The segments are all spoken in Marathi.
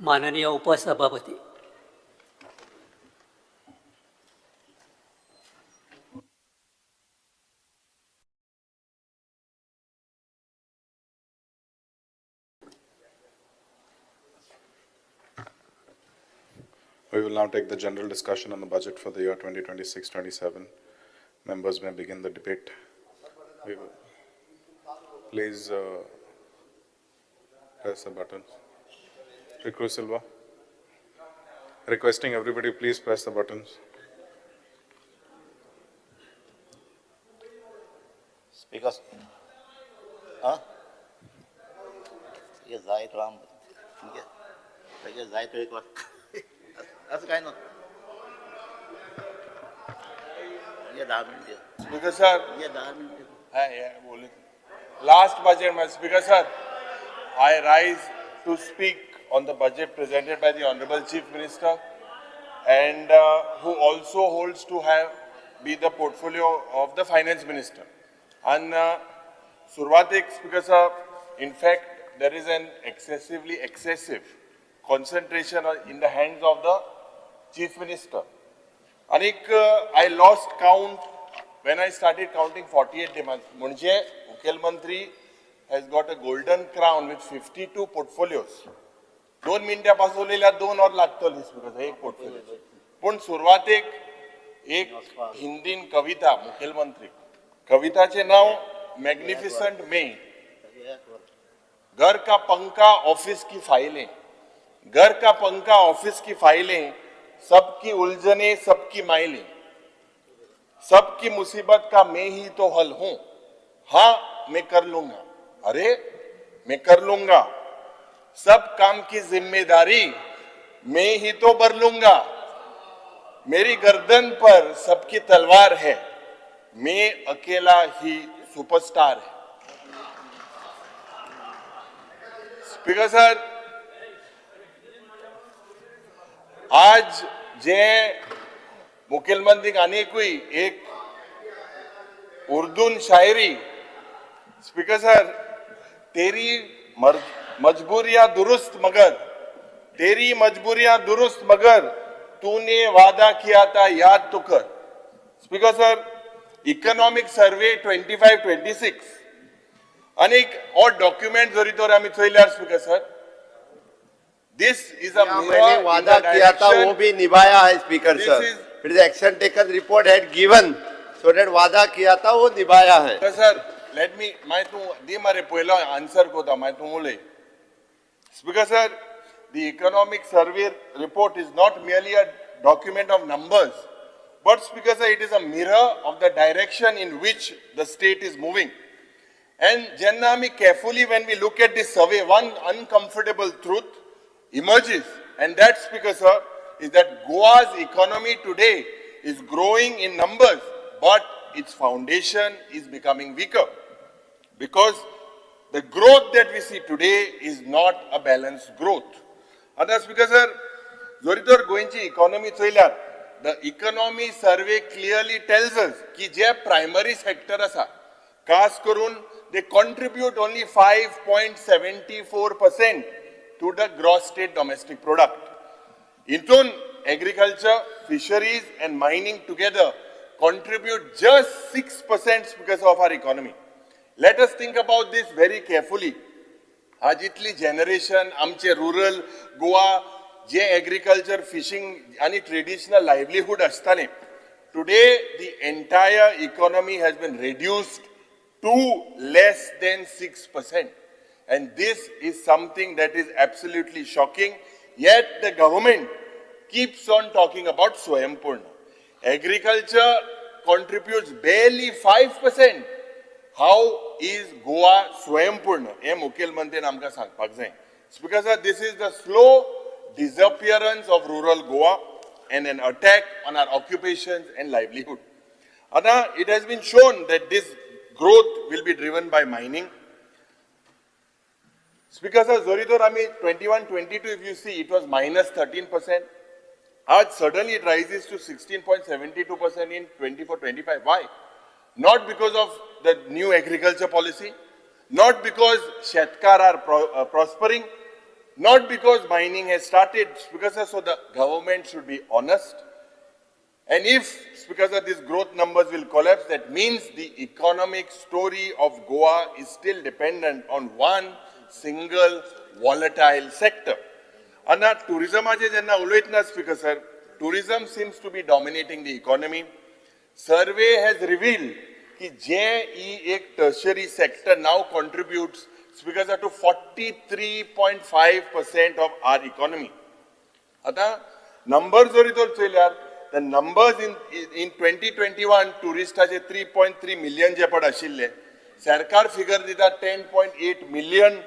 माननीय उपसभापती, We will now take the general discussion on the budget for the year 2026-27. Members may begin the debate. We will. Please press the buttons. Riku Silva. Requesting everybody, please press the buttons. Speaker. Huh? ये जायत राम ठीक है लगे जायत एक बार असं काय ना ये 10 मिनट दिया Speaker sir, ये 10 मिनट बोले last budget, my Speaker sir, I rise to speak on the budget presented by the Honorable Chief Minister and who also holds to be the portfolio of the Finance Minister. And Survatik, Speaker sir, in fact, there is an excessive concentration in the hands of the Chief Minister. Anik, I lost count when I started counting 48 demands. Munje, Mukhel Mantri has got a golden crown with 52 portfolios. 2 मिनिटा पासवलेल्या 2 और लागतली स्पीकर एक पोर्टफोलियो पण सुरुवातेक एक हिंदीन कविता मुख्यमंत्री कविताचे नाव मैग्निफिसेंट मे घर का पंखा ऑफिस की फाइलें घर का पंखा ऑफिस की फाइलें सबकी उलझने सबकी माइलें सबकी मुसीबत का मैं ही तो हल हूं हाँ मैं कर लूंगा अरे मैं कर लूंगा सब काम की जिम्मेदारी मैं ही तो बर लूंगा मेरी गर्दन पर सबकी तलवार है मैं अकेला ही सुपरस्टार है स्पीकर सर आज जे मुख्यमंत्री अनेक हुई एक उर्दू शायरी स्पीकर सर तेरी मजबूरियां दुरुस्त मगर तेरी मजबूरियां दुरुस्त मगर तूने वादा किया था याद तो कर स्पीकर सर इकोनॉमिक सर्वे 25-26 अनेक और डॉक्यूमेंट जरी तो आम्ही चोयल्यार speaker sir this is a मैंने वादा किया था वो भी निभाया है speaker sir it is action taken report had given so that वादा किया था वो निभाया है सर लेट मी मैं तू दी मारे पहिला आंसर को था मैं तू बोले speaker sir the economic survey report is not merely a document of numbers but speaker sir it is a mirror of the direction in which the state is moving and Jannami carefully when we look at this survey one uncomfortable truth emerges and that speaker sir is that Goa's economy today is growing in numbers but its foundation is becoming weaker because the growth that we see today is not a balanced growth. And Speaker sir, Zoritor Goenchi economy choilyar, the economy survey clearly tells us ki je primary sector asa, खास करून they contribute only 5.74% to the gross state domestic product. Intun agriculture, fisheries and mining together contribute just 6% because of our economy. Let us think about this very carefully. आज इतली जनरेशन आमचे रुरल गोवा जे एग्रीकल्चर फिशिंग आणि ट्रेडिशनल लायव्हलीहूड असताले today the entire economy has been reduced to less than 6% and this is something that is absolutely shocking yet the government keeps on talking about Swaympurna. Agriculture contributes barely 5%. How is Goa Swaympurna? हे मुख्यमंत्री आमकां सांगपाक जाय. Because this is the slow disappearance of rural Goa and an attack on our occupations and livelihood. Ana, it has been shown that this growth will be driven by mining. Speaker sir, Zoridor Ami 21-22, if you see, it was minus 13%. Suddenly it rises to 16.72% in 24-25. Why? Not because of the new agriculture policy, not because Shetkar are prospering, Not because mining has started, because so the government should be honest. And if because of these growth numbers will collapse, that means the economic story of Goa is still dependent on one single volatile sector. And now tourism aje jenna uloitna speaker sir, tourism seems to be dominating the economy. Survey has revealed that a tertiary sector now contributes speaker sir, to 43.5% of our economy. Ata numbers the numbers in 2021 tourists are 3.3 million je pad ashille. Sarkar figure dita 10.8 million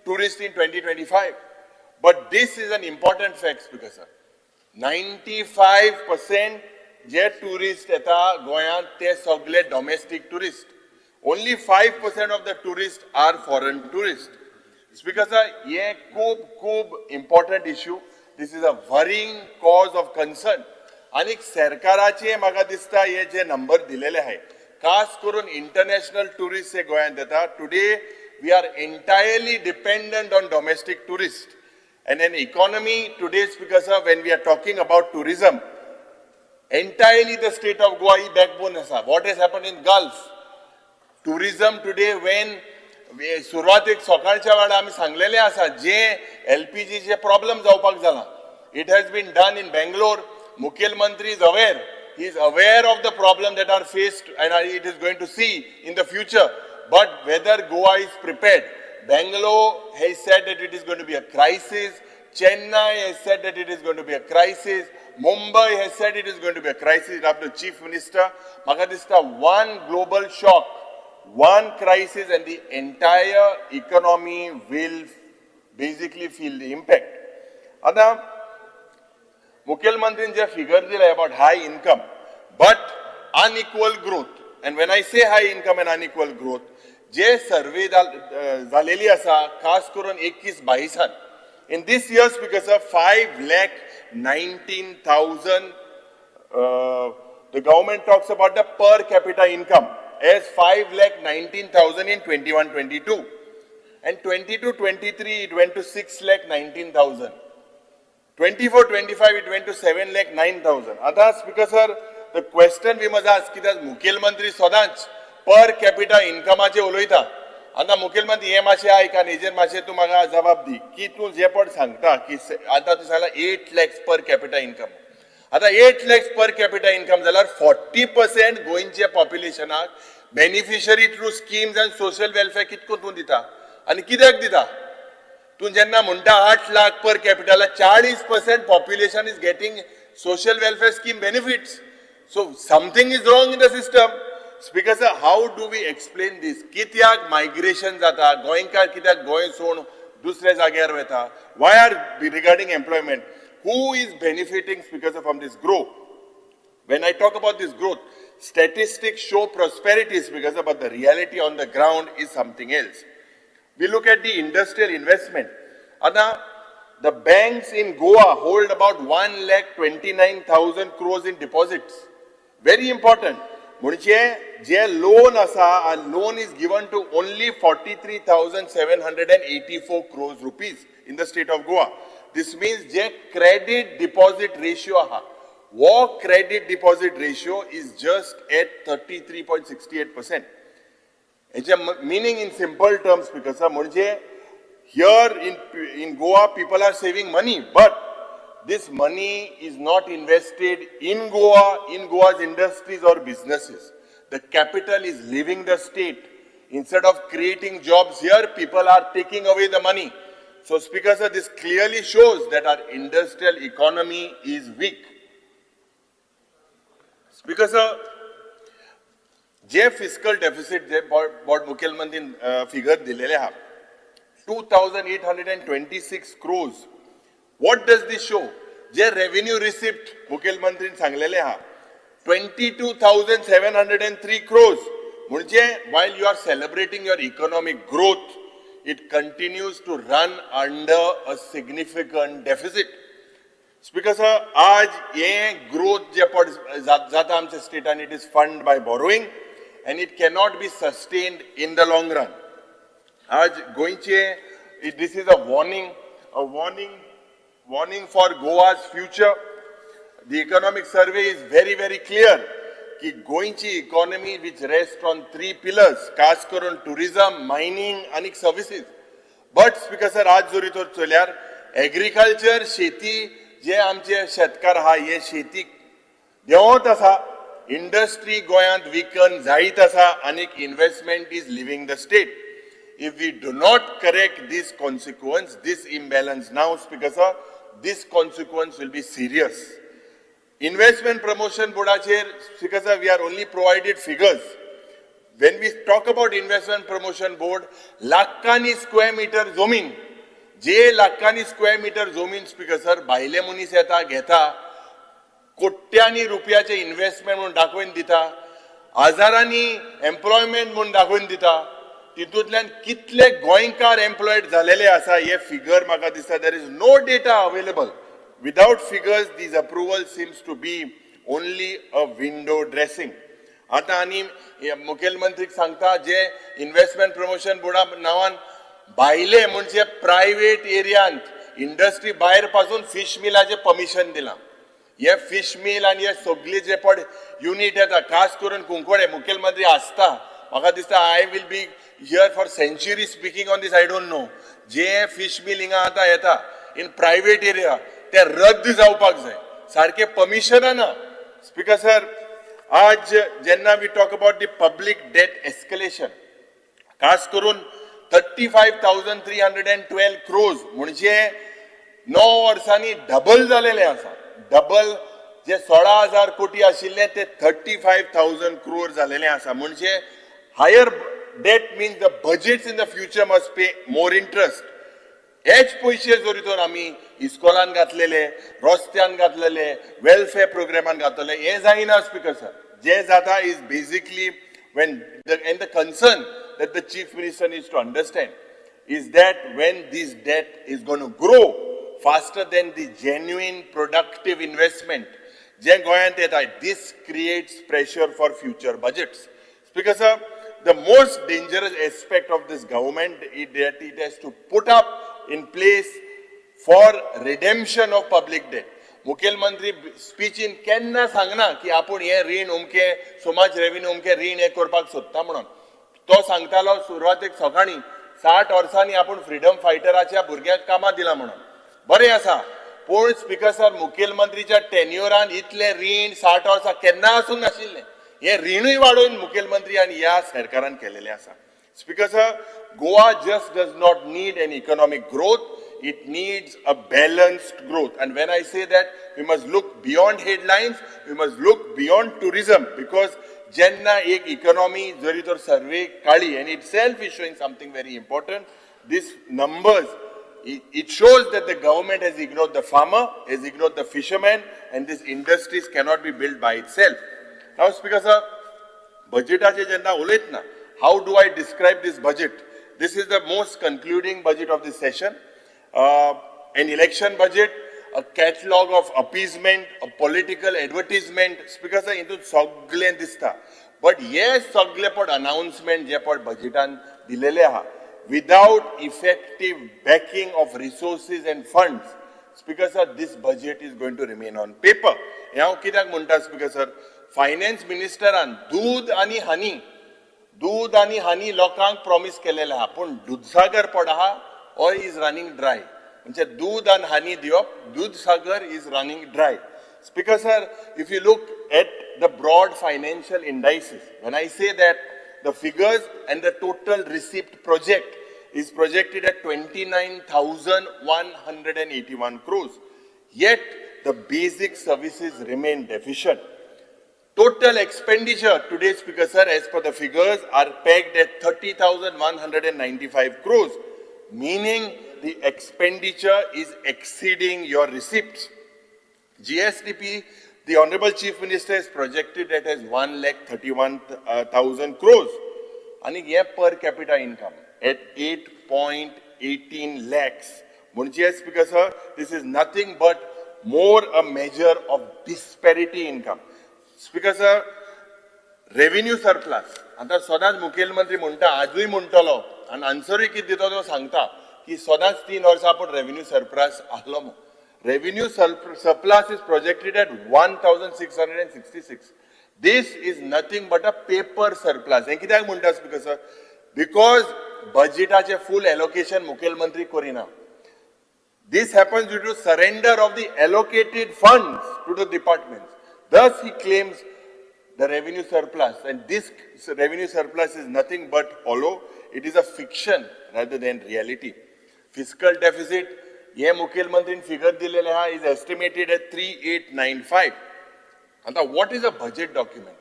tourists in 2025. But this is an important fact because 95% je tourists eta Goyan te sogle domestic tourists. Only 5% of the tourists are foreign tourists. Speaker sir, ye खूब important issue. This is a worrying cause of concern. आणि सरकाराचे म्हाका दिसता हे जे नंबर दिलेले आहे खास करून इंटरनॅशनल टुरिस्ट हे गोंयांत येता today we are entirely dependent on domestic tourist and an economy today because of when we are talking about tourism entirely the state of Goa is backbone asa. What has happened in Gulf tourism today when सुरवातेक सकाळच्या वेळा आमी सांगलेले आसा जे LPG चे प्रॉब्लेम जावपाक जाला it has been done in Bangalore. Mukhil Mantri is aware. He is aware of the problem that are faced and it is going to see in the future. But whether Goa is prepared, Bangalore has said that it is going to be a crisis. Chennai has said that it is going to be a crisis. Mumbai has said it is going to be a crisis. After Chief Minister, Magadista, one global shock, one crisis and the entire economy will basically feel the impact. Adam, Mukhil Mantri je figure dila about high income, but unequal growth. And when I say high income and unequal growth, je survey zaleli asa, khas karon 21-22. In this year's because of 5,19,000, the government talks about the per capita income as 5,19,000 in 21-22. And 22-23 it went to 6,19,000. 24-25 it went to 7,09,000. Others because sir, the question we must ask is Mukhil Mantri Sodanch per capita income ache uloita. Anda Mukhil Mantri ye mashe aika nijer mashe tu maga jawab di ki tu je pod sangta ki ata tu sala 8 lakhs per capita income. Ata 8 lakhs per capita income jalar 40% goinche population are beneficiary through schemes and social welfare kitko tu dita ani kidak dita. तू जेन्ना म्हणटा 8 lakh per capital 40% population is getting social welfare scheme benefits. So something is wrong in the system. Speaker sir, how do we explain this? कित्याक migration जाता गोंयकार कित्याक गोंय सोडून दुसऱ्या जाग्यार वता? Why are regarding employment? Who is benefiting speaker sir from this growth? When I talk about this growth, statistics show prosperity speaker sir, but the reality on the ground is something else. We look at the industrial investment. Anna, the banks in Goa hold about 1,29,000 crores in deposits. Very important. Munche, je loan asa, a loan is given to only 43,784 crores rupees in the state of Goa. This means je credit deposit ratio aha. War credit deposit ratio is just at 33.68%. Meaning in simple terms, because here in Goa people are saving money, but this money is not invested in Goa, in Goa's industries or businesses. The capital is leaving the state. Instead of creating jobs here, people are taking away the money. So Speaker sir, this clearly shows that our industrial economy is weak. Speaker sir, जे fiscal deficit जे board Mukhil Mantri figure दिलेले हा 2,826 crores. What does this show? जे revenue receipt Mukhil Mantri सांगलेले हा 22,703 crores. म्हणजे while you are celebrating your economic growth, it continues to run under a significant deficit. Speaker sir, आज ये growth जे जाता आमच्या state and it is funded by borrowing. And it cannot be sustained in the long run. This is a warning. a warning for Goa's future. The economic survey is very, very clear. Ki goinchi economy which rests on three pillars, खास करून tourism, mining and services. But Speaker sir, आज जोरी तो चल्यार agriculture, शेती जे आमचे शेतकार हा हे शेती देंवत आसा, industry गोयांत विकन जायत आसा आणि investment is leaving the state. If we do not correct this consequence, this imbalance now, Speaker sir, this consequence will be serious. Investment Promotion Board, Speaker sir, we are only provided figures. When we talk about Investment Promotion Board, lakhani square meter zomin, je lakhani square meter zomin, Speaker sir, baile munis yeta घेता, कोट्यांनी रुपयाचे इन्व्हेस्टमेंट म्हणून दाखवून दिता, हजारांनी एम्प्लॉयमेंट म्हणून दाखवून दिता, तितूंतल्यान कितले गोंयकार एम्प्लॉयड झालेले आसा हे फिगर म्हाका दिसता there is no data available. Without figures, these approval seems to be only a window dressing. आता आणि मुखेलमंत्रीक सांगता जे इन्व्हेस्टमेंट प्रमोशन बोर्डा नावान भायले म्हणजे प्रायव्हेट एरियांत इंडस्ट्री भायर पासून फिश मिलाचे परमिशन दिला. हे फिश मिल आणि हे सगळे जे पड युनिट येता खास करून कुंकोडे मुखेलमंत्री आसता म्हाका दिसता I will be here for century speaking on this I don't know. जे फिश मिल हिंगा आता येता इन प्रायव्हेट एरिया ते रद्द जावपाक जाय, सारखे परमिशन ना. स्पीकर सर, आज जेन्ना we talk about the public debt escalation, खास करून 35,312 crores म्हणजे 9 वर्सांनी डबल जालेले आसा. डबल जे 16,000 कोटी आशिल्ले ते 35,000 crore जालेले आसा. म्हणजे higher debt means the budgets in the future must pay more interest. हेच पैसे जोरी तर आमी इस्कॉलान घातलेले, रस्त्यान घातलेले, वेलफेअर प्रोग्रामान घातलेले, हे जायना. स्पीकर सर, जे जाता is basically when and the concern that the chief minister needs to understand is that when this debt is going to grow faster than the genuine productive investment, this creates pressure for future budgets. Speaker sir, the most dangerous aspect of this government is that it has to put up in place for redemption of public debt. मुखेलमंत्री स्पीच इन केन्ना सांगना की आपण हे रीण उमके समाज रेव्हेन्यू उमके रीण हे करपाक सोदता म्हणून. तो सांगतालो सुरवातेक सकाळी 60 वर्सांनी आपण फ्रीडम फायटराच्या भुरग्याक कामां दिला म्हणून. बरें आसा, पूण स्पीकर सर मुखेलमंत्रीच्या टेन्युरान इतले रीण 60 वर्सां केन्ना आसूंक नाशिल्ले. हे रीणूय वाडोवन मुखेलमंत्री आनी ह्या सरकारान केलेले आसा. Speaker sir, Goa just does not need an economic growth. It needs a balanced growth. And when I say that, we must look beyond headlines, we must look beyond tourism, because jenna ek economy jari tor survey kali and itself is showing something very important. These numbers, it shows that the government has ignored the farmer, has ignored the fisherman, and these industries cannot be built by itself. Now, Speaker sir, budgetache jenna uletna, how do I describe this budget? This is the most concluding budget of this session. An election budget, a catalogue of appeasement, a political advertisement. Speaker sir, into सगळे दिसता. But yes, सगळे पण announcement जे पण budgetan दिलेले आहा, without effective backing of resources and funds. Speaker sir, this budget is going to remain on paper. हांव कित्याक म्हणटा Speaker sir, फायनान्स मिनिस्टरान दूध आनी हानी लोकांक प्रॉमिस केलेले आहा, पण दूधसागर पड आहा or is running dry. म्हणजे दूध and honey दिवप, Dudhsagar is running dry. Speaker sir, if you look at the broad financial indices, when I say that the figures and the total receipt project is projected at 29,181 crores, yet the basic services remain deficient. Total expenditure today, Speaker sir, as per the figures, are pegged at 30,195 crores. Meaning the expenditure is exceeding your receipts. GSDP, the Honorable Chief Minister has projected that as 1,31,000 crores. And here per capita income at 8.18 lakhs. Munchiya Speaker sir, this is nothing but more a measure of disparity income. Speaker sir, revenue surplus. आता सदांच मुखेलमंत्री म्हणटा, आजूय म्हणटलो आणि आन्सरूय कितें दिता तो सांगता, की सदांच 3 वर्सां आपूण रेव्हेन्यू सरप्लस आहलो म्हणून. Revenue surplus is projected at 1,666. This is nothing but a paper surplus. हे कित्याक म्हणटा speaker sir? Because budgetaचे full allocation मुखेलमंत्री Kareena. This happens due to surrender of the allocated funds to the departments. Thus he claims the revenue surplus, and this revenue surplus is nothing but hollow. It is a fiction rather than reality. Fiscal deficit, ये मुख्यमंत्री फिगर दिलेले हा is estimated at 3895. आता what is a budget document?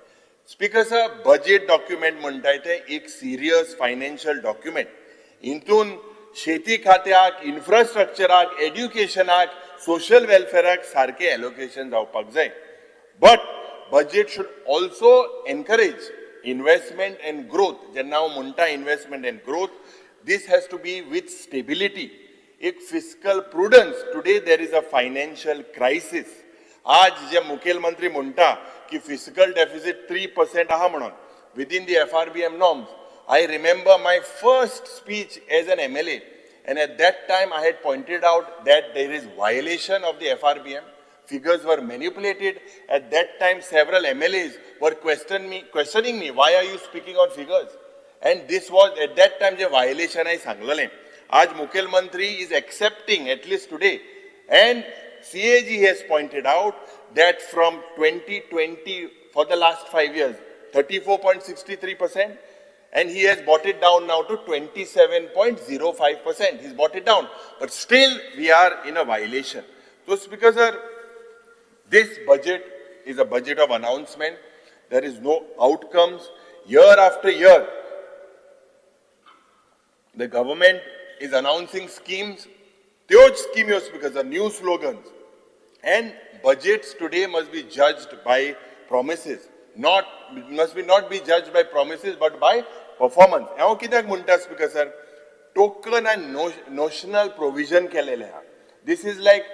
Speaker sir, budget document म्हणटाय ते एक serious financial document. इंतून शेती खात्याक, इन्फ्रास्ट्रक्चराक, एड्युकेशनाक, सोशल वेलफेअराक सारखे एलोकेशन जावपाक जाय. But budget should also encourage investment and growth. जेन्ना हांव म्हणटा investment and growth, this has to be with stability. एक fiscal prudence. Today there is a financial crisis. आज जे मुखेलमंत्री म्हणटा की फिस्कल डेफिसिट 3% आहा म्हणून within the FRBM norms. I remember my first speech as an MLA, and at that time I had pointed out that there is violation of the FRBM. Figures were manipulated. At that time several MLAs were questioning me, why are you speaking on figures? And this was at that time the violation I सांगलेलें. आज मुख्यमंत्री is accepting, at least today, and CAG has pointed out that from 2020 for the last 5 years, 34.63%, and he has brought it down now to 27.05%. He's brought it down, but still we are in a violation. So, Speaker sir, this budget is a budget of announcement. There is no outcomes. Year after year, the government is announcing schemes. Those schemes because of new slogans. And budgets today must be judged by promises. Must be judged by promises but by performance. हांव कित्याक म्हणटा speaker sir? Token and notional provision केलेले हा. This is like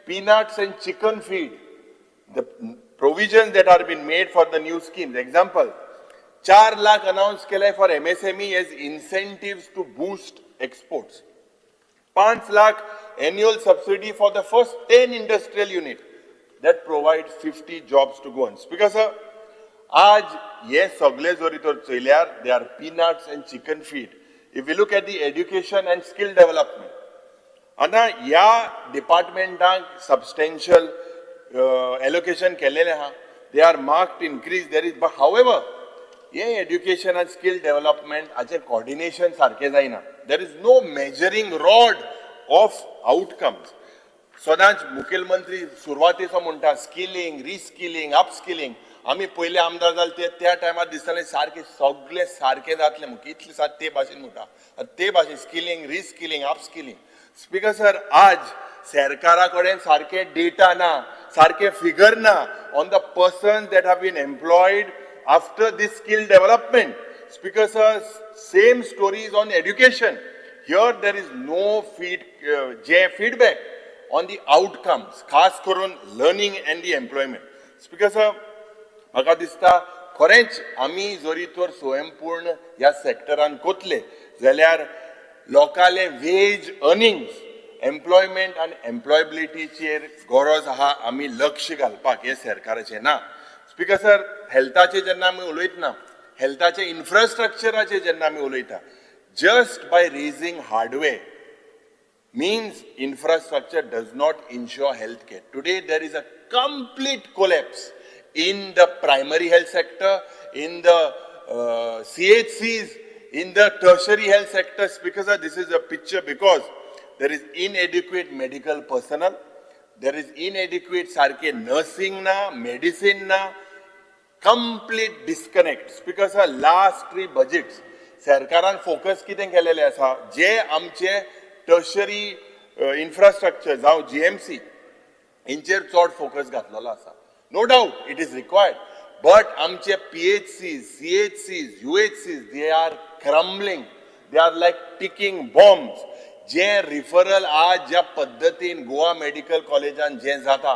peanuts and chicken feed. The provisions that are being made for the new schemes. Example, 4 lakh announced केले for MSME as incentives to boost exports. 5 lakh annual subsidy for the first 10 industrial units that provides 50 jobs to go on. Speaker sir, आज ये सगळे जोरी तर चयल्यार they are peanuts and chicken feed. If we look at the education and skill development, आता या डिपार्टमेंटाक substantial allocation केलेले हा. They are marked increase. There is, but however, ये education and skill development आज coordination सारखे जायना. There is no measuring rod of outcomes. सदांच मुखेलमंत्री सुरवातेचो म्हणटा स्किलिंग, रिस्किलिंग, अपस्किलिंग. आमी पयले आमदार जाले त्या टायमार दिसताले सारखे सगळे सारखे जातले म्हणून इतले सार ते भाशेन म्हणटा. ते भाशेन skilling, reskilling, upskilling. Speaker sir, आज सरकारा कडेन सारखे डेटा ना, सारखे फिगर ना on the persons that have been employed after this skill development. Speaker sir, same stories on education. Here there is no feedback on the outcomes, खास करून learning and the employment. Speaker sir, म्हाका दिसता खरेंच आमी जरी तर स्वयंपूर्ण ह्या सेक्टरान कोतले जाल्यार लोकांले वेज अर्निंग्स, एम्प्लॉयमेंट आनी एम्प्लॉयबिलिटीचेर गरज आहा आमी लक्ष घालपाक हे सरकाराचें ना. स्पीकर सर, हेल्थाचे जेन्ना आमी उलयतना, हेल्थाचे इन्फ्रास्ट्रक्चराचे जेन्ना आमी उलयता, just by raising hardware means infrastructure does not ensure health care. Today there is a complete collapse in the primary health sector, in the CHCs, in the tertiary health sectors. Because this is a picture because there is inadequate medical personnel, there is inadequate sarke nursing na, medicine na, complete disconnect. Because last 3 budgets सरकारान फोकस कितें केलेलें आसा, जे आमचे टर्शरी इन्फ्रास्ट्रक्चर जावं GMC हेंचेर चड फोकस घातलेलो आसा. No doubt it is required, but आमचे PHCs, CHCs, UHCs, they are crumbling, they are like ticking bombs. जे रिफरल आज ज्या पद्दतीन गोवा मेडिकल कॉलेजान जे जाता,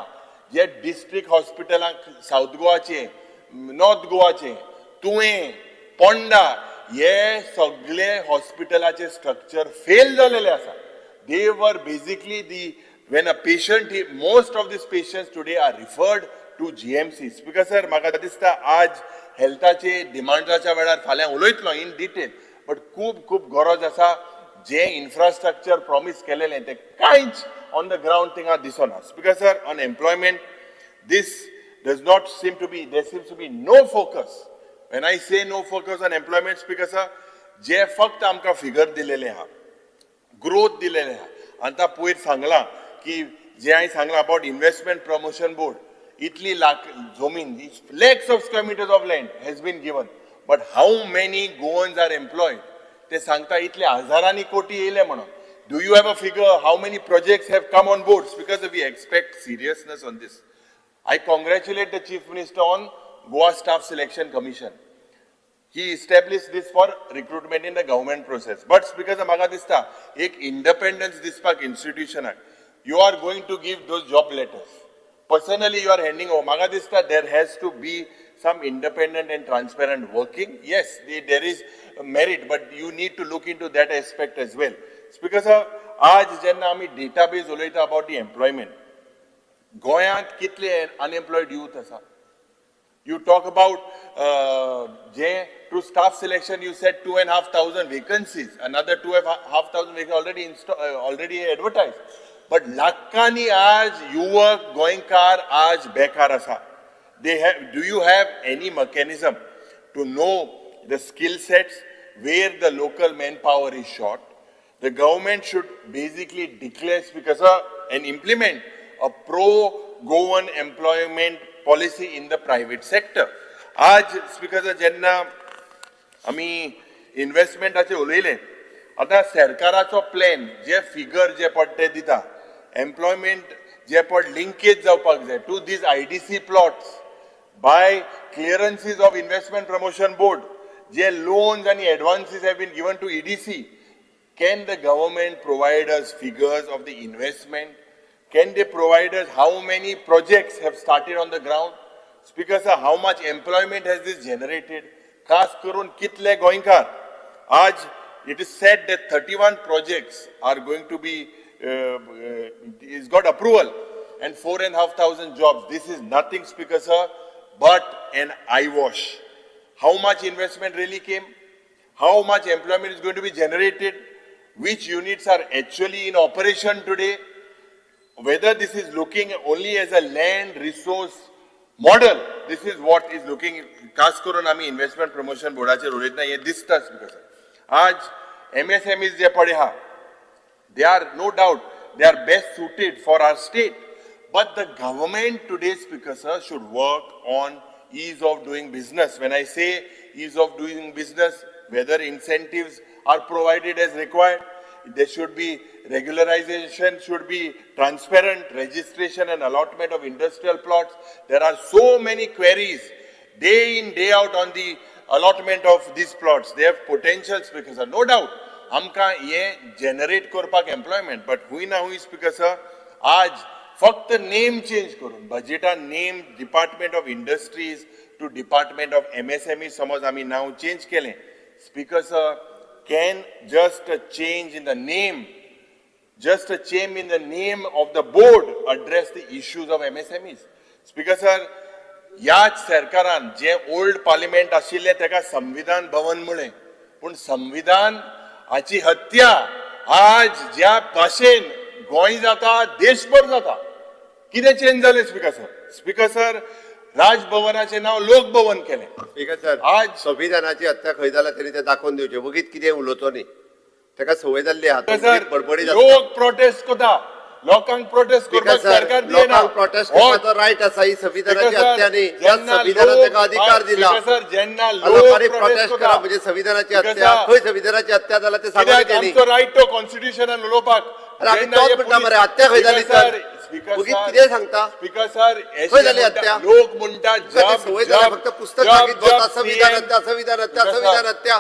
जे डिस्ट्रिक्ट हॉस्पिटलांक साऊथ गोवाचे, नॉर्थ गोवाचे, तुवें, पोंडा, हे सगळे हॉस्पिटलाचे स्ट्रक्चर फेल झालेले आसा. they were basically when a patient, most of these patients today are referred to GMCs. Because sir, म्हाका दिसता आज हेल्थाचे डिमांडाच्या वेळार फाल्यां उलयतलो इन डिटेल, बट खूब गरज आसा जे इन्फ्रास्ट्रक्चर प्रॉमिस केलेलें तें कांयच ऑन द ग्राउंड थिंगा दिसना. Because sir, on employment, there seems to be no focus. When I say no focus on employment, Speaker sir, जे फक्त आमकां फिगर दिलेले आहा, ग्रोथ दिलेले आहा. आतां पयर सांगलां की जे हांवें सांगलां अबाउट इन्व्हेस्टमेंट प्रमोशन बोर्ड, इतली लाख जमीन, lakhs of square meters of land has been given, but how many Goans are employed? ते सांगता इतले हजारांनी कोटी येयले म्हणून. Do you have a figure how many projects have come on board? Because we expect seriousness on this. I congratulate the Chief Minister on Goa Staff Selection Commission. He established this for recruitment in the government process. But because of Magadista, एक independence dispak institution, you are going to give those job letters. Personally, you are handing over. Magadista, there has to be some independent and transparent working. Yes, there is merit, but you need to look into that aspect as well. Because आज जेन्ना आमी database उलयता about the employment, गोंयांत कितले unemployed youth आसा? You talk about to staff selection, you said 2,500 vacancies, another 2,500 vacancies already advertised. But lakhani aaj yuvak goinkar aaj bekar asa. Do you have any mechanism to know the skill sets where the local manpower is short? The government should basically declare and implement a pro-Goan employment policy in the private sector. आज स्पीकर जेन्ना आमी इन्व्हेस्टमेंटाचे उलयले, आतां सरकाराचो प्लॅन जे फिगर जे पडटे दिता, एम्प्लॉयमेंट जे पड लिंकेज जावपाक जाय to these IDC plots by clearances of investment promotion board, जे लोन्स आनी advances have been given to EDC. Can the government provide us figures of the investment? Can they provide us how many projects have started on the ground? Speaker sir, how much employment has this generated? Khas karun kitle goinkar. Aaj it is said that 31 projects are going to be is got approval and 4,500 jobs. This is nothing, Speaker sir, but an eyewash. How much investment really came? How much employment is going to be generated? Which units are actually in operation today? Whether this is looking only as a land resource model, this is what is looking. खास करून आमी इन्व्हेस्टमेंट प्रमोशन बोर्डाचेर उलयतना हें दिसताच. बिकॉज आज MSMEs जे पडे आहा, they are no doubt they are best suited for our state, but the government today, Speaker sir, should work on ease of doing business. When I say ease of doing business, whether incentives are provided as required, there should be regularization, should be transparent registration and allotment of industrial plots. There are so many queries day in, day out on the allotment of these plots. They have potentials, Speaker sir. No doubt, आमकां ये generate करपाक employment, but हुई ना हुई, Speaker sir, आज फक्त name change करून, budget name Department of Industries to Department of MSME, समज आमी now change केलें. Speaker sir, can just a change in the name, just a change in the name of the board address the issues of MSMEs? Speaker sir, याच सरकारान जे ओल्ड पार्लिमेंट आशिल्ले तेका संविधान भवन म्हळें, पूण संविधान हाची हत्या आज ज्या भाशेन गोंय जाता, देशभर जाता. कितें चेंज जालें स्पीकर सर? स्पीकर सर, राजभवनाचें नांव लोकभवन केलें. स्पीकर सर, आज संविधानाची हत्या खंय जाल्या तरी ते दाखोवन दिवचे. वगीत कितें उलोवचो न्ही. तेका संवय जाल्ली आहा. सर, बडबडी लोक प्रोटेस्ट करता, लोकांक प्रोटेस्ट करपाक सरकार दिना. लोकांक प्रोटेस्ट करपाचो रायट आसा. ही संविधानाची हत्या न्ही. त्या संविधानान तेका अधिकार दिला. सर, जेन्ना लोकांनी लोक प्रोटेस्ट करा म्हणजे संविधानाची हत्या. खंय संविधानाची हत्या जाला ते सांगून दिली. आमचो रायट तो कॉन्स्टिट्यूशनान उलोवपाक. आमी तोच म्हणटा मरे, हत्या खंय जाली सर? वगीत कितें सांगता? स्पीकर सर, खंय जाली हत्या? लोक म्हणटा संवय जाल्या फक्त पुस्तक मागीत जाता. संविधान हत्या, संविधान हत्या, संविधान हत्या.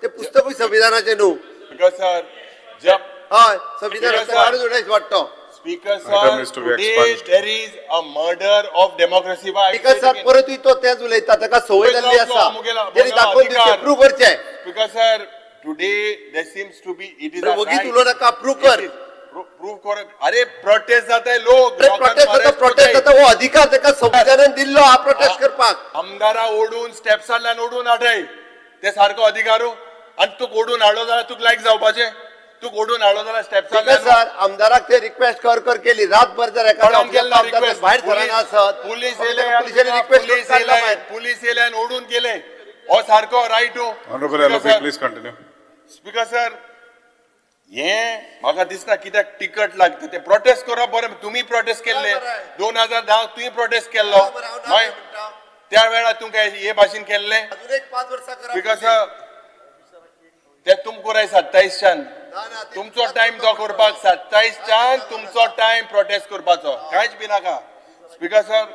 ते पुस्तकूय संविधानाचें न्हू. स्पीकर सर, हय, संविधान हत्या काडून उडयचो वाटतो. Speaker sir, today there is a murder of democracy. Speaker sir, परतूय तो तेच उलयता. ताका संवय जाल्ली आसा. तेणी दाखोवन दिवचें, प्रूव्ह करचें. Speaker sir, today there seems to be it is a वगीत उलोव नाका, प्रूव्ह कर. प्रूव्ह कर. अरे प्रोटेस्ट जाताय लोक. प्रोटेस्ट जाता वो अधिकार तेका संविधानान दिल्लो हा प्रोटेस्ट करपाक. आमदारा ओडून स्टेप्सांतल्यान ओडून हाडय ते सारको अधिकारू. आणि तू ओडून हाडलो जाल्यार तुका लायक जावपाचें. तू ओडून हाडलो जाल्यार स्टेप्सांतल्यान सर आमदाराक ते रिक्वेस्ट कर केली रातभर जर एखादा भायर सरांना असत पुलीस येयले आनी ओडून केले. हो सारको right. Honorable LOP, please continue. Speaker sir हे म्हाका दिसता कित्याक टिकट लागता ते प्रोटेस्ट करप बरें. तुम्ही प्रोटेस्ट केल्ले 2010 तुम्ही प्रोटेस्ट केल्लो मागीर त्या वेळार तुमकां हे भाशेन केल्ले. स्पीकर सर ते तुमकां राय 27च्यान तुमचो टाइम तो करपाक 27च्यान तुमचो टाइम प्रोटेस्ट करपाचो कांयच बी नाका. Speaker sir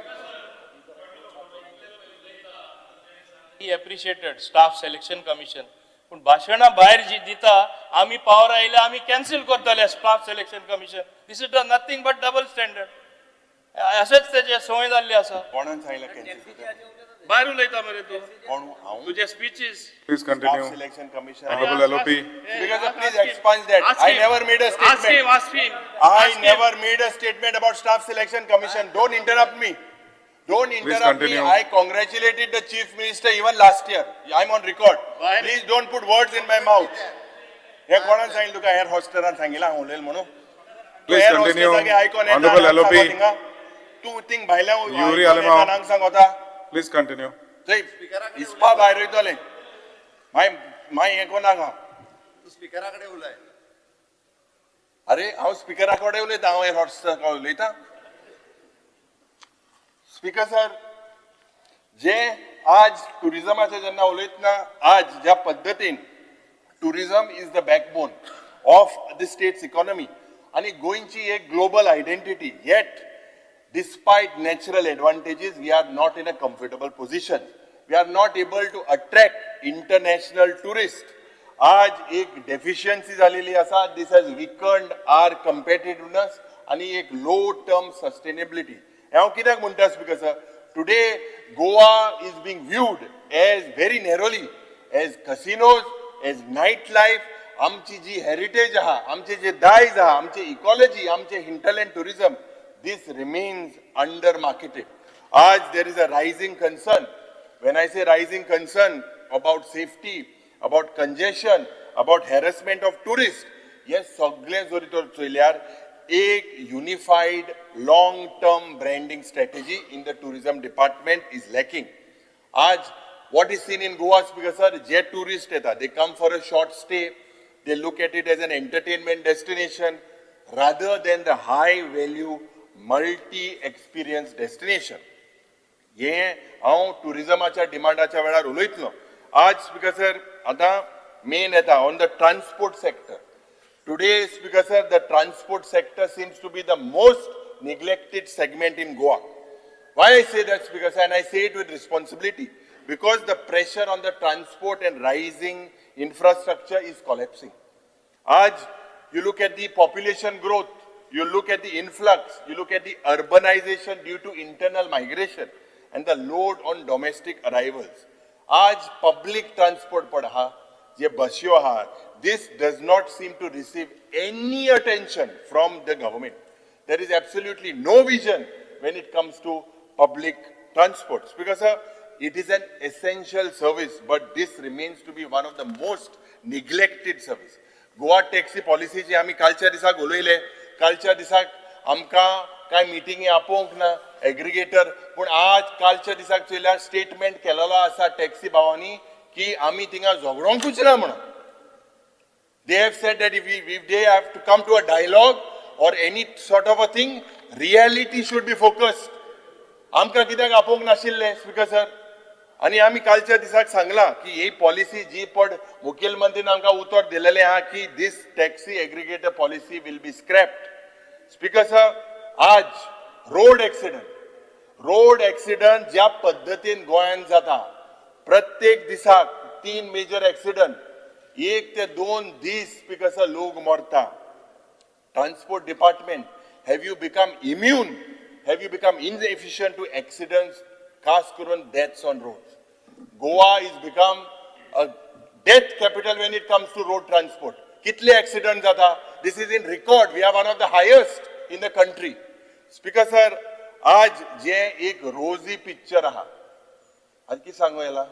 He appreciated staff selection commission. पण भाषणा भायर जी दिता आम्ही पावर आयले आम्ही कॅन्सल करतले staff selection commission. This is nothing but double standard. असेच त्याचे संवय जाल्ली आसा. कोणान सांगला कॅन्सल भायर उलयता मरे तू कोण हांव तुझे स्पीचीस. Please continue. Selection commission. Honorable LOP. Because please expunge that. I never made a statement. Ask him. I never made a statement about staff selection commission. Don't interrupt me. Don't interrupt me. continue. I congratulated the chief minister even last year. I'm on record. Why? Please don't put words in my mouth. हे कोणान सांगितलं तुका एअर हॉस्टेलान सांगितला हांव उलयला म्हणून. Please continue. Honorable LOP. तू थिंग भायल्या Yuri Alemao. हांग सांग होता. Please continue. थंय इस्पा भायर वयतले. माय हे कोणाक हा. स्पीकराकडे उलय. अरे हांव स्पीकरा कडेन उलयता हांव एअर हॉस्टेल उलयता. स्पीकर सर जे आज टुरिझमाचे जेन्ना उलयतना आज ज्या पद्दतीन tourism is the backbone of the state's economy आणि गोंयची एक global identity yet despite natural advantages we are not in a comfortable position. We are not able to attract international tourist. आज एक डेफिशियन्सी जालेली आसा. दिस हॅज विकंड आर कम्पेटिटिव्हनेस आणि एक लो टर्म सस्टेनेबिलिटी. हांव कित्याक म्हणटा speaker sir today Goa is being viewed as very narrowly as casinos as night life. आमची जी हेरिटेज आहा आमचे जे दायज आहा आमचे इकॉलॉजी आमचे hinterland tourism this remains under marketed. आज there is a rising concern. When I say rising concern about safety, about congestion, about harassment of tourists, yes, सगळे जरी तर चोयल्यार एक unified long-term branding strategy in the tourism department is lacking. आज what is seen in Goa, Speaker sir, जे tourists येतात, they come for a short stay, they look at it as an entertainment destination rather than the high value multi-experience destination. हे हांव टुरिझमाच्या डिमांडाच्या वेळार उलयतलो. आज स्पीकर सर आता मेन येता on the transport sector. Today speaker sir the transport sector seems to be the most neglected segment in Goa. Why I say that, Speaker sir, and I say it with responsibility, because the pressure on the transport and rising infrastructure is collapsing. आज you look at the population growth, you look at the influx, you look at the urbanization due to internal migration and the load on domestic arrivals. आज public transport padha, je basyo ha, this does not seem to receive any attention from the government. There is absolutely no vision when it comes to public transport. Speaker sir, it is an essential service, but this remains to be one of the most neglected service. Goa taxi policy ji आम्ही कालच्या दिसाक उलयले. कालच्या दिसाक आमकां काय मिटिंगी आपोवंक ना एग्रिगेटर, पण आज कालच्या दिसाक चोयल्यार स्टेटमेंट केलेलो आसा टॅक्सी भावांनी की आमी थिंगा झगडोंकूच ना म्हणून. They have said that if they have to come to a dialogue or any sort of a thing, reality should be focused. आमकां कित्याक आपोवंक नाशिल्ले स्पीकर सर? आणि आम्ही कालच्या दिसाक सांगला की ही पॉलिसी जी पड मुखेलमंत्रीन आमकां उतर दिलेले आहा की this taxi aggregator policy will be scrapped. Speaker sir, आज रोड ऍक्सिडंट ज्या पद्धतीन गोंयांत जाता, प्रत्येक दिसाक 3 मेजर ऍक्सिडंट, 1 ते 2 दीस स्पीकर सर लोक मरता. Transport department, have you become immune, have you become inefficient to accidents, खास करून deaths on roads? Goa is become a death capital when it comes to road transport. कितले ऍक्सिडंट जाता, This is in record. We are one of the highest in the country. Speaker sir, आज जे एक रोजी पिक्चर आहा, आज किती सांगू याला?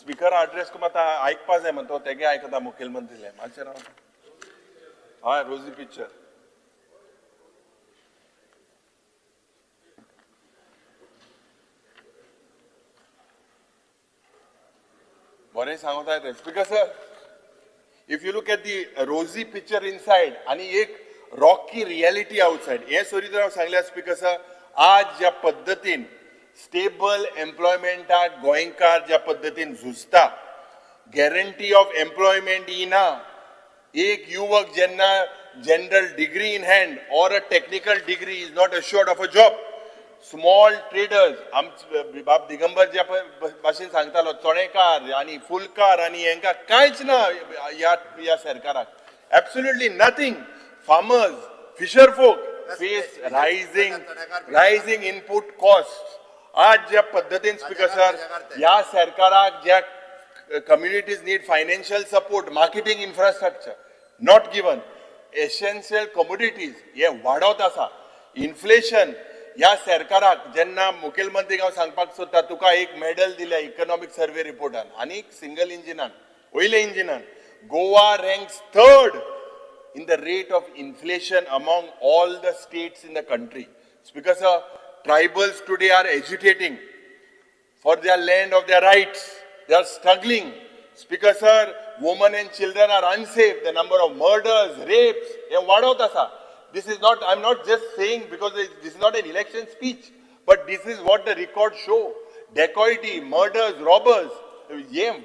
स्पीकर एड्रेस को माता आयकपा जाय म्हणतो तेगे आयकता मुखेलमंत्रीले मातशें राव. हय रोजी पिक्चर. बरें सांगता येते. Speaker sir, if you look at the rosy picture inside आणि एक रॉकी रियालिटी आउटसाइड, हे सोरी तर हांव सांगल्या स्पीकर सर, आज ज्या पद्धतीन स्टेबल एम्प्लॉयमेंटाक गोंयकार ज्या पद्धतीन झुजता, गॅरंटी ऑफ एम्प्लॉयमेंट येना, एक युवक जेन्ना जनरल डिग्री इन हँड और a technical degree is not assured of a job. Small traders, बाब दिगंबर ज्या भाशेन सांगतालो चणेकार आणि फुलकार आणि हेंका कांयच ना या सरकाराक. Absolutely nothing. Farmers, fisher folk face rising input cost. आज ज्या पद्धतीन स्पीकर सर या सरकाराक ज्या communities need financial support, marketing infrastructure, not given. Essential commodities हे वाडत आसा. इन्फ्लेशन या सरकाराक जेन्ना मुखेलमंत्री हांव सांगपाक सोदता, तुका एक मेडल दिल्या इकॉनॉमिक सर्वे रिपोर्टान आनी सिंगल इंजिनान, वयले इंजिनान Goa ranks 3rd in the rate of inflation among all the states in the country. Speaker sir, tribals today are agitating for their land, of their rights. They are struggling. Speaker sir, women and children are unsafe. The number of murders, rapes, vadot asa. This is not, I'm not just saying because this is not an election speech, but this is what the records show. Dacoity, murders, robbers,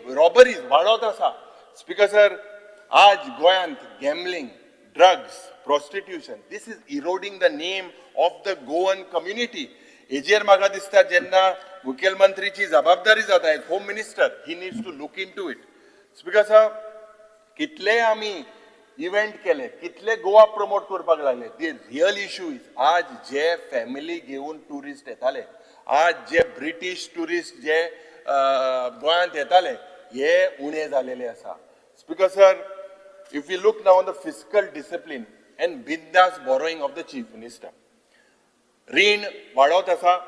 robberies, vadot asa. Speaker sir, आज गोयांत gambling, drugs, prostitution, this is eroding the name of the Goan community. हेजेर म्हाका दिसता जेन्ना मुखेलमंत्रीची जबाबदारी जाता, as home minister, he needs to look into it. Speaker sir, कितले आमी इव्हेंट केले, कितले गोवा प्रमोट करपाक लागले. दी रियल इश्यू इज आज जे फॅमिली घेवन टुरिस्ट येताले, आज जे ब्रिटीश टुरिस्ट जे गोंयांत येताले, हे उणे जालेले आसा. Speaker sir, if you look now on the fiscal discipline and bindas borrowing of the chief minister, ऋण वाढवत आसा.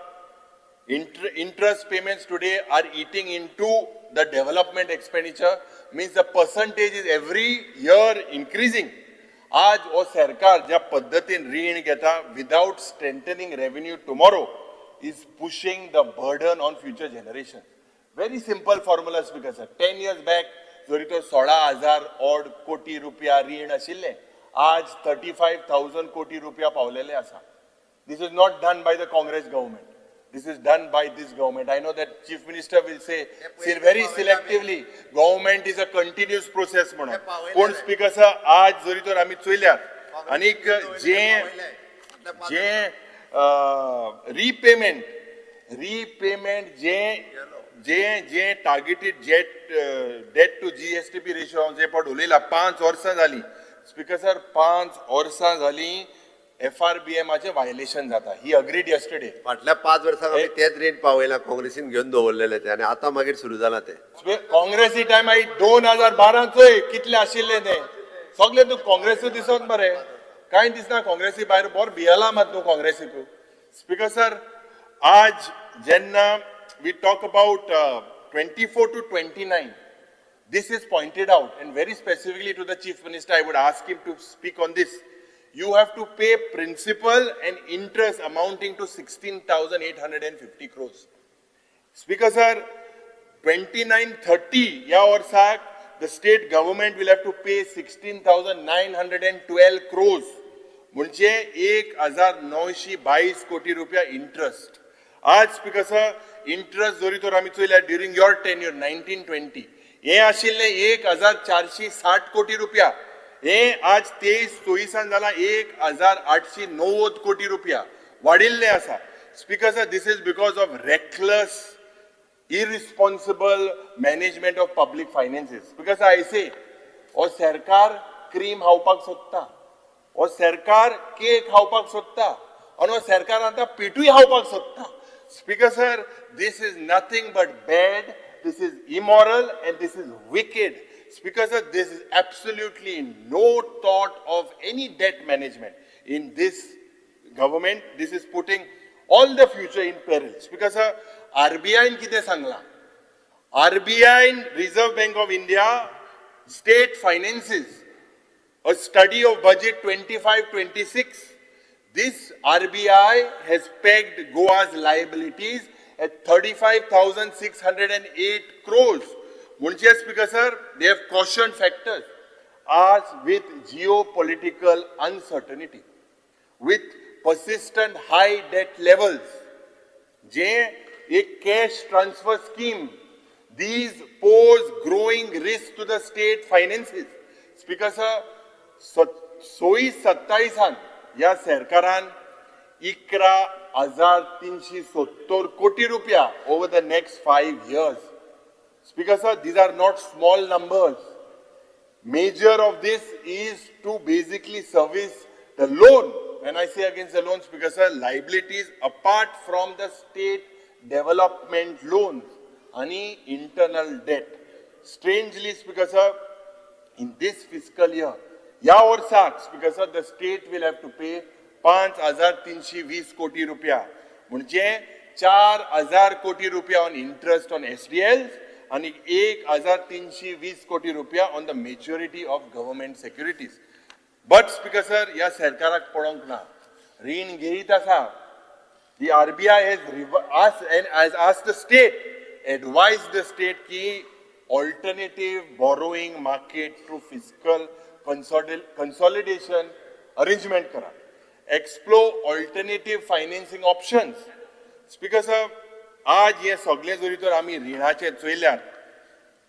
Interest payments today are eating into the development expenditure, means the percentage is every year increasing. आज वो सरकार ज्या पद्धतीन ऋण घेता without strengthening revenue tomorrow is pushing the burden on future generations. Very simple formula, Speaker sir. 10 years back, जरी तो 16,000 odd कोटी रुपया ऋण आशिल्ले, आज 35,000 कोटी रुपया पावलेले आसा. This is not done by the Congress government. This is done by this government. I know that Chief Minister will say very selectively, government is a continuous process म्हणून. पण स्पीकर सर, आज जरी तर आम्ही चोयल्यात आनीक जे रिपेमेंट जे targeted debt to GSTP ratio जे पट उलयला 5 वर्सां जाली. स्पीकर सर, 5 वर्सां जाली FRBMचे वायलेशन जाता. He agreed yesterday. फाटल्या 5 वर्सांक आमी तेच रेट पावयला, काँग्रेसीन घेवन दवरलेले ते, आनी आतां मागीर सुरू जाला ते. काँग्रेसी टायम 2012 चोय कितले आशिल्ले ते सगळे. तू काँग्रेसी दिसत मरे, कांय दिसना काँग्रेसी भायर. बोर भियला मात तू काँग्रेसीक. स्पीकर सर, आज जेन्ना we talk about 24 to 29, this is pointed out, and very specifically to the Chief Minister, I would ask him to speak on this. You have to pay principal and interest amounting to 16,850 crores. Speaker sir, 29-30 या वर्साक the state government will have to pay 16,912 crores. म्हणजे 1,922 कोटी रुपया इंटरेस्ट. आज स्पीकर सर, इंटरेस्ट जरी तर आमी चोयल्या ड्युरिंग युअर टेन्युअर 1920 हे आशिल्ले 1,460 कोटी रुपया. हे आज 23-24 जाला 1,890 कोटी रुपया वाडिल्ले आसा. Speaker sir, this is because of reckless irresponsible management of public finances. Because I say, o सरकार क्रीम खावपाक सोदता, o सरकार केक खावपाक सोदता, आणि o सरकार आता पिठूय खावपाक सोदता. Speaker sir, this is nothing but bad, this is immoral and this is wicked. Speaker sir, this is absolutely no thought of any debt management in this government. This is putting all the future in peril. Speaker sir, RBI in कितें सांगला? RBI in Reserve Bank of India state finances a study of budget 25-26. This RBI has pegged Goa's liabilities at 35,608 crores. Munche Speaker sir, they have cautioned factors as with geopolitical uncertainty, with persistent high debt levels, a cash transfer scheme, these pose growing risk to the state finances. Speaker sir, 27 या सरकारान 11,370 कोटी रुपया over the next 5 years. Speaker sir, these are not small numbers. Major of this is to basically service the loan. When I say against the loan, Speaker sir, liabilities apart from the state development loans, any internal debt. Strangely, Speaker sir, in this fiscal year, या वर्साक Speaker sir, the state will have to pay 5,320 कोटी रुपया, म्हणजे 4,000 कोटी रुपया on interest on SDLs आणि 1,320 कोटी रुपया on the maturity of government securities. But Speaker sir, या सरकाराक पडोंक ना, रीण घेयत आसा. The RBI has asked the state, advised the state की alternative borrowing market through fiscal consolidation arrangement kara. Explore alternative financing options. Speaker sir, आज ये सगळे जरी तर आमी रिणाचे चोयल्यार,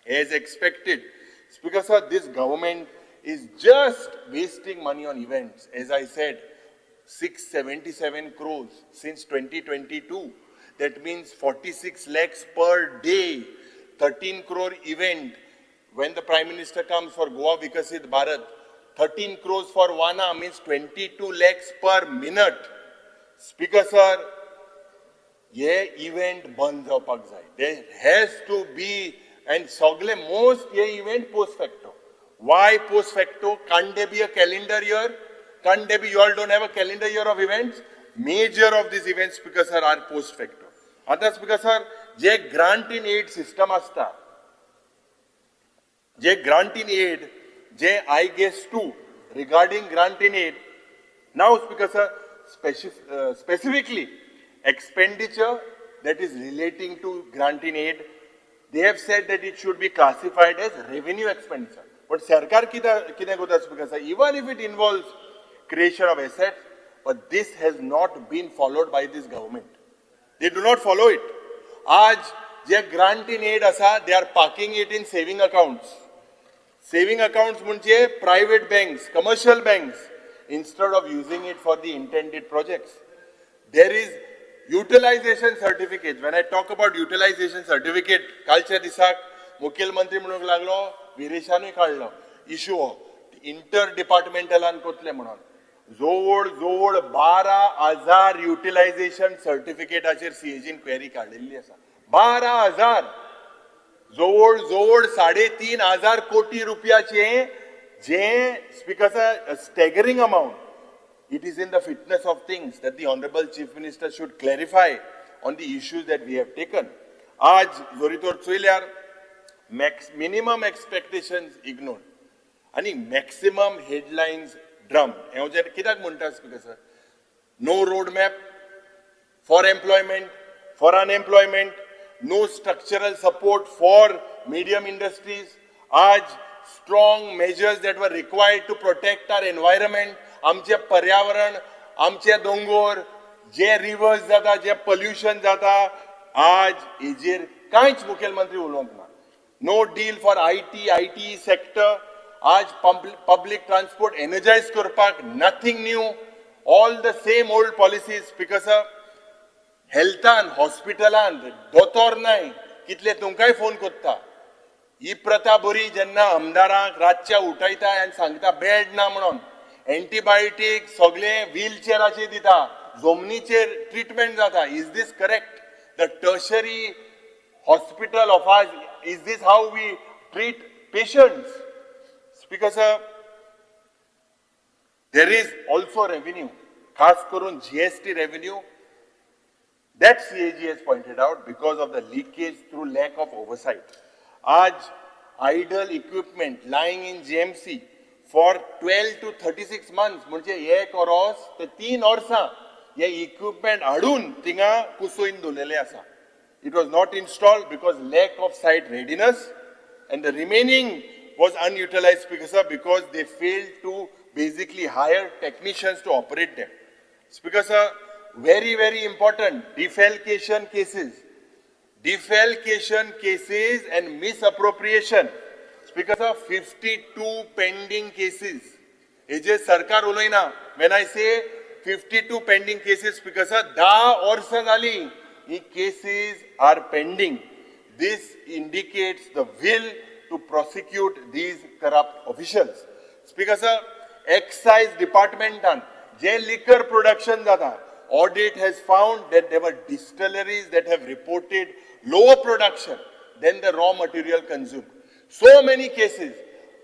as expected, Speaker sir, this government is just wasting money on events. As I said, 677 crores since 2022. That means 46 lakhs per day, 13 crore event. When the Prime Minister comes for Goa Vikasit Bharat, 13 crores for Vana means 22 lakhs per minute. Speaker sir, ये event बंद जावपाक जाय. There has to be, and सगळे most ये event post facto. Why post facto? Can't there be a calendar year? Can't there be, you all don't have a calendar year of events? Major of these events, Speaker sir, are post facto. आता Speaker sir, जे grant in aid system असता, जे grant in aid, जे I guess too, regarding grant in aid, now Speaker sir, specifically expenditure that is relating to grant in aid, they have said that it should be classified as revenue expenditure. But Sarkar kide gota Speaker sir, even if it involves creation of assets, but this has not been followed by this government. They do not follow it. Aaj je grant in aid asa, they are parking it in saving accounts. Saving accounts munche private banks, commercial banks, instead of using it for the intended projects. There is utilization certificate. When I talk about utilization certificate, kalcha disak मुख्यमंत्री म्हणूंक लागलो, विरेशानूय काडलो, इश्यू हो इंटरडिपार्टमेंटलान कोतले म्हणून. जवळ जवळ 12,000 युटिलायझेशन सर्टिफिकेटाचेर सीएजीन क्वेरी काडिल्ली आसा. 12,000 जवळ जवळ 3,500 कोटी रुपयाचे जे Speaker sir, staggering amount. It is in the fitness of things that the Honorable Chief Minister should clarify on the issues that we have taken. आज जोरीतोर चोयल्यार minimum expectations ignored आणि maximum headlines drum. हे कित्याक म्हणटा Speaker sir? No roadmap for employment, for unemployment, no structural support for medium industries. आज strong measures that were required to protect our environment, आमचे पर्यावरण, आमचे दोंगर, जे रिवर्स जाता, जे pollution जाता, आज हेजेर कांयच मुखेलमंत्री उलोवंक ना. No deal for IT sector. आज public transport energize करपाक nothing new. All the same old policies. Speaker sir, healthan, hospitalan, दोतोर नाय, कितले तुमकांय फोन कोत्ता. ही प्रथा बरी जेन्ना आमदारांक रातच्या उठयता आनी सांगता बेड ना म्हणून. एंटीबायोटीक सगळे व्हील चेराचेर दिता, जमनीचेर ट्रीटमेंट जाता. Is this correct? the tertiary hospital of ours, is this how we treat patients? Speaker sir, there is also revenue, khas karun GST revenue, that CAG has pointed out because of the leakage through lack of oversight. आज idle equipment lying in GMC for 12 to 36 months, म्हणजे 1 वर्स ते 3 वर्सां हे equipment हाडून थिंगा कुसोइन दवरलेले आसा. It was not installed because lack of site readiness, and the remaining was unutilized because they failed to basically hire technicians to operate them. Speaker sir, very, very important, defalcation cases and misappropriation. Speaker sir, 52 pending cases. Eje sarkar uloina. When I say 52 pending cases, Speaker sir, 10 वर्सां जाली. These cases are pending. This indicates the will to prosecute these corrupt officials. Speaker sir, excise department done. Je liquor production jata. Audit has found that there were distilleries that have reported lower production than the raw material consumed. So many cases.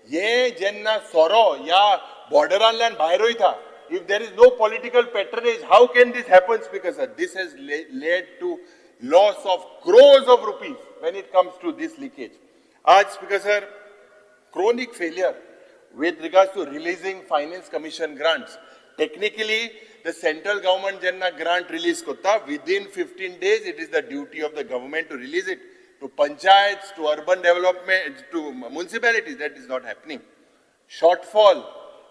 Ye jenna soro ya borderanland bhayro itha. If there is no political patronage, how can this happen, Speaker sir? This has led to loss of crores of rupees when it comes to this leakage. आज, Speaker sir, chronic failure with regards to releasing Finance Commission grants. Technically, the central government jenna grant release kotta, within 15 days, it is the duty of the government to release it to panchayats, to urban development, to municipalities. That is not happening. Shortfall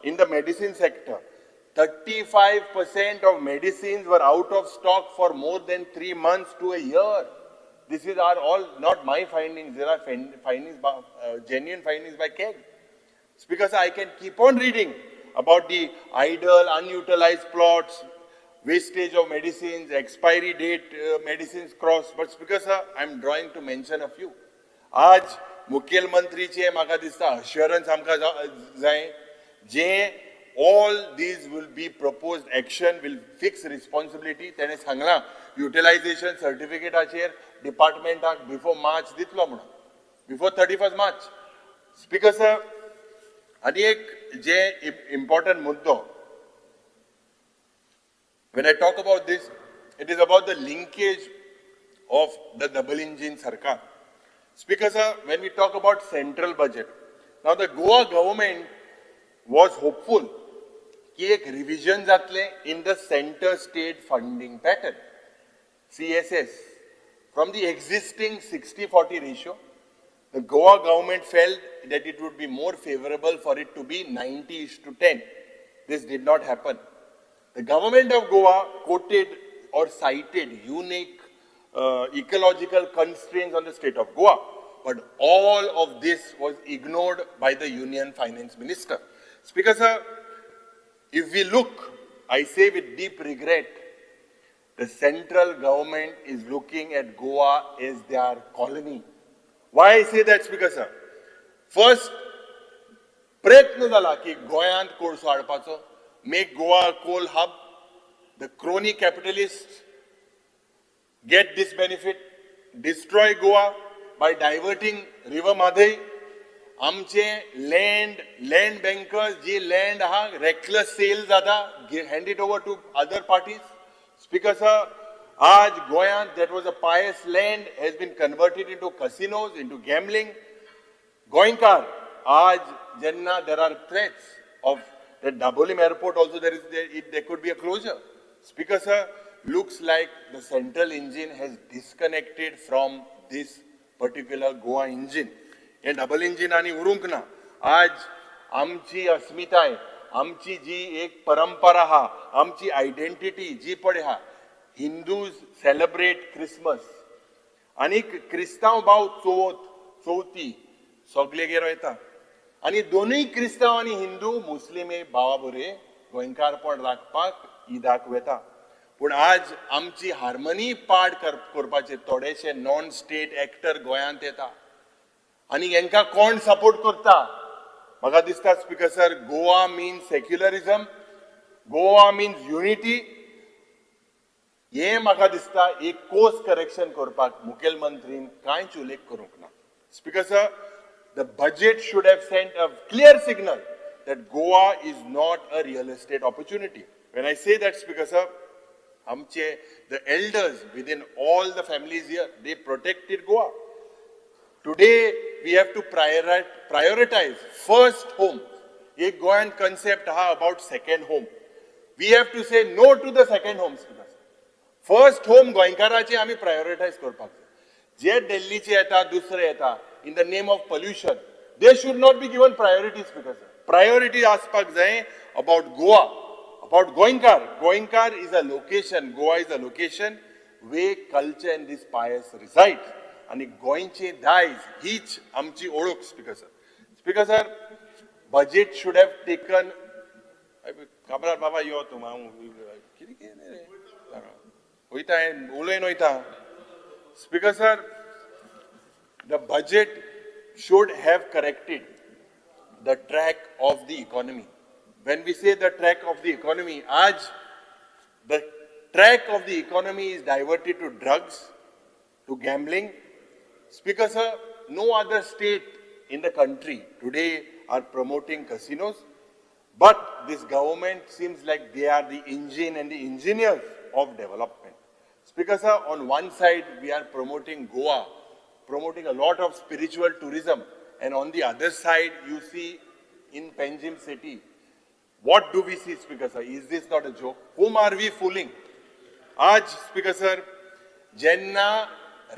in the medicine sector. 35% of medicines were out of stock for more than 3 months to a year. This is all not my findings. There are findings, genuine findings by KEG. Speaker sir, I can keep on reading about the idle, unutilized plots, wastage of medicines, expiry date medicines crossed. But Speaker sir, I am drawing to mention a few. आज मुख्यमंत्रीचे म्हाका दिसता assurance आमकां जाय जे all these will be proposed action will fix responsibility. तेणे सांगला utilization certificate department before March दितलो म्हणून, before 31st March. Speaker sir, आणि एक जे important मुद्दो. When I talk about this, it is about the linkage of the double engine Sarkar. Speaker sir, when we talk about central budget, now the Goa government was hopeful कि एक revision जातले in the center state funding pattern, CSS. From the existing 60-40 ratio, the Goa government felt that it would be more favorable for it to be 90:10. This did not happen. The government of Goa quoted or cited unique ecological constraints on the state of Goa, but all of this was ignored by the Union Finance Minister. Speaker sir, if we look, I say with deep regret, the central government is looking at Goa as their colony. Why I say that, Speaker sir? First, प्रयत्न जाला की गोयांत कोळसो हाडपाचो, make Goa a coal hub. The crony capitalists get this benefit, destroy Goa by diverting River Madhai. आमचे land bankers जी land हा reckless sale जाता, hand it over to other parties. Speaker sir, आज गोयांत that was a pious land has been converted into casinos, into gambling. Goinkar, आज jenna there are threats of the Dabolim airport also there could be a closure. Speaker sir, looks like the central engine has disconnected from this particular Goa engine. हे डबल इंजिन आणि उरूंक ना. आज आमची अस्मिताय, आमची जी एक परंपरा हा, आमची आयडेंटिटी जी पडे हा, हिंदूज सेलिब्रेट क्रिसमस आणि क्रिस्तांव भाव चवथी सगळेगेर वयता आणि दोनूय क्रिस्तांव आणि हिंदू मुस्लिम भावा बरे गोंयकारपण राखपाक ईदाक वता. पूण आज आमची हार्मनी पाड करपाचे थोडेशे नॉन स्टेट एक्टर गोंयांत येता आणि हांकां कोण सपोर्ट करता? म्हाका दिसता speaker sir, Goa means secularism, Goa means unity. हे म्हाका दिसता एक कोर्स करेक्शन करपाक मुखेलमंत्रीन कांयच उल्लेख करूंक ना. Speaker sir, the budget should have sent a clear signal that Goa is not a real estate opportunity. When I say that, Speaker sir, amche, the elders within all the families here, they protected Goa. Today, we have to prioritize first home. एक Goan concept ha about second home. We have to say no to the second home, Speaker sir. First home गोंयकाराचे आमी prioritize करपाक जाय. जे दिल्लीचे येता दुसरे येता in the name of pollution, they should not be given priorities, Speaker sir. Priority आसपाक जाय about Goa, about Goinkar. Goinkar is a location, Goa is a location where culture and this pious reside. आणि गोंयचे दायज हीच आमची ओळख, speaker sir. Speaker sir, budget should have taken काबरार बाबा यो तूं कितें कितें रे वयता उलयन वयता. Speaker sir, the budget should have corrected the track of the economy. When we say the track of the economy, the track of the economy is diverted to drugs, to gambling. Speaker sir, no other state in the country today are promoting casinos, but this government seems like they are the engine and the engineers of development. Speaker sir, on one side we are promoting Goa, promoting a lot of spiritual tourism, and on the other side you see in Panjim city, what do we see, Speaker sir? Is this not a joke? Whom are we fooling? Aaj, Speaker sir, jenna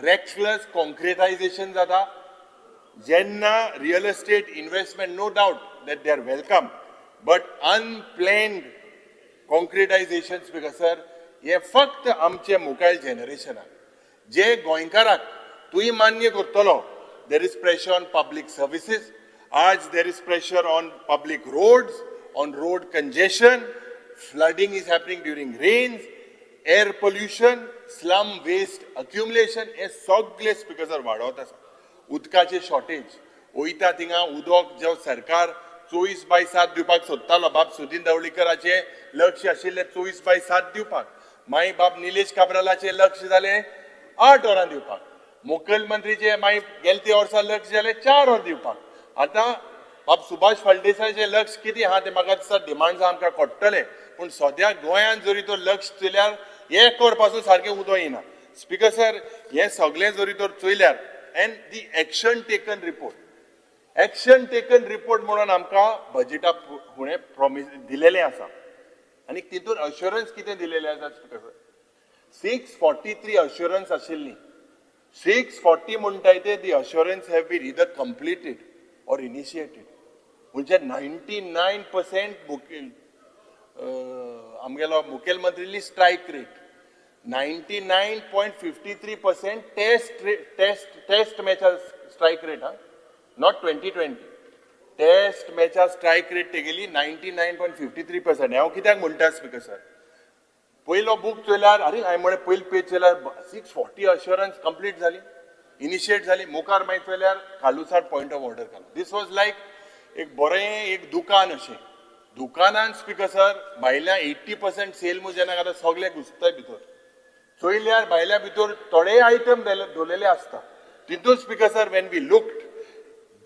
reckless concretization zada, jenna real estate investment, no doubt that they are welcome, but unplanned concretization, Speaker sir, हे फक्त आमचे मुखार जनरेशनाक जे गोंयकाराक तुय मान्य करतलो. There is pressure on public services. आज there is pressure on public roads, on road congestion, flooding is happening during rains, air pollution, slum waste accumulation, हे सगळे स्पीकर सर वाडवत आसा. उदकाचे शॉर्टेज वयता थिंगा उदक जो सरकार 24/7 दिवपाक सोदतालो, बाब सुदीन ढवळीकराचे लक्ष आशिल्ले 24/7 दिवपाक, माई बाब निलेश काब्रालाचे लक्ष जाले 8 वरां दिवपाक, मुखेलमंत्रीचे माई गेलते वर्सा लक्ष जाले 4 वर दिवपाक. आतां बाब सुभाष फळदेसायचे लक्ष कितें आहा ते म्हाका दिसता डिमांड्स आमकां कळटले, पूण सद्या गोंयांत जरी तो लक्ष चयल्यार 1 वर पासून सारकें उदक येना. स्पीकर सर, हे सगळें जरी तर चयल्यार and the action taken report म्हणून आमकां बजेटा फुडें प्रॉमिस दिलेलें आसा आनी तितून अश्युरन्स कितें दिलेलें आसा स्पीकर सर? 643 अश्युरन्स आशिल्ली. 640 म्हणटाय ते the assurance have been either completed or initiated. म्हणजे 99% आमगेलो मुखेलमंत्रीली स्ट्राइक रेट, 99.53% टेस्ट मॅचा स्ट्राइक रेट, हा नॉट 2020 टेस्ट मॅचा स्ट्राइक रेट तेगेली 99.53%. हांव कित्याक म्हणटा स्पीकर सर, पयलो बुक चयल्यार अरे हांवें म्हळें पयली पेज चयल्यार 640 अश्युरन्स कंप्लीट जाली, इनिशिएट जाली. मुखार मागीर चयल्यार खालुसार पॉयंट ऑफ ऑर्डर घालो. दिस वॉज लायक एक बरें एक दुकान अशें. दुकानान स्पीकर सर भायल्या 80% सेल म्हूण जेन्ना घाता सगळे घुसताय भितर, चयल्यार भायल्या भितर थोडे आयटम दवरलेले आसता. तितून speaker sir when we looked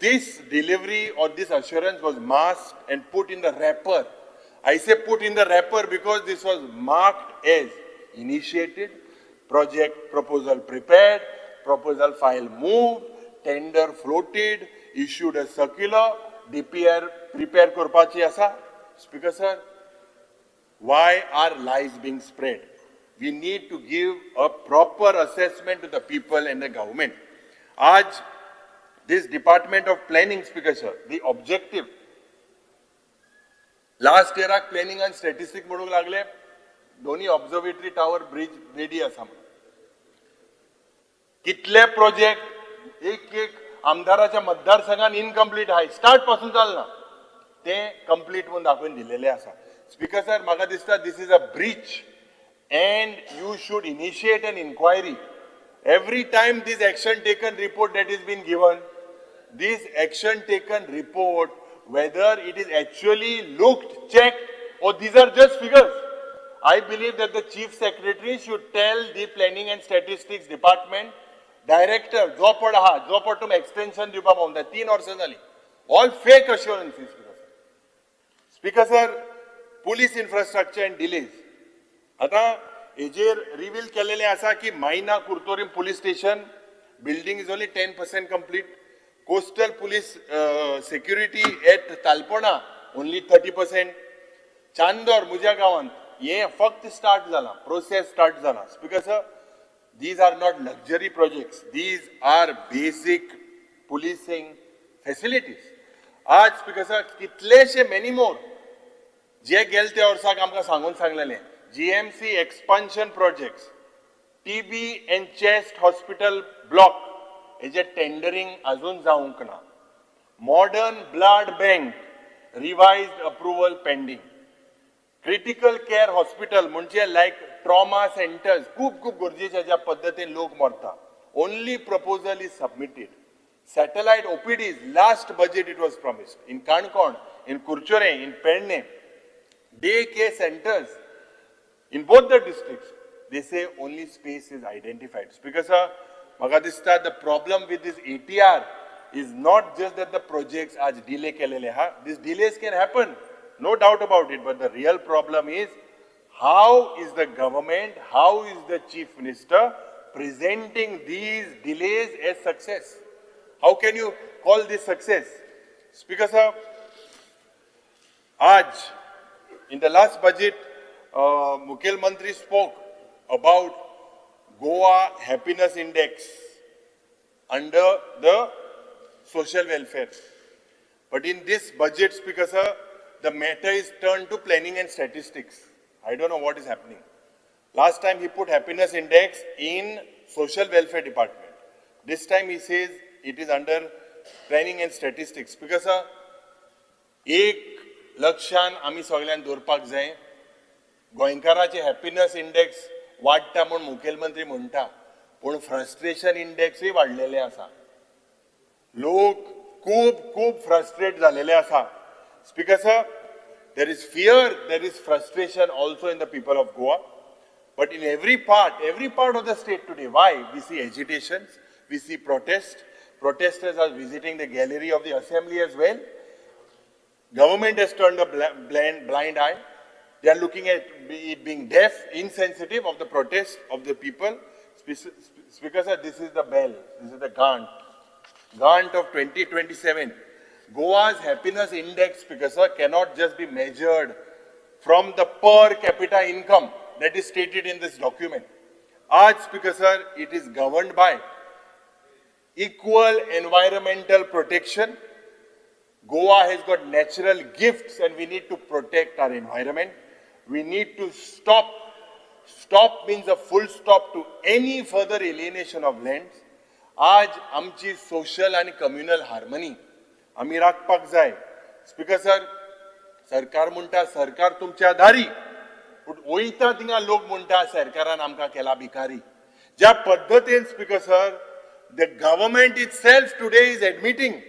this delivery or this assurance was masked and put in the wrapper. I say put in the wrapper because this was marked as initiated, project proposal prepared, proposal file moved, tender floated, issued a circular, DPR prepare korpachi asa. Speaker sir, why are lies being spread? We need to give a proper assessment to the people and the government. Aaj this Department of Planning, Speaker sir, the objective last year planning and statistics म्हणूंक लागले दोन्ही ऑब्झर्वेटरी टावर ब्रिज रेडी आसा. कितले प्रोजेक्ट एक आमदाराच्या मतदारसंघात इनकम्प्लीट आहाय, स्टार्ट पासून चालना ते कंप्लीट म्हणून दाखवून दिलेले आसा. स्पीकर सर, म्हाका दिसता this is a breach and you should initiate an inquiry. Every time this action taken report that is been given, this action taken report, whether it is actually looked, checked, or these are just figures. I believe that the Chief Secretary should tell the Planning and Statistics Department Director, जो पड हा, जो पड तुम extension दिवपा पावना 3 वर्सां जाली. All fake assurances. Speaker sir, police infrastructure and delays. आता हेजेर रिवील केलेले आसा की मायना Curtorim police station building is only 10% complete. Coastal police security at Talpona only 30%. Chandor मुझ्या गावांत ये फक्त स्टार्ट जाला, प्रोसेस स्टार्ट जाला. Speaker sir, these are not luxury projects. These are basic policing facilities. आज Speaker sir, कितलेशे many more जे गेल त्या वर्साक आमकां सांगून सांगलेले GMC expansion projects, TB and chest hospital block हेजे टेंडरिंग अजून जावंक ना. Modern blood bank revised approval pending. Critical care hospital म्हणजे like trauma centers खूप गरजेचे ज्या पद्धतीने लोक मरता. Only proposal is submitted. Satellite OPDs, last budget it was promised. In Kankon, in Kurchore, in Perne, day-care centers, in both the districts, they say only space is identified. Because the problem with this ATR is not just that the projects are delay kelele ha. These delays can happen, no doubt about it. But the real problem is how is the government, how is the chief minister presenting these delays as success? How can you call this success? Speaker sir, in the last budget, Mukhel Mantri spoke about Goa Happiness Index under the social welfare. But in this budget, Speaker sir, the matter is turned to planning and statistics. I don't know what is happening. Last time he put happiness index in social welfare department. This time he says it is under planning and statistics. Because एक लक्षान आमी सगळ्यान दवरपाक जाय, गोंयकाराचे हॅपीनेस इंडेक्स वाडटा म्हूण मुखेलमंत्री म्हणटा, पूण फ्रस्ट्रेशन इंडेक्सूय वाडलेले आसा. लोक खूब फ्रस्ट्रेट जालेले आसा. Speaker sir, there is fear, there is frustration also in the people of Goa. But in every part of the state today, why? We see agitations, we see protests. Protesters are visiting the gallery of the assembly as well. Government has turned a blind eye. They are looking at it being deaf, insensitive of the protest of the people. Speaker sir, this is the bell, this is the Gantt of 2027. Goa's happiness index, Speaker sir, cannot just be measured from the per capita income that is stated in this document. Speaker sir, it is governed by equal environmental protection. Goa has got natural gifts and we need to protect our environment. We need to stop. Stop means a full stop to any further alienation of lands. आमची social and communal harmony आमी राखपाक जाय. Speaker sir, सरकार म्हणटा सरकार तुमच्या दारी, पूण वयता थिंगा लोक म्हणटा सरकारान आमकां केला भिकारी. ज्या पद्धतीन Speaker sir, the government itself today is admitting,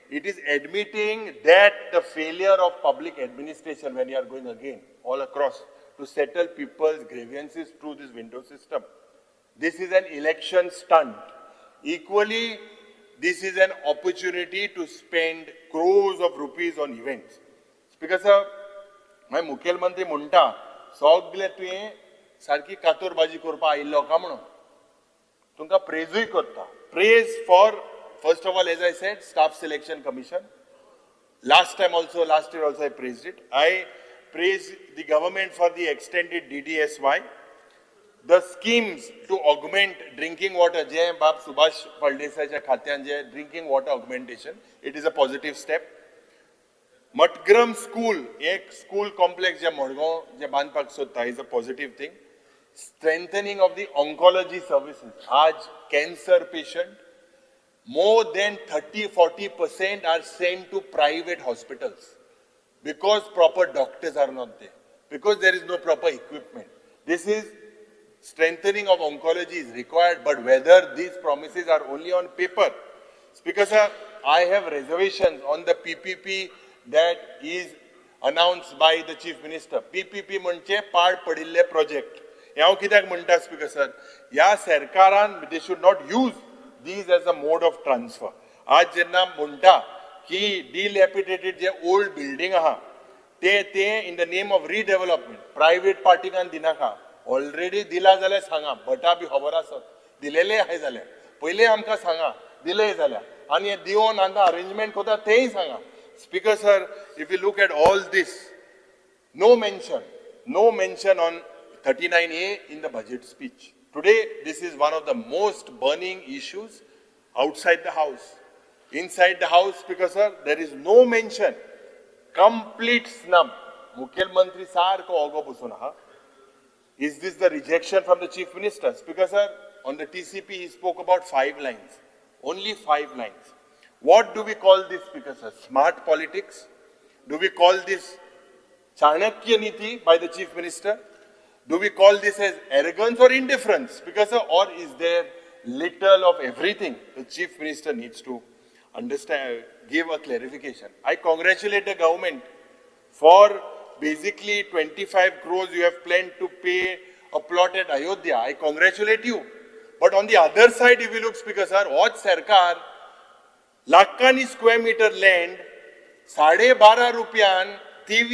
it is admitting that the failure of public administration when you are going again all across to settle people's grievances through this window system. This is an election stunt. Equally, this is an opportunity to spend crores of rupees on events. Speaker sir, my Mukhel Mantri म्हणटा सगळे तुवें सारकी कातोरबाजी करपा आयिल्लो का म्हणून तुमकां प्रेजूय करता. Praise for, first of all, as I said, Staff Selection Commission. Last year also I praised it. I praise the government for the extended DDSY. The schemes to augment drinking water, Jai Bab Subhash Paldesaiच्या खात्यान जे drinking water augmentation, it is a positive step. Matgram School, एक school complex जे मडगांव जे बांदपाक सोदता, is a positive thing. Strengthening of the oncology services. Cancer patient, more than 30-40% are sent to private hospitals because proper doctors are not there, because there is no proper equipment. This is strengthening of oncology is required, but whether these promises are only on paper. Speaker sir, I have reservations on the PPP that is announced by the chief minister. PPP म्हणजे पाड पडिल्ले project. हे हांव कित्याक म्हणटा स्पीकर सर, ह्या सरकारान they should not use these as a mode of transfer. आज जेन्ना म्हणटा की dilapidated जे old building आहा ते in the name of redevelopment private पार्टीकान दिनाका. ऑलरेडी दिला जाल्यार सांगा, भटा बी खबर आसत, दिलेले आहाय जाल्यार पयले आमकां सांगा, दिले जाल्यार आनी हे दिवन आतां अरेंजमेंट कोता तेय सांगा. Speaker sir, if you look at all this, no mention on 39A in the budget speech. Today, this is one of the most burning issues outside the house. Inside the house, Speaker sir, there is no mention. Complete snub. Mukhyamantri sarko ogo busun ha. Is this the rejection from the chief minister? Speaker sir, on the TCP he spoke about 5 lines. Only 5 lines. What do we call this, Speaker sir? Smart politics? Do we call this Chanakya Niti by the chief minister? Do we call this as arrogance or indifference, Speaker sir? Or is there little of everything? The chief minister needs to understand, give a clarification. I congratulate the government for basically 25 crores you have planned to pay a plot at Ayodhya. I congratulate you. But on the other side, if you look, Speaker sir, what Sarkar लाखांनी स्क्वेअर मीटर लँड 12.5 रुपयान TV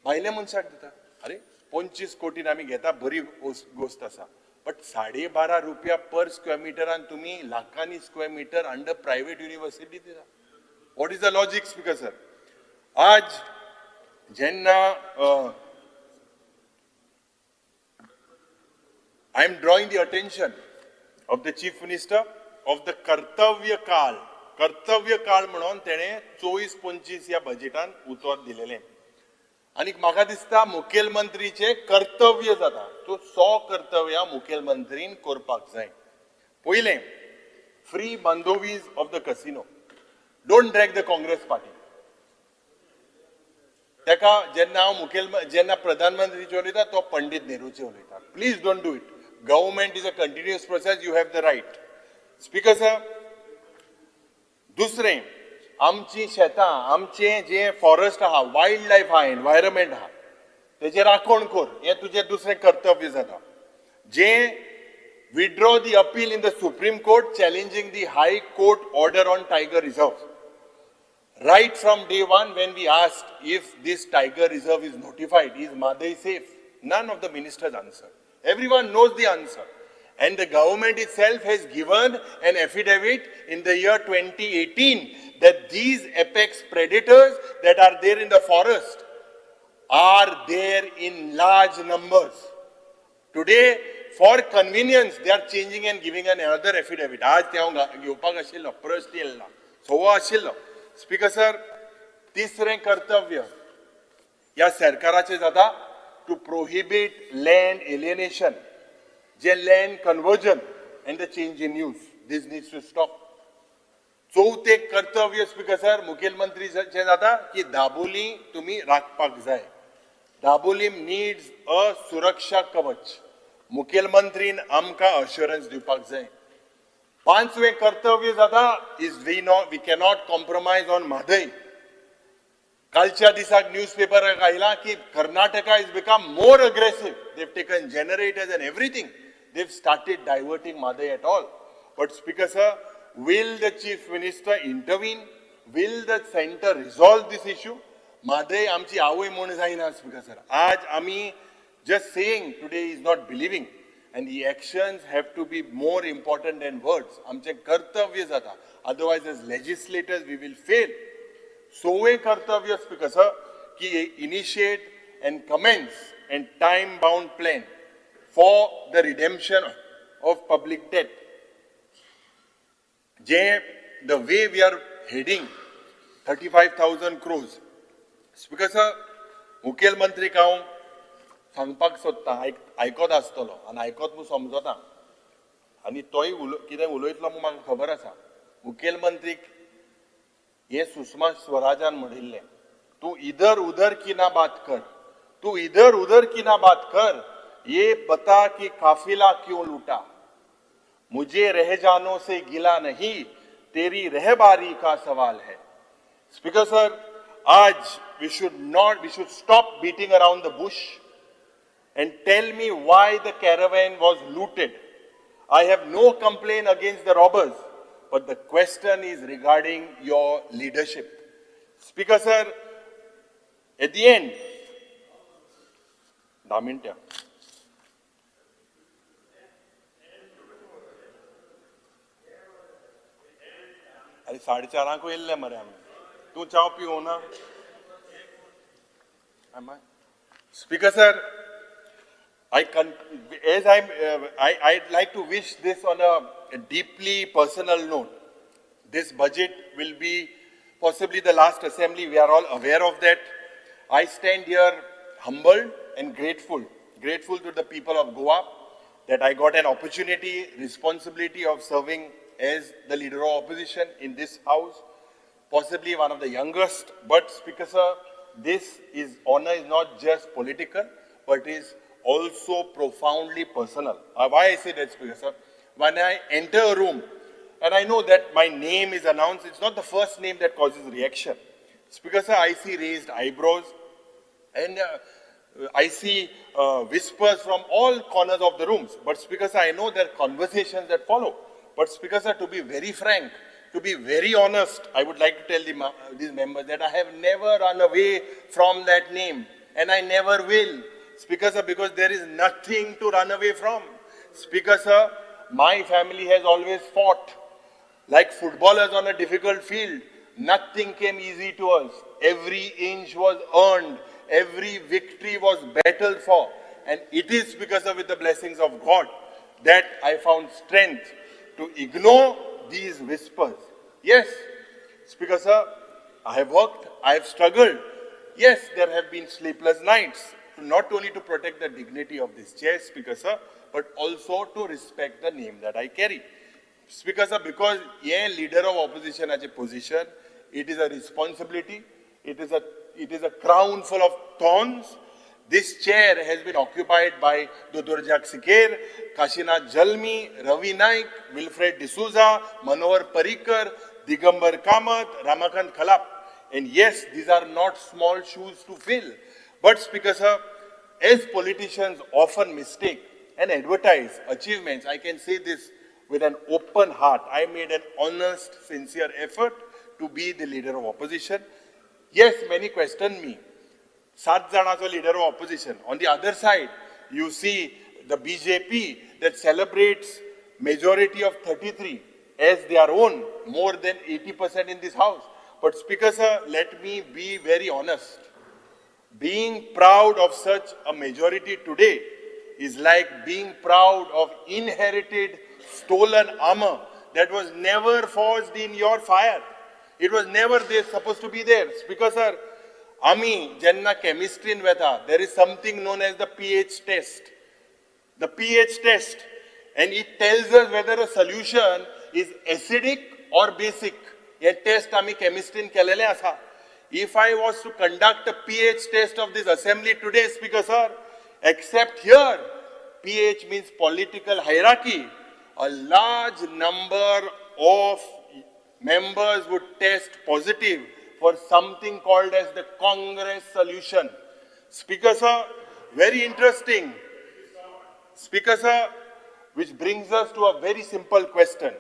भायल्या मनशाक दिता. अरे 25 कोटीन आमी घेता, बरी गोष्ट आसा, बट 12.5 रुपया पर स्क्वेअर मीटरान तुम्ही लाखांनी square metre under private university दिता. What is the logic, speaker sir? आज जेन्ना I am drawing the attention of the chief minister of the कर्तव्य काळ म्हणून तेणे 24-25 या बजेटान उतर दिलेले. आणि म्हाका दिसता मुखेलमंत्रीचे कर्तव्य जाता, तो 100 कर्तव्य मुखेलमंत्रीन करपाक जाय. पहिले, फ्री बांदोवीज of the casino. Don't drag the Congress party. तेका जेन्ना प्रधानमंत्रीचे उलयता तो पंडित नेहरूचे उलयता. Please don't do it. Government is a continuous process. You have the right. Speaker sir, दुसरें, आमची शेतां, आमचे जे फॉरेस्ट आहा, वायल्ड लायफ आहा, एनवायरमेंट आहा, तेजे राखण कर, हें तुजें दुसरें कर्तव्य जाता. जे withdraw the appeal in the Supreme Court challenging the High Court order on tiger reserve. Right from day one, when we asked if this tiger reserve is notified, is Madai safe? None of the ministers answered. Everyone knows the answer. And the government itself has given an affidavit in the year 2018 that these apex predators that are there in the forest are there in large numbers. Today, for convenience, they are changing and giving another affidavit. आज ते हांव घेवपाक आशिल्लो, प्रश्न येयल्लो, सोवा आशिल्लो. स्पीकर सर, तिसरें कर्तव्य ह्या सरकाराचें जाता to prohibit land alienation, land conversion and the change in use. This needs to stop. चौथे कर्तव्य स्पीकर सर मुखेलमंत्रीचे जाता की दाबोली तुम्ही राखपाक जाय. दाबोली needs a सुरक्षा कवच. मुखेलमंत्रीन आमकां अश्युरन्स दिवपाक जाय. पांचवें कर्तव्य जाता is we cannot compromise on Madai. कालच्या दिसाक न्यूजपेपराक आयला की Karnataka is become more aggressive. They've taken generators and everything. They've started diverting Madai at all. But Speaker sir, will the Chief Minister intervene? Will the center resolve this issue? Madai आमची आवय म्हूण जायना Speaker sir. आज आमी just saying today is not believing, and the actions have to be more important than words. आमचे कर्तव्य जाता. Otherwise, as legislators, we will fail. सोवे कर्तव्य Speaker sir की initiate and commence and time-bound plan for the redemption of public debt. The way we are heading, 35,000 crores. Speaker sir, मुखेलमंत्री हांव सांगपाक सोदता, आयकत आसतलो आनी आयकत मूं समजता आनी तोय कितें उलयतलो मूं म्हाका खबर आसा. मुखेलमंत्रीक हे सुषमा स्वराजान म्हणिल्लें, तूं इधर उधर की ना बात कर, तूं इधर उधर की ना बात कर, ये बता कि काफिला क्यों लूटा, मुझे रह जानों से गिला नहीं, तेरी रहबारी का सवाल है. Speaker sir, we should stop beating around the bush and tell me why the caravan was looted. I have no complaint against the robbers, but the question is regarding your leadership. Speaker sir, at the end, Damintia. अरे 4:30 को इल्ले मरे हमें तू चाव पियो ना Speaker sir, I'd like to wish this on a deeply personal note. This budget will be possibly the last assembly. We are all aware of that. I stand here humbled and grateful to the people of Goa that I got an opportunity, responsibility of serving as the leader of opposition in this house, possibly one of the youngest. But Speaker sir, this honor is not just political, but is also profoundly personal. Why I say that, Speaker sir? When I enter a room, and I know that my name is announced, it's not the first name that causes reaction. Speaker sir, I see raised eyebrows, and I see whispers from all corners of the rooms. But Speaker sir, I know there are conversations that follow. But Speaker sir, to be very frank, to be very honest, I would like to tell these members that I have never run away from that name, and I never will. Speaker sir, because there is nothing to run away from. Speaker sir, my family has always fought like footballers on a difficult field. Nothing came easy to us. Every inch was earned. Every victory was battled for. And it is because of with the blessings of God that I found strength to ignore these whispers. Yes, Speaker sir, I have worked, I have struggled. Yes, there have been sleepless nights, not only to protect the dignity of this chair, Speaker sir, but also to respect the name that I carry. Speaker sir, because a leader of opposition as a position, it is a responsibility, it is a crown full of thorns. This chair has been occupied by Dudurjak Sikher, Kashinath Jalmi, Ravi Naik, Wilfred D'Souza, Manohar Parrikar, Digambar Kamath, Ramakant Khalap. And yes, these are not small shoes to fill. But Speaker sir, as politicians often mistake and advertise achievements, I can say this with an open heart. I made an honest, sincere effort to be the leader of opposition. Yes, many question me. 7 janacho leader of opposition. On the other side, you see the BJP that celebrates majority of 33 as their own, more than 80% in this house. But Speaker sir, let me be very honest. Being proud of such a majority today is like being proud of inherited stolen armor that was never forged in your fire. It was never there, supposed to be there. Speaker sir, Ami, Jenna chemistry in Veta, there is something known as the pH test. The pH test. And it tells us whether a solution is acidic or basic. A test Ami chemistry in Kelele asa. If I was to conduct a pH test of this assembly today, Speaker sir, except here, pH means political hierarchy, a large number of members would test positive for something called as the Congress solution. Speaker sir, very interesting. Speaker sir, which brings us to a very simple question.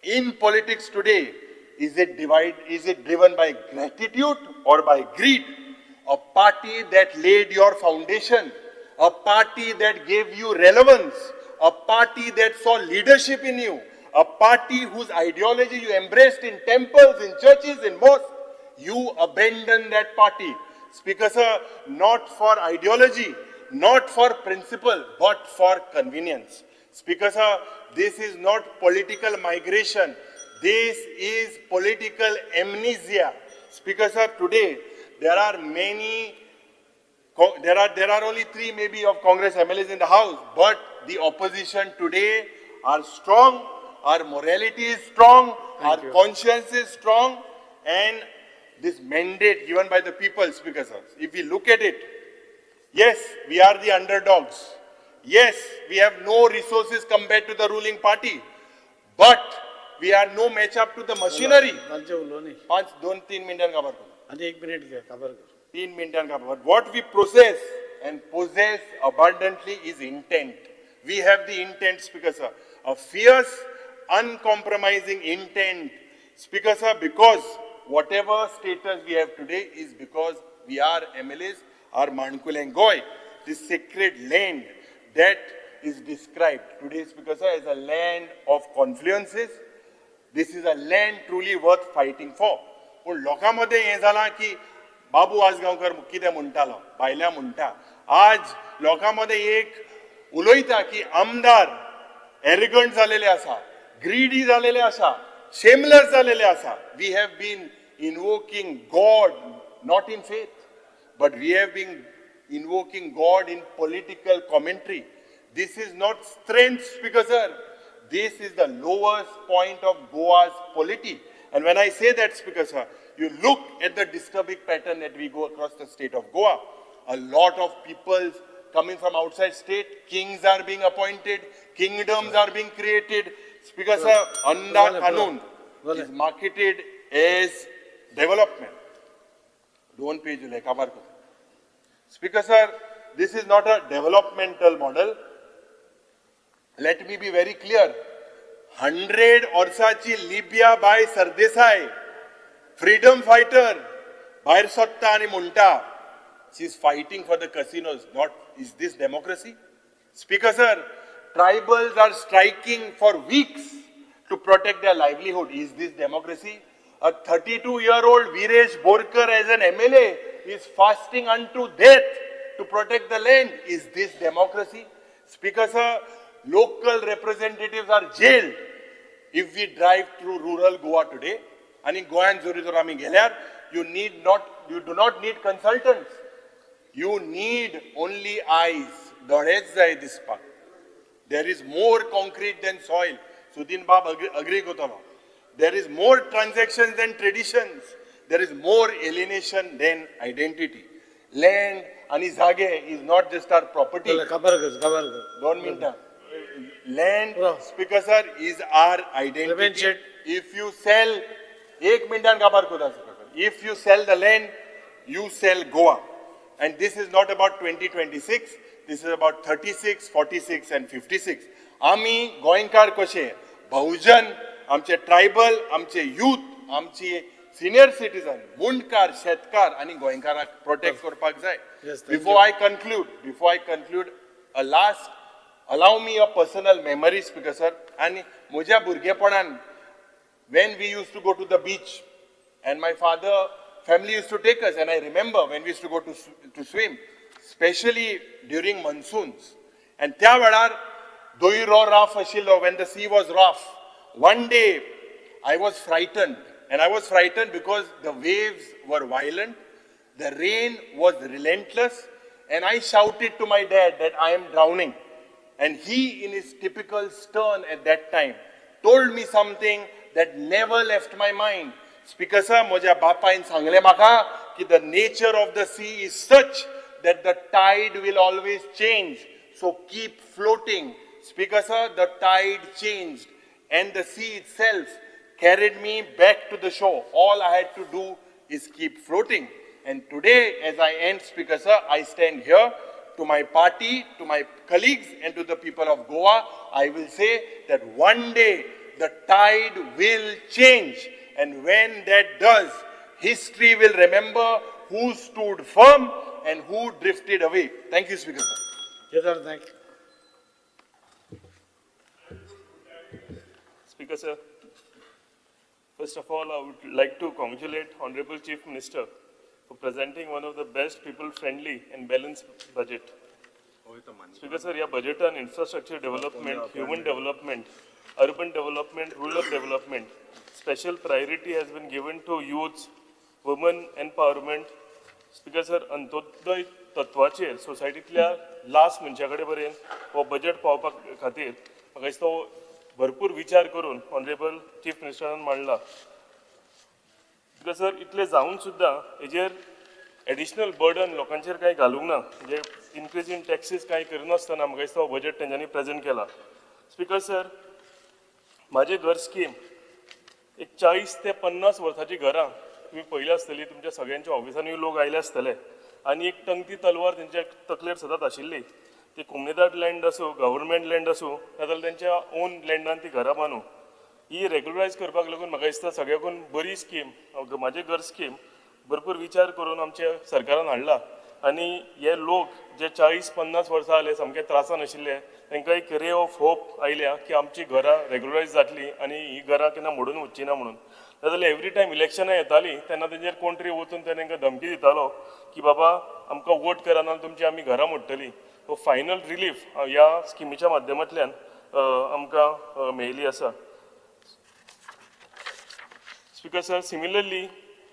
In politics today, is it driven by gratitude or by greed? A party that laid your foundation, a party that gave you relevance, a party that saw leadership in you, a party whose ideology you embraced in temples, in churches, in mosques, you abandon that party. Speaker sir, not for ideology, not for principle, but for convenience. Speaker sir, this is not political migration. This is political amnesia. Speaker sir, today there are only 3 maybe of Congress MLAs in the house, but the opposition today are strong, our morality is strong, our conscience is strong, and this mandate given by the people, Speaker sir, if we look at it, yes, we are the underdogs. Yes, we have no resources compared to the ruling party, but we are no match up to the machinery. 2-3 minutes का बात आणि 1 मिनिट घ्या काबरकर. 3 minutes ka. But what we process and possess abundantly is intent. We have the intent, Speaker sir, a fierce, uncompromising intent, Speaker sir, because whatever status we have today is because we are MLAs, our Mankul and Goy, this sacred land that is described today, Speaker sir, as a land of confluences. This is a land truly worth fighting for. पण लोकांमध्ये हे झाला की बाबू आजगावकर कितें म्हणटालो भायल्या म्हणटा आज लोकांमध्ये एक उलयता की आमदार एरिगंट जालेले आसा ग्रीडी जालेले आसा शेमलेस जालेले आसा we have been invoking God not in faith but we have been invoking God in political commentary this is not strength speaker sir this is the lowest point of Goa's polity. And when I say that, Speaker sir, you look at the disturbing pattern that we go across the state of Goa. A lot of people coming from outside state, kings are being appointed, kingdoms are being created. Speaker sir, Anda Kanun is marketed as development. Don't page you like cover. Speaker sir, this is not a developmental model. Let me be very clear. 100 वर्साची लिबिया बाय सरदेसाय फ्रीडम फायटर भायर सत्ता आणि म्हणटा she is fighting for the casinos not is this democracy speaker sir tribals are striking for weeks to protect their livelihood is this democracy a 32-year-old Viresh Borkar as an MLA is fasting unto death to protect the land is this democracy speaker sir local representatives are jailed if we drive through rural Goa today. And in Goan Zorizorami Gelar, you do not need consultants. You need only eyes. This part. There is more concrete than soil. Sudin Bab agree Gotama. There is more transactions than traditions. There is more alienation than identity. Land and zage is not just our property. काबरकर. Don't mean that. Land, Speaker sir, is our identity. If you sell, 1 minute kabar koda if you sell the land, you sell Goa. And this is not about 2026, this is about 36, 46 and 56. Ami Goenkar koshe, Bahujan, amche tribal, amche youth, amche senior citizen, Mundkar, Shetkar, and Goenkarak protect korpak jai. Before I conclude, a last allow me a personal memory, Speaker sir, and mujha burgepanan when we used to go to the beach and my family used to take us and I remember when we used to go to swim, especially during monsoons. And tya velar doiro rough ashilo when the sea was rough. One day I was frightened and I was frightened because the waves were violent, the rain was relentless and I shouted to my dad that I am drowning. And he, in his typical stern at that time, told me something that never left my mind. Speaker sir, moja bapain sangle maka ki the nature of the sea is such that the tide will always change. So keep floating. Speaker sir, the tide changed and the sea itself carried me back to the shore. All I had to do is keep floating. And today, as I end, Speaker sir, I stand here to my party, to my colleagues and to the people of Goa, I will say that one day the tide will change. And when that does, history will remember who stood firm and who drifted away. Thank you, Speaker. Yes, sir, thank you. Speaker sir, first of all, I would like to congratulate Honorable Chief Minister for presenting one of the best people-friendly and balanced budget. Speaker sir, या budget on infrastructure development, human development, urban development, rural development, special priority has been given to youths, women empowerment. Speaker sir, अंत्योदय तत्वाचेर सोसायटीतल्या लास्ट मनशा कडेन पर्यंत हो बजेट पावपा खातीर म्हाका दिसता भरपूर विचार करून ऑनरेबल चीफ मिनिस्टरान मांडला. सर इतले जावन सुद्दां हेजेर एडिशनल बर्डन लोकांचेर कांय घालूंक ना म्हणजे इनक्रीज इन टॅक्सीस कांय करनासतना म्हाका दिसता हो बजेट तेंच्यांनी प्रेजेंट केला. स्पीकर सर, म्हाजें घर स्कीम एक 40 ते 50 वर्सांची घरां तुम्ही पळयलें आसतली तुमच्या सगळ्यांच्या ऑफिसांनी लोक आयले आसतले आनी एक टंगती तलवार तेंच्या तकलेर सदांच आशिल्ली ती कोमनीदाद लँड आसूं गव्हर्मेंट लँड आसूं नाजाल्यार तेंच्या ओन लँडान ती घरां बांदूं ही रेग्युलरायज करपाक लागून म्हाका दिसता सगळ्याकून बरी स्कीम म्हाजे घर स्कीम भरपूर विचार करून आमच्या सरकारान हाडला आनी हे लोक जे 40-50 वर्सां जाले सामके त्रासान आशिल्ले तांकां एक रे ऑफ होप आयल्या की आमची घरां रेग्युलरायज जातली आनी ही घरां केन्ना मोडून वचची ना म्हणून नाजाल्यार एवरी टायम इलेक्शनां येताली तेन्ना तेंचेर कोण तरी वचून ते तांकां धमकी दितालो की बाबा आमकां वोट करा ना तुमची आमी घरां मोडटली सो फायनल रिलीफ ह्या स्किमीच्या माध्यमांतल्यान आमकां मेळिल्ली आसा स्पीकर सर सिमिलरली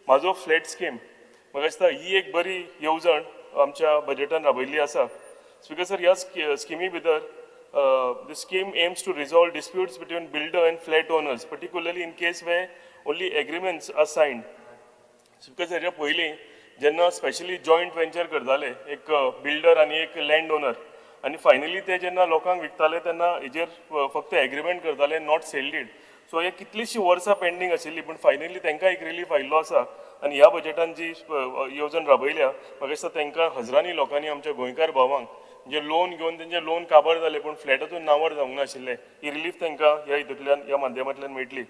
म्हाजो फ्लॅट स्कीम म्हाका दिसता ही एक बरी येवजण आमच्या बजेटान राबयल्ली आसा स्पीकर सर ह्या स्किमी भितर the scheme aims to resolve disputes between builder and flat owners, particularly in case where only agreements are signed. Because हेच्या पयलीं जेन्ना स्पेशली जॉयंट वेंचर करताले एक बिल्डर आनी एक लँड ओनर आनी फायनली ते जेन्ना लोकांक विकताले तेन्ना हेजेर फक्त एग्रीमेंट करताले नॉट सेल्ड इट सो हे कितलींशीं वर्सां पेंडींग आशिल्ली पूण फायनली तांकां एक रिलीफ आयिल्लो आसा आनी ह्या बजेटान जी येवजण राबयल्या म्हाका दिसता तांकां हजारांनी लोकांनी आमच्या गोंयकार भावांक जे लोन घेवन तेंचे लोन काबार जाले पूण फ्लॅटातून नांवार जावंक नाशिल्ले ही रिलीफ तांकां ह्या हितूंतल्यान ह्या माध्यमांतल्यान मेळटली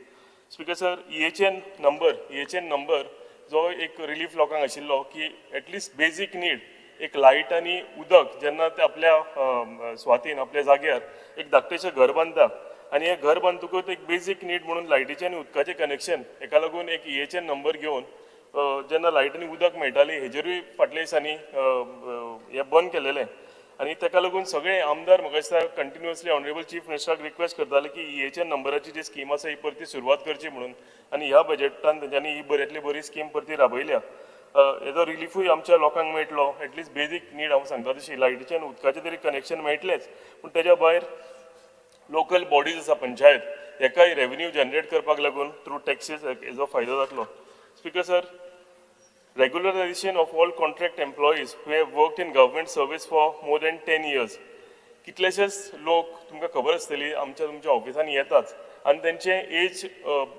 स्पीकर सर EHN नंबर जो एक रिलीफ लोकांक आशिल्लो की एटलिस्ट बेजीक नीड एक लायट आनी उदक जेन्ना ते आपल्या स्वातीन आपल्या जाग्यार एक धाकटेशें घर बांदता आनी हें घर बांदतकूच एक बेजीक नीड म्हणून लायटीचें आनी उदकाचें कनेक्शन हेका लागून एक EHN नंबर घेवन जेन्ना लायट आनी उदक मेळटाली हेजेरूय फाटल्या दिसांनी हें बंद केलेलें आनी ताका लागून सगळे आमदार म्हाका दिसता कंटिन्युअसली ऑनरेबल चीफ मिनिस्टराक रिक्वेस्ट करताले की EHN नंबराची जी स्कीम आसा ही परती सुरवात करची म्हणून आनी ह्या बजेटान तेंच्यांनी ही बऱ्यांतली बरी स्कीम परती राबयल्या हेजो रिलीफूय आमच्या लोकांक मेळटलो एटलिस्ट बेजीक नीड हांव सांगता तशी लायटीचें आनी उदकाचें तरी कनेक्शन मेळटलेंच पूण तेज्या भायर लोकल बॉडीज आसा पंचायत हेकाय रेवन्यू जनरेट करपाक लागून थ्रू टॅक्सीस हेजो फायदो जातलो speaker sir regularization of all contract employees who have worked in government service for more than 10 years. कितलेशेच लोक तुमकां खबर आसतली आमच्या तुमच्या ऑफिसांनी येतात आनी तेंचे एज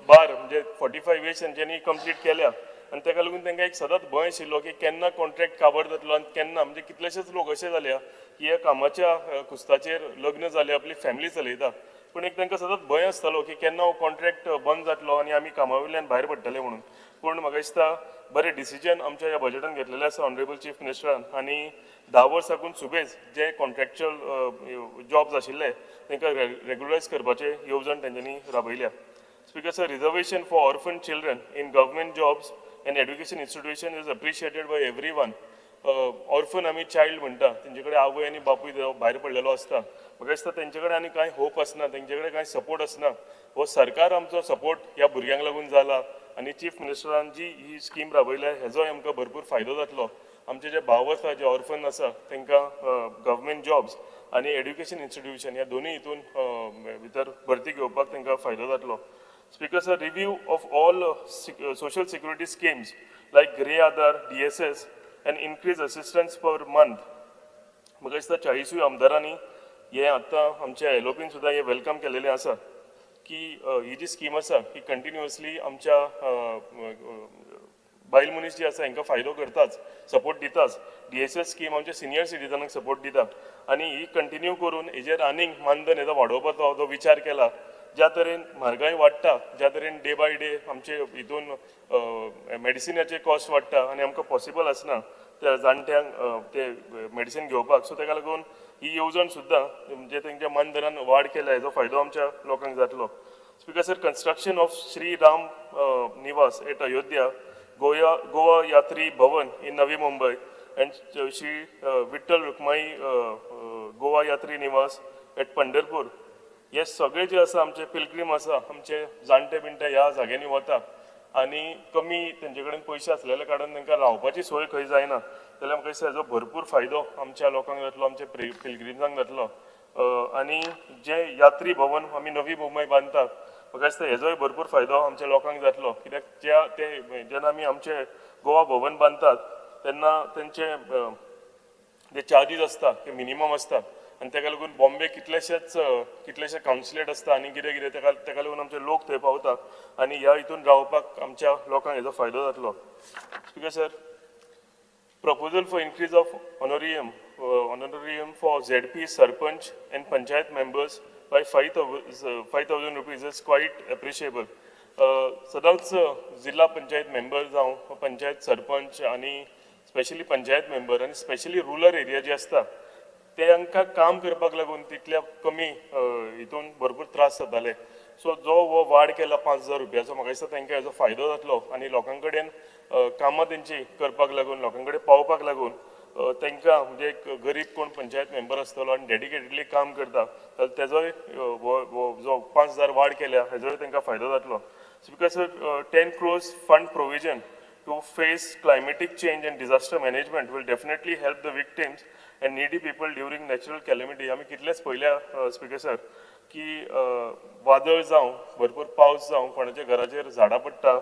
बार म्हणजे 45 एज तेंच्यांनी कंप्लीट केल्या आनी ताका लागून तांकां एक सदांच भंय आशिल्लो की केन्ना कॉन्ट्रॅक्ट काबार जातलो आनी केन्ना म्हणजे कितलेशेच लोक अशे जाल्या की ह्या कामाच्या कुस्ताचेर लग्न जाले आपली फॅमिली चलयता पूण एक तांकां सदांच भंय आसतालो की केन्ना हो कॉन्ट्रॅक्ट बंद जातलो आनी आमी कामा वयल्यान भायर पडटले म्हणून पूण म्हाका दिसता बरें डिसिजन आमच्या ह्या बजेटान घेतलेलें आसा ऑनरेबल चीफ मिनिस्टरान आनी 10 वर्सांकून सुबेज जे कॉन्ट्रॅक्च्युअल जॉब्स आशिल्ले तांकां रेग्युलरायज करपाचे येवजण तेंच्यांनी राबयल्या speaker sir reservation for orphan children in government jobs and education institution is appreciated by everyone orphan आमी चायल्ड म्हणटा तेंचे कडेन आवय आनी बापूय भायर पडलेलो आसता म्हाका दिसता तेंचे कडेन आनी कांय होप आसना तेंचे कडेन कांय सपोर्ट आसना हो सरकार आमचो सपोर्ट ह्या भुरग्यांक लागून जाला आनी चीफ मिनिस्टरान जी ही स्कीम राबयल्या हेजोय आमकां भरपूर फायदो जातलो आमचे जे भाव आसा जे ऑर्फन आसा तांकां गव्हर्मेंट जॉब्स आनी एड्युकेशन इन्स्टिट्यूशन ह्या दोनूय हितून भितर भरती घेवपाक तांकां फायदो जातलो speaker sir review of all social security schemes like grey Aadhaar DSS end increase assistance per month म्हाका दिसता 40 आमदारांनी हे आतां आमच्या LOPन सुद्दां हे वेलकम केलेलें आसा की ही जी स्कीम आसा ही कंटिन्युअसली आमच्या बायल मनीस जी आसा हांकां फायदो करताच सपोर्ट दिताच DSS स्कीम आमच्या सिनियर सिटीजनांक सपोर्ट दिता आनी ही कंटिन्यू करून हेजेर आनीक मानधन हेजो वाडोवपाचो जो विचार केला ज्या तरेन म्हारगाय वाडटा ज्या तरेन डे बाय डे आमचे हितून मेडिसिनाचे कॉस्ट वाडटा आनी आमकां पॉसिबल आसना त्या जाणट्यांक ते मेडिसीन घेवपाक सो ताका लागून ही येवजण सुद्दां म्हणजे तेंच्या मानधनान वाड केल्या हेजो फायदो आमच्या लोकांक जातलो speaker sir construction of Shri Ram Niwas eight Ayodhya Goa यात्री भवन इन नवी मुंबई एंड श्री विठ्ठल रुक्माई गोवा यात्री निवास एट पंढरपूर हे सगळे जे आसा आमचे पिलग्रीम आसा आमचे जाणटे बिणटे ह्या जाग्यांनी वता आनी कमी तेंचे कडेन पयशे आसलेल्या कारणान तांकां रावपाची सोय खंय जायना जाल्यार म्हाका दिसता हेजो भरपूर फायदो आमच्या लोकांक जातलो आमच्या पिलग्रिम्सांक जातलो आनी जे यात्री भवन आमी नवी मुंबय बांदतात म्हाका दिसता हेजोय भरपूर फायदो आमच्या लोकांक जातलो कित्याक जेन्ना आमी आमचे गोवा भवन बांदतात तेन्ना तेंचे जे चार्जीस आसता ते मिनिमम आसता आनी ताका लागून बॉम्बे कितलेशे कावन्सिलेट आसता आनी कितें कितें ताका लागून आमचे लोक थंय पावता आनी ह्या हितून रावपाक आमच्या लोकांक हेजो फायदो जातलो. Speaker sir, proposal for increase of honorarium for ZP, Sarpanch and Panchayat members by 5,000 rupees is quite appreciable. सदांच जिल्हा पंचायत मेंबर जावं पंचायत सरपंच आनी स्पेशली पंचायत मेंबर आनी स्पेशली रुरल एरिया जे आसता तांकां काम करपाक लागून तितल्या कमी हितून भरपूर त्रास जाताले. सो जो हो वाड केला 5,000 रुपयाचो म्हाका दिसता तांकां हेजो फायदो जातलो आनी लोकां कडेन कामां तेंची करपाक लागून लोकां कडेन पावपाक लागून तांकां म्हणजे एक गरीब कोण पंचायत मेंबर आसतलो आनी डेडिकेटेडली काम करता जाल्यार तेजोय जो 5,000 वाड केल्या हेजोय तांकां फायदो जातलो. Speaker sir, 10 crores fund provision to face climatic change and disaster management will definitely help the victims and needy people during natural calamity. आमी कितलेच पयल्या स्पीकर सर की वादळ जावं भरपूर पावस जावं कोणाच्या घराचेर झाडां पडटा,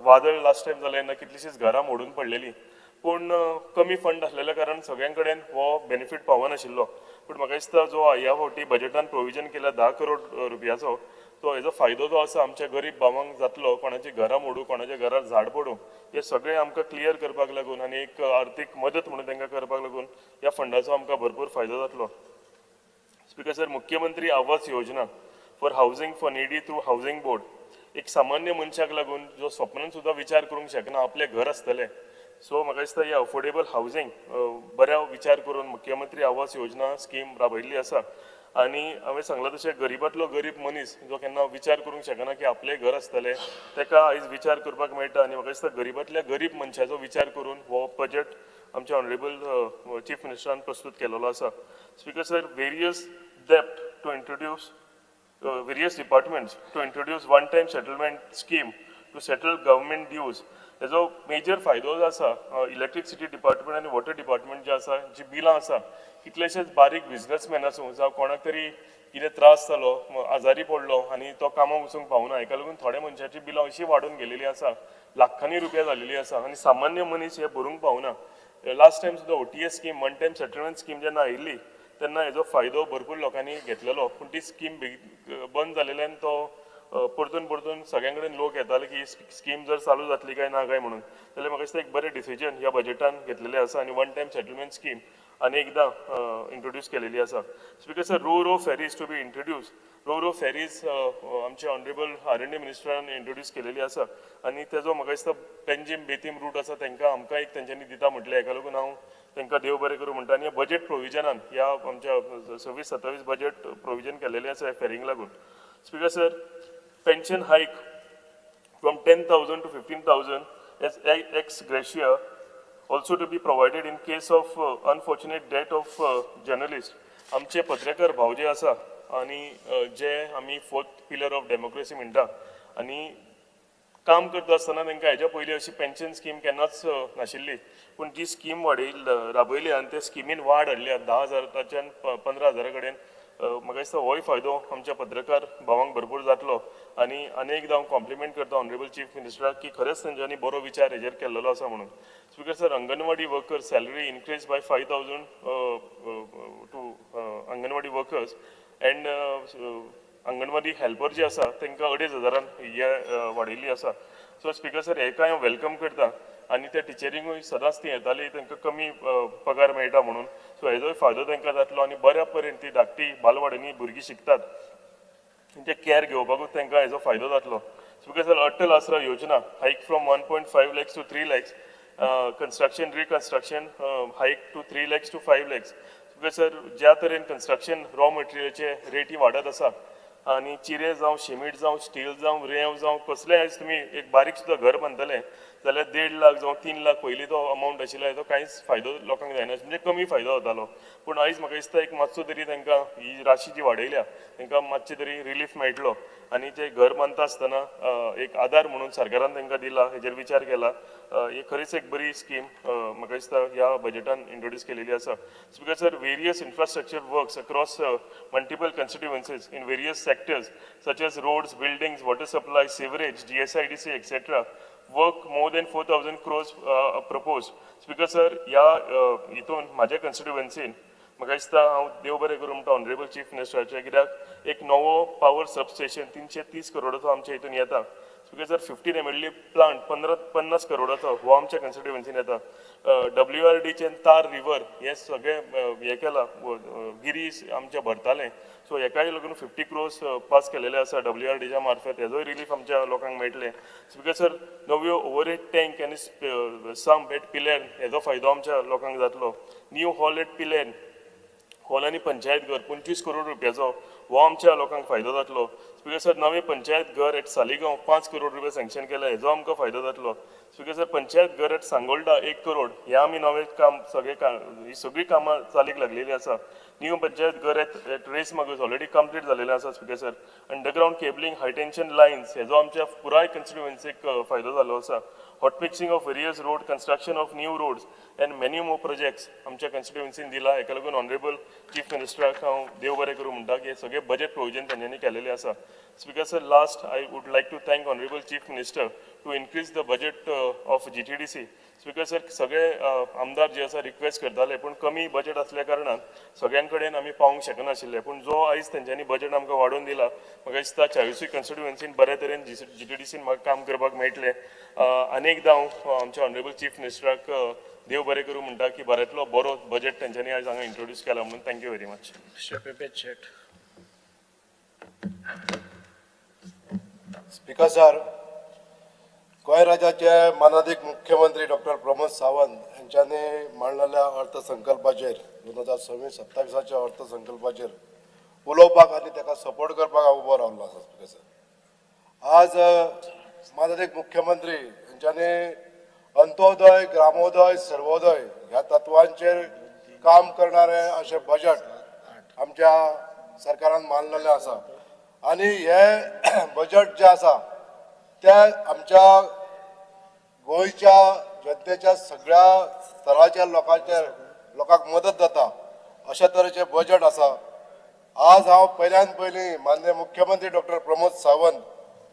वादळ लास्ट टायम जालें तेन्ना कितलींशींच घरां मोडून पडलेलीं, पूण कमी फंड आसलेल्या कारण सगळ्यां कडेन हो बेनिफीट पावनाशिल्लो. पूण म्हाका दिसता जो ह्या फावटी बजेटान प्रोविजन केला 10 crore रुपयाचो तो हेजो फायदो जो आसा आमच्या गरीब भावांक जातलो, कोणाची घरां मोडू, कोणाच्या घरार झाड पडू, हे सगळें आमकां क्लियर करपाक लागून आनी एक आर्थीक मदत म्हणून तांकां करपाक लागून ह्या फंडाचो आमकां भरपूर फायदो जातलो. स्पीकर सर, मुख्यमंत्री Awas Yojana for housing for needy through housing board, एक सामान्य मनशाक लागून जो स्वप्नान सुद्दां विचार करूंक शकना आपलें घर आसतलें, सो म्हाका दिसता ही अफोर्डेबल हावजिंग बऱ्या विचार करून मुख्यमंत्री आवास योजना स्कीम राबयिल्ली आसा. आनी हांवें सांगलां तशें गरीबांतलो गरीब मनीस जो केन्ना विचार करूंक शकना की आपलें घर आसतलें ताका आयज विचार करपाक मेळटा आनी म्हाका दिसता गरीबांतल्या गरीब मनशाचो विचार करून हो बजेट आमच्या ऑनरेबल चीफ मिनिस्टरान प्रस्तूत केलेलो आसा. Speaker sir, various departments to introduce one-time settlement scheme to settle government dues. हेजो मेजर फायदो जो आसा इलेक्ट्रिसिटी डिपार्टमेंट आनी वॉटर डिपार्टमेंट जे आसा जी बिलां आसा कितलेशेच बारीक बिझनेसमॅन आसूं जावं कोणाक तरी कितें त्रास जालो, आजारी पडलो आनी तो कामाक वचूंक पावना, हेका लागून थोड्या मनशाची बिलां अशी वाडून गेलेली आसा, लाखांनी रुपया जालेली आसा आनी सामान्य मनीस हे भरूंक पावना. लास्ट टायम सुद्दां OTS scheme one time settlement scheme जेन्ना आयिल्ली तेन्ना हेजो फायदो भरपूर लोकांनी घेतलेलो, पूण ती स्कीम बंद जालेल्यान तो परतून सगळ्यां कडेन लोक येताले की स्कीम जर चालू जातली काय ना काय म्हणून, जाल्यार म्हाका दिसता एक बरें डिसिजन ह्या बजेटान घेतलेलें आसा आनी वन टायम सेटलमेंट स्कीम आनी एकदां इंट्रोड्यूस केलेली आसा. Speaker sir, row ferries to be introduce, row ferries आमचे ऑनरेबल R&D मिनिस्टरान इंट्रोड्यूस केलेली आसा आनी तेजो म्हाका दिसता पेंजीम बेतीम रूट आसा तांकां आमकां एक तेंच्यांनी दिता म्हटलें, हेका लागून हांव तांकां देव बरें करूं म्हणटा. आनी बजेट प्रोविजनान ह्या आमच्या 26-27 बजेट प्रोविजन केलेलें आसा फेरींक लागून. Speaker sir, pension hike from 10,000 to 15,000 as ex gratia also to be provided in case of unfortunate death of journalist. आमचे पत्रकार भाव जे आसा आनी जे आमी 4th pillar of democracy म्हणटा आनी काम करता आसतना तांकां हेज्या पयलीं अशी पेन्शन स्कीम केन्नाच नाशिल्ली, पूण जी स्कीम राबयली आनी ते स्किमीन वाड हाडल्या 10,000च्यान 15,000 कडेन. म्हाका दिसता होय फायदो आमच्या पत्रकार भावांक भरपूर जातलो आनी एकदां हांव कॉम्प्लिमेंट करता ऑनरेबल चीफ मिनिस्टराक की खरेंच तेंच्यांनी बरो विचार हेजेर केल्लो आसा म्हणून. Speaker sir, anganwadi workers salary increase by 5,000 to anganwadi workers and anganwadi helper जे आसा तांकां 2,500 वाडयिल्ली आसा. सो स्पीकर सर, हेका हांव वेलकम करता आनी त्या टिचरींकूय सदांच ती येताली तांकां कमी पगार मेळटा म्हणून, सो हेजोय फायदो तांकां जातलो आनी बऱ्या पर्यंत ती धाकटी बालवाडींनी भुरगीं शिकतात तेंचे कॅर घेवपाकूच तांकां हेजो फायदो जातलो. Speaker sir, Atal Asra Yojana hike from 1.5 lakhs to 3 lakhs, construction reconstruction hike to 3 lakhs to 5 lakhs. Speaker sir, ज्या तरेन कन्स्ट्रक्शन रॉ मटेरियलाचे रेटी वाडत आसा आनी चिरे जावं सिमीट जावं स्टील जावं रेंव जावं कसलेंय आयज तुमी एक बारीक सुद्दां घर बांदतले जाल्यार 1.5 लाख जावं 3 लाख पयलीं तो अमावंट आशिल्लो हेजो कांयच फायदो लोकांक जायना, म्हणजे कमी फायदो जातालो. पूण आयज म्हाका दिसता एक मातसो तरी तांकां ही राशी जी वाडयल्या तांकां मातशें तरी रिलीफ मेळटलो आनी जे घर बांदता आसतना एक आदार म्हणून सरकारान तांकां दिला, हेजेर विचार केला, ही खरीच एक बरी स्कीम म्हाका दिसता ह्या बजेटान इंट्रोड्यूस केलेली आसा. Speaker sir, various infrastructure works across multiple constituencies in various sectors such as roads, buildings, water supply, sewerage, GSIDC etcetera work more than 4,000 crores proposed. Speaker sir, ह्या हितून माझ्या कन्स्टिट्युएन्सीन म्हाका दिसता हांव देव बरें करूं म्हणटा ऑनरेबल चीफ मिनिस्टराचे, कित्याक एक नवो पावर सबस्टेशन 330 करोडाचो आमच्या हितून येता. बिकॉज जर 15 MLD प्लांट 50 करोडाचो हो आमच्या कन्स्टिट्युएन्सीन येता. WRDचे तार रिवर हे सगळे हे केला, गिरीस आमच्या भरताले. सो हेकाय लागून 50 crores पास केलेले आसा WRDच्या मार्फत. हेजोय रिलीफ आमच्या लोकांक मेळटले. बिकॉज सर नव्यो ओव्हरहेड टँक आनी संप एट पिलेर हेजो फायदो आमच्या लोकांक जातलो. न्यू हॉल एट पिलेर, हॉल आनी पंचायत घर 25 करोड रुपयाचो हो आमच्या लोकांक फायदो जातलो. बिकॉज सर नवे पंचायत घर एट सालिगांव 5 करोड रुपया सँक्शन केला, हेजो आमकां फायदो जातलो. बिकॉज सर पंचायत घर एट सांगोळडा 1 करोड हे आमी नवे काम ही सगळी कामां चालीक लागलेली आसा. न्यू पंचायत घर at Reis Magos already complete जालेले आसा. Because sir underground cabling high tension lines हेजो आमच्या पुराय कन्स्टिट्युएन्सीक फायदो जालो आसा. Hot mixing of various road, construction of new roads and many more projects आमच्या कन्स्टिट्युएन्सीन दिला. हेका लागून ऑनरेबल चीफ मिनिस्टराक हांव देव बरें करूं म्हणटा की हे सगळे बजेट प्रोविजन तांच्यांनी केलेले आसा. Speaker sir, last I would like to thank Honorable Chief Minister to increase the budget of GTDC. Speaker sir, सगळे आमदार जे आसा रिक्वेस्ट करताले पण कमी बजेट असल्या कारणान सगळ्यां कडेन आमी पावंक शकनाशिल्ले. पण जो आयज तेंच्यांनी बजेट आमकां वाडोवन दिला, म्हाका दिसता 40 कन्स्टिट्युएन्सीन बरे तरेन GTDCन म्हाका काम करपाक मेळटलें. अनेकदा हांव आमच्या ऑनरेबल चीफ मिनिस्टराक देव बरें करूं म्हणटा की बऱ्यांतलो बरो बजेट तेंच्यांनी आयज हांगा इंट्रोड्यूस केला म्हणून. Thank you very much. Speaker sir, Goa राज्याचे माननीय मुख्यमंत्री डॉक्टर प्रमोद सावंत यांच्यानी मांडलेल्या अर्थसंकल्पाचेर 2026-27च्या अर्थसंकल्पाचेर उलोवपाक आनी ताका सपोर्ट करपाक हांव उबो रावल्लो आसा. स्पीकर सर, आज माननीय मुख्यमंत्री यांच्यानी अंत्योदय, ग्रामोदय, सर्वोदय ह्या तत्वांचेर काम करणारे अशें बजेट आमच्या सरकारान मांडलेलें आसा. आणि हे बजेट जे आसा ते आमच्या गोंयच्या जनतेच्या सगळ्या स्तराच्या लोकांक मदत जाता अशा तरेचे बजेट आसा. आज हांव पयली माननीय मुख्यमंत्री डॉक्टर प्रमोद सावंत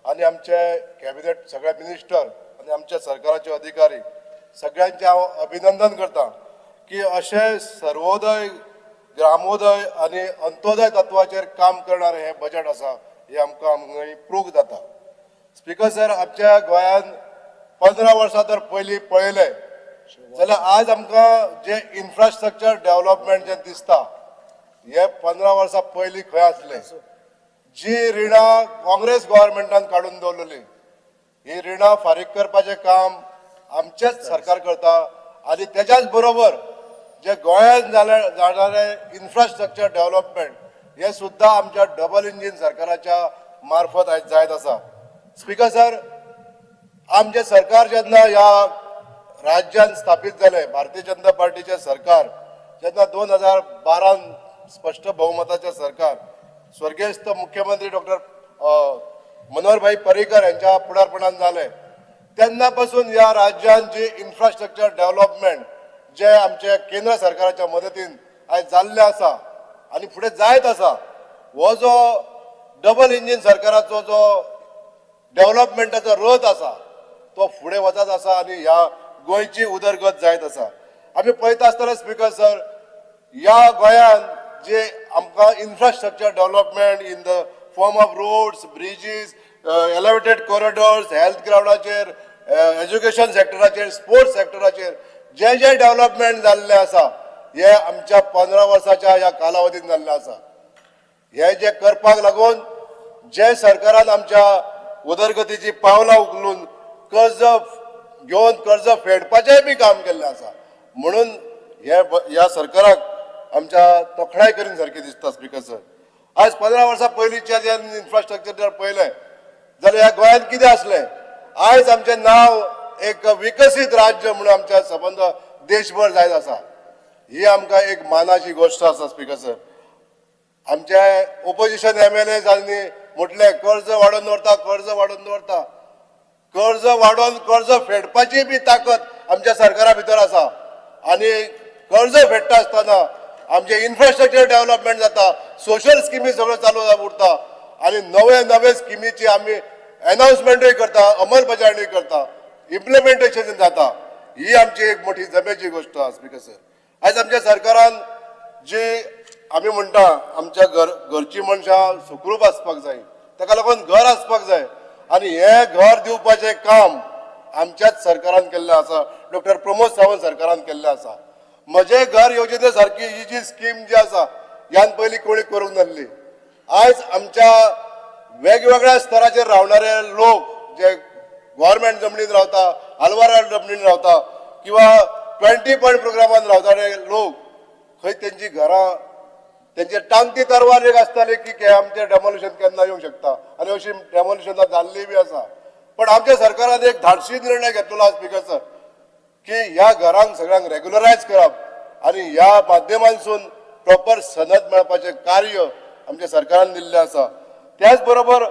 आणि आमचे कॅबिनेट सगळे मिनिस्टर आणि आमच्या सरकाराचे अधिकारी सगळ्यांचे हांव अभिनंदन करता की अशे सर्वोदय, ग्रामोदय आणि अंत्योदय तत्वाचेर काम करणारे हे बजेट आसा हे आमकां प्रूव्ह जाता. स्पीकर सर, आमच्या गोंयांत 15 वर्सां तर पयलीं पळयले जाल्यार आज आमकां जे इन्फ्रास्ट्रक्चर डेव्हलपमेंट जे दिसता हे 15 वर्सां पयलीं खंय आसले. जी रिणां काँग्रेस गव्हर्मेंटान काडून दवरलेली ही रिणां फारीक करपाचें काम आमचेच सरकार करता. आनी तेच्याच बरोबर जे गोंयांत जाणारे इन्फ्रास्ट्रक्चर डेव्हलपमेंट हे सुद्धा आमच्या डबल इंजिन सरकाराच्या मार्फत आयज जायत आसा. स्पीकर सर, आमचे सरकार जेन्ना ह्या राज्यात स्थापीत जाले, भारतीय जनता पार्टीचे सरकार जेन्ना 2012 स्पष्ट बहुमताचे सरकार स्वर्गीय मुख्यमंत्री डॉक्टर मनोहरभाई पर्रीकर यांच्या पुढारपणान झाले, तेन्ना पासून ह्या राज्यात जे इन्फ्रास्ट्रक्चर डेव्हलपमेंट जे आमच्या केंद्र सरकाराच्या मदतीन आयज जाल्ले आसा आणि फुडें जायत आसा, हो जो डबल इंजिन सरकाराचो जो डेव्हलपमेंटाचो रथ आसा तो फुडें वचत आसा आणि ह्या गोंयची उदरगत जायत आसा. आमी पळयता आसतले स्पीकर सर, ह्या गोंयांत जे आमकां infrastructure development in the form of roads, bridges, elevated corridors, health ग्राउंडाचेर, एज्युकेशन सेक्टराचेर, स्पोर्ट्स सेक्टराचेर जे जे डेव्हलपमेंट जाल्ले आसा हे आमच्या 15 वर्साच्या ह्या कालावधीन जाल्ले आसा. हे जे करपाक लागून जे सरकारान आमच्या उदरगतीची पावलां उखलून कर्ज घेवन कर्ज फेडपाचेंय बी काम केल्लें आसा. म्हणून ह्या सरकाराक आमच्या तोखणाय करीन सारखी दिसता. स्पीकर सर, आज 15 वर्सां पयलींचे जे इन्फ्रास्ट्रक्चर जर पळयलें जाल्यार ह्या गोंयांत कितें आसलें, आयज आमचें नांव एक विकसीत राज्य म्हणून आमच्या संबंध देशभर जायत आसा. ही आमकां एक मानाची गोष्ट आसा. स्पीकर सर, आमचे ओपोजिशन MLA जाल्ली म्हटले कर्ज वाडोवन दवरता, कर्ज वाडोवन दवरता. कर्ज वाडोवन कर्ज फेडपाची बी ताकद आमच्या सरकारा भितर आसा. आणि कर्ज फेडटा आसतना आमचे इन्फ्रास्ट्रक्चर डेव्हलपमेंट जाता, सोशल स्किमी सगळ्यो चालू उरता आणि नवे स्किमीची आमी अनाउन्समेंटूय करता, अंमलबजावणी करता, इम्प्लिमेंटेशन जाता. ही आमची एक मोठी जमेची गोष्ट आसा. स्पीकर सर, आयज आमच्या सरकारान जी आमी म्हणटा आमच्या घरची मनशां सुखरूप आसपाक जाय, ताका लागून घर आसपाक जाय आनी हे घर दिवपाचें काम आमच्याच सरकारान केल्लें आसा, डॉक्टर प्रमोद सावंत सरकारान केल्लें आसा. म्हजे घर योजने सारकी ही जी स्कीम जी आसा ह्यान पयलीं कोणी करूंक नासली. आयज आमच्या वेगवेगळ्या स्तराचेर रावणारे लोक जे गव्हर्मेंट जमनीन रावता, आलवारा जमनीन रावता किंवा 20 पॉयंट प्रोग्रामान रावताले लोक, खंय तेंची घरां तेंचे टांगती तरवार एक आसताली की आमचें डेमोलिशन केन्ना येवंक शकता आनी अशी डेमोलिशनां जाल्ली बी आसा. पण आमच्या सरकारान एक धाडसी निर्णय घेतलो आज स्पीकर सर की ह्या घरांक सगळ्यांक रेग्युलरायज करप आनी ह्या माध्यमांसून प्रॉपर सनद मेळपाचें कार्य आमच्या सरकारान दिल्लें आसा. त्याच बरोबर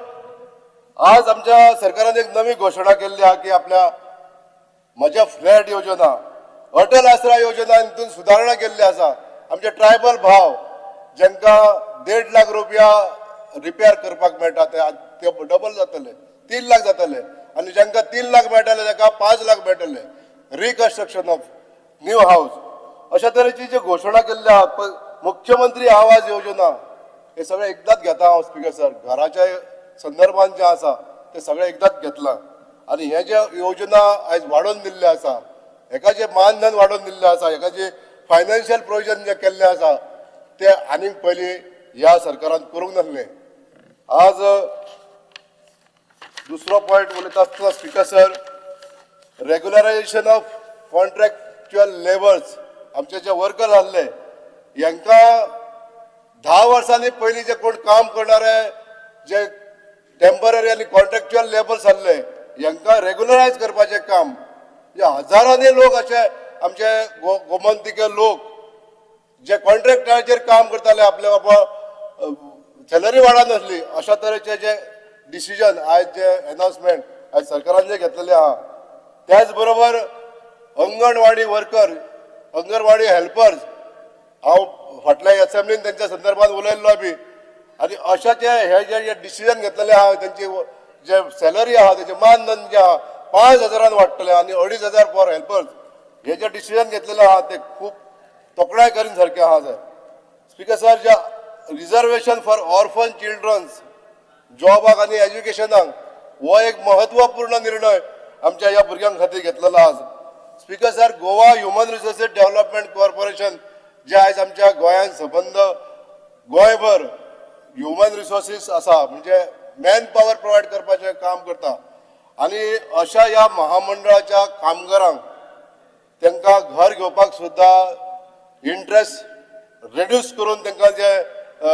आज आमच्या सरकारान एक नवी घोशणा केल्ली आहा की आपल्या म्हज्या फ्लॅट योजना, अटल आसरा योजना हितून सुदारणा केल्ली आसा. आमचे ट्रायबल भाव जांकां 1.5 लाख रुपया रिपेर करपाक मेळटा ते डबल जातले, 3 लाख जातले आनी जांकां 3 लाख मेळटाले ताका 5 लाख मेळटले. रिकन्स्ट्रक्शन ऑफ न्यू हाऊस अशा तरेची जी घोशणा केल्ली आहा, मुख्यमंत्री आवास योजना, हे सगळे एकदांच घेता हांव स्पीकर सर. घराच्या संदर्भान जे आसा ते सगळे एकदांच घेतला आनी हे जे योजना आयज वाडोवन दिल्ले आसा, हेका जे मानधन वाडोवन दिल्ले आसा, हेका जे फायनान्शियल प्रोविजन जे केल्ले आसा ते आनीक पयलीं ह्या सरकारान करूंक नासलें. आज दुसरो पॉयंट उलयता आसतना speaker sir, regularisation of contractual labours, आमचे जे वर्कर आसले हांकां 10 वर्सांनी पयलीं जे कोण काम करणारे जे टेम्पररी आनी कॉन्ट्रॅक्च्युअल लेबर्स आसले हांकां रेग्युलरायज करपाचें काम, जे हजारांनी लोक अशे आमचे गोमंतकी लोक जे कॉन्ट्रॅक्टराचेर काम करताले, आपले बाबा सॅलरी वाडनासली, अशा तरेचे जे डिसिजन आयज जे अनाउन्समेंट आयज सरकारान जे घेतलेले आहा. त्याच बरोबर अंगणवाडी वर्कर, अंगणवाडी हेल्पर्स, हांव फाटल्या असेंब्लीन त्यांच्या संदर्भात उलयल्लो बी आनी अशाचे हे जे डिसिजन घेतलेले आहा त्यांची जे सॅलरी आहा तेचे मानधन जे आहा 5,000 वाडटले आनी 2,500 फॉर हेल्पर्स, हे जे डिसिजन घेतलेले आहा ते खूब तोखणाय करीन सारखे आहा सर. स्पीकर सर, जे रिजर्वेशन फॉर ऑर्फन चिल्ड्रन्स जॉबाक आनी एज्युकेशनाक हो एक महत्वपूर्ण निर्णय आमच्या ह्या भुरग्यां खातीर घेतलेलो आज. Speaker sir, Goa human resources development corporation जे आयज आमच्या गोंयांत संबंध गोंयभर ह्युमन रिसोर्सीस आसा म्हणजे मॅन पॉवर प्रोवायड करपाचें काम करता आनी अशा ह्या महामंडळाच्या कामगारांक तांकां घर घेवपाक सुद्दां इंट्रस्ट रेड्यूस करून तांकां जे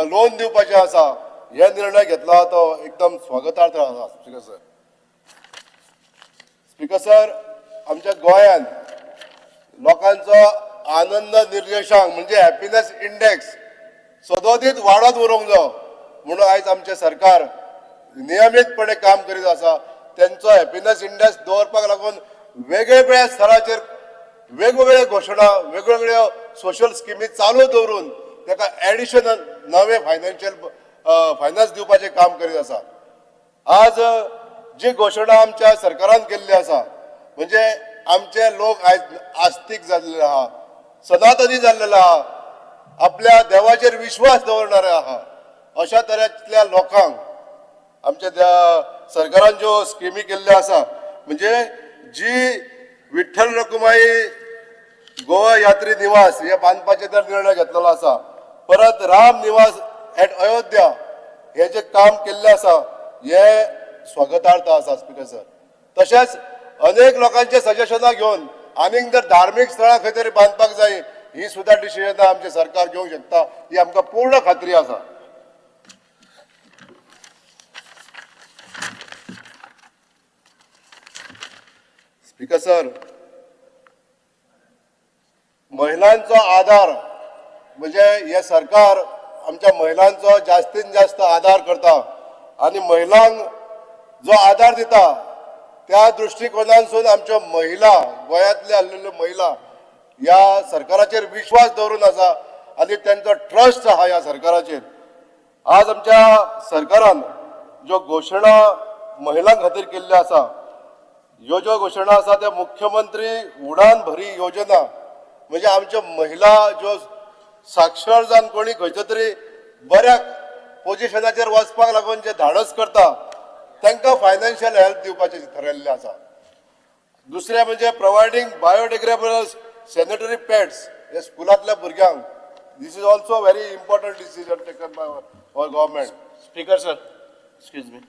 लोन दिवपाचें आसा हे निर्णय घेतला आहा तो एकदम स्वागतार्थ आसा. स्पीकर सर, स्पीकर सर, आमच्या गोंयांत लोकांचो आनंद निर्देशांक म्हणजे हॅपीनेस इंडेक्स सदोदीत वाडत उरूंक जाय म्हणून आयज आमचें सरकार नियमीतपणे काम करीत आसा. त्यांचो हॅपीनेस इंडेक्स दवरपाक लागून वेगवेगळ्या स्तराचेर वेगवेगळ्यो घोशणा, वेगवेगळ्यो सोशल स्किमी चालू दवरून ताका एडिशनल नवे फायनान्स दिवपाचें काम करीत आसा. आज जी घोशणा आमच्या सरकारान केल्ली आसा म्हणजे आमचे लोक आयज आस्तीक जाल्ले आहा, सनातनी जाल्लेले आहा, आपल्या देवाचेर विश्वास दवरणारे आहा, अशा तरेतल्या लोकांक आमच्या त्या सरकारान ज्यो स्किमी केल्ल्यो आसा म्हणजे जी विठ्ठल रखुमाई गोवा यात्री निवास हे बांदपाचे तर निर्णय घेतलेलो आसा, परत राम निवास एट अयोध्या हे जे काम केल्लें आसा हे स्वागतार्थ आसा. स्पीकर सर, तशेंच अनेक लोकांचे सजेशनां घेवन आनीक जर धार्मीक स्थळां खंय तरी बांदपाक जाय ही सुद्दां डिसिजनां आमचे सरकार घेवंक शकता ही आमकां पूर्ण खात्री आसा. स्पीकर सर, महिलांचो आधार म्हणजे हे सरकार आमच्या महिलांचो जास्तीत जास्त आधार करता आणि महिलांक जो आधार दिता त्या दृष्टिकोनांसून आमच्यो महिला गोंयांतले आसलेल्यो महिला ह्या सरकाराचेर विश्वास दवरून आसा आनी त्यांचो ट्रस्ट आहा ह्या सरकाराचेर. आज आमच्या सरकारान ज्यो घोशणा महिलां खातीर केल्ल्यो आसा ह्यो ज्यो घोशणा आसा त्या मुख्यमंत्री उडान भरी योजना म्हणजे आमच्यो महिला ज्यो साक्षर जावन कोणी खंयच्या तरी बऱ्या पोजिशनाचेर वचपाक लागून जे धाडस करता तांकां फायनान्शियल हेल्प दिवपाचें थारायल्लें आसा. दुसरें म्हणजे प्रोवायडींग बायोडिग्रेडेबल सॅनिटरी पॅड्स हे स्कुलांतल्या भुरग्यांक. This is also a very important decision taken by our government. Speaker sir, excuse me.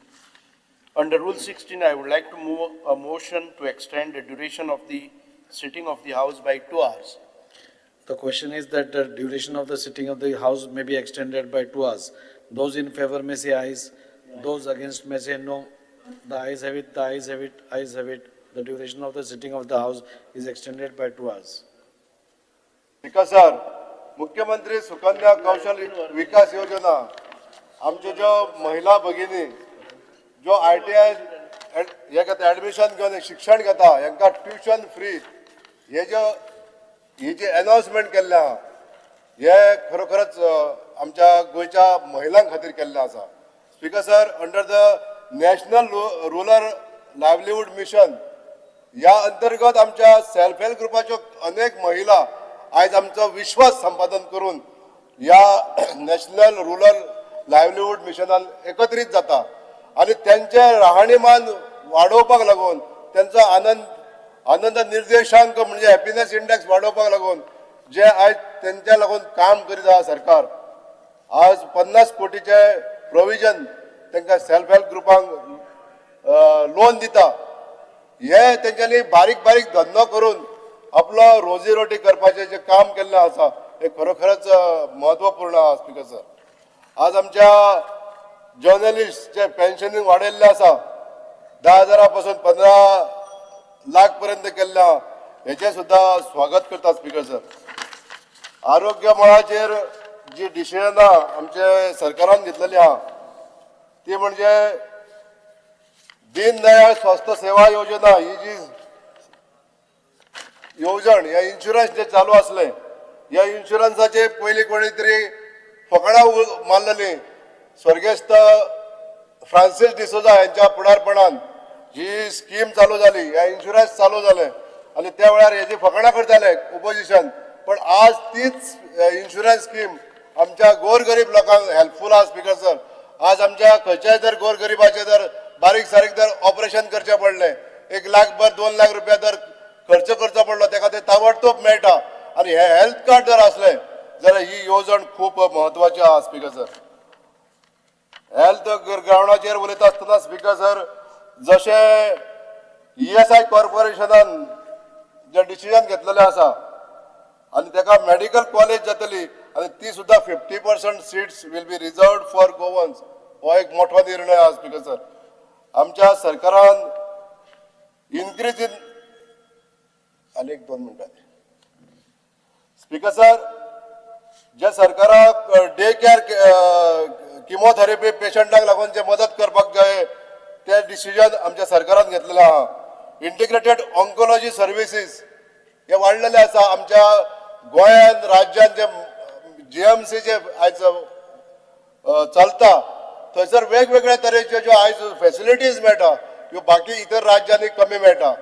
Under Rule 16, I would like to move a motion to extend the duration of the sitting of the House by 2 hours. The question is that the duration of the sitting of the House may be extended by 2 hours. Those in favor may say ayes, those against may say no. The ayes have it, the ayes have it, ayes have it. The duration of the sitting of the House is extended by 2 hours. Because sir, मुख्यमंत्री सुकन्या कौशल विकास योजना आमच्यो ज्यो महिला भगिनी ज्यो ITI हे घेता एडमिशन घेवन शिक्षण घेता हांकां ट्युशन फ्री हे जी अनाउन्समेंट केल्लें आहा हे खरोखरच आमच्या गोंयच्या महिलांक खातीर केल्लें आसा. Speaker sir, under the national rural livelihood mission ह्या अंतर्गत आमच्या सेल्फ हेल्प ग्रुपाच्यो अनेक महिला आज आमचो विश्वास संपादन करून या नॅशनल रुरल लायव्हलीहूड मिशनान एकत्रित जाता आणि त्यांचे राहणीमान वाडोवपाक लागून त्यांचा आनंद निर्देशांक म्हणजे हॅपीनेस इंडेक्स वाडोवपाक लागून जे आज त्यांच्या लागून काम करीत आहा सरकार, आज 50 कोटीचे प्रोविजन तांकां सेल्फ हेल्प ग्रुपांक लोन दिता. हे तेंच्यांनी बारीक बारीक धंदो करून आपलो रोजी करपाचें जे काम केल्लें आसा हे खरोखरच महत्वपूर्ण आहा. स्पीकर सर, आज आमच्या जर्नलिस्टचे पेन्शनींग वाडयल्लें आसा 10,000 पासून 15 लाख पर्यंत केल्लें आहा. हेचें सुद्दां स्वागत करता. स्पीकर सर, आरोग्य मळाचेर जी डिसिजनां आमच्या सरकारान घेतलेली आहा ती म्हणजे दीनदयाळ स्वास्थ्य सेवा योजना ही जी येवजण ह्या इन्शुरन्स जे चालू असले ह्या इन्शुरन्साचे पयलीं कोणी तरी फकाणां मारलेली स्वर्गेस्त फ्रांसीस डिसोजा यांच्या पुढारपणान ही स्कीम चालू जाली, ह्या इन्शुरन्स चालू जाले आणि त्या वेळार हेजी फकाणां करताले ओपोजिशन. पण आज तीच इन्शुरन्स स्कीम आमच्या गोरगरीब लोकांक हेल्पफूल आहा. स्पीकर सर, आज आमच्या खंयच्याय जर गोरगरिबाचे जर बारीक सारीक जर ऑपरेशन करचें पडलें 1 लाख भर 2 लाख रुपया जर खर्च करचो पडलो तेका ते ताबडतोब मेळटा आणि हे हेल्थ कार्ड जर असले जाल्यार ही येवजण खूप महत्वाची आहा. स्पीकर सर, हेल्थ ग्राउंडाचेर उलयता आसतना स्पीकर सर, जशें ESI कॉर्पोरेशनान जे डिसिजन घेतलेलें आसा आणि तेका मेडिकल कॉलेज जातली आणि ती सुद्दां 50% seats will be reserved for Goans, हो एक मोठो निर्णय आहा. स्पीकर सर, आमच्या सरकारान इन्क्रीज इन आणि 1-2 मिनटांनी. स्पीकर सर, जे सरकाराक डे केअर किमोथेरपी पेशंटांक लागून जे मदत करपाक जाय ते डिसिजन आमच्या सरकारान घेतलेलें आहा. इंटिग्रेटेड ऑन्कोलॉजी सर्विसीस हे वाडलेले आसा. आमच्या गोंयान राज्यान जे GMC जे आयज चलता थंयसर वेगवेगळ्या तरेच्यो ज्यो आयज फॅसिलिटीज मेळटा ह्यो बाकी इतर राज्यांनी कमी मेळटा.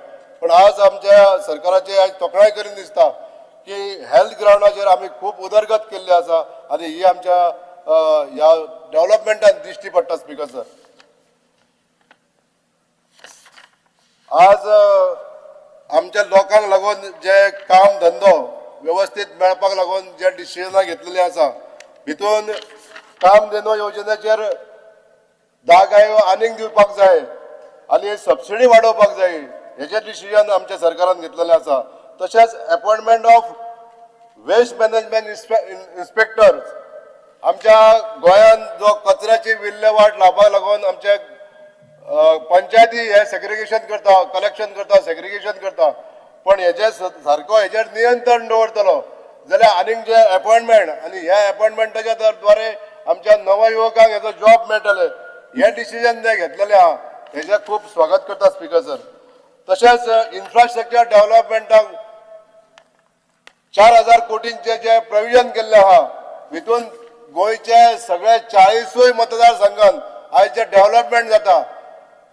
पण आज आमच्या सरकाराची आज तोखणाय करून दिसता की हेल्थ ग्राउंडाचेर आमी खूप उदरगत केल्ली आसा आणि ही आमच्या ह्या डेव्हलपमेंटान दिश्टी पडटा. स्पीकर सर, आज आमच्या लोकांक लागून जे काम धंदो व्यवस्थित मेळपाक लागून जे डिसिजनां घेतलेली आसा भितून कामधेनू योजनेचेर 10 गायो आनीक दिवपाक जाय आणि सबसिडी वाडोवपाक जाय हेचे डिसिजन आमच्या सरकारान घेतलेले आसा. तशेंच appointment of waste management inspector आमच्या गोंयान जो कचऱ्याची विल्हेवाट लावपाक लागून आमचे पंचायती हे सेग्रिगेशन करता, कलेक्शन करता, सेग्रिगेशन करता. पण हेजे सारको हेजेर नियंत्रण दवरतलो जाल्यार आनीक जे अपॉइंटमेंट आणि ह्या अपॉइंटमेंटाच्या द्वारे आमच्या नवयुवकांक हेजो जॉब मेळटले हे डिसिजन जे घेतलेले आहा हेजे खूप स्वागत करता. स्पीकर सर, तशेंच इन्फ्रास्ट्रक्चर डेव्हलपमेंटाक 4,000 कोटींचे जे प्रोविजन केल्ले आहा भितून गोंयचे सगळे 40 मतदारसंघान आयज जे डेव्हलपमेंट जाता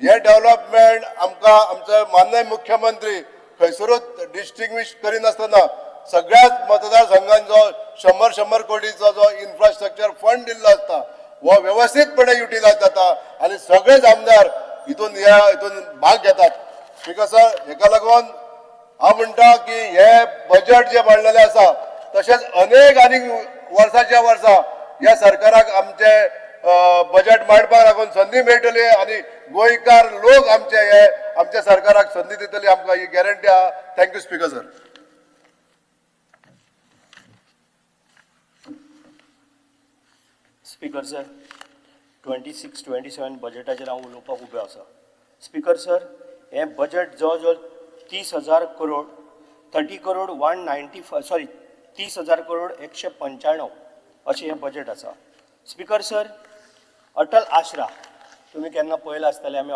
हे डेव्हलपमेंट आमकां आमचे माननीय मुख्यमंत्री खंयसरूच डिस्टिंग्विश करिनासतना सगळ्याच मतदारसंघांचो 100 कोटीचो जो इन्फ्रास्ट्रक्चर फंड दिल्लो आसता वो व्यवस्थितपणे युटिलायज जाता आणि सगळेच आमदार हितून भाग घेतात. स्पीकर सर, हेका लागून हांव म्हणटा की हे बजेट जे मांडलेले आसा तशेंच अनेक आनी वर्साच्या वर्सा ह्या सरकाराक आमचे बजेट मांडपाक लागून संधी मेळटली आणि गोंयकार लोक आमच्या सरकाराक संधी दितली, आमकां ही गॅरंटी आहा. Thank you speaker sir. Speaker sir, 26-27 बजेटाचेर हांव उलोवपाक उबे आसा. स्पीकर सर, हे बजेट जवळ 30,000 करोड 30,000 करोड 195 अशें हें बजेट आसा. स्पीकर सर, अटल आश्रा तुमी केन्ना पळयला आसतलें, आमी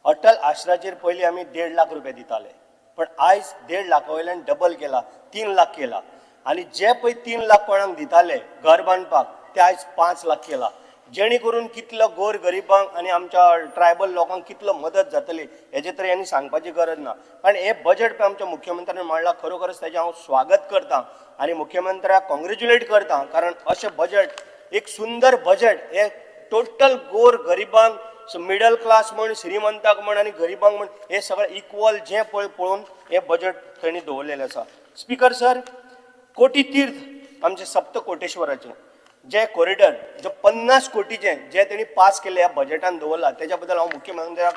अटल आश्राचेर पयलीं आमी 1.5 लाख रुपया दिताले, पण आयज 1.5 लाखा वयल्यान डबल केला, 3 लाख केला. आनी जे पळय 3 लाख कोणाक दिताले घर बांदपाक ते आयज 5 लाख केला. जेणे करून कितलो गोर गरिबांक आनी आमच्या ट्रायबल लोकांक कितलो मदत जातली हेजे तरी आनी सांगपाची गरज ना. कारण हे बजेट पळय आमच्या मुख्यमंत्र्यान मांडला, खरोखरच तेजें हांव स्वागत करतां आनी मुख्यमंत्र्याक कॉंग्रेच्युलेट करतां. कारण अशें बजेट, एक सुंदर बजेट, हे टोटल गोर गरिबांक, मिडल क्लास म्हण, श्रीमंताक म्हण आनी गरिबांक म्हण हे सगळें इक्वल जें पळोवन हे बजेट थंय दवरलेलें आसा. स्पीकर सर, कोटी तीर्थ आमचे सप्तकोटेश्वराचे जे कॉरिडर, जे 50 कोटीचे जे तेणी पास केले ह्या बजेटान दवरला, तेज्या बद्दल हांव मुख्यमंत्र्याक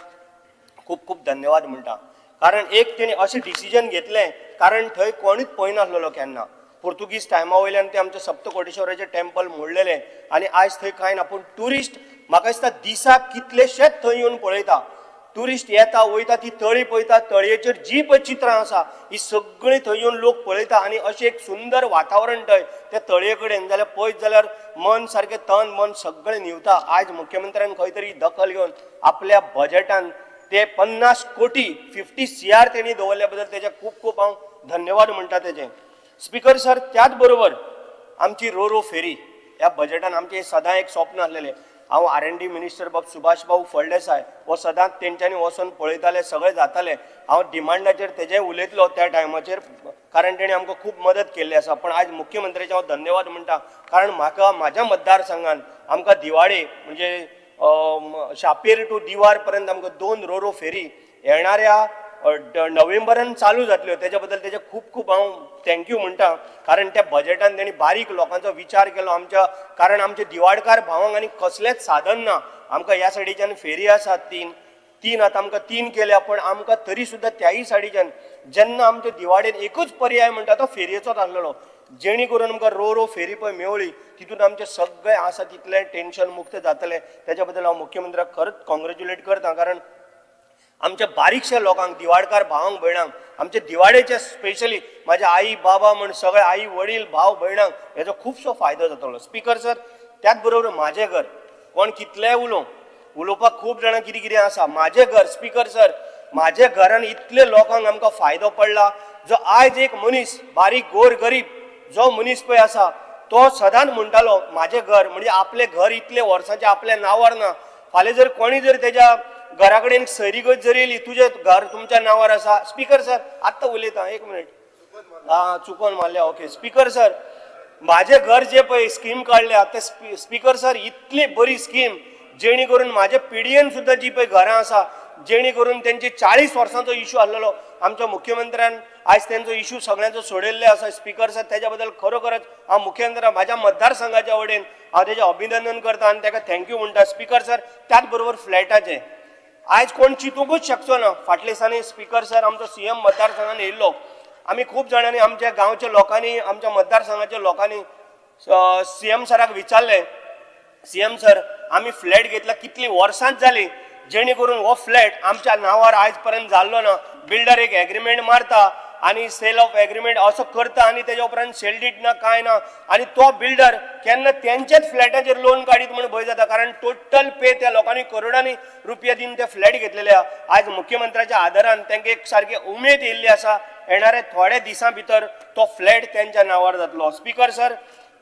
खूब खूब धन्यवाद म्हणटा. कारण एक तेणी अशें डिसिजन घेतलें, कारण थंय कोणूच पळयनासलेलो केन्ना. पोर्तुगीज टायमा वयल्यान ते आमचे सप्तकोटेश्वराचे टेम्पल मोडलेले आनी आयज थंय कांय ना. पूण ट्युरिस्ट म्हाका दिसता दिसाक कितलेशेच थंय येवन पळयता. ट्युरिस्ट येता वयता, ती तळी पळयता, तळयेचेर जी पळय चित्रां आसा ही सगळीं थंय येवन लोक पळयता आनी अशें एक सुंदर वातावरण थंय त्या तळये कडेन जाल्यार पळयत जाल्यार मन सारकें तन मन सगळें निवता. आयज मुख्यमंत्र्यान खंय तरी दखल घेवन आपल्या बजेटान ते 50 कोटी 50 CR तेणी दवरल्या बद्दल तेजे खूब खूब हांव धन्यवाद म्हणटा तेजे. स्पीकर सर, त्याच बरोबर आमची रो फेरी ह्या बजेटान आमचें सदां एक स्वप्न आसलेलें. हांव R&D मिनिस्टर बाब सुभाष भाऊ फळदेसाय हो सदांच तेंच्यांनी वचून पळयताले, सगळें जातालें. हांव डिमांडाचेर तेजेय उलयतलो त्या टायमाचेर, कारण तेणी आमकां खूब मदत केल्ली आसा. पण आयज मुख्यमंत्र्याचे हांव धन्यवाद म्हणटा, कारण म्हाका म्हाज्या मतदारसंघान आमकां दिवाळे म्हणजे शापेर टू दिवार पर्यंत आमकां 2 रो फेरी येणाऱ्या नोव्हेंबरान चालू जातल्यो. तेज्या बद्दल तेजे खूब खूब हांव थँक्यू म्हणटा. कारण त्या बजेटान तेणी बारीक लोकांचो विचार केलो आमच्या, कारण आमचे दिवाडकार भावांक आनी कसलेंच साधन ना. आमकां ह्या सायडीच्यान फेरी आसात तीन आतां आमकां 3 केल्या, पण आमकां तरी सुद्दां त्याय सायडीच्यान जेन्ना आमच्या दिवाडेन एकूच पर्याय म्हणटा तो फेरयेचोच आसलेलो. जेणे करून आमकां रो फेरी पळय मेवळी, तितून आमचें सगळें आसा तितलें टेन्शन मुक्त जातलें. तेज्या बद्दल हांव मुख्यमंत्र्याक खरंच कॉंग्रेच्युलेट करतां. कारण आमच्या बारीकशा लोकांक, दिवाडकार भावांक भयणांक, आमचे दिवाडेचे स्पेशली म्हाज्या आई बाबा म्हण सगळे आई वडील भाव भयणांक हेजो खुबसो फायदो जातलो. स्पीकर सर, त्याच बरोबर म्हाजें घर, कोण कितलेंय उलोवपाक खूब जाणां कितें कितें आसा, म्हाजें घर स्पीकर सर, म्हाज्या घरान इतले लोकांक आमकां फायदो पडला. जो आयज एक मनीस बारीक गोर गरीब जो मनीस पळय आसा तो सदांच म्हणटालो म्हाजें घर म्हणजे आपलें घर इतले वर्सांचे आपल्या नांवार ना. फाल्यां जर कोणी जर तेज्या घरा कडेन सैरीगत जर येयली, तुजें घर तुमच्या नांवार आसा. स्पीकर सर, आत्तां उलयतां, एक मिनीट, चुकोन मारल्या. ओके स्पीकर सर, म्हाजें घर जे पळय स्कीम काडल्या ते स्पीकर सर इतली बरी स्कीम, जेणे करून म्हाज्या पिडयेन सुद्दां जी पळय घरां आसा, जेणे करून तेंचे 40 वर्सांचो इश्यू आसलेलो, आमच्या मुख्यमंत्र्यान आयज तेंचो इश्यू सगळ्यांचो सोडयल्ले आसा. स्पीकर सर, तेज्या बद्दल खरोखरच हांव मुख्यमंत्र्या म्हाज्या मतदारसंघाच्या वटेन हांव तेजें अभिनंदन करतां आनी ताका थँक्यू म्हणटा. स्पीकर सर, त्याच बरोबर फ्लॅटाचें आयज कोण चिंतूंकूच शकचो ना. फाटले दिसांनी स्पीकर सर आमचो CM मतदारसंघान येयल्लो. आमी खूब जाणांनी आमच्या गांवच्या लोकांनी, आमच्या मतदारसंघाच्या लोकांनी CM सराक विचारलें, CM सर, आमी फ्लॅट घेतला कितलीं वर्सांच जालीं, जेणे करून हो फ्लॅट आमच्या नांवार आयज पर्यंत जाल्लो ना. बिल्डर एक एग्रीमेंट मारता आनी सेल ऑफ एग्रीमेंट असो करता आनी तेज्या उपरांत सेल डीड ना कांय ना. आनी तो बिल्डर केन्ना तेंचेच फ्लॅटाचेर लोन काडीत म्हण भंय जाता. कारण टोटल पे त्या लोकांनी करोडांनी रुपया दिवन ते फ्लॅट घेतलेले आहा. आयज मुख्यमंत्र्याच्या आदारान तांकां एक सारकी उमेद येयल्ली आसा, येणाऱ्या थोड्या दिसां भितर तो फ्लॅट तेंच्या नांवार जातलो. स्पीकर सर,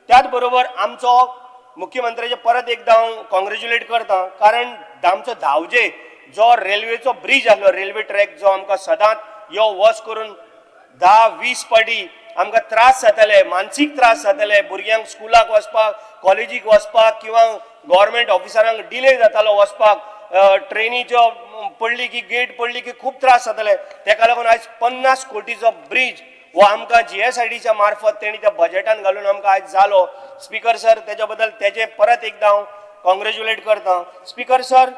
त्याच बरोबर आमचो मुख्यमंत्र्याचे परत एकदा हांव कॉंग्रेच्युलेट करतां. कारण आमचो धावजे जो रेल्वेचो ब्रिज आसलो, रेल्वे ट्रॅक जो आमकां सदांच यो वच करून 10-20 पाटी आमकां त्रास जाताले, मानसीक त्रास जाताले, भुरग्यांक स्कुलाक वचपाक, कॉलेजीक वचपाक किंवा गव्हर्मेंट ऑफिसरांक डिले जातालो वचपाक, ट्रेनीच्यो पडली की गेट पडली की खूब त्रास जाताले. तेका लागून आयज 50 कोटीचो ब्रिज हो आमकां GSIDच्या मार्फत तेणी त्या बजेटान घालून आमकां आयज जालो. स्पीकर सर, तेच्या बद्दल तेजे परत एकदां हांव कॉंग्रॅच्युलेट करता. स्पीकर सर,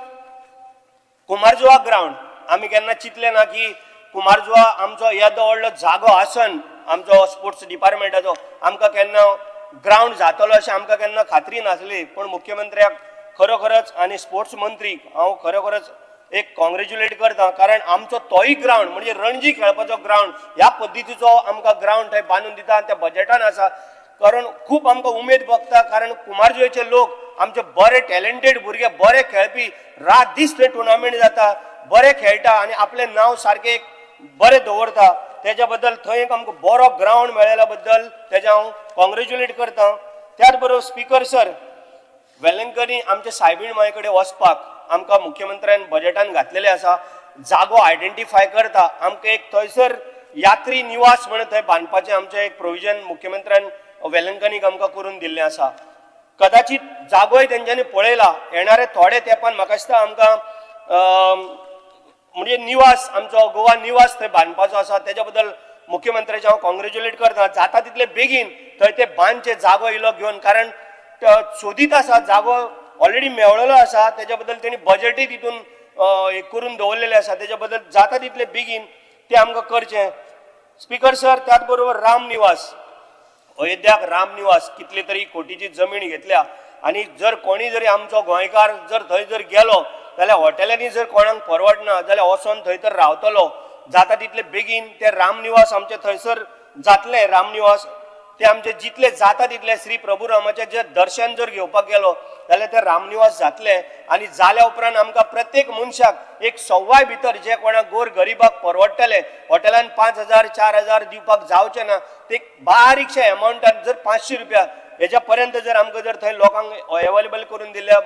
कुमारजुवा ग्राउंड आमी केन्ना चिंतले ना की कुमारजुवा आमचो येदो व्हडलो जागो आसन आमचो स्पोर्ट्स डिपार्टमेंटाचो आमकां केन्ना ग्राउंड जातलो अशें आमकां केन्ना खात्री नासली. पण मुख्यमंत्र्याक खरोखरच आनी स्पोर्ट्स मंत्रीक हांव खरोखरच एक कॉंग्रॅच्युलेट करता, कारण आमचो तोय ग्राउंड म्हणजे रणजी खेळपाचो ग्राउंड ह्या पद्दतीचो आमकां ग्राउंड थंय बांदून दिता आनी त्या बजेटान आसा. कारण खूब आमकां उमेद भोगता, कारण कुमारजुवेचे लोक आमचे बरे टॅलेंटेड भुरगे, बरे खेळपी, रात दीस थंय टुर्नामेंट जाता, बरे खेळटा आनी आपलें नांव सारकें एक बरें दवरता. तेज्या बद्दल थंय एक आमकां बरो ग्राउंड मेळयल्या बद्दल तेजे हांव कॉंग्रॅच्युलेट करता. त्याच बरोबर स्पीकर सर, वेलंकनी आमच्या सायबीण मांय कडेन वचपाक आमकां मुख्यमंत्र्यान बजेटान घातलेले आसा. जागो आयडेंटिफाय करता, आमकां एक थंयसर यात्री निवास म्हणून थंय बांदपाचें आमचें एक प्रोविजन मुख्यमंत्र्यान वेलंकनीक आमकां करून दिल्लें आसा. कदाचित जागोय तेंच्यांनी पळयला. येणारे थोडे तेंपान म्हाका दिसता आमकां म्हणजे निवास आमचो गोवा निवास थंय बांदपाचो आसा. तेज्या बद्दल मुख्यमंत्र्याचे हांव कॉंग्रॅच्युलेट करता. जाता तितले बेगीन थंय ते बांदचे जागो इलो घेवन, कारण सोदीत आसा जागो ऑलरेडी मेळ्ळलो आसा. तेज्या बद्दल तेणी बजेटूय तितून हे करून दवरलेले आसा. तेज्या बद्दल जाता तितले बेगीन ते आमकां करचें. स्पीकर सर, त्याच बरोबर राम निवास, अयोध्याक राम निवास कितले तरी कोटीची जमीन घेतल्या आनी जर कोणी जरी आमचो गोंयकार जर थंय जर गेलो जाल्यार हॉटेलांनी जर कोणाक परवडना जाल्यार वचोन थंय तर रावतलो. जाता तितले बेगीन ते राम निवास आमचे थंयसर जातले. राम निवास ते आमचे जितले जाता तितले श्री प्रभू रामाचे जे दर्शन जर घेवपाक गेलो जाल्यार ते राम निवास जातले. आनी जाल्या उपरांत आमकां प्रत्येक मनशाक एक सव्वाय भितर जे कोणाक गोर गरीबाक परवडटले, हॉटेलान 5,000-4,000 दिवपाक जावचे ना, ते बारीकशे एमावंटान जर 500 रुपया हेच्या पर्यंत जर आमकां जर थंय लोकांक अवेलेबल करून दिल्या,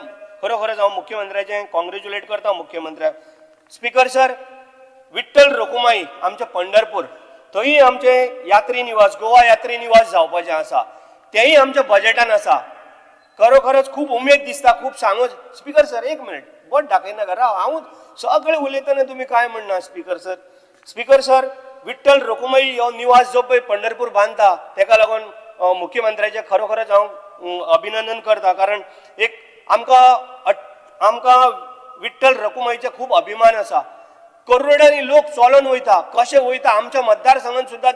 खरोखरच हांव मुख्यमंत्र्याचें कॉंग्रॅच्युलेट करता मुख्यमंत्र्याक. स्पीकर सर, विठ्ठल रखुमाई आमचे पंढरपूर थंय आमचे यात्री निवास, गोवा यात्री निवास जावपाचें आसा, तेंय आमच्या बजेटान आसा. खरोखरच खूब उमेद दिसता, खूब सांगूच. स्पीकर सर, एक मिनिट, बोट दाखयना का राव, हांव सगळे उलयतना तुमी काय म्हणना. Speaker sir, speaker sir, Vitthal Rakhumai हो निवास जो पळय पंढरपूर बांदता तेका लागून मुख्यमंत्र्याचे खरोखरच हांव अभिनंदन करता. कारण एक आमकां विठ्ठल रखुमाईचे खूब अभिमान आसा. करोडांनी लोक चलोन वयता, कशे वयता, आमच्या मतदारसंघात सुद्दां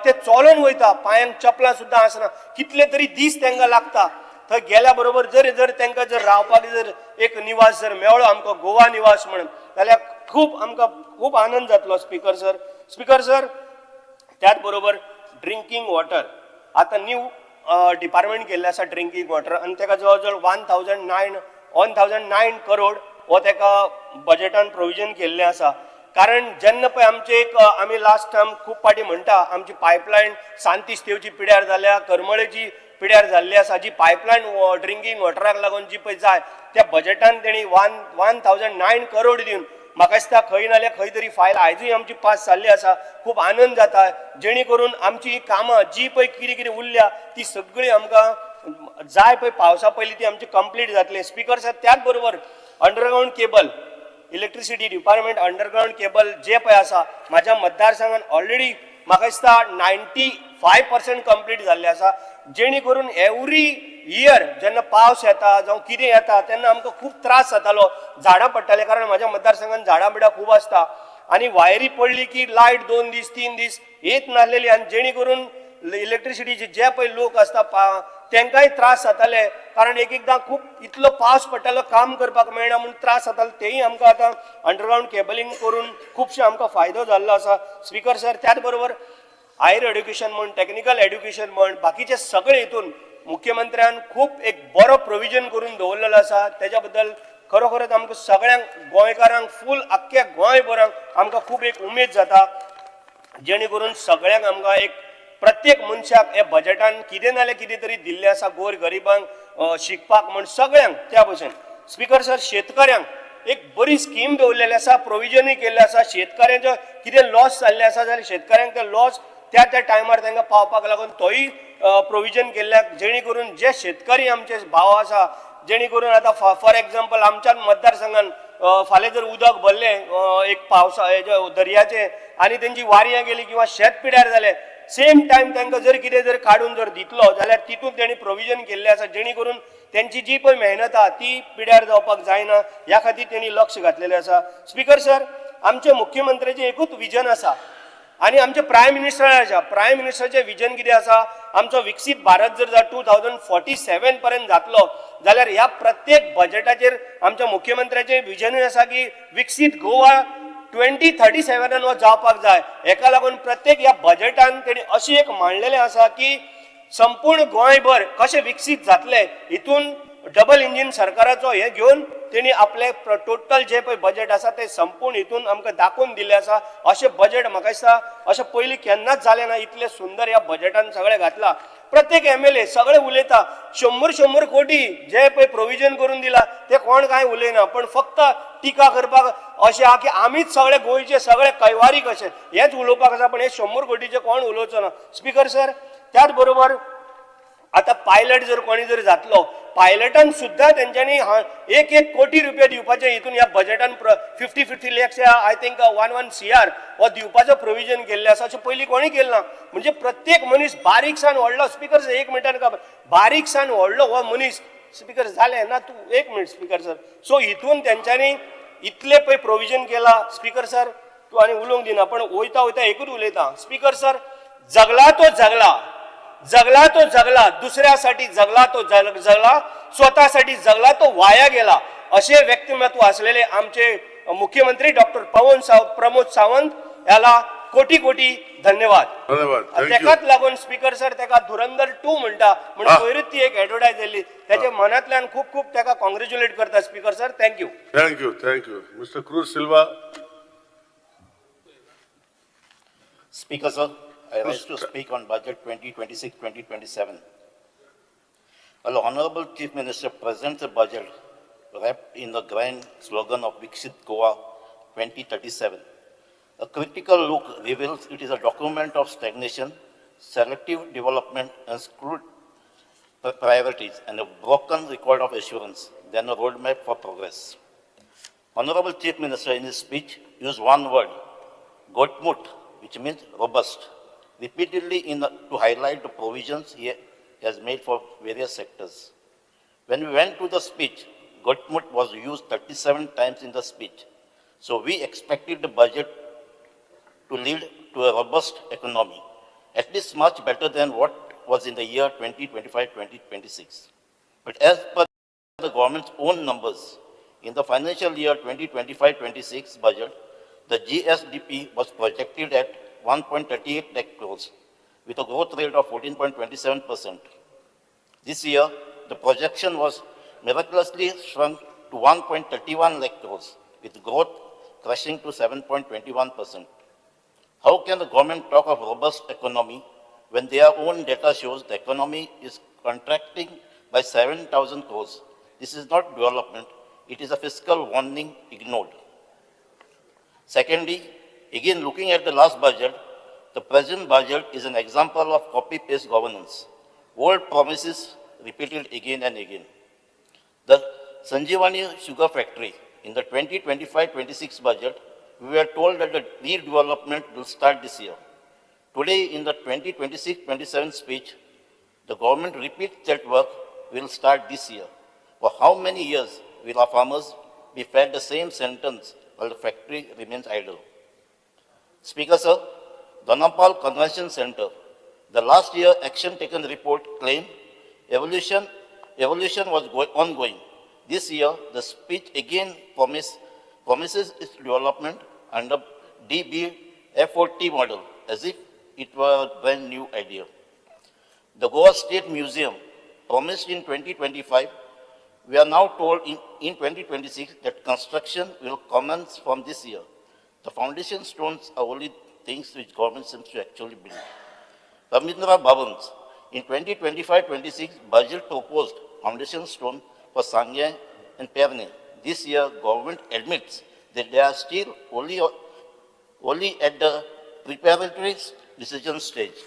ते चलोन वयता, पांयांक चपलां सुद्दां आसना, कितले तरी दीस तांकां लागता. थंय गेल्या बरोबर जर तांकां जर रावपाक जर एक निवास जर मेळ्ळो आमकां गोवा निवास म्हणून जाल्यार आमकां खूब आनंद जातलो. स्पीकर सर, स्पीकर सर, त्याच बरोबर ड्रिंकींग वॉटर आतां न्यू डिपार्टमेंट केल्लें आसा ड्रिंकींग वॉटर, आनी ताका जवळ जवळ 1,009 करोड हो ताका बजेटान प्रोविजन केल्लें आसा. कारण जेन्ना पळय आमी लास्ट टायम खूब पाटी म्हणटा आमची पायपलायन सांतिस्तेवची पिड्यार जाल्या, करमळेची पिड्यार जाल्ली आसा. जी पायपलायन ड्रिंकींग वॉटराक लागून जी पळय जाय त्या बजेटान तेणी 1,009 करोड दिवन म्हाका दिसता खंय ना जाल्यार खंय तरी फायल आयजूय आमची पास जाल्ली आसा. खूब आनंद जाता, जेणे करून आमची कामां जी पळय कितें उरल्या ती सगळी आमकां जाय पळय पावसा पयलीं ती आमची कंप्लीट जातली. स्पीकर सर, त्याच बरोबर underground cable, electricity department underground cable जे पळय आसा म्हाज्या मतदारसंघात ऑलरेडी म्हाका दिसता 95% कंप्लीट जाल्ले आसा. जेणे करून एवरी इयर जेन्ना पावस येता जावं कितें येता तेन्ना आमकां खूब त्रास जातालो, झाडां पडटाले, कारण म्हाज्या मतदारसंघात झाडां बिडां खूब आसता आनी वायरी पडली की लायट 2 दीस 3 दीस येत नासलेली. आनी जेणे करून इलेक्ट्रिसिटीचे जे पळय लोक आसता तांकांय त्रास जाताले, कारण एकदां खूब इतलो पावस पडटालो, काम करपाक मेळना म्हणून त्रास जाताले. तेय आमकां आतां अंडरग्राउंड केबलिंग करून खुबशे आमकां फायदो जाल्लो आसा. स्पीकर सर, त्याच बरोबर हायर एड्युकेशन म्हण, टॅक्निकल एड्युकेशन म्हण, बाकीचे सगळे हितून मुख्यमंत्र्यान खूब एक बरो प्रोविजन करून दवरलेलो आसा. तेज्या बद्दल खरोखरच आमकां सगळ्यांक गोंयकारांक फूल आख्ख्या गोंयभरांक आमकां खूब एक उमेद जाता, जेणे करून सगळ्यांक आमकां एक प्रत्येक मनशाक हे बजेटान कितें ना जाल्यार कितें तरी दिल्लें आसा गोर गरिबांक शिकपाक म्हण सगळ्यांक त्या भशेन. स्पीकर सर, शेतकऱ्यांक एक बरी स्कीम दवरलेली आसा, प्रोविजनूय केल्लें आसा. शेतकऱ्यांचो कितें लॉस जाल्लें आसा जाल्यार शेतकऱ्यांक ते लॉस त्या त्या टायमार तांकां पावपाक लागून तोय प्रोविजन केल्ल्या, जेणे करून जे शेतकरी आमचे भाव आसा, जेणे करून आतां फॉर एग्जाम्पल आमच्या मतदारसंघान फाल्यां जर उदक भरलें एक पावसा दर्याचें आनी तेंची वारयां गेली किंवा शेत पिड्यार जालें, सेम टायम तांकां जर कितें जर काडून जर दितलो जाल्यार तितून तेणी प्रोविजन केल्लें आसा, जेणे करून त्यांची जी पळय मेहनत आहा ती पिड्यार जावपाक जायना, ह्या खातीर तेणी लक्ष घातलेलें आसा. स्पीकर सर, आमचे मुख्यमंत्र्याचें एकूच विजन आसा आनी आमचे प्रायम मिनिस्टराचें विजन कितें आसा, आमचो विकसीत भारत जर 2047 पर्यंत जातलो जाल्यार ह्या प्रत्येक बजेटाचेर आमच्या मुख्यमंत्र्याचें विजनूय आसा की विकसीत गोवा 2037 हो जावपाक जाय. हेका लागून प्रत्येक ह्या बजेटान तेणी अशी एक मांडलेलें आसा की संपूर्ण गोंयभर कशें विकसीत जातलें, हितून डबल इंजीन सरकाराचो हे घेवन तेणी आपले टोटल जे पळय बजेट आसा ते संपूर्ण हितून आमकां दाखोवन दिल्लें आसा. अशें बजेट म्हाका दिसता अशें पयलीं केन्नाच जालें ना, इतलें सुंदर ह्या बजेटान सगळें घातलां. प्रत्येक MLA सगळे उलयता 100 कोटी जे पळय प्रोविजन करून दिला ते कोण कांय उलयना, पण फक्त टिका करपाक अशें आहा की आमीच सगळे गोंयचे सगळे कैवारी कशे हेच उलोवपाक आसा, पण हे 100 कोटीचे कोण उलोवचो ना. स्पीकर सर, त्याच बरोबर आता पायलट जर कोणी जर जातलो, पायलटान सुद्धा तेंच्यांनी 1 कोटी रुपया दिवपाचे हितून ह्या बजेटान 50 लॅक्स आय थिंक 1 CR हो दिवपाचो प्रोविजन केल्लें आसा, अशें पयलीं कोणी केलें ना. म्हणजे प्रत्येक मनीस बारीक सावन व्हडलो, स्पीकर सर 1 मिनटान काबार, बारीक सावन व्हडलो हो मनीस, स्पीकर जालें ना, तूं 1 मिनिट स्पीकर सर. सो हितून तेंच्यांनी इतले पळय प्रोविजन केला. स्पीकर सर, तूं आनी उलोवंक दिना, पण वयता एकूच उलयता. स्पीकर सर, जगला तो जगला, दुसऱ्यासाठी जगला तो जगला, स्वतःसाठी जगला तो वाया गेला, असे व्यक्तिमत्व असलेले आमचे मुख्यमंत्री डॉक्टर प्रमोद सावंत याला कोटी धन्यवाद. तेकाच लागून स्पीकर सर तेका धुरंधर 2 म्हणटा, म्हणून पयरूच ती एक एडवर्टायज जाल्ली, त्याच्या मनांतल्यान खूप तेका कॉंग्रॅच्युलेट करता. Speaker sir, thank you. Thank you. Mister cruise Silva. Speaker, sir, I rise to speak on budget 2026-2027. Well, Honorable Chief Minister presents a budget wrapped in the grand slogan of Viksit Goa 2037. A critical look reveals it is a document of stagnation, selective development, and screwed priorities, and a broken record of assurance than a roadmap for progress. Honorable Chief Minister in his speech used one word, Gotmut, which means robust, repeatedly to highlight the provisions he has made for various sectors. When we went to the speech, Gotmut was used 37 times in the speech. So we expected the budget to lead to a robust economy, at least much better than what was in the year 2025-2026. But as per the government's own numbers, in the financial year 2025-26 budget, the GSDP was projected at 1.38 lakh crores with a growth rate of 14.27%. This year, the projection was miraculously shrunk to 1.31 lakh crores with growth crashing to 7.21%. How can the government talk of robust economy when their own data shows the economy is contracting by 7,000 crores? This is not development, it is a fiscal warning ignored. Secondly, again looking at the last budget, the present budget is an example of copy-paste governance. Old promises repeated again and again. The Sanjeevani Sugar Factory, in the 2025-26 budget, we were told that the redevelopment will start this year. Today, in the 2026-27 speech, the government repeats that work will start this year. For how many years will our farmers be fed the same sentence while the factory remains idle? Speaker, sir, Donapal Convention Center, the last year action taken report claimed evolution was ongoing. This year, the speech again promises its development under DBFOT model, as if it were a brand new idea. The Goa State Museum, promised in 2025, we are now told in 2026 that construction will commence from this year. The foundation stones are only things which government seems to actually build. Ramindra Bhavans, in 2025-26, budget proposed foundation stone for Sangye and Perne, this year government admits that they are still only at the preparatory decision stage.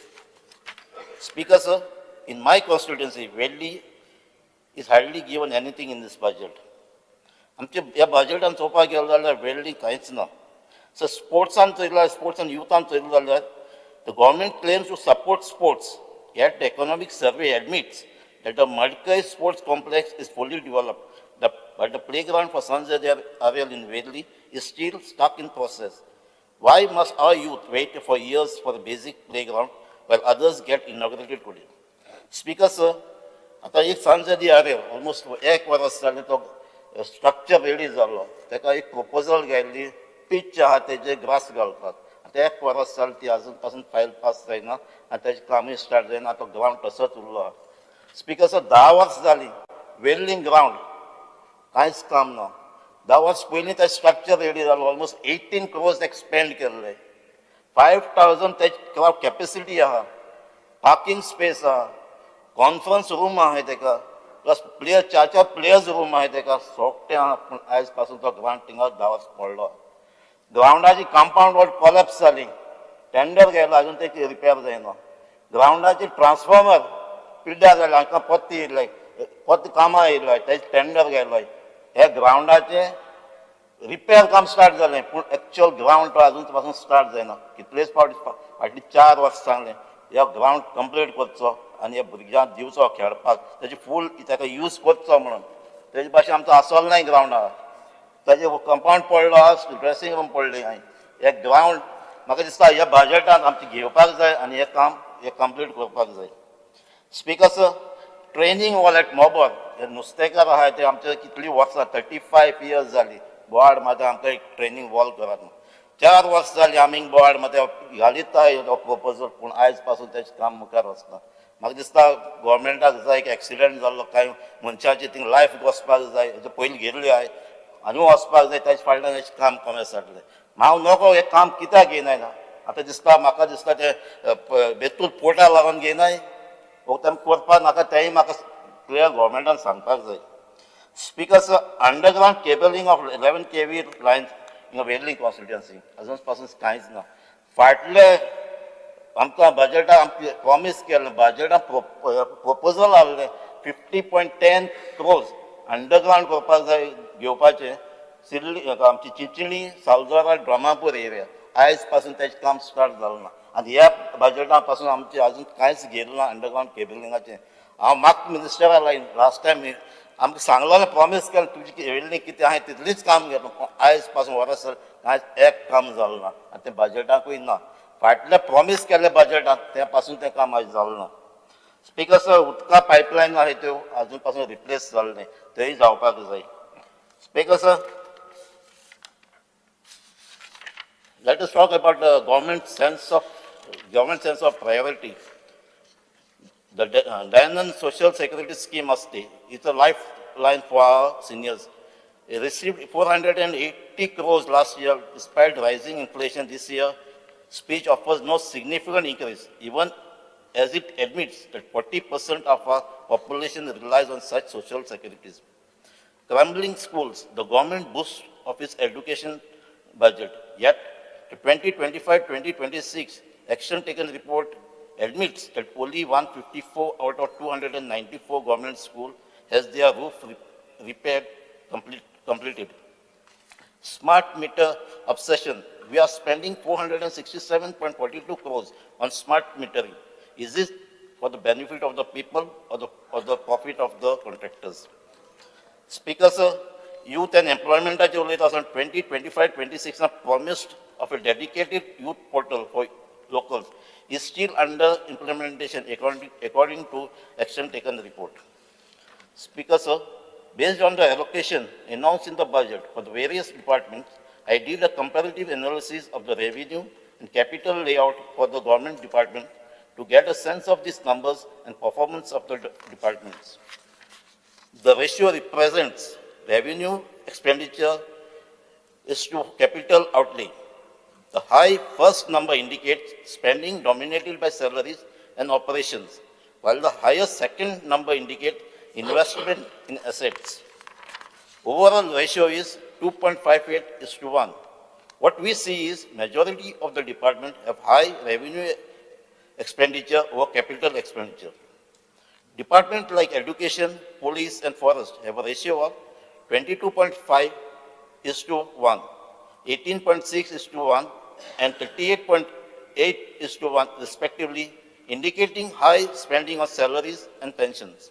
Speaker, sir, in my constituency, Wedley is hardly given anything in this budget. आमच्या ह्या बजेटान चोवपाक गेलो जाल्यार वेल्डिंग कांयच ना. सो स्पोर्ट्सान चयल्यार स्पोर्ट्स आनी युथान चयलो जाल्यार the government claims to support sports, yet the economic survey admits that the Madkai sports complex is fully developed, but the playground for Sanjay Avel in Wedley is still stuck in process. Why must our youth wait for years for the basic playground while others get inaugurated today? Speaker, sir, आता एक सांसद आरे ऑलमोस्ट 1 वर्स जालें तो स्ट्रक्चर रेडी जालो, ताका एक प्रपोजल घायल्ली पीच आहा तेजे ग्रास घालपाक. आता 1 वर्स जालें ती अजून पासून फायल पास जायना आनी तेजें कामूय स्टार्ट जायना, तो ग्रावंड तसोच उरलो आहा. स्पीकर, सर 10 वर्स जालीं वेल्लिंग ग्रावंड कांयच काम ना. 10 वर्स पयलीं तें स्ट्रक्चर रेडी जालो, ऑलमोस्ट 18 crores एक्सपेंड केल्ले, 5,000 तेजी क्राउड कॅपेसिटी आहा, पार्किंग स्पेस आहा, कॉन्फरन्स रूम आहे तेका, प्लस प्लेयर 4 प्लेयर्स रूम आहे तेका, सोगटे आहा. पूण आयज पासून तो ग्रावंड थिंगा 10 वर्स पडलो. ग्रावंडाची कंपाऊंड वॉल कॉलेप्स जाली, टेंडर गेलो, अजून तेची रिपेर जायना. ग्रावंडाची ट्रान्सफॉर्मर पिड्ड्यार जालें, हांकां पोत्ती येयले, पोत्ती कामां येयलोय, तेजे टेंडर गेलोय. हे ग्रावंडाचे रिपेर काम स्टार्ट जालें, पूण एक्चुअल ग्रावंड तो अजून पासून स्टार्ट जायना. कितलेच फावटी 4 वर्स सांगलें ह्या ग्रावंड कंप्लीट करचो आनी ह्या भुरग्यांक दिवचो खेळपाक, तेजी फूल ताका यूज करचो म्हणून. तेजे भाशेन आमचो आसलो नाय ग्रावंडार. ताजे कंपाऊंड पडलो आहा, ड्रेसींग रूम पडली हांवें. हे ग्रावंड म्हाका दिसता ह्या बजेटांत आमचे घेवपाक जाय आनी हे काम कंप्लीट करपाक जाय. Speaker, sir, training wall at मोबर, हे नुस्तेकार आहा ते आमचे कितलीं वर्सां 35 years जालीं बोवार्ड मात आमकां एक ट्रेनिंग वॉल करात. 4 वर्स जालीं आमी बोवार्ड मात घालिताय हो प्रपोजल, पूण आयज पासून तेजें काम मुखार वचना. म्हाका दिसता गव्हर्मेंटाक जाय एक एक्सिडेंट जाल्लो, कांय मनशाची थिंग लायफ वचपाक जाय, हेजे पयलीं गेल्ली आहाय आनी वचपाक जाय, तेजे फाटल्यान हेजें काम कमी जातलें. हांव नको हें काम कित्याक घेयनाय ना. आतां दिसता म्हाका दिसता ते बेतूल पोर्टा लागून घेयनाय, हो तें करपाक नाका, तेंय म्हाका क्लियर गव्हर्मेंटान सांगपाक जाय. Speaker, sir, underground cabling of 11 kV lines in Velling constituency अजून पासून कांयच ना. फाटले आमकां बजेटान आमचे प्रॉमीस केलें, बजेटान प्रपोजल आहलें 50.10 crores अंडरग्राउंड करपाक जाय घेवपाचें सिल्ली आमची चिंचणी, सालजोरा, ड्रामापूर एरिया. आयज पासून तेजें काम स्टार्ट जालें ना आनी ह्या बजेटा पासून आमचें अजून कांयच गेलें ना अंडरग्राउंड केबलिंगाचें. हांव म्हाका मिनिस्टरा लायन लास्ट टायम आमकां सांगलो प्रॉमीस केलें तुजी वेल्डिंग कितें आहाय तितलीच काम घेतलो, पूण आयज पासून वर्स कांयच एक काम जालें ना आनी तें बजेटाकूय ना. फाटले प्रॉमीस केले बजेटांत त्या पासून तें काम आयज जालें ना. स्पीकर, सर, उदका पायपलायन आहाय त्यो अजून पासून रिप्लेस जाले नाय, तेय जावपाक जाय. Speaker, sir, let us talk about the government sense of priority. The Dayanand Social Security Scheme is a lifeline for our seniors. It received 480 crores last year. Despite rising inflation this year, speech offers no significant increase, even as it admits that 40% of our population relies on such social securities. Crumbling schools, the government boost of its education budget, yet the 2025-2026 action taken report admits that only 154 out of 294 government schools has their roof repaired completed. Smart meter obsession. We are spending 467.42 crores on smart metering. Is this for the benefit of the people or the profit of the contractors? Speaker, sir, youth and employment on 2025-26 are promised of a dedicated youth portal for locals is still under implementation according to action taken report. Speaker, sir, based on the allocation announced in the budget for the various departments, I did a comparative analysis of the revenue and capital layout for the government department to get a sense of these numbers and performance of the departments. The ratio represents revenue expenditure is to capital outlay. The high first number indicates spending dominated by salaries and operations, while the higher second number indicates investment in assets. Overall ratio is 2.58 is to 1. What we see is majority of the department have high revenue expenditure over capital expenditure. Departments like education, police and forest have a ratio of 22.5 is to 1, 18.6 is to 1 and 38.8 is to 1 respectively, indicating high spending on salaries and pensions.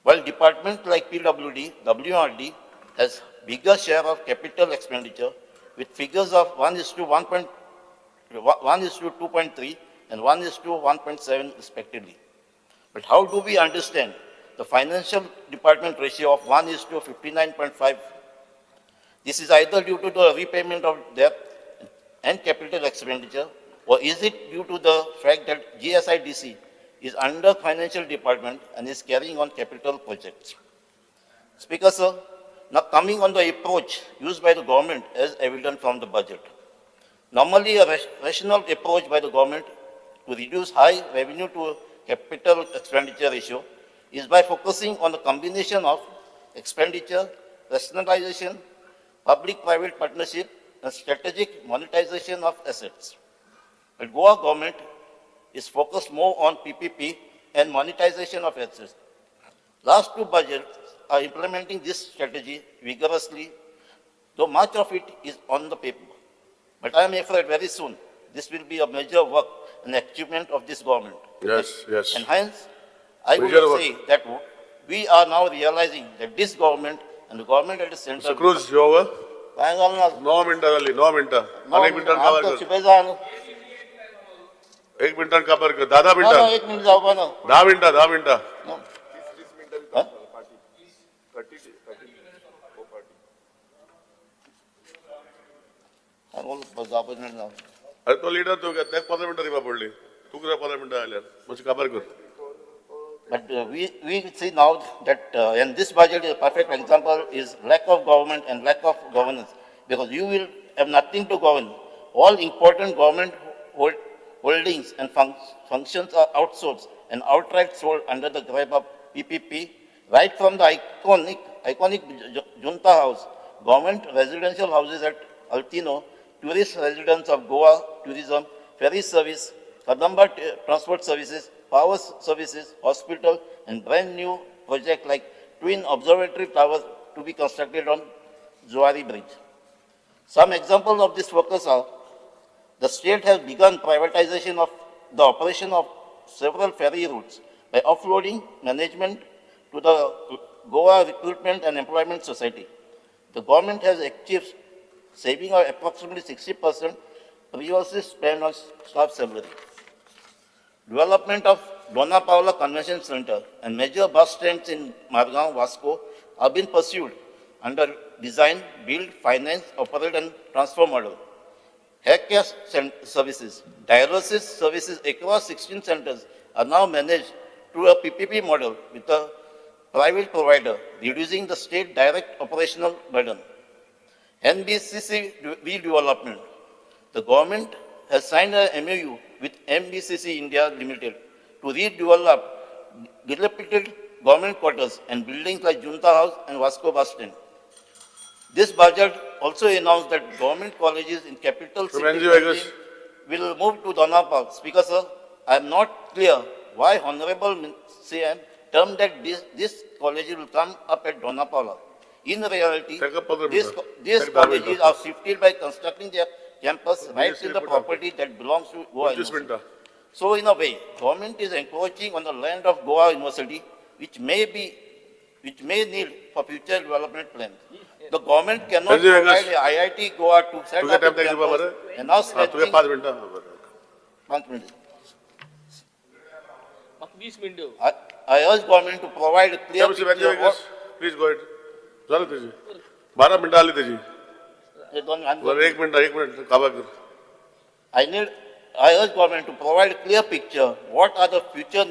While departments like PWD, WRD has bigger share of capital expenditure with figures of 1 is to 2.3 and 1 is to 1.7 respectively. But how do we understand the financial department ratio of 1 is to 59.5? This is either due to the repayment of debt and capital expenditure, or is it due to the fact that GSIDC is under financial department and is carrying on capital projects? Speaker, sir, now coming on the approach used by the government as evident from the budget. Normally, a rational approach by the government to reduce high revenue to capital expenditure ratio is by focusing on the combination of expenditure, rationalization, public-private partnership, and strategic monetization of assets. But Goa government is focused more on PPP and monetization of assets. Last two budgets are implementing this strategy vigorously, though much of it is on the paper. But I am afraid very soon this will be a major work and achievement of this government. Yes, yes. And hence, I would Major work. say that we are now realizing that this government and the government at the center. Mr. Cruz, you over? Thank God. No minute, Ali, no minute. अनेक मिनिटां आप cover तो कर. छिपे जाओ. एक मिनिटां cover कर. 10 No, मिनिटां. 1 minute जाओ ना. 10 मिनिटां, 10 मिनिटां. No. Huh? बस जाओ 5 minute जाओ. अरे तो लीडर तू क्या? 15 मिनिटां दिवा पडली. तू किती 15 मिनिटां आल्यार? म्हणजे cover कर. But we see now that in this budget, a perfect example is lack of government and lack of governance, because you will have nothing to govern. All important government holdings and functions are outsourced and outright sold under the grab of PPP, right from the iconic Junta House, government residential houses at Altino, tourist residence of Goa Tourism, ferry service, Kadamba Transport Services, power services, hospital, and brand new project like twin observatory towers to be constructed on Zuari Bridge. Some examples of this focus are: the state has begun privatization of the operation of several ferry routes by offloading management to the Goa Recruitment and Employment Society. The government has achieved saving of approximately 60% previously spent on staff salary. Development of Dona Paula Convention Center and major bus stands in Margao, Vasco are being pursued under design, build, finance, operate and transfer model. Healthcare services, dialysis services across 16 centers are now managed through a PPP model with a private provider, reducing the state direct operational burden. NBCC redevelopment. The government has signed a MOU with MBCC India Limited to redevelop dilapidated government quarters and buildings like Junta House and Vasco Bus Stand. This budget also announced that government colleges in capital city will move to Donapal. Speaker, sir, I am not clear why Honorable CM termed that this college will come up at Donapala. In reality, these colleges are shifted by constructing their campus right in the property that belongs to Goa University. So in a way, government is encroaching on the land of Goa University, which may need for future development plans. The government cannot provide IIT Goa to set up a campus and now snatching 5 मिनिटां. 5 minutes. 20 मिनिटं. I urge government to provide a clear picture of what. Please go ahead. झालं त्याची. 12 मिनिटं आली त्याची. I 1 मिनिट cover कर. I urge government to provide a clear picture what are the future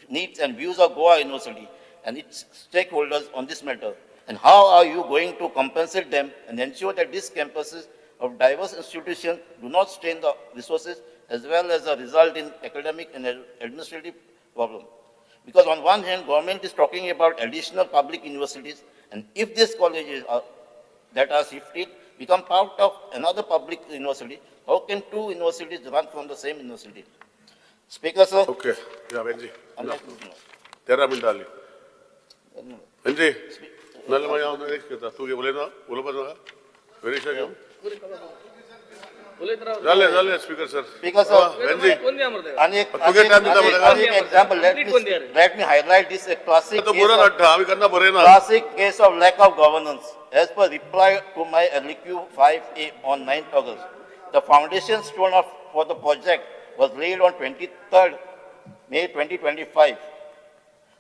needs and views of Goa University and its stakeholders on this matter, and how are you going to compensate them and ensure that these campuses of diverse institutions do not strain the resources as well as result in academic and administrative problems. Because on one hand, government is talking about additional public universities, and if these colleges that are shifted become part of another public university, how can two universities run from the same university? Speaker, sir. Okay या Venzy Unless you know. 13 minute आली वेंजी नाले मैं यहाँ देख के था तू क्या बोले ना बोलो पर ना वेरी श्योर झाले speaker sir Speaker, sir. Venzy And तुझे time देता बघा. example, let me highlight this a classic तो case बुरा of, नट्टा आम्ही करना बरे ना classic case of lack of governance. As per reply to my LQ 5A on 9th August, the foundation stone for the project was laid on 23rd May 2025.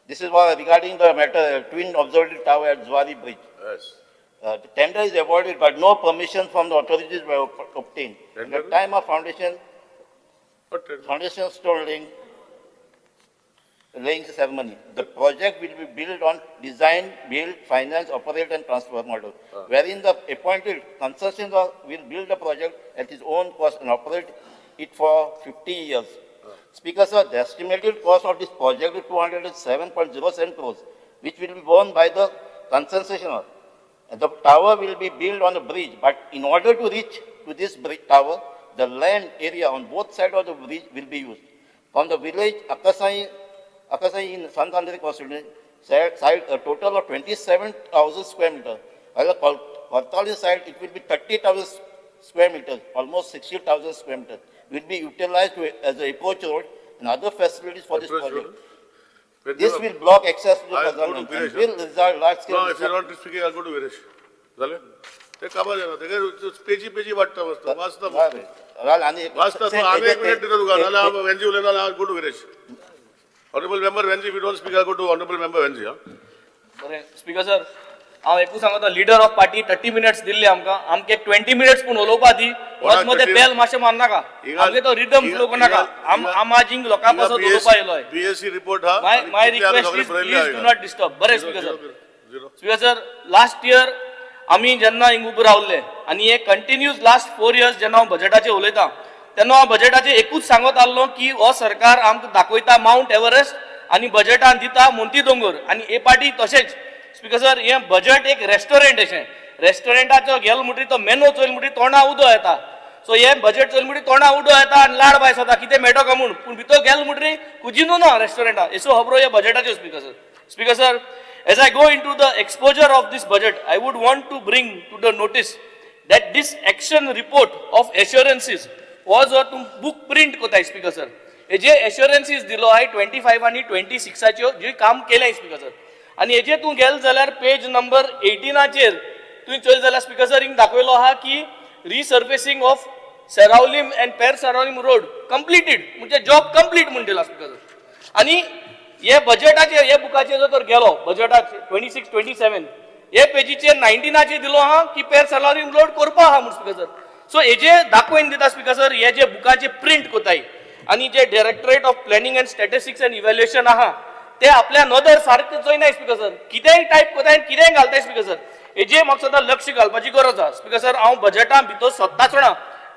This is regarding the matter twin observatory tower at Zwari Bridge. Yes. The tender is awarded, but no permission from the authorities were obtained. At the time of foundation stone laying ceremony, the project will be built on design, build, finance, operate and transfer model, wherein the appointed consortium will build the project at its own cost and operate it for 50 years. Speaker, sir, the estimated cost of this project is 207.07 crores, which will be borne by the concessionaire. The tower will be built on a bridge, but in order to reach to this bridge tower, the land area on both sides of the bridge will be used. From the village Akasai in Sant Andhri constituency, side a total of 27,000 square meters. While the Kortali side, it will be 30,000 square meters, almost 60,000 square meters. Will be utilized as an approach road and other facilities for this project. This will block access to the I'll go to government Viresh, and will result large-scale. No, if you're not speaking, I'll go to Viresh. झाले ते कामा जाणार ते पेजी वाटतं मस्त वाचता वाचता तू आम्ही एक मिनिट देतो तुका नाला वेंजी उलयना I'll go to Viresh. Honorable member Venji, if you don't speak, I'll go to honorable member Venji. बरें स्पीकर सर हांव एकूच सांगता लिडर ऑफ पार्टी 30 मिनिट्स दिल्ले आमकां आमके 20 मिनिट्स पूण उलोवपा दी वच मध्ये बेल मातशें मारनाका आमगे तो रिदम फ्लो करनाका आम आज हिंग लोकां पासत उलोवपा येयलोय बीएससी रिपोर्ट हा my request is please do not disturb बरें स्पीकर सर लास्ट इयर आमी जेन्ना हिंग उबे रावल्ले आनी हे कंटिन्यूस लास्ट 4 इयर्स जेन्ना हांव बजेटाचेर उलयतां तेन्ना हांव बजेटाचेर एकूच सांगत आसलो की हो सरकार आमकां दाखयता माउंट एव्हरेस्ट आनी बजेटान दिता मोंती दोंगर आनी हे पार्टी तशेंच स्पीकर सर हे बजेट एक रेस्टॉरंट अशें रेस्टॉरंटाचो गेलो म्हणटरी तो मेनू चोयल म्हणटरी तोंडा उदो येता सो हे बजेट चोयल म्हणटरी तोंडा उदो येता आनी लाड बायस जाता कितें मेळटो काय म्हूण पूण भितर गेलो म्हणटरी कुजिनू ना रेस्टॉरंटा एसो खबरो हे बजेटाच्यो speaker sir as I go into the exposure of this budget, I would want to bring to the notice that this action report of assurances was a book print कोताय स्पीकर सर हे जे assurances दिलो आहे 25 आणि 26 च्यो जे काम केले स्पीकर सर आणि हेजे तू गेल जाल्यार पेज नंबर 18 चेर तू चल जाल्यार स्पीकर सर हिंग दाखयलो आहा की रिसर्फेसिंग ऑफ सेरावलीम एंड पेर सेरावलीम रोड कंप्लीटेड म्हणजे जॉब कंप्लीट म्हणून दिला स्पीकर सर आणि हे बजेटाचे हे बुकाचे जो तर गेलो बजेटाचे 26-27 हे पेजीचे 19 दिलो आहा की पेर सेरावलीम रोड करपा आहा म्हणून स्पीकर सर सो हेजे दाखोवन दिता स्पीकर सर हे जे बुकाचे प्रिंट कोताय आणि जे directorate of planning and statistics and evaluation आहा ते आपल्या नदर सारखे चोयनाय स्पीकर सर कितेंय टायप कोताय कितेंय घालताय स्पीकर सर हेजे म्हाका सदां लक्ष घालपाची गरज आहा स्पीकर सर हांव बजेटां भितर सोदताच ना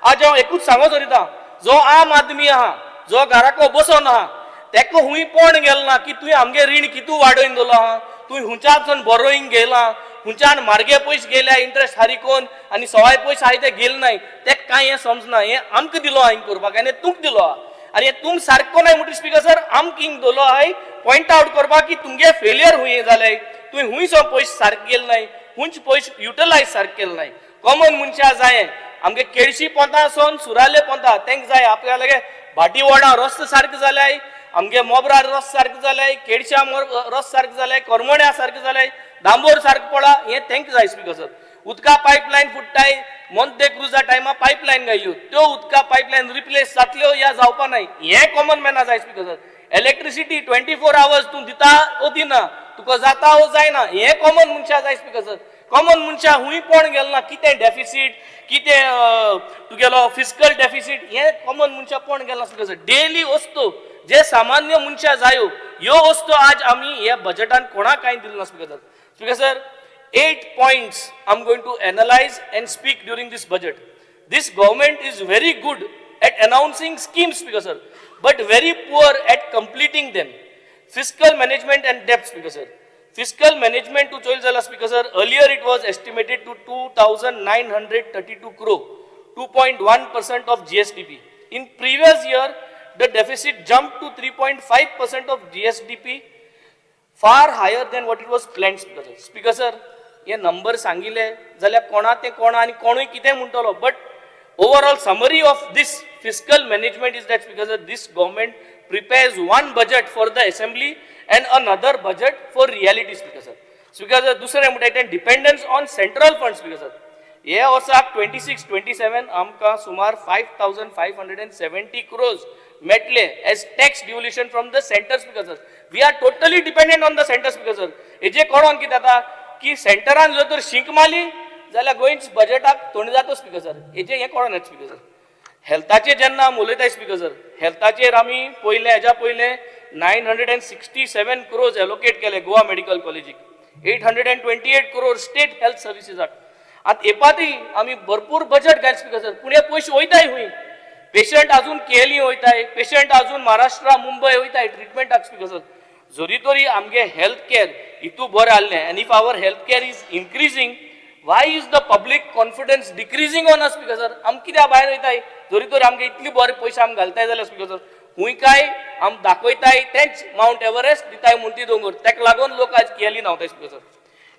आज हांव एकूच सांगो सोदिता जो आम आदमी आहा जो घराको बसोन आहा तेका हुंय कोण गेलो ना की तुवें आमगे रीण कितू वाडोवन दवरलो आहा तुवें हुंच्यान बरोईंग गेला हुंच्यान मार्गे पयशे गेल्या इंट्रस्ट हारिकोन आनी सवाय पयशे आहाय ते गेले नाय तेका कांय हें समजना हें आमकां दिलो हांवें करपाक आनी तुमकां दिलो आहा आनी हे तुम सारको नाय म्हणटा स्पीकर सर आमकां हिंग दवरलो आहाय पॉयंट आउट करपाक की तुमगे फेलियर हुंय जालें तुवें हुंय सो पयशे सारके गेले नाय हुंच पयशे युटिलायज सारके केले नाय कॉमन मनशां जाय आमगे केळशी पोंता सोन सुराले पोंता तेंक जाय आपल्या लागे भाटी वडा रस्तो सारके जाल्याय आमगे मोबरा रस सारके जाल्याय केळशा रस सारके जाल्याय करमण्या सारके जाल्याय दांबोर सारके पडा हे तेंक जाय स्पीकर सर उदका पायपलायन फुट्टाय मोंते क्रुजा टायमा पायपलायन घायल्यो त्यो उदका पायपलायन रिप्लेस जातल्यो या जावपा नाय हे कॉमन मॅना जाय स्पीकर सर इलेक्ट्रिसिटी 24 आवर्स तू दिता ओ दिना तुका जाता ओ जायना हे कॉमन मनशा जाय स्पीकर सर कॉमन मनशा हुंय कोण गेलो ना कितें डेफिसीट कितें तुगेलो फिस्कल डेफिसीट हे कॉमन मनशा कोण गेलो स्पीकर सर डेली वस्तू जे सामान्य मनशा जायो ह्यो वस्तू आज आमी हे बजेटान कोणाक कांय दिलो ना speaker sir 8 points I'm going to analyze and speak during this budget. This government is very good at announcing schemes, Speaker sir, but very poor at completing them. Fiscal management and debt, Speaker sir. Fiscal management to choil zala, Speaker sir. Earlier it was estimated to 2,932 crore, 2.1% of GSDP. In previous year, the deficit jumped to 3.5% of GSDP, far higher than what it was planned, Speaker sir. Speaker sir, हे नंबर सांगिले जाल्यार कोणा ते कोणा आनी कोणूय कितें म्हणटलो, but overall summary of this fiscal management is that, because this government prepares one budget for the assembly and another budget for reality, Speaker sir. Speaker sir, दुसरे म्हणटा dependence on central funds, Speaker sir. हे वर्साक 26-27 आमकां सुमार 5,570 crores Medley as tax devolution from the center, Speaker sir. We are totally dependent on the center, Speaker sir. हेजे कळोन कितें जाता की सेंटरान जर तर शिंक मारली जाल्यार गोंयच बजेटाक तोंड जाता, स्पीकर सर. हेजे हें कळोन स्पीकर सर. हेल्थाचे जेन्ना आमी उलयताय, स्पीकर सर, हेल्थाचेर आमी पयले हेज्या पयले 967 crores एलोकेट केले गोवा मेडिकल कॉलेजीक, 828 crores स्टेट हेल्थ सर्विसेसाक. आतां एपाती आमी भरपूर बजेट घाल, स्पीकर सर, पूण हे पयशे वयताय खूंय? पेशंट अजून केली वयताय, पेशंट अजून महाराष्ट्रा मुंबय वयताय ट्रिटमेंटाक, स्पीकर सर. जरी तरी आमगे हेल्थ केअर इतू बरें आहलें, and if our health care is increasing, why is the public confidence decreasing on us, speaker sir? आम कित्याक भायर वयताय? जरी तरी आमगे इतली बरे पयशे आमी घालताय जाल्यार, स्पीकर सर, खूंय काय आम दाखयताय तेंच माउंट एव्हरेस्ट दिताय म्हणटी दोंगर, ताका लागून लोक आज केली नावताय, speaker sir.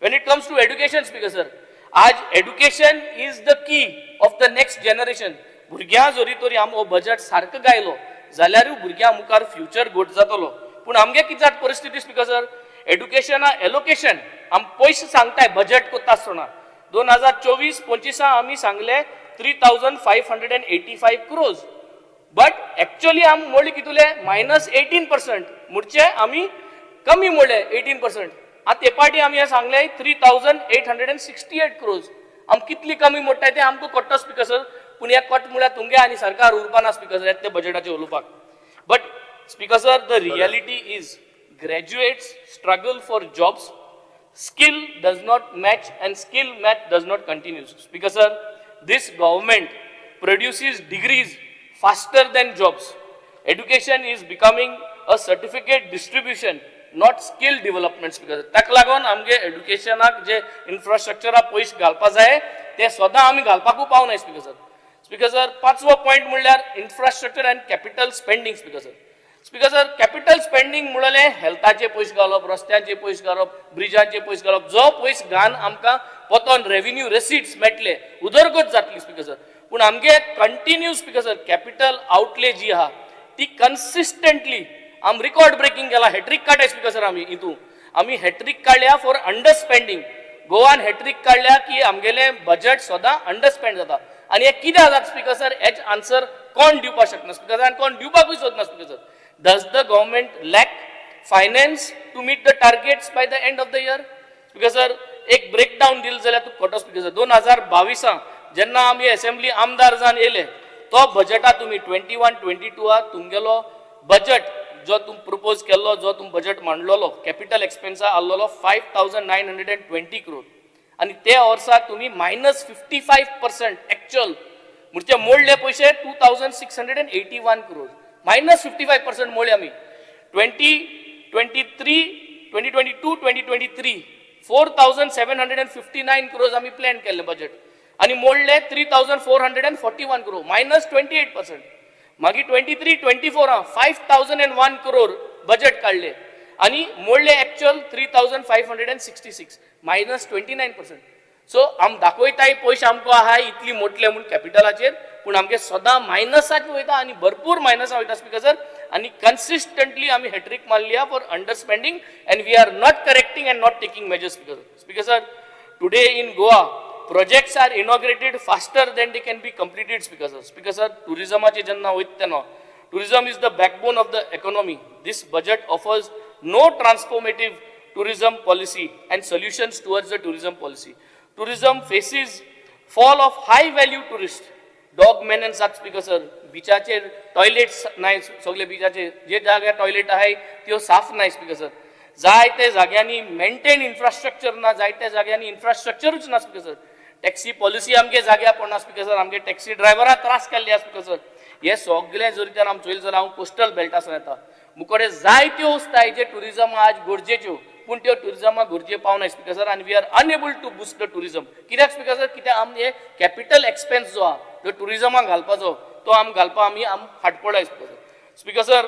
When it comes to education, speaker sir, आज education is the key of the next generation. भुरग्यां जरी तरी आम हो बजेट सारको गायलो जाल्यारूय भुरग्यां मुखार फ्युचर घोट जातलो. पूण आमगे कितें जाता परिस्थिती, स्पीकर सर, एड्युकेशना एलोकेशन आम पयशे सांगताय बजेट कोत्ता आसतना 2024-25 आमी सांगले 3,585 crores, बट एक्चुअली आम मोडले कितुले -18%, मुडचे आमी कमी मोडले 18%. आतां ते पाटी आमी सांगले 3,868 crores. आम कितली कमी मोडटाय ते आमकां कळटा, स्पीकर सर. पूण हे कट म्हळ्यार तुमगे आनी सरकार उरपाना, स्पीकर सर, ते बजेटाचेर उलोवपाक. But speaker sir, the reality is graduates struggle for jobs, skill does not match and skill match does not continue. Speaker sir, this government produces degrees faster than jobs. Education is becoming a certificate distribution, not skill development, Speaker sir. ताका लागून आमगे एड्युकेशनाक जे इन्फ्रास्ट्रक्चराक पयशे घालपा जाय ते सदां आमी घालपाकूय पावनाय, स्पीकर सर. स्पीकर सर, 5वो पॉयंट म्हणल्यार infrastructure and capital spending, speaker sir. Speaker sir, capital spending म्हणले हेल्थाचे पयशे घालप, रस्त्यांचे पयशे घालप, ब्रिजांचे पयशे घालप, जो पयशे घान आमकां पोतोन रेव्हेन्यू रेसिट्स मेळटले उदरगत जातली, स्पीकर सर. पूण आमगे continue, speaker sir, capital outlay जी आहा ती कन्सिस्टंटली आम रिकॉर्ड ब्रेकिंग केला. हॅट्रिक काडल्या, स्पीकर सर, आमी हितू आमी हॅट्रिक काडल्या फॉर अंडर स्पेंडिंग. गोवान हॅट्रिक काडल्या की आमगेले बजेट सदां अंडर स्पेंड जाता. आनी हे कित्याक जाता, स्पीकर सर? हेच आन्सर कोण दिवपाक शकना, स्पीकर सर, आनी कोण दिवपाकूय सोदना, speaker sir. Does the government lack finance to meet the targets by the end of the year? Speaker sir, एक ब्रेकडाउन दिल जाल्यार तूं खोटो, स्पीकर सर. 2022 जेन्ना आमी असेंब्ली आमदार जावन येले तो बजेटा तुमी 21-22 तुमगेलो बजेट जो तुम प्रपोज केल्लो, जो तुम बजेट मांडलोलो, कॅपिटल एक्सपेन्सा आसलोलो 5,920 crore, आनी ते वर्सा तुमी -55% एक्चुअल म्हणजे मोडले पयशे 2,681 crores. -55% मोडले आमी. 2022-23 4,759 crores आमी प्लॅन केल्ले बजेट आनी मोडले 3,441 crore, -28%. मागीर 23-24 5,001 crore बजेट काडले आनी मोडले एक्चुअल 3,566, -29%. सो आम दाखयताय पयशे आमकां आहा इतली मोटले म्हूण कॅपिटलाचेर, पूण आमगे सदां मायनसाक वयता आनी भरपूर मायनसा वयता, स्पीकर सर. आनी कन्सिस्टंटली आमी हॅट्रिक मारल्या for under spending and we are not correcting and not taking measures, speaker sir. Speaker sir, today in Goa projects are inaugurated faster than they can be completed, speaker sir. Speaker sir, टुरिजमाचे जेन्ना वयता तेन्ना tourism is the backbone of the economy. This budget offers no transformative tourism policy and solutions towards the tourism policy. Tourism faces fall of high value tourists. Dog maintenance, speaker sir, बिचाचे टॉयलेट्स नाही, सगळे बिचाचे जे जाग्यार टॉयलेट आहे त्यो साफ नाही, स्पीकर सर. जायते जाग्यांनी मेंटेन इन्फ्रास्ट्रक्चर ना, जायत्या जाग्यांनी इन्फ्रास्ट्रक्चरूच ना, स्पीकर सर. टॅक्सी पॉलिसी आमगे जाग्यार पडना, स्पीकर सर. आमगे टॅक्सी ड्रायव्हरां त्रास केल्ले, स्पीकर सर. हे सगळे जरी तर आम चोयल जाल्यार हांव कोस्टल बेल्टासून येता. मुकोडे जायत्यो वस्ताय जे टुरिझम आज गरजेच्यो पूण त्यो टुरिझमाक गरजे पावनाय स्पीकर सर आनी we are unable to boost the tourism कित्याक स्पीकर सर कित्याक आमचे कॅपिटल एक्सपेन्स जो आहा तो टुरिझमाक घालपाचो तो आमी फाटपडाय स्पीकर सर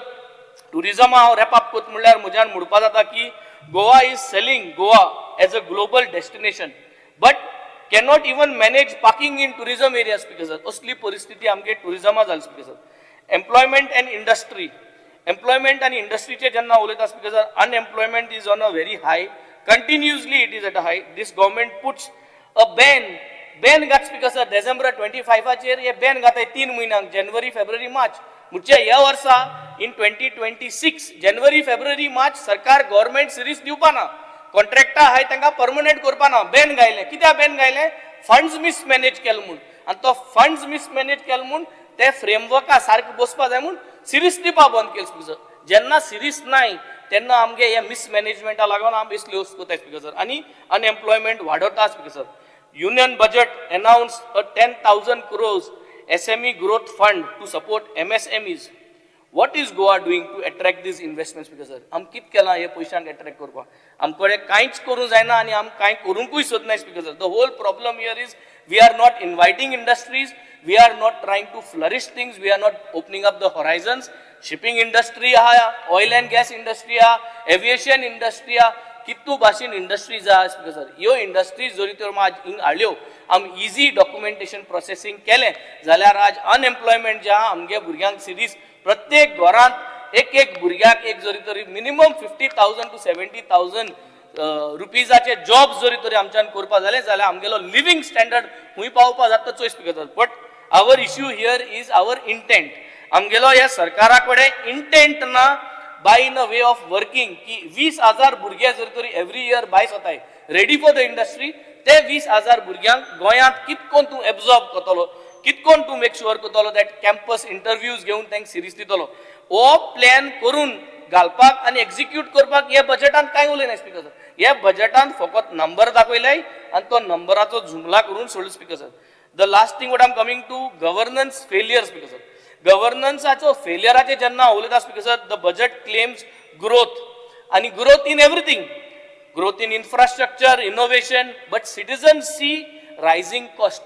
टुरिझम हांव रॅप अप करता म्हणल्यार म्हज्यान म्हणपा जाता की Goa is selling Goa as a global destination but cannot even manage parking in tourism area speaker sir असली परिस्थिती आमगे टुरिझमा जाली स्पीकर सर एम्प्लॉयमेंट आनी इंडस्ट्रीचे जेन्ना उलयता speaker sir unemployment is on a very high continuously it is at a hi this government puts a ban घात स्पीकर सर डिसेंबर 25 हे बॅन घाताय 3 म्हयन्यांक जानेवारी फेब्रुवारी मार्च म्हणजे ह्या वर्सा इन 2026 जानेवारी फेब्रुवारी मार्च सरकार गव्हर्मेंट सिरीज दिवपाना कॉन्ट्रॅक्टर आहाय तांकां परमनंट करपाना बॅन घायले कित्याक बॅन घायले फंड्स मिसमॅनेज केले म्हूण आनी तो फंड्स मिसमॅनेज केले म्हूण ते फ्रेमवर्का सारकें बसपा जाय म्हूण सिरीज दिवपा बंद केले स्पीकर सर जेन्ना सिरीज नाय तेन्ना आमगे हे मिसमॅनेजमेंटा लागून आमी इसली वस्त कोताय स्पीकर सर आनी अनएम्प्लॉयमेंट वाडवता speaker sir union budget announce a 10,000 crores SME growth fund to support MSMEs. What is Goa doing to attract these investments? Because sir, आम कित केला हे पैशांक attract करपा आमकडे कांयच करूं जायना आनी आम कांय करूंकूय सोदनाय speaker sir. The whole problem here is we are not inviting industries, we are not trying to flourish things, we are not opening up the horizons. Shipping industry आहा, oil and gas industry आहा, aviation industry आहा, कितू भाशेन इंडस्ट्रीज आहा स्पीकर सर. ह्यो इंडस्ट्रीज जरी तर आज हिंग हाडल्यो आम इजी डॉक्युमेंटेशन प्रोसेसिंग केलें जाल्यार आज अनएम्प्लॉयमेंट जे आहा आमगे भुरग्यांक सिरीज प्रत्येक घरांत एक भुरग्याक एक जरी तरी मिनिमम 50,000 to 70,000 रुपीजाचे जॉब जरी तरी आमच्यान करपा जाले जाल्यार आमगेलो लिव्हिंग स्टँडर्ड खूंय पावपा जाता चोय speaker sir. But our issue here is our intent. आमगेलो ह्या सरकारा कडेन इंटेंट ना by in a way of working की 20,000 भुरगे जर तरी एवरी इयर भायर सरताय रेडी फॉर द इंडस्ट्री ते 20,000 भुरग्यांक गोंयांत कितकोन तूं एब्झॉर्ब करतलो कितकोन तूं मेक शुअर करतलो दॅट कॅम्पस इंटरव्यूज घेवन तांकां सिरीज दितलो हो प्लॅन करून घालपाक आनी एक्झिक्यूट करपाक हे बजेटांत कांय उलयनाय स्पीकर सर. हे बजेटांत फकत नंबर दाखयलाय आनी तो नंबराचो जुमला करून सोडलो speaker sir. The last thing what I am coming to governance failure speaker sir. गव्हर्नन्साचो फेलियराचे जेन्ना उलयता speaker sir the budget claims growth आनी growth in everything growth in infrastructure innovation but citizen see rising cost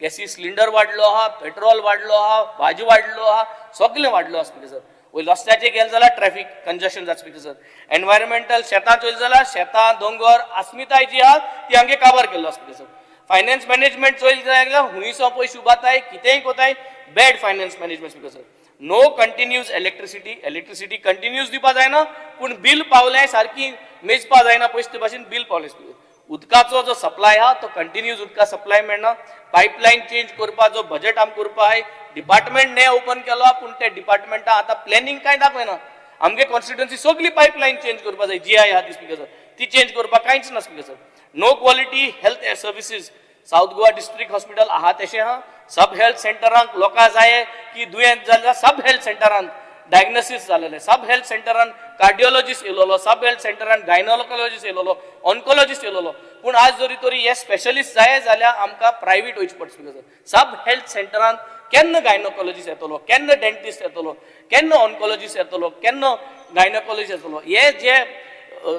गॅसी सिलिंडर वाडलो आहा पेट्रोल वाडलो आहा भाजी वाडलो आहा सगळें वाडलो आहा स्पीकर सर. वयर रस्त्याचेर गेले जाल्यार ट्रॅफिक कंजशन जाता स्पीकर सर. एनवायरमेंटल शेतां चोयली जाल्यार शेतां दोंगर अस्मिताय जी आहा ती हांगे काबार केल्लो स्पीकर सर. फायनान्स मॅनेजमेंट चोयली जाल्यार हुंयसो पयशे उबाताय कितेंय कोताय bad finance management speaker sir. No continuous electricity continuous दिवपा जायना पूण बिल पावल्यार सारकी मेजपा जायना पयशे ते भाशेन बिल पावले स्पीकर. उदकाचो जो सप्लाय आहा तो कंटिन्यूज उदका सप्लाय मेळना. पायपलायन चेंज करपाचो बजेट आम करपा आहाय डिपार्टमेंट ने ओपन केलो पूण ते डिपार्टमेंटा आतां प्लॅनिंग कांय दाखयना. आमगे कॉन्स्टिट्युएन्सी सगळी पायपलायन चेंज करपा जाय GI आहा ती स्पीकर सर ती चेंज करपाक कांयच ना speaker sir. No quality health services south Goa district hospital आहा तशें आहा. सब हेल्थ सेंटरांक लोकां जाय की दुयेंत जाल्यार सब हेल्थ सेंटरांत डायग्नोसीस जालेले सब हेल्थ सेंटरांत कार्डिओलॉजिस्ट येयलोलो सब हेल्थ सेंटरांत गायनोलॉजिस्ट येयलोलो ऑन्कोलॉजिस्ट येयलोलो पूण आज जरी तरी हे स्पेशलिस्ट जाय जाल्यार आमकां प्रायवेट वयचें पडटा स्पीकर सर. सब हेल्थ सेंटरांत केन्ना गायनोकॉलॉजिस्ट येतलो केन्ना डेंटिस्ट येतलो केन्ना ऑन्कोलॉजिस्ट येतलो केन्ना गायनोकॉलॉजिस्ट येतलो हे जे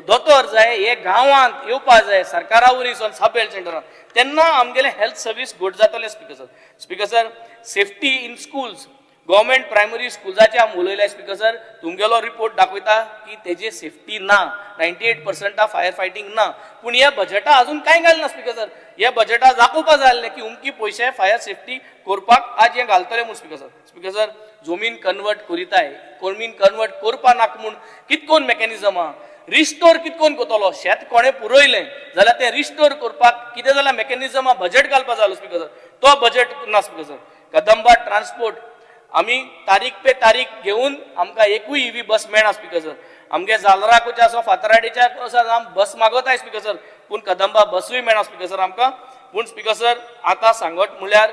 दोतोर जाय हे गांवांत येवपा जाय सरकारा वरवीं सब हेल्थ सेंटरांत तेन्ना आमगेले हेल्थ सर्वीस गुड जातले speaker sir. Speaker sir safety in schools government primary स्कुल्साचे आमी उलयले स्पीकर सर तुमगेलो रिपोर्ट दाखयता की तेजी सेफ्टी ना 98% फायर फायटींग ना पूण हे बजेटा अजून कांय घालना स्पीकर सर. हे बजेटा दाखोवपा जाय आसलें की उमकी पयशे फायर सेफ्टी करपाक आज हे घालतले म्हूण स्पीकर सर. स्पीकर सर जमीन कन्वर्ट करिताय जमीन कन्वर्ट करपा नाका म्हूण कितकोन मेकॅनिझम आहा रिस्टोर कितकोन करतलो शेत कोणें पुरयलें जाल्यार तें रिस्टोर करपाक कितें जाल्यार मेकॅनिझम बजेट घालपा जालो स्पीकर सर तो बजेट ना स्पीकर सर. कदंबा ट्रान्सपोर्ट आमी तारीख पे तारीख घेवन आमकां एकूय EV बस मेळना स्पीकर सर. आमगे जालराकुच्या असो फातराडेच्या असो बस मागोताय स्पीकर सर पूण कदंबा बसूय मेळना स्पीकर सर आमकां. पूण स्पीकर सर आतां सांगत म्हळ्यार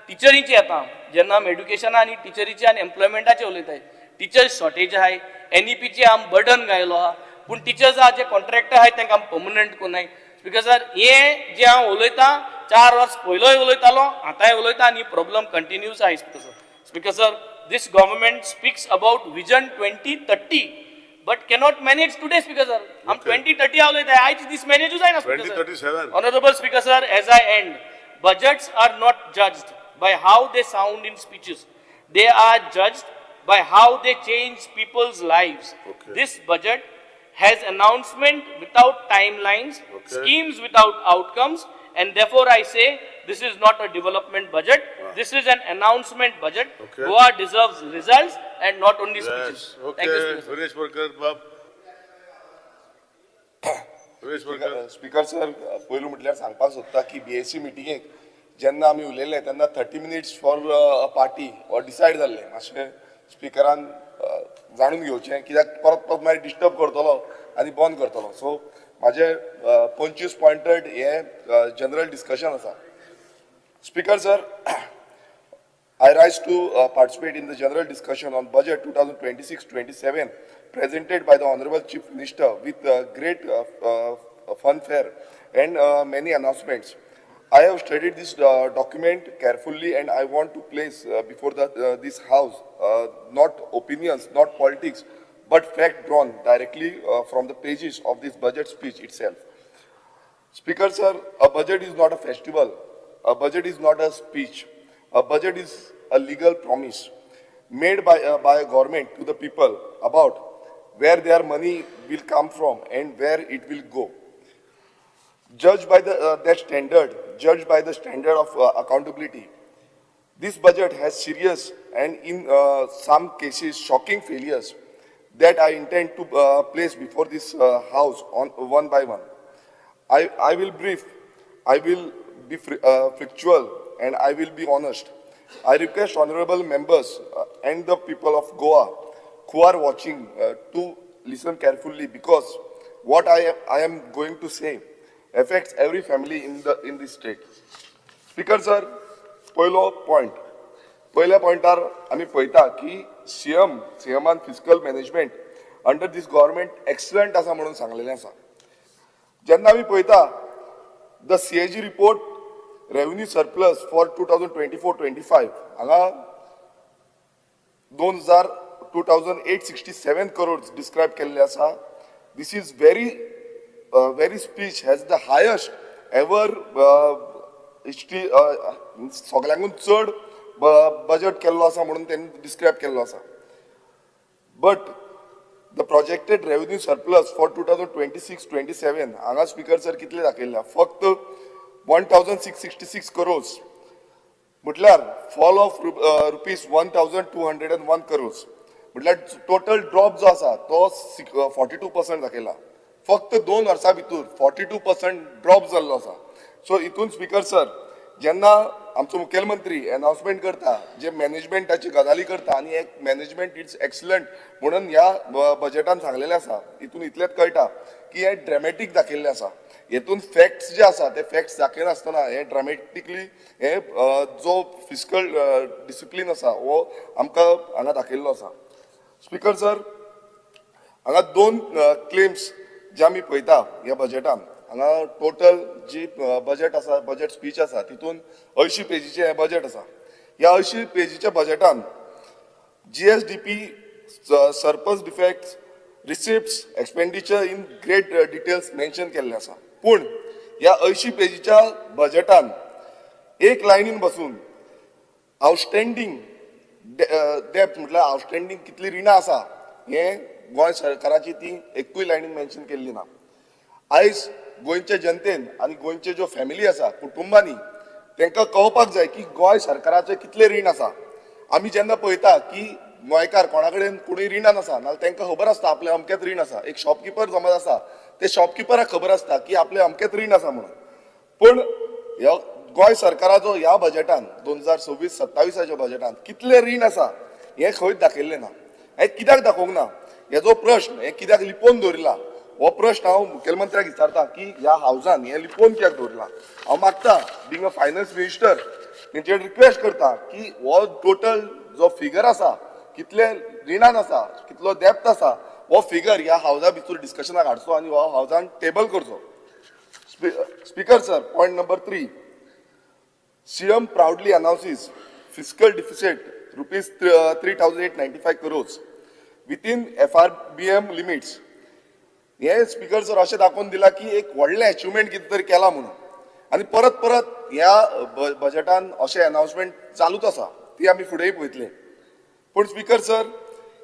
टिचरीची येता जेन्ना आमी एड्युकेशना आनी टिचरीचे आनी एम्प्लॉयमेंटाचे उलयताय टिचर्स शॉर्टेज आहाय NEPचे आम बर्डन घायलो आहा पूण टिचर्स आहा जे कॉन्ट्रॅक्टर आहाय तांकां पर्मनंट कोन्नाय स्पीकर सर. हे जे हांव उलयतां 4 वर्स पयलोय उलयतालो आतांय उलयता आनी प्रॉब्लम कंटिन्यूज आहाय speaker sir. Speaker sir, this government speaks about Vision 2030 but cannot manage today, Speaker sir. हम 2030 उलयताय आयज दीस मॅनेजूच जायना, Speaker sir. 2037. Honorable Speaker sir, as I end, budgets are not judged by how they sound in speeches. They are judged by how they change people's lives. Okay. This budget has announcement without timelines, Okay. schemes without outcomes, and therefore I say this is not a development budget. This is an announcement budget. Okay. Goa deserves results and not only speeches. Yes, okay. Thank you, Speaker sir. Suresh Parkar, बाप. सुरेश परकर. स्पीकर सर पयलू म्हटल्यार सांगपाक सोदता की BSc मिटिंगेक जेन्ना आमी उलयले तेन्ना 30 minutes फॉर अ पार्टी हो डिसायड जाल्लें. मातशें स्पीकरान जाणून घेवचें कित्याक परत परत मागीर डिस्टर्ब करतलो आनी बंद करतलो. सो म्हाजे 25 पॉयंटेड हे जनरल डिस्कशन आसा. Speaker sir, I rise to participate in the general discussion on budget 2026-27 presented by the Honorable Chief Minister with great fanfare and many announcements. I have studied this document carefully and I want to place before this house not opinions, not politics, but fact drawn directly from the pages of this budget speech itself. Speaker sir, a budget is not a festival. A budget is not a speech. A budget is a legal promise made by a government to the people about where their money will come from and where it will go. Judged by that standard, judged by the standard of accountability, this budget has serious and in some cases shocking failures that I intend to place before this house on one by one. I will brief, I will be factual and I will be honest. I request honorable members and the people of Goa who are watching to listen carefully because what I am going to say affects every family in this state. Speaker sir, पहिल्या पॉइंटार आमी पळयता की सीएमान fiscal management under this government excellent आसा म्हणून सांगलेलें आसा. जेन्ना आमी पळयता the CAG report revenue surplus for 2024-25 हांगा 2,867 crores डिस्क्रायब केल्ले आसा. This is very speech has the highest ever history सगळ्यांकून चड बजेट केल्लो आसा म्हणून त्यांनी डिस्क्रायब केल्लो आसा. But the projected revenue surplus for 2026-27 हांगा स्पीकर सर कितले दाखयल्या फक्त 1,666 crores म्हटल्यार फॉल ऑफ रुपीज 1,201 crores म्हटल्यार टोटल ड्रॉप जो आसा तो 42% दाखयला. फक्त 2 वर्सां भितर 42% ड्रॉप जाल्लो आसा. सो हितून स्पीकर सर जेन्ना आमचो मुखेलमंत्री अनाउन्समेंट करता जे मॅनेजमेंटाची गजाली करता आनी एक मॅनेजमेंट इट्स एक्सलंट म्हणून ह्या बजेटान सांगलेलें आसा हितून इतलेंच कळटा की हें ड्रॅमॅटीक दाखयल्लें आसा. हेतून फॅक्ट्स जे आसा ते फॅक्ट्स दाखयनासतना हे ड्रॅमॅटिकली हे जो फिस्कल डिसिप्लीन आसा हो आमकां हांगा दाखयल्लो आसा. स्पीकर सर हांगा 2 क्लेम्स जे आमी पळयता ह्या बजेटान हांगा टोटल जी बजेट आसा बजेट स्पीच आसा तितून 80 पेजीचें हें बजेट आसा. ह्या 80 पेजीच्या बजेटान GSDP surplus defects receipts expenditure in great details mention केल्ले आसा. पूण ह्या 80 पेजीच्या बजेटान एक लायनीन बसून आउटस्टँडींग डेप्थ म्हटल्यार आउटस्टँडींग कितली रिणां आसा हें गोंय सरकाराची ती एकूय लायनीन मेन्शन केल्ली ना. आयज गोंयच्या जनतेन आनी गोंयचे ज्यो फॅमिली आसा कुटुंबांनी तांकां कळपाक जाय की गोंय सरकाराचें कितलें रीण आसा. आमी जेन्ना पळयता की गोंयकार कोणा कडेन कोणूय रिणान आसा नाल्यार तांकां खबर आसता आपलें अमकेंच रीण आसा. एक शॉपकिपर समज आसा ते शॉपकिपराक खबर आसता की आपलें अमकेंच रीण आसा म्हणून. पूण ह्या गोंय सरकाराचो ह्या बजेटान 2026-27 बजेटान कितलें रीण आसा हें खंयच दाखयल्लें ना. हें कित्याक दाखोवंक ना हेजो प्रश्न हें कित्याक लिपोवन दवरिला हो प्रश्न हांव मुखेलमंत्र्याक विचारता की ह्या हावजान हें लिपोवन कित्याक दवरिला. हांव मागता बिंग अ फायनान्स मिनिस्टर तेंचेर रिक्वेस्ट करता की हो टोटल जो फिगर आसा कितले रिणान आसा कितलो डेप्थ आसा हो फिगर ह्या हावजा भितर डिस्कशनाक हाडचो आनी हो हावजान टेबल करचो. Speaker sir point number 3 CM proudly announces fiscal deficit rupees 3,895 crores within FRBM limits. हे स्पीकर सर अशें दाखोवन दिला की एक व्हडलें अचिवमेंट कितें तरी केला म्हणून. आनी परत परत ह्या बजेटान अशें अनाउन्समेंट चालूच आसा, ती आमी फुडेंय पळयतले. पूण स्पीकर सर,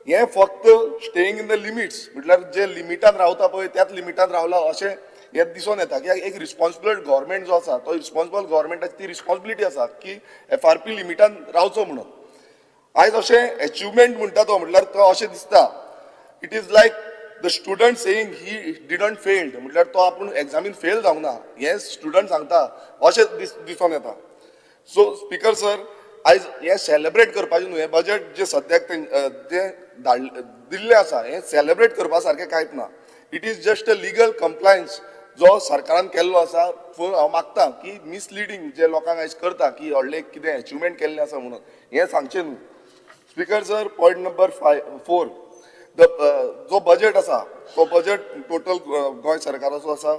हे फक्त स्टेईंग इन द लिमिट्स, म्हटल्यार जे लिमिटान रावता पळय त्याच लिमिटान रावला अशें हे दिसून येता. कित्याक एक रिस्पॉन्सिबल गव्हर्मेंट जो आसा तो रिस्पॉन्सिबल गव्हर्मेंटाची ती रिस्पॉन्सिबिलिटी आसा की FRP लिमिटान रावचो म्हणून. आयज अशें अचिवमेंट म्हणटा तो म्हटल्यार तो अशें दिसता, it is like the student saying he didn't failed, म्हटल्यार तो आपूण एग्जामीन फेल जावंक ना हे स्टुडंट सांगता अशें दिसून येता. सो स्पीकर सर, आयज हे सेलेब्रेट करपाचें न्हू, हे बजेट जे सद्याक जे दिल्लें आसा हे सेलेब्रेट करपा सारकें कांयच ना. It is just a legal compliance जो सरकारान केल्लो आसा. हांव मागता की मिसलिडींग जे लोकांक आयज करता की व्हडलें कितें अचिवमेंट केल्लें आसा म्हणून हें सांगचें न्हू. स्पीकर सर, पॉयंट नंबर 4, जो बजेट आसा तो बजेट टोटल गोंय सरकाराचो आसा,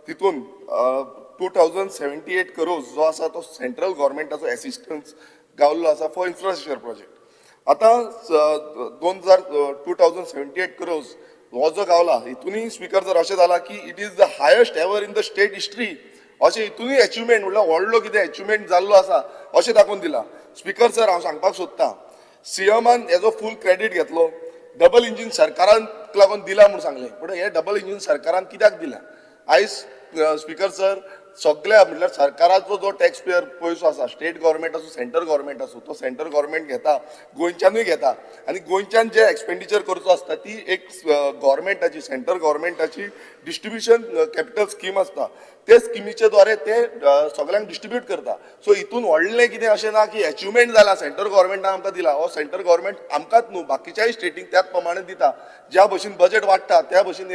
तितून 2078 crores जो आसा तो सेंट्रल गव्हर्मेंटाचो एसिस्टन्स गावल्लो आसा फॉर इन्फ्रास्ट्रक्चर प्रोजेक्ट. आतां 2078 crores हो जो गावला हितूनय स्पीकर सर अशें जाला की it is the highest ever in the state history अशें हितूनय अचिवमेंट म्हटल्यार व्हडलो कितें अचिवमेंट जाल्लो आसा अशें दाखोवन दिला. स्पीकर सर, हांव सांगपाक सोदतां, सीएमान हेजो फूल क्रेडीट घेतलो, डबल इंजीन सरकाराक लागून दिला म्हणून सांगलें, पूण हे डबल इंजीन सरकारान कित्याक दिला? आयज स्पीकर सर, सगळ्या म्हटल्यार सरकाराचो जो टॅक्स पेयर पयसो आसा, स्टेट गव्हर्मेंट आसूं सेंट्रल गव्हर्मेंट आसूं, तो सेंट्रल गव्हर्मेंट घेता, गोंयच्यानूय घेता, आनी गोंयच्यान जे एक्सपेंडिचर करचो आसता ती एक गव्हर्मेंटाची सेंट्रल गव्हर्मेंटाची डिस्ट्रिब्युशन कॅपिटल स्कीम आसता, ते स्किमीचे द्वारे ते सगळ्यांक डिस्ट्रिब्यूट करता. सो हितून व्हडलें कितें अशें ना की अचिवमेंट जाला सेंट्रल गव्हर्मेंटान आमकां दिला, हो सेंट्रल गव्हर्मेंट आमकांच न्हू बाकीच्याय स्टेटीक त्याच प्रमाणे दिता. ज्या भशेन बजेट वाडटा त्या भशेन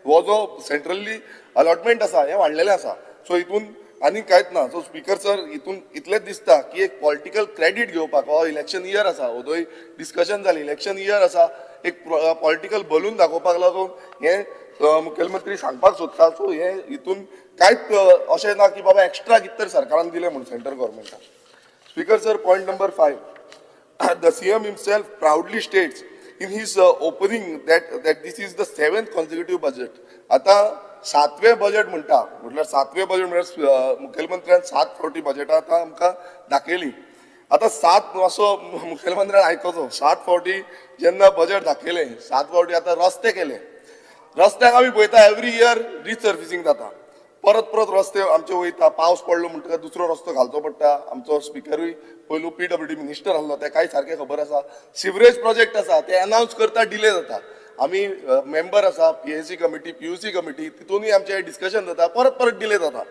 हो जो सेंट्रली अलॉटमेंट आसा हें वाडलेलें आसा. सो हितून आनी कांयच ना. सो स्पीकर सर, हितून इतलेंच दिसता की एक पॉलिटिकल क्रेडीट घेवपाक, हो इलेक्शन इयर आसा, ओदोय डिस्कशन जाली, इलेक्शन इयर आसा, एक पॉलिटिकल बलून दाखोवपाक लागून हे मुखेलमंत्री सांगपाक सोदता. सो हे हितून कांयच अशें ना की बाबा एक्स्ट्रा कितें तरी सरकारान दिलें म्हणून सेंट्रल गव्हर्मेंटान. Speaker sir, point number 5, the CM himself proudly states in his opening that this is the 7th consecutive budget. आता 7वें बजेट म्हणटा, म्हटल्यार 7वें बजेट म्हळ्यार मुखेलमंत्र्यान 7 फावटी बजेटां आतां आमकां दाखयली. आतां 7 असो मुखेलमंत्र्यान आयकोचो, 7 फावटी जेन्ना बजेट दाखयलें, 7 फावटी आतां रस्ते केले. रस्त्याक आमी पळयता एवरी इयर रिसर्फिसींग जाता, परत परत रस्ते आमचे वयता, पावस पडलो म्हणटकच दुसरो रस्तो घालचो पडटा. आमचो स्पिकरूय पयलू PWD मिनिस्टर आसलो, तेकाय सारकें खबर आसा. सिवरेज प्रोजेक्ट आसा ते अनाउन्स करता डिले जाता. आमी मेंबर आसा PAC कमिटी, PUC कमिटी, तितूनय आमचें डिस्कशन जाता, परत परत डिले जाता.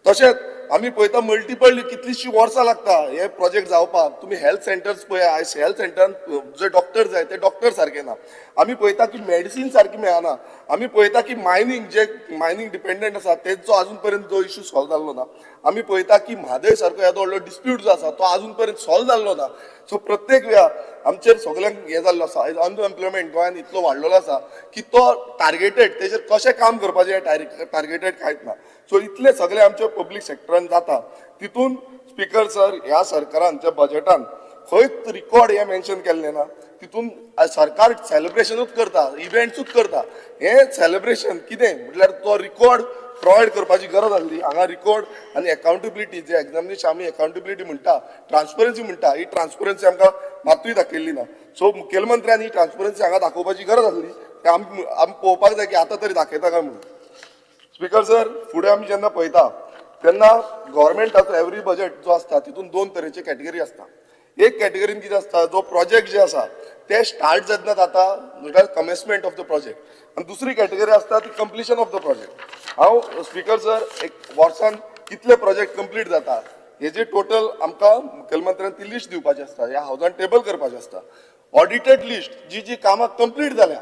तशेंच आमी पळयता मल्टिपल कितलींशीं वर्सां लागता हे प्रोजेक्ट जावपाक. तुमी हेल्थ सेंटर्स पळया, आयज हेल्थ सेंटरान जे डॉक्टर जाय ते डॉक्टर सारके ना. आमी पळयता की मेडिसीन सारकी मेळना. आमी पळयता की मायनींग डिपेंडंट आसा तेंचो आजून पर्यंत जो इश्यू सॉल्व जाल्लो ना. आमी पळयता की म्हादय सारको येदो व्हडलो डिस्प्यूट जो आसा तो आजून पर्यंत सॉल्व जाल्लो ना. सो प्रत्येक वेळा आमचेर सगळ्यांक हे जाल्लो आसा. आयज अनएम्प्लॉयमेंट गोंयांत इतलो वाडलेलो आसा की तो टार्गेटेड, तेजेर कशें काम करपाचें टार्गेटेड कांयच ना. सो इतले सगळे आमचे पब्लीक सेक्टरान जाता. तितून स्पीकर सर, ह्या सरकारान त्या बजेटान खंयच रिकॉर्ड हे मेन्शन केल्लें ना. तितून सरकार सेलिब्रेशनूच करता, इव्हेंट्सूच करता. हे सेलिब्रेशन कितें म्हटल्यार तो रिकॉर्ड प्रोवायड करपाची गरज आसली. हांगा रिकॉर्ड आनी अकाउंटेबिलिटी, जे एग्जामिनेशन आमी अकाउंटेबिलिटी म्हणटा, ट्रान्सपरन्सी म्हणटा, ही ट्रान्सपरन्सी आमकां मातूय दाखयल्ली ना. सो मुखेलमंत्र्यान ही ट्रान्सपरन्सी हांगा दाखोवपाची गरज आसली. ते आमी पळोवपाक जाय की आतां तरी दाखयता काय म्हणून. स्पीकर सर, फुडें आमी जेन्ना पळयता तेन्ना गव्हर्मेंटाचो एवरी बजेट जो आसता तितून 2 तरेचे कॅटेगरी आसता. एक कॅटेगरीन कितें आसता, जो प्रोजेक्ट जे आसा ते स्टार्ट जेन्ना जाता म्हटल्यार कमेन्समेंट ऑफ द प्रोजेक्ट, आनी दुसरी कॅटेगरी आसता ती कंप्लिशन ऑफ द प्रोजेक्ट. हांव स्पीकर सर, एक वर्सान कितले प्रोजेक्ट कंप्लीट जाता हेजी टोटल आमकां मुखेलमंत्र्यान ती लिस्ट दिवपाची आसता, ह्या हावजान टेबल करपाचें आसता. ऑडिटेड लिस्ट जी कामां कंप्लीट जाल्या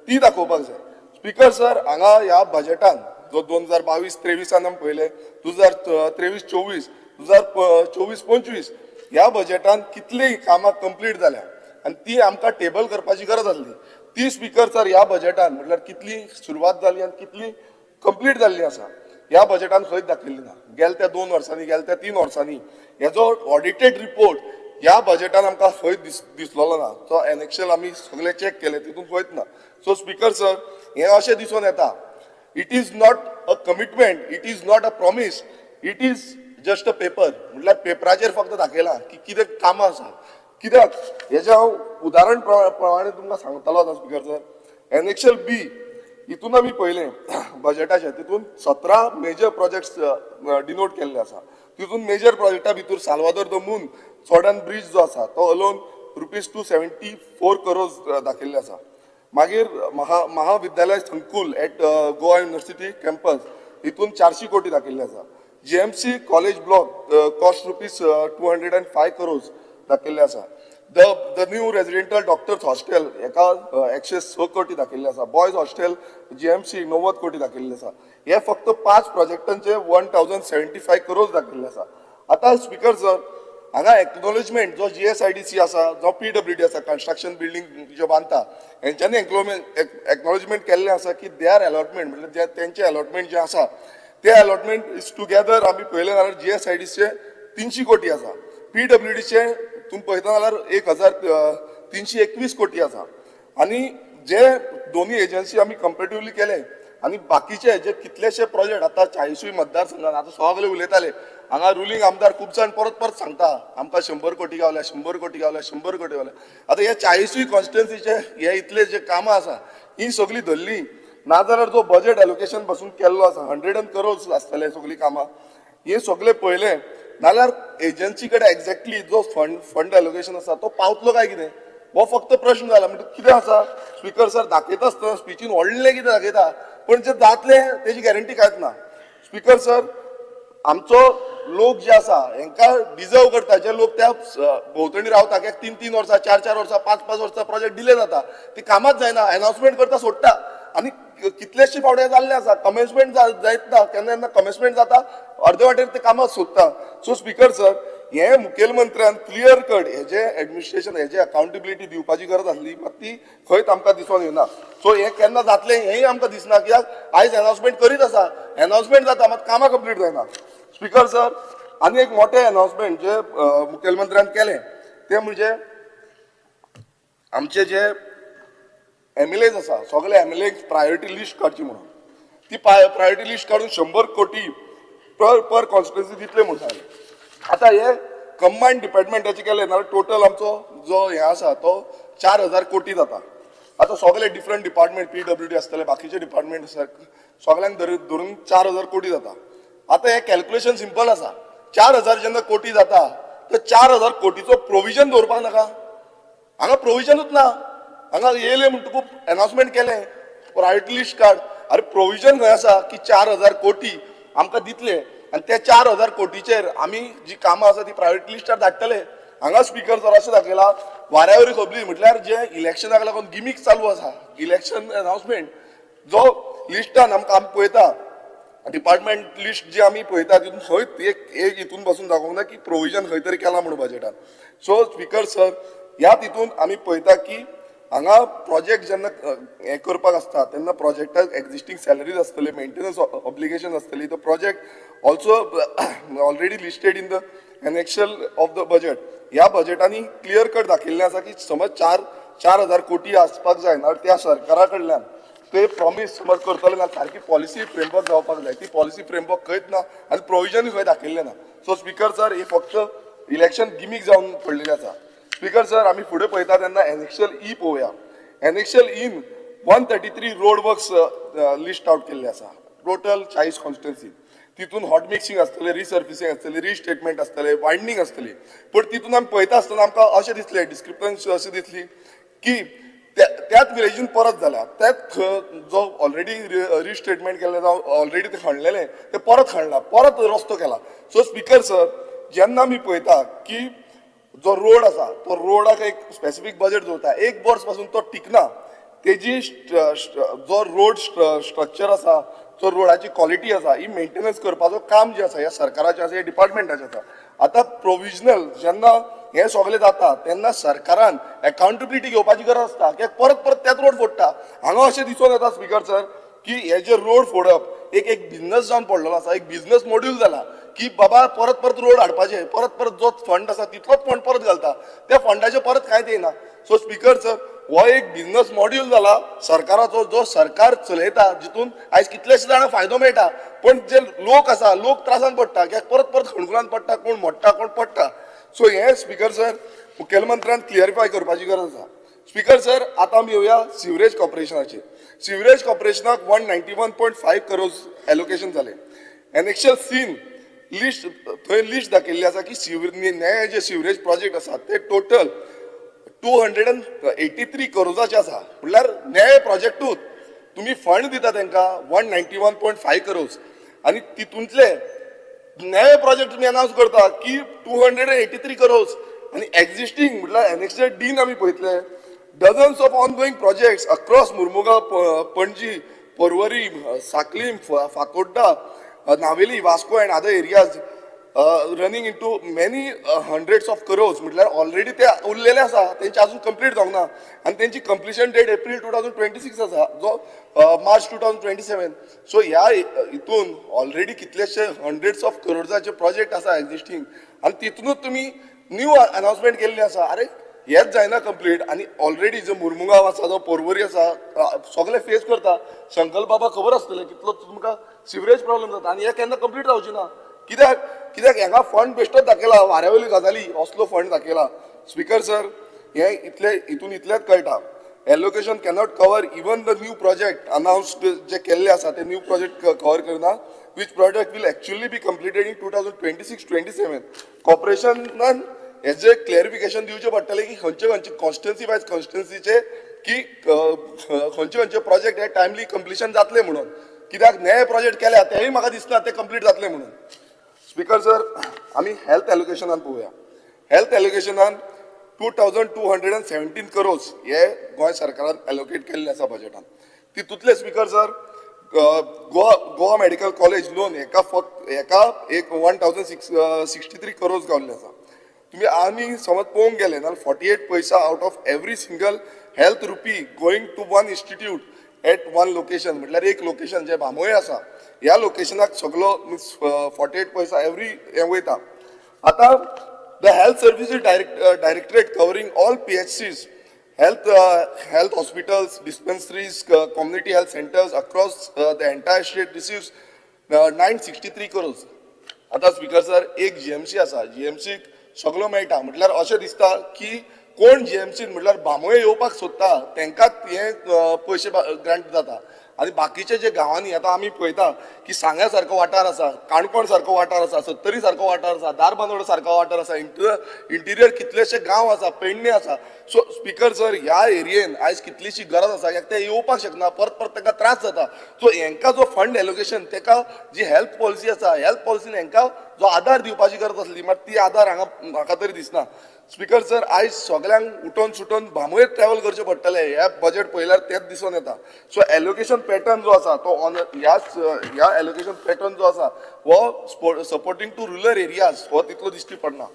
ती दाखोवपाक जाय. स्पीकर सर, हांगा ह्या बजेटान जो 2022-23 आमी पळयले, 2023-24, 2024-25 ह्या बजेटान कितली कामां कंप्लीट जाल्या आनी ती आमकां टेबल करपाची गरज आसली. ती स्पीकर सर ह्या बजेटान म्हटल्यार कितली सुरवात जाली आनी कितली कंप्लीट जाल्ली आसा ह्या बजेटान खंयच दाखयल्ली ना. गेल्या त्या 2 वर्सांनी, गेल्या त्या 3 वर्सांनी हेजो ऑडिटेड रिपोर्ट ह्या बजेटान आमकां खंय दिसलेलो ना. तो एनेक्शल आमी सगळे चॅक केले तितून खंयच ना. सो स्पीकर सर, हें अशें दिसून येता, it is not a commitment, it is not a promise, it is just a paper. म्हटल्यार पेपराचेर फक्त दाखयलां की कितें कामां आसा. कित्याक हेजें हांव उदाहरण प्रमाणे तुमकां सांगतलो आतां स्पीकर सर. एनेक्शल बी हितून आमी पयलें बजेटाचें, तितून 17 मेजर प्रोजेक्ट्स डिनोट केल्ले आसा. तितून मेजर प्रोजेक्टा भितर Salvador the moon Chodan bridge जो आसा तो अलोन ₹274 करोड दाखयल्ले आसा. मागीर महाविद्यालय संकुल एट गोवा युनिवर्सिटी कॅम्पस हितून 400 कोटी दाखयल्ले आसा. GMC college block cost ₹205 crore दाखयल्ले आसा. The new residential doctors hostel हेका 106 कोटी दाखयल्ले आसा. बॉयज हॉस्टेल GMC 90 कोटी दाखयल्ले आसा. हे फक्त 5 प्रोजेक्टांचे 1075 करोड दाखयल्ले आसा. आतां स्पीकर सर, हांगा एक्नॉलेजमेंट जो GSIDC आसा, जो PWD आसा, कन्स्ट्रक्शन बिल्डिंग जे बांदता, हेंच्यांनी एक्नॉलेजमेंट केल्लें आसा की देआर अलॉटमेंट, म्हणजे तेंचे अलॉटमेंट जे आसा ते अलॉटमेंट इज टुगेदर आमी पळयलें जाल्यार GSIDCचे 300 कोटी आसा. PWDचे तुम्ही पळयता जाल्यार 1321 कोटी आसा. आनी जे दोन्ही एजन्सी आमी कंपेरेटिवली केले आनी बाकीचे जे कितलेशे प्रोजेक्ट आतां 40 मतदारसंघात आतां सगळे उलयताले, हांगा रुलींग आमदार खूब जाण परत परत सांगता आमकां 100 कोटी गावल्या, 100 कोटी गावल्या, 100 कोटी गावल्या. आतां हे 40 कॉन्स्टिट्युन्सीचे हे इतले जे कामां आसा ही सगळी धरली नाजाल्यार जो बजेट एलोकेशन पासून केल्लो आसा 100 करोड आसतले सगळी कामां, हे सगळे पळयले नाल्यार एजन्सी कडेन एक्झॅक्टली जो फंड एलोकेशन आसा तो पावतलो काय कितें हो फक्त प्रश्न जाला. म्हणजे कितें आसा स्पीकर सर, दाखयता आसतना स्पिचीन व्हडलें कितें दाखयता पण जे जातले तेजी गॅरंटी कांयच ना. स्पीकर सर, आमचो लोक जे आसा हांकां डिजर्व करता जे लोक त्या भोंवतणी रावता, कित्याक 3-3 वर्सां 4-4 वर्सां 5-5 वर्सां प्रोजेक्ट डिले जाता, ती कामाच जायना, अनाउन्समेंट करता सोडटा. आनी कितलेशे फावटे जाल्ले आसा कमेन्समेंट जायत ना, केन्ना केन्ना कमेन्समेंट जाता अर्दे वाटेर ते कामां सोदता. सो स्पीकर सर, हे मुखेलमंत्र्यान क्लियर कट हेजे एडमिनिस्ट्रेशन हेजे अकाउंटेबिलिटी दिवपाची गरज आसली, मात ती खंयच आमकां दिसून येना. सो हे केन्ना जातलें हेंय आमकां दिसना, कित्याक आयज अनाउन्समेंट करीत आसा, अनाउन्समेंट जाता मात कामां कंप्लीट जायना. स्पीकर सर, आनी एक मोठें अनाउन्समेंट जे मुखेलमंत्र्यान केलें ते म्हणजे आमचे जे MLAs आसा सगळे MLA प्रायोरिटी लिस्ट काडची म्हणून. ती प्रायोरिटी लिस्ट काडून 100 कोटी पर कॉन्स्टिट्युन्सी दितले म्हणून सांगले. आतां हे कंबायंड डिपार्टमेंटाचे केले नाल्यार टोटल आमचो जो हे आसा तो 4000 कोटी जाता. आतां सगळे डिफरंट डिपार्टमेंट PWD आसतले, बाकीचे डिपार्टमेंट आसा, सगळ्यांक धरून 4000 कोटी जाता. आतां हे कॅल्क्युलेशन सिंपल आसा. 4000 जेन्ना कोटी जाता तर 4000 कोटीचो प्रोविजन दवरपाक नाका. हांगा प्रोविजनूच ना. हांगा येयले म्हणटकूच अनाउन्समेंट केलें प्रायोरिटी लिस्ट कार्ड. अरे प्रोविजन खंय आसा की 4000 कोटी आमकां दितले आनी त्या 4000 कोटीचेर आमी जी कामां आसा ती प्रायोरिटी लिस्टार धाडटले. हांगा स्पीकर सर अशें दाखयला वाऱ्यावरी खबरी, म्हटल्यार जे इलेक्शनाक लागून गिमिक चालू आसा, इलेक्शन अनाउन्समेंट जो लिस्टान आमकां आमी पळयता डिपार्टमेंट लिस्ट जी आमी पळयता तितून खंयच एक हितून बसून दाखोवंक ना की प्रोविजन खंय तरी केला म्हणून बजेटान. सो स्पीकर सर, ह्या तितून आमी पळयता की हांगा प्रोजेक्ट जेन्ना हें करपाक आसता तेन्ना प्रोजेक्टाक एक्झिस्टींग सॅलरीज आसतले, मेंटेनन्स ऑब्लिगेशन आसतली. The project also already listed in the annexure of the budget. ह्या बजेटांनी क्लियर कट दाखयल्लें आसा की समज 4000 कोटी आसपाक जाय ना त्या सरकारा कडल्यान ते प्रॉमिस समज करतले ना, सारकी पॉलिसी फ्रेमवर्क जावपाक जाय. ती पॉलिसी फ्रेमवर्क खंयच ना आनी प्रोविजनूय खंय दाखयल्लें ना. सो स्पीकर सर, हे फक्त इलेक्शन गिमीक जावन पडलेलें आसा. स्पीकर सर, आमी फुडें पळयता तेन्ना एनेक्शल ई पळोवया. एनेक्शल ईन 133 रोड वर्क्स लिस्ट आउट केल्ले आसा टोटल 40 कॉन्स्टिट्युन्सी. तितून हॉट मिक्सिंग आसतलें, रिसर्फिसींग आसतलें, रिस्टेटमेंट आसतलें, वायडनींग आसतली. पण तितून आमी पळयता आसतना आमकां अशें दिसलें, डिस्क्रिपन्सी अशी दिसली की त्याच विलेजीन परत जाल्या, त्याच जो ऑलरेडी रिस्टेटमेंट केल्लें जावं ऑलरेडी ते खणलेलें ते परत खणला, परत रस्तो केला. सो स्पीकर सर, जेन्ना आमी पळयता की जो रोड आसा तो रोडाक एक स्पेसिफीक बजेट दवरता, 1 वर्स पासून तो टिकना, तेजी जो रोड स्ट्रक्चर आसा, जो रोडाची क्वॉलिटी आसा ही मेंटेनन्स करपाचो काम जे आसा ह्या सरकाराचें आसा, ह्या डिपार्टमेंटाचें आसा. आतां प्रोविजनल जेन्ना हे सगळें जाता तेन्ना सरकारान अकाउंटेबिलिटी घेवपाची गरज आसता, कित्याक परत परत त्याच रोड फोडटा. हांगा अशें दिसून येता स्पीकर सर की हे जे रोड फोडप एक बिझनेस जावन पडलेलो आसा, एक बिझनेस मॉड्यूल जाला की बाबा परत परत रोड हाडपाचे, परत परत जो फंड आसा तितलोच फंड परत घालता, त्या फंडाचे परत कांयच येना. सो स्पीकर सर, हो एक बिझनेस मॉड्यूल जाला सरकाराचो, जो सरकार चलयता, जितून आयज कितलेशे जाणां फायदो मेळटा, पण जे लोक आसा लोक त्रासान पडटा, कित्याक परत परत खणकुलान पडटा, कोण मोडटा कोण पडटा. सो हे स्पीकर सर मुखेलमंत्र्यान क्लियरिफाय करपाची गरज आसा. स्पीकर सर, आतां आमी येवया सिवरेज कॉर्पोरेशनाचेर. सिवरेज कॉर्पोरेशनाक 191.5 crores एलोकेशन जाले. एनेक्शल सीन लिस्ट, थंय लिस्ट दाखयल्ली आसा की नये जे सिवरेज प्रोजेक्ट आसा ते टोटल 283 crores आसा. म्हणल्यार नये प्रोजेक्टूच तुम्ही फंड दिता तांकां 191.5 crores, आनी तितूंतले नवे प्रोजेक्ट तुम्ही अनाउन्स करता की 283 crores, आणि एक्झिस्टिंग म्हटल्यार एनेक्शल डीन आमी पळयतले dozens of ongoing projects across Mormugao, Panaji, Porvorim, Sanquelim, Fatorda, Navelim, Vasco and other areas running into many hundreds of crores. म्हटल्यार ऑलरेडी ते उरलेले आसा, तेंचे अजून कंप्लीट जावंक ना, आनी तेंची कंप्लिशन डेट एप्रील 2026 आसा, जो मार्च 2027. सो ह्या हितून ऑलरेडी कितलेशे हंड्रेड्स ऑफ crores प्रोजेक्ट आसा एक्झिस्टिंग, आनी तितूनच तुमी न्यू अनाउन्समेंट केल्ली आसा. अरे हेच जायना कंप्लीट, आनी ऑलरेडी जो मुर्मुगांव आसा, जो पर्वरी आसा, सगळे फेस करता. शंकर बाबा खबर आसतलें कितलो तुमकां सिवरेज प्रॉब्लेम जाता, आनी हे केन्ना कंप्लीट जावची ना. कित्याक हांगा फंड बेश्टोच दाखयला, वाऱ्यावयली गजाली असलो फंड दाखयला. स्पीकर सर, हे हितून इतलेंच कळटा, allocation cannot cover even the new project announced जे केल्ले आसा ते न्यू प्रोजेक्ट कवर करना, which project will actually be completed in 2026-27. कॉर्पोरेशनान हेजे क्लॅरिफिकेशन दिवचे पडटले की खंयचे कॉन्स्टिट्युन्सी वायज कॉन्स्टिट्युन्सीचे की खंयचे प्रोजेक्ट हे टायमली कंप्लिशन जातले म्हणून. कित्याक नवे प्रोजेक्ट केल्या तेय म्हाका दिसना ते कंप्लीट जातले म्हणून. स्पीकर सर, आमी हेल्थ एलोकेशनान पळोवया. हेल्थ एलोकेशनान 2217 crores हे गोंय सरकारान एलोकेट केल्ले आसा बजेटान. तितूंतले speaker sir Goa medical college loan हेका फक्त एक 1063 crores गावल्ले आसा. तुम्ही आमी समज पळोवंक गेले जाल्यार 48 पैसा out of every single health rupee going to one institute at one location, म्हटल्यार एक लोकेशन जे बांबोळे आसा ह्या लोकेशनाक सगळो 48 पैसा एवरी हे वयता. आतां the health services directorate covering all PHCs, health hospitals, dispensaries, community health centers across the entire state receives 963 crores. आता स्पीकर सर, एक GMC आसा, GMC सगळो मेळटा, म्हटल्यार अशें दिसता की कोण GMC म्हटल्यार बांबोळे येवपाक सोदता तांकांच हे पयशे ग्रांट जाता, आनी बाकीचे जे गांवांनी आतां आमी पळयता की सांग्या सारको वाठार आसा, काणकोण सारको वाठार आसा, सत्तरी सारको वाठार आसा, दारबांदोड सारको वाठार आसा, इंटिरियर कितलेशे गांव आसा, पेडणे आसा. सो स्पीकर सर, ह्या एरियेन आयज कितलीशी गरज आसा, कित्याक ते येवपाक शकना, परत परत तांकां त्रास जाता. सो हांकां जो फंड एलोकेशन, ताका जी हेल्थ पॉलिसी आसा, हेल्थ पॉलिसीन हांकां जो आदार दिवपाची गरज आसली, मात ती आदार हांगा म्हाका तरी दिसना. स्पीकर सर, आयज सगळ्यांक उठोन सुटोन बांबोळेत ट्रॅव्हल करचें पडटलें, हे बजेट पळयल्यार तेच दिसून येता. सो एलोकेशन पॅटर्न जो आसा तो ह्या एलोकेशन पॅटर्न जो आसा हो सपोर्टिंग टू रुरल एरियाज हो तितलो दिश्टी पडना.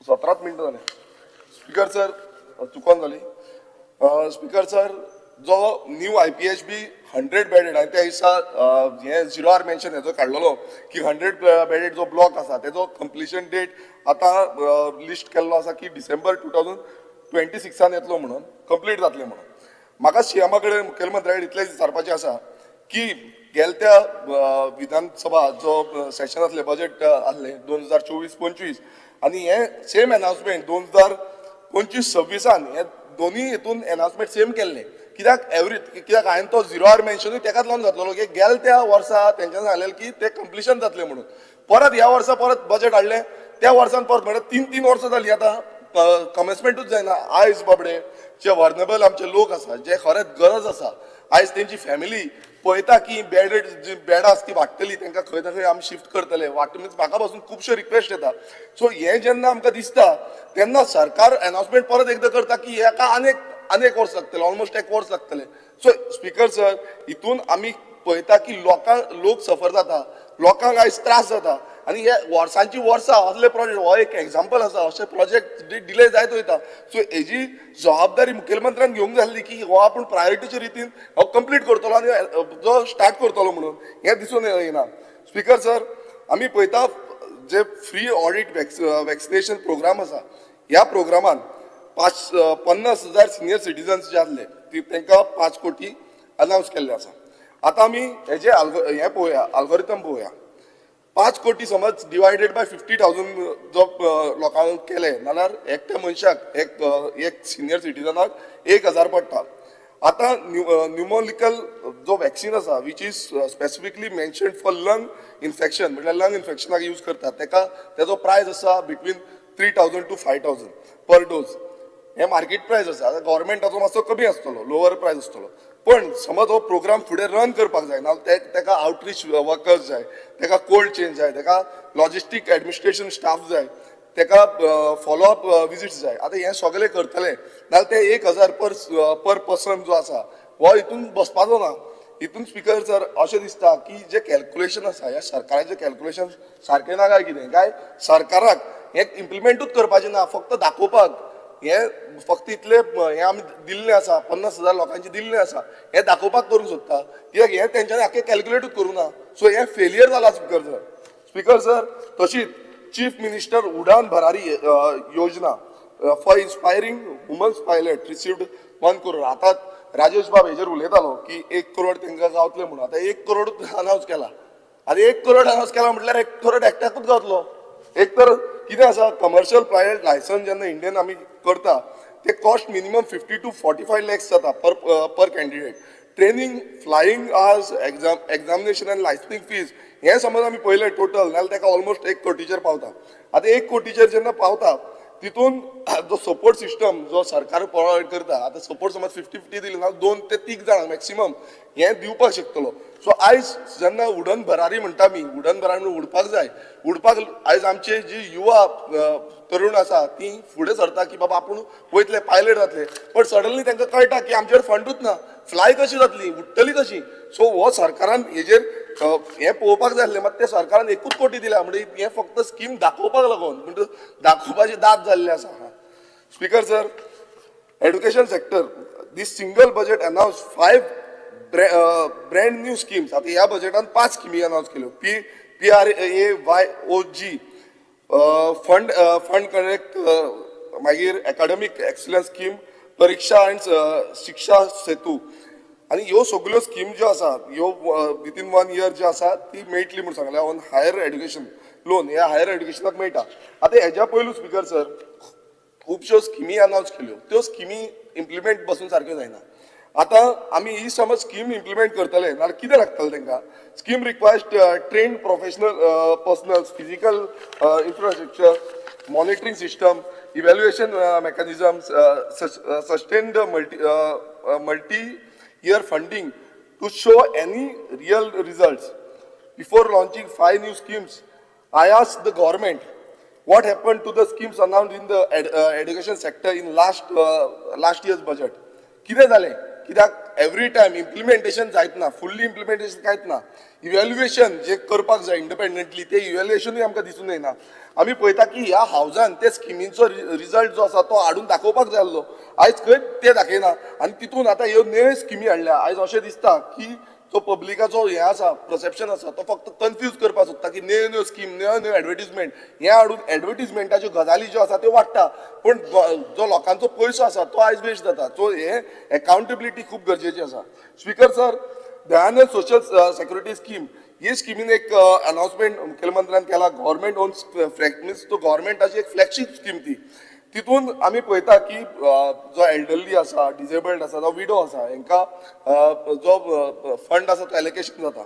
17 मिनटां जाले. स्पीकर सर, चुकोन जाली. स्पीकर सर, जो न्यू IPHB 100 बेडेड आनी त्या दिसा हे 0R मेन्शन हेजो काडलेलो की 100 बेडेड जो ब्लॉक आसा तेजो कंप्लिशन डेट आतां लिस्ट केल्लो आसा की डिसेंबर 2026 येतलो म्हणून, कंप्लीट जातले म्हणून. म्हाका सीएमा कडेन मुखेलमंत्र्या कडेन इतलें विचारपाचें आसा की गेल्या विधानसभा जो सेशन आसले बजेट आसले 2024-25 आनी हे सेम अनाउन्समेंट 2025-26 हे दोनी हितून अनाउन्समेंट सेम केल्ले. कित्याक हांवें तो 0R मेन्शनूय तेकाच लावन घातलेलो की गेल्या त्या वर्सा तेंच्यान सांगलेलें की ते कंप्लिशन जातले म्हणून. परत ह्या वर्सा परत बजेट हाडलें, त्या वर्सान परत म्हणल्यार 3 वर्सां जालीं आतां कमेन्समेंटूच जायना. आयज बाबडे जे वर्नेबल आमचे लोक आसा, जे खरेंच गरज आसा, आयज तेंची फॅमिली पळयता की बेडेड जी बेडां आसा ती वाडटली, तांकां खंय ना खंय आमी शिफ्ट करतले. वाडटा म्हाका पासून खुबशे रिक्वेस्ट येता. सो हें जेन्ना आमकां दिसता तेन्ना सरकार अनाउन्समेंट परत एकदां करता की हेका आनेक वर्स लागतले, ऑलमोस्ट 1 वर्स लागतले. सो स्पीकर सर, हितून आमी पळयता की लोक सफर जाता, लोकांक आयज त्रास जाता, आनी हे वर्सांची वर्सां असले प्रोजेक्ट हो एक एग्जाम्पल आसा अशे प्रोजेक्ट डिले जायत वयता सो हेजी जबाबदारी मुखेलमंत्र्यान घेवंक जाय आसली की हो आपूण प्रायोरिटीच्या रितीन हो कंप्लीट करतलो आनी जो स्टार्ट करतलो म्हणून हें दिसून येना स्पीकर सर आमी पळयता जे फ्री ऑडिट वॅक्सिनेशन प्रोग्राम आसा ह्या प्रोग्रामान 50,000 सिनियर सिटीजन्स जे आसले तांकां 5 कोटी अनाउन्स केल्ले आसा आतां आमी हेजे हें पळोवया अल्गोरिथम पळोवया 5 कोटी समज डिवायडेड बाय 50,000 जो लोकांक केले नाल्यार एकट्या मनशाक एक सिनियर सिटीजनाक 1,000 पडटा आतां न्युमोनिकल जो वॅक्सीन आसा which is specifically mentioned for lung infection म्हटल्यार लंग इन्फेक्शनाक यूज करतात तेजो प्रायस आसा बिटवीन 3,000 to 5,000 पर डोज हे मार्केट प्रायस आसा आतां गव्हर्मेंटाचो मातसो कमी आसतलो लोवर प्रायस आसतलो पण समज हो प्रोग्राम फुडें रन करपाक जाय नाल्यार तेका आउटरीच वर्कर्स जाय तेका कोल्ड चेन जाय तेका लॉजिस्टीक एडमिनिस्ट्रेशन स्टाफ जाय तेका फॉलोअप विजिट्स जाय आतां हें सगळें करतले नाल्यार ते 1,000 पर पर्सन जो आसा हो हितून बसपाचो ना हितून स्पीकर सर अशें दिसता की जे कॅल्क्युलेशन आसा ह्या सरकाराचें कॅल्क्युलेशन सारकें ना काय कितें काय सरकाराक हें इम्प्लिमेंटूच करपाचें ना फक्त दाखोवपाक हें फक्त इतले हें आमी दिल्लें आसा 50,000 लोकांची दिल्लें आसा हें दाखोवपाक करूंक सोदता कित्याक हें तेंच्यांनी आख्खें कॅल्क्युलेटूच करूं ना सो हें फेलियर जाला स्पीकर सर तशीच chief minister Udan Bharari Yojana for inspiring womens pilot received 1 crore आतां राजेश बाब हेजेर उलयतालो की 1 करोड तांकां गावतले म्हणून आतां 1 करोड अनाउन्स केला आतां 1 करोड अनाउन्स केला म्हटल्यार 1 करोड एकट्याकूच गावतलो एक तर कितें आसा कमर्शियल पायलट लायसन्स जेन्ना इंडियन आमी करता ते कॉस्ट मिनिमम 50 to 45 lakhs जाता per candidate training flying hours examination आनी लायसन्सिंग फीज हें समज आमी पळयलें टोटल नाल्यार ताका ऑलमोस्ट 1 कोटीचेर पावता आतां 1 कोटीचेर जेन्ना पावता तितून जो सपोर्ट सिस्टम जो सरकार प्रोवायड करता आतां सपोर्ट समज 50-50 दिले ना 2 ते 3 जाणांक मॅक्सिमम हें दिवपाक शकतलो सो आयज जेन्ना उडन भरारी म्हणटा आमी उडन भरारी म्हणून उडपाक आयज आमचे जी युवा तरुण आसा ती फुडें सरता की बाबा आपूण वयतले पायलट जातले पण सडनली तांकां कळटा की आमचेर फंडूच ना फ्लाय कशी जातली उडटली कशी सो हो सरकारान हेजेर हें पळोवपाक जाय आसलें मात त्या सरकारान 1 कोटी दिल्या म्हणजे हें फक्त स्कीम दाखोवपाक लागून म्हणजे दाखोवपाची दाद जाल्ली आसा speaker sir education sector this single budget announce 5 brand new schemes आतां ह्या बजेटान 5 स्किमी अनाउन्स केल्यो PRAYOG फंड कनेक्ट मागीर academic excellence scheme Pariksha and Shiksha Setu आनी ह्यो सगळ्यो स्कीम ज्यो आसात ह्यो विथीन 1 year ज्यो आसा ती मेळटली म्हणून सांगल्या ऑन हायर एड्युकेशन लोन ह्या हायर एड्युकेशनाक मेळटा आतां हेज्या पयलू स्पीकर सर खुबश्यो स्किमी अनाउन्स केल्यो त्यो स्किमी इम्प्लिमेंट बसून सारक्यो जायना आतां आमी ही समज स्कीम इम्प्लिमेंट करतले नाल्यार कितें लागतलें तांकां scheme requires trained professional personnels physical infrastructure monitoring system evaluation mechanisms sustained multi year funding to show any real results. Before launching 5 new schemes, I asked the government what happened to the schemes announced in the education sector in last year's budget. कितें जालें कित्याक एवरी टायम इम्प्लिमेंटेशन जायत ना फुल्ली इम्प्लिमेंटेशन कांयच ना इव्हॅल्युएशन जे करपाक जाय इंडिपेंडंटली ते इव्हॅल्युएशनूय आमकां दिसून येना आमी पळयता की ह्या हावजान ते स्किमींचो रिजल्ट जो आसा तो हाडून दाखोवपाक जाय आसलो आयज खंय ते दाखयना आनी तितून आतां ह्यो नव्यो स्किमी हाडल्या आयज अशें दिसता की जो पब्लिकाचो हें आसा परसेप्शन आसा तो फक्त कन्फ्यूज करपाक सोदता की न्यू स्कीम न्यू एडवर्टिजमेंट हें हाडून एडवर्टिजमेंटाच्यो गजाली ज्यो आसा त्यो वाडटा पूण जो लोकांचो पयसो आसा तो आयज वेस्ट जाता सो हें अकाउंटेबिलिटी खूब गरजेची आसा speaker sir Dayanand social security scheme ही स्किमीन एक अनाउन्समेंट मुखेलमंत्र्यान केला गव्हर्मेंट ओन मीन्स तो गव्हर्मेंटाची एक फ्लॅगशीप स्कीम ती तितून आमी पळयता की जो एल्डरली आसा डिसेबल्ड आसा जो विडो आसा हांकां जो फंड आसा तो एलोकेशन जाता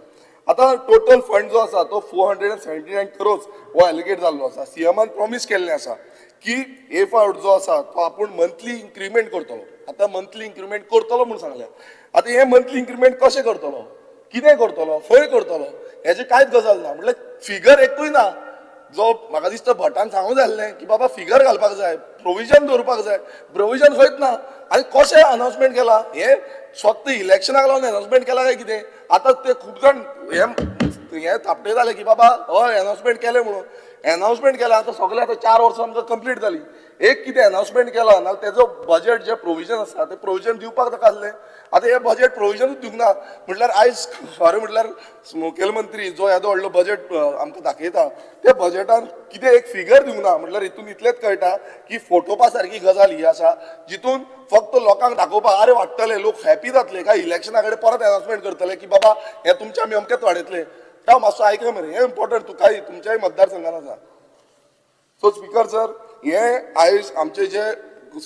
आतां टोटल फंड जो आसा तो 479 crores हो एलोकेट जाल्लो आसा सीएमान प्रॉमिस केल्लें आसा की ए फावट जो आसा तो आपूण मंथली इन्क्रिमेंट करतलो आतां मंथली इन्क्रिमेंट करतलो म्हूण सांगल्या आतां हें मंथली इन्क्रिमेंट कशें करतलो कितें करतलो खंय करतलो हेजी कांयच गजाल ना म्हटल्यार फिगर एकूय ना जो म्हाका दिसता भटान सांगूंक जाय आसलें की बाबा फिगर घालपाक जाय प्रोविजन दवरपाक जाय प्रोविजन खंयच ना आनी कशें अनाउन्समेंट केला हें फक्त इलेक्शनाक लागून अनाउन्समेंट केला काय कितें आतां ते खूब जाण हें हे थापटयताले की बाबा हय अनाउन्समेंट केलें म्हणून अनाउन्समेंट केला आतां सगळें आतां 4 वर्सां आमकां कंप्लीट जाली एक कितें अनाउन्समेंट केला ना तेजो बजेट जे प्रोविजन आसा ते प्रोविजन दिवपाक ताका आसलें आतां हे बजेट प्रोविजनूच दिवंक ना म्हटल्यार आयज खरें म्हटल्यार मुखेलमंत्री जो येदो व्हडलो बजेट आमकां दाखयता ते बजेटान कितें एक फिगर दिवंक ना म्हटल्यार हितून इतलेंच कळटा की फोटोपा सारकी गजाल ही आसा जितून फक्त लोकांक दाखोवपाक आरे वाडटले लोक हॅपी जातले काय इलेक्शना कडेन परत अनाउन्समेंट करतले की बाबा हे तुमचे आमी अमकेच वाडयतले राव मातसो आयका मरे हे इम्पॉर्टंट तुकाय तुमच्याय मतदारसंघान आसा सो स्पीकर सर हे आयज आमचे जे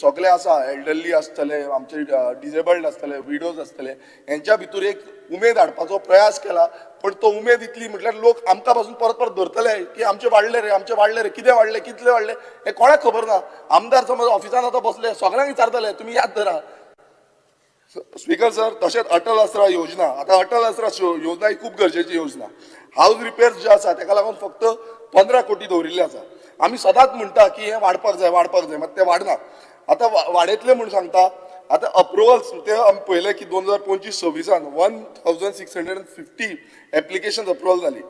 सगळे आसा एल्डरली आसतले आमचे डिसेबल्ड आसतले विडोज आसतले हेंच्या भितर एक उमेद हाडपाचो प्रयास केला पण तो उमेद इतली म्हटल्यार लोक आमकां पासून परत परत धरतले की आमचे वाडले रे कितें वाडले कितले वाडले हे कोणाक खबर ना आमदार समज ऑफिसान आतां बसले सगळ्यांक विचारतले तुमी याद धरा स्पीकर सर तशेंच अटल आसरा योजना आतां अटल आसरा योजना ही खूब गरजेची योजना हाऊस रिपेर्स जे आसा ताका लागून फक्त 15 कोटी दवरिल्ले आसा आमी सदांच म्हणटा की हे वाडपाक जाय मात ते वाडना आतां वाडयतले म्हूण सांगता आतां अप्रुवल्स ते आमी पळयले की 2025-26 1650 एप्लिकेशन अप्रुवल जाली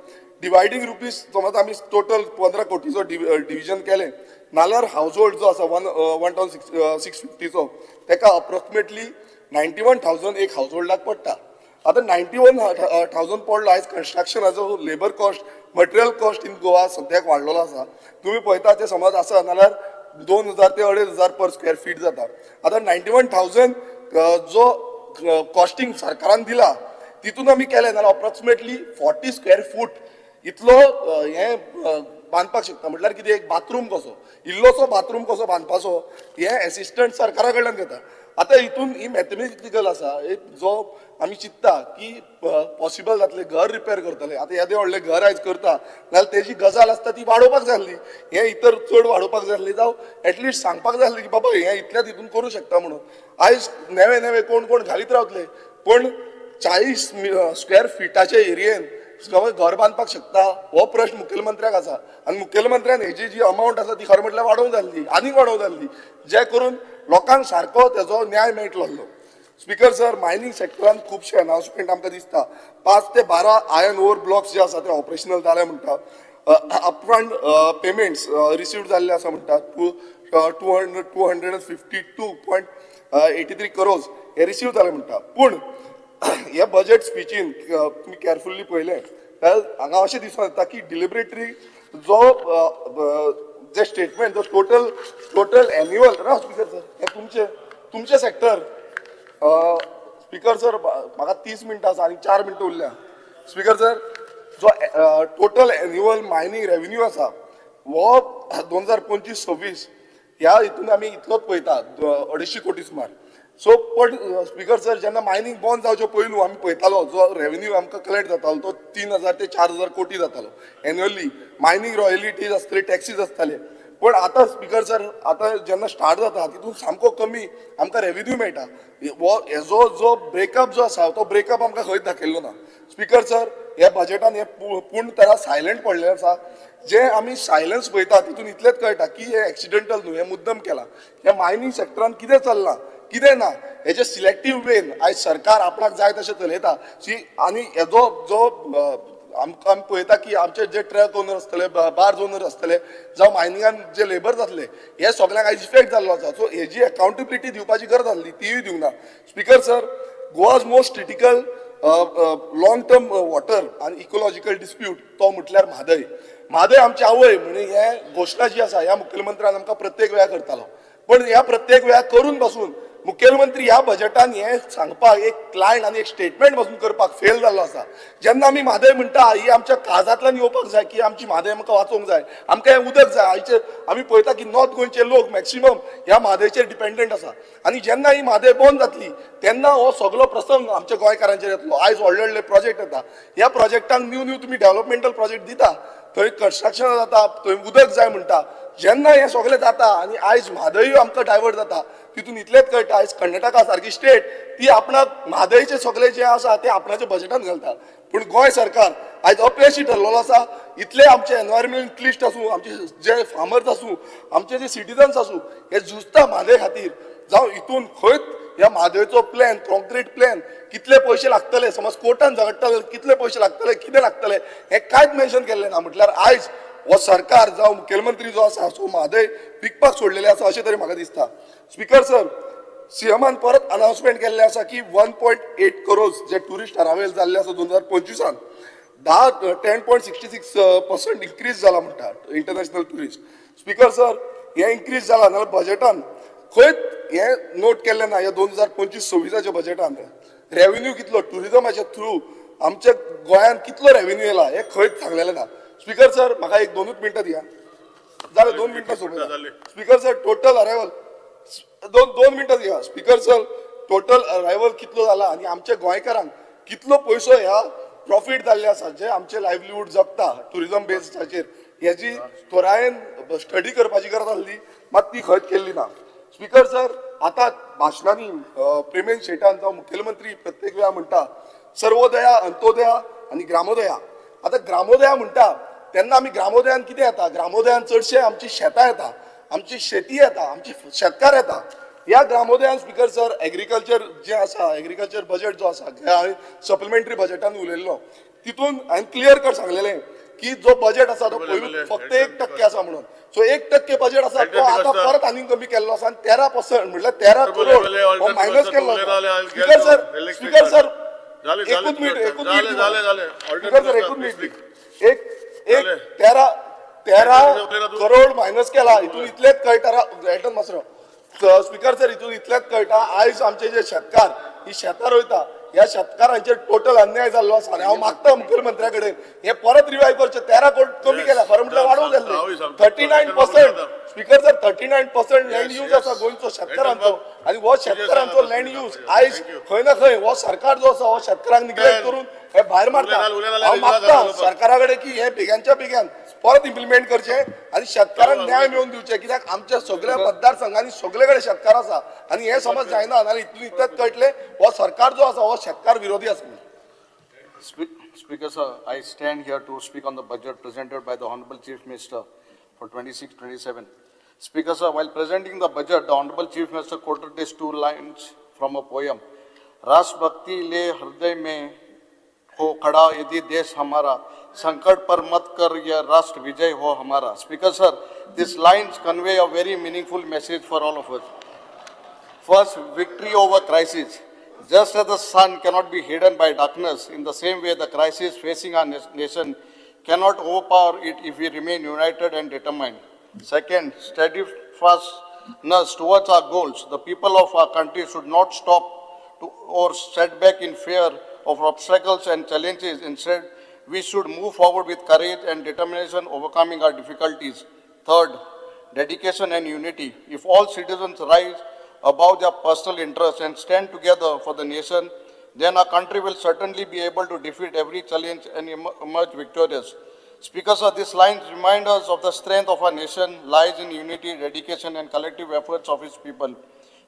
डिवायडींग रुपीज समज आमी टोटल 15 कोटीचो डिविजन केलें नाल्यार हाऊस होल्ड जो आसा 1650चो ताका अप्रॉक्सिमेटली 91,000 एक हाऊस होल्डाक पडटा आतां 91,000 पडलो आयज कन्स्ट्रक्शनाचो labour cost material cost in Goa सद्याक वाडलेलो आसा तुम्ही पळयता ते समज आसा नाल्यार 2,000 ते 2,500 पर स्क्वेअर फीट जाता आतां 91,000 जो कॉस्टिंग सरकारान दिला तितून आमी केले नाल्यार अप्रॉक्सिमेटली 40 स्क्वेअर फूट इतलो हे बांदपाक शकता म्हटल्यार कितें एक बाथरूम कसो इल्लोसो बाथरूम कसो बांदपाचो हे असिस्टंट सरकारा कडल्यान घेता आतां हितून ही मॅथमॅटिकल आसा एक जो आमी चिंतता की पॉसिबल जातले घर रिपेर करतले आतां येदे व्हडले घर आयज करता जाल्यार तेजी गजाल आसता ती वाडोवपाक जाय आसली हे इतर चड वाडोवपाक जाय आसली जावं एटलिस्ट सांगपाक जाय आसलें की बाबा हे इतल्याच हितून करूं शकता म्हणून आयज नेवे कोण घालीत रावतले पण 40 स्क्वेअर फिटाचे एरियेन घर बांदपाक शकता हो प्रश्न मुखेलमंत्र्याक आसा आनी मुखेलमंत्र्यान हेजी जी अमावंट आसा ती खरें म्हटल्यार वाडोवंक जाय आसली आनीक वाडोवंक जाय आसली जे करून लोकांक सारको तेजो न्याय मेळटलो स्पीकर सर मायनिंग सेक्टरान खुबशे अनाउन्समेंट आमकां दिसता 5 ते 12 आयर्न ओर ब्लॉक्स जे आसा ते ऑपरेशनल जाले म्हणटा अपफ्रंट पेमेंट्स रिसीव्ड जाल्ले आसा म्हणटा 252.83 करोज हे रिसीव जाले म्हणटा पूण हे बजेट स्पीचीन तुमी केअरफुल्ली पळयलें जाल्यार हांगा अशें दिसून येता की डिलिबरेटरी जो जे स्टेटमेंट जो टोटल एन्युअल राव स्पीकर सर हे तुमचे सेक्टर स्पीकर सर म्हाका 30 मिनटां आसा आनी 4 मिनटां उरल्या स्पीकर सर जो टोटल एन्युअल मायनिंग रेव्हेन्यू आसा हो 2025-26 ह्या हितून आमी इतलोच पळयता 250 कोटी सुमार सो पण स्पीकर सर जेन्ना मायनिंग बंद जावचे पयलू आमी पळयतालो जो रेव्हेन्यू आमकां कलेक्ट जातालो तो 3,000 ते 4,000 कोटी जातालो एन्युअली मायनिंग रॉयल्टीज आसतले टॅक्सीज आसताले पण आतां स्पीकर सर आतां जेन्ना स्टार्ट जाता तितून सामको कमी आमकां रेव्हेन्यू मेळटा हेजो जो ब्रेकअप जो आसा तो ब्रेकअप आमकां खंयच दाखयल्लो ना स्पीकर सर ह्या बजेटान हे पूर्ण तरा सायलेंट पडलें आसा जे आमी सायलन्स पळयता तितून इतलेंच कळटा की हे एक्सिडेंटल न्हू हे मुद्दम केला ह्या मायनिंग सेक्टरान कितें चल्लां कितें ना हेजे सिलेक्टीव वेन आयज सरकार आपणाक जाय तशें चलयता आनी हेजो जो आमकां आमी पळयता की आमचे जे ट्रक ओनर आसतले बार्ज ओनर आसतले जावं मायनिंगान जे लेबर जातले हे सगळ्यांक आयज इफेक्ट जाल्लो आसा सो हेजी अकाउंटेबिलिटी दिवपाची गरज आसली तीय दिवंक ना speaker sir Goa's most critical long term water आनी इकोलॉजिकल डिस्प्यूट तो म्हटल्यार म्हादय आमची आवय म्हणून हे घोशणा जी आसा ह्या मुखेलमंत्र्यान आमकां प्रत्येक वेळा करतालो पण ह्या प्रत्येक वेळा करून पासून मुखेलमंत्री ह्या बजेटान हे सांगपाक एक लायन आनी एक स्टेटमेंट पासून करपाक फेल जाल्लो आसा जेन्ना आमी म्हादय म्हणटा ही आमच्या काळजांतल्यान येवपाक जाय की आमची म्हादय आमकां वाचोवंक जाय आमकां हें उदक जाय आयचे आमी पळयता की नॉर्थ गोंयचे लोक मॅक्सिमम ह्या म्हादयचेर डिपेंडंट आसा आनी जेन्ना ही म्हादय बंद जातली तेन्ना हो सगळो प्रसंग आमच्या गोंयकारांचेर येतलो आयज व्हडले व्हडले प्रोजेक्ट येता ह्या प्रोजेक्टांक न्यू तुमी डेव्हलपमेंटल प्रोजेक्ट दिता थंय कन्स्ट्रक्शन जाता थंय उदक जाय म्हणटा जेन्ना हें सगळें जाता आनी आयज म्हादय आमकां डायवर्ट जाता तितून इतलेंच कळटा आयज कर्नाटका सारकी स्टेट ती आपणाक म्हादयचे सगळे जे आसा ते आपणाच्या बजेटान घालता पूण गोंय सरकार आयज अपयशी ठरलेलो आसा इतले आमचे एनवायरमेंटलिस्ट आसूं आमचे जे फार्मर्स आसूं आमचे जे सिटीजन्स आसूं हे झुजता म्हादय खातीर जावं हितून खंयच ह्या म्हादयचो प्लॅन कॉन्क्रीट प्लॅन कितले पयशे लागतले समज कोर्टान झगडटले कितले पयशे लागतले कितें लागतले हे कांयच मेन्शन केल्लें ना म्हटल्यार आयज हो सरकार जावं मुखेलमंत्री जो आसा सो म्हादय विकपाक सोडलेले आसा अशें तरी म्हाका दिसता. स्पीकर सर, सीएमान परत अनाउन्समेंट केल्लें आसा की 1.8 करोड जे ट्युरिस्ट अरायवल जाल्ले आसा 2025 10.66% इन्क्रीज जाला म्हणटा इंटरनॅशनल ट्युरिस्ट. स्पीकर सर, हे इन्क्रीज जाला नाल्यार बजेटान खंयच हे नोट केल्लें ना ह्या 2025-26 बजेटान रेव्हेन्यू कितलो ट्युरिजमाच्या थ्रू आमच्या गोंयांत कितलो रेव्हेन्यू येयला हे खंयच सांगलेलें ना. स्पीकर सर, म्हाका एक 2 मिनटां दिया जालें 2 मिनटां सोबत. स्पीकर सर, टोटल अरायवल 2 मिनटां दिया. स्पीकर सर, टोटल अरायवल कितलो जाला आनी आमच्या गोंयकारांक कितलो पयसो ह्या प्रॉफीट जाल्ले आसा जे आमचे लायव्हलीहूड जगता टुरिजम बेस्डाचेर हेची थोरायेन स्टडी करपाची गरज आसली मात ती खंयच केल्ली ना. स्पीकर सर, आतां भाशणांनी प्रेमेन शेटान जावं मुखेलमंत्री प्रत्येक वेळा म्हणटा सर्वोदया, अंत्योदया आनी ग्रामोदया. आतां ग्रामोदया म्हणटा तेन्ना आमी ग्रामोदयान कितें येता? ग्रामोदयान चडशे आमची शेतां येता, आमची शेती येता, आमची शेतकार येता. ह्या ग्रामोदयान स्पीकर सर एग्रीकल्चर जे आसा एग्रीकल्चर बजेट जो आसा हांवें सप्लिमेंटरी बजेटान उलयल्लो तितून हांवें क्लियर कट सांगलेलें की जो बजेट आसा तो पयलू फक्त 1% आसा म्हणून. सो 1% बजेट आसा तो आतां परत आनी कमी केल्लो आसा आनी 13% म्हटल्यार 13 करोड हो मायनस केल्लो आसा. स्पीकर सर एकूच मिनिट स्पीकर सर एकूच मिनिट एक 13 करोड मायनस केला हितून इतलेच कळटा मास्टर. स्पीकर सर, हितून इतलेच कळटा आयज आमचे जे शेतकार ही शेतां रोयता ह्या शेतकारांचेर टोटल अन्याय जाल्लो आसा आनी हांव मागता मुखेलमंत्र्या कडेन हे परत रिवायव करचे. 13 करोड कमी केला खरें म्हटल्यार वाडोवंक जाल्ले 39%. स्पीकर सर, 39% लँड यूज आसा गोंयचो शेतकारांचो आनी हो शेतकारांचो लँड यूज आयज खंय ना खंय हो सरकार जो आसा हो शेतकारांक निग्लेक्ट करून हे भायर मारता. हांव मागता सरकारा कडेन की हे बेग्यानच्या बेग्यान परत इम्प्लिमेंट करचे आनी शेतकारांक न्याय मेळोवन दिवचे कित्याक आमच्या सगळ्या मतदारसंघांनी सगळे कडेन शेतकार आसा आनी हे समज जायना नाल्यार इतून इतलेच कळटले हो सरकार जो आसा हो शेतकार विरोधी आसा. Speaker sir, I stand here to speak on the budget presented by the Honorable Chief Minister for 26-27. Speaker sir, while presenting the budget, the Honorable Chief Minister quoted these 2 lines from a poem. राष्ट्र भक्ति ले हृदय में हो खड़ा यदि देश हमारा, संकट पर मत कर यह राष्ट्र विजय हो हमारा. Speaker sir, these lines convey a very meaningful message for all of us. First, victory over crisis. Just as the sun cannot be hidden by darkness, in the same way the crisis facing our nation cannot overpower it if we remain united and determined. Second, steadfastness towards our goals. The people of our country should not stop or set back in fear of obstacles and challenges. Instead, we should move forward with courage and determination, overcoming our difficulties. Third, dedication and unity. If all citizens rise above their personal interests and stand together for the nation, then our country will certainly be able to defeat every challenge and emerge victorious. Speaker sir, these lines remind us of the strength of our nation lies in unity, dedication and collective efforts of its people.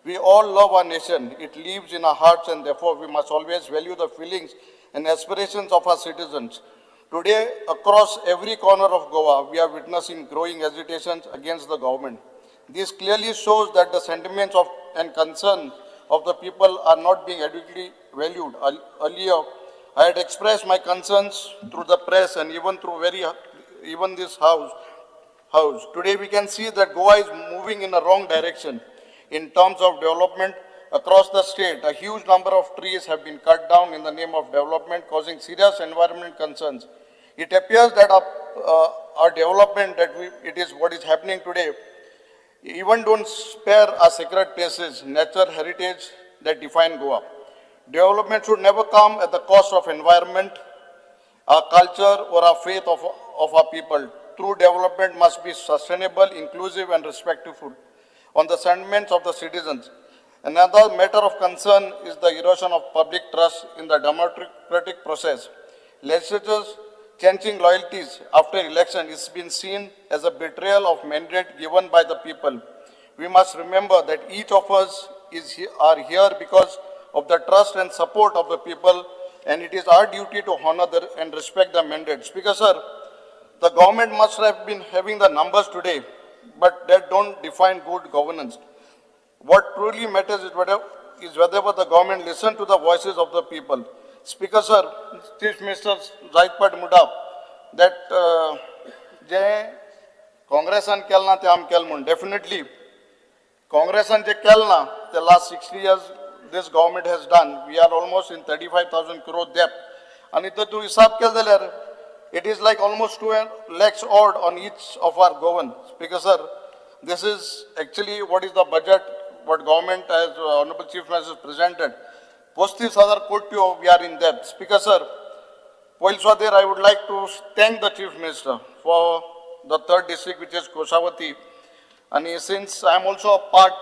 We all love our nation. It lives in our hearts and therefore we must always value the feelings and aspirations of our citizens. Today, across every corner of Goa, we are witnessing growing agitations against the government. This clearly shows that the sentiments of and concern of the people are not being adequately valued. Earlier, I had expressed my concerns through the press and even through even this house. Today, we can see that Goa is moving in a wrong direction in terms of development. Across the state, a huge number of trees have been cut down in the name of development, causing serious environment concerns. It appears that our development, it is what is happening today, even don't spare our sacred places, nature, heritage that define Goa. Development should never come at the cost of environment, our culture, or our faith of our people. True development must be sustainable, inclusive, and respectful on the sentiments of the citizens. Another matter of concern is the erosion of public trust in the democratic process. Legislatures changing loyalties after election is been seen as a betrayal of mandate given by the people. We must remember that each of us are here because of the trust and support of the people, and it is our duty to honor and respect the mandate. Speaker sir, the government must have been having the numbers today, but that don't define good governance. What truly matters is whether is whether the government listen to the voices of the people. Speaker sir, Chief Minister Zaidpat Muda, that जे काँग्रेसान केलें ना ते आम केलें म्हणून definitely काँग्रेसान जे केलें ना the last 60 years this government has done. We are almost in 35,000 crore debt. And if तूं हिसाब केलो जाल्यार it is like almost 2 lakhs odd on each of our government. Speaker sir, this is actually what is the budget, what government as Honorable Chief Minister presented. 35,000 koti we are in debt. Speaker sir, while there I would like to thank the Chief Minister for the third district, which is Kushavati. And since I am also a part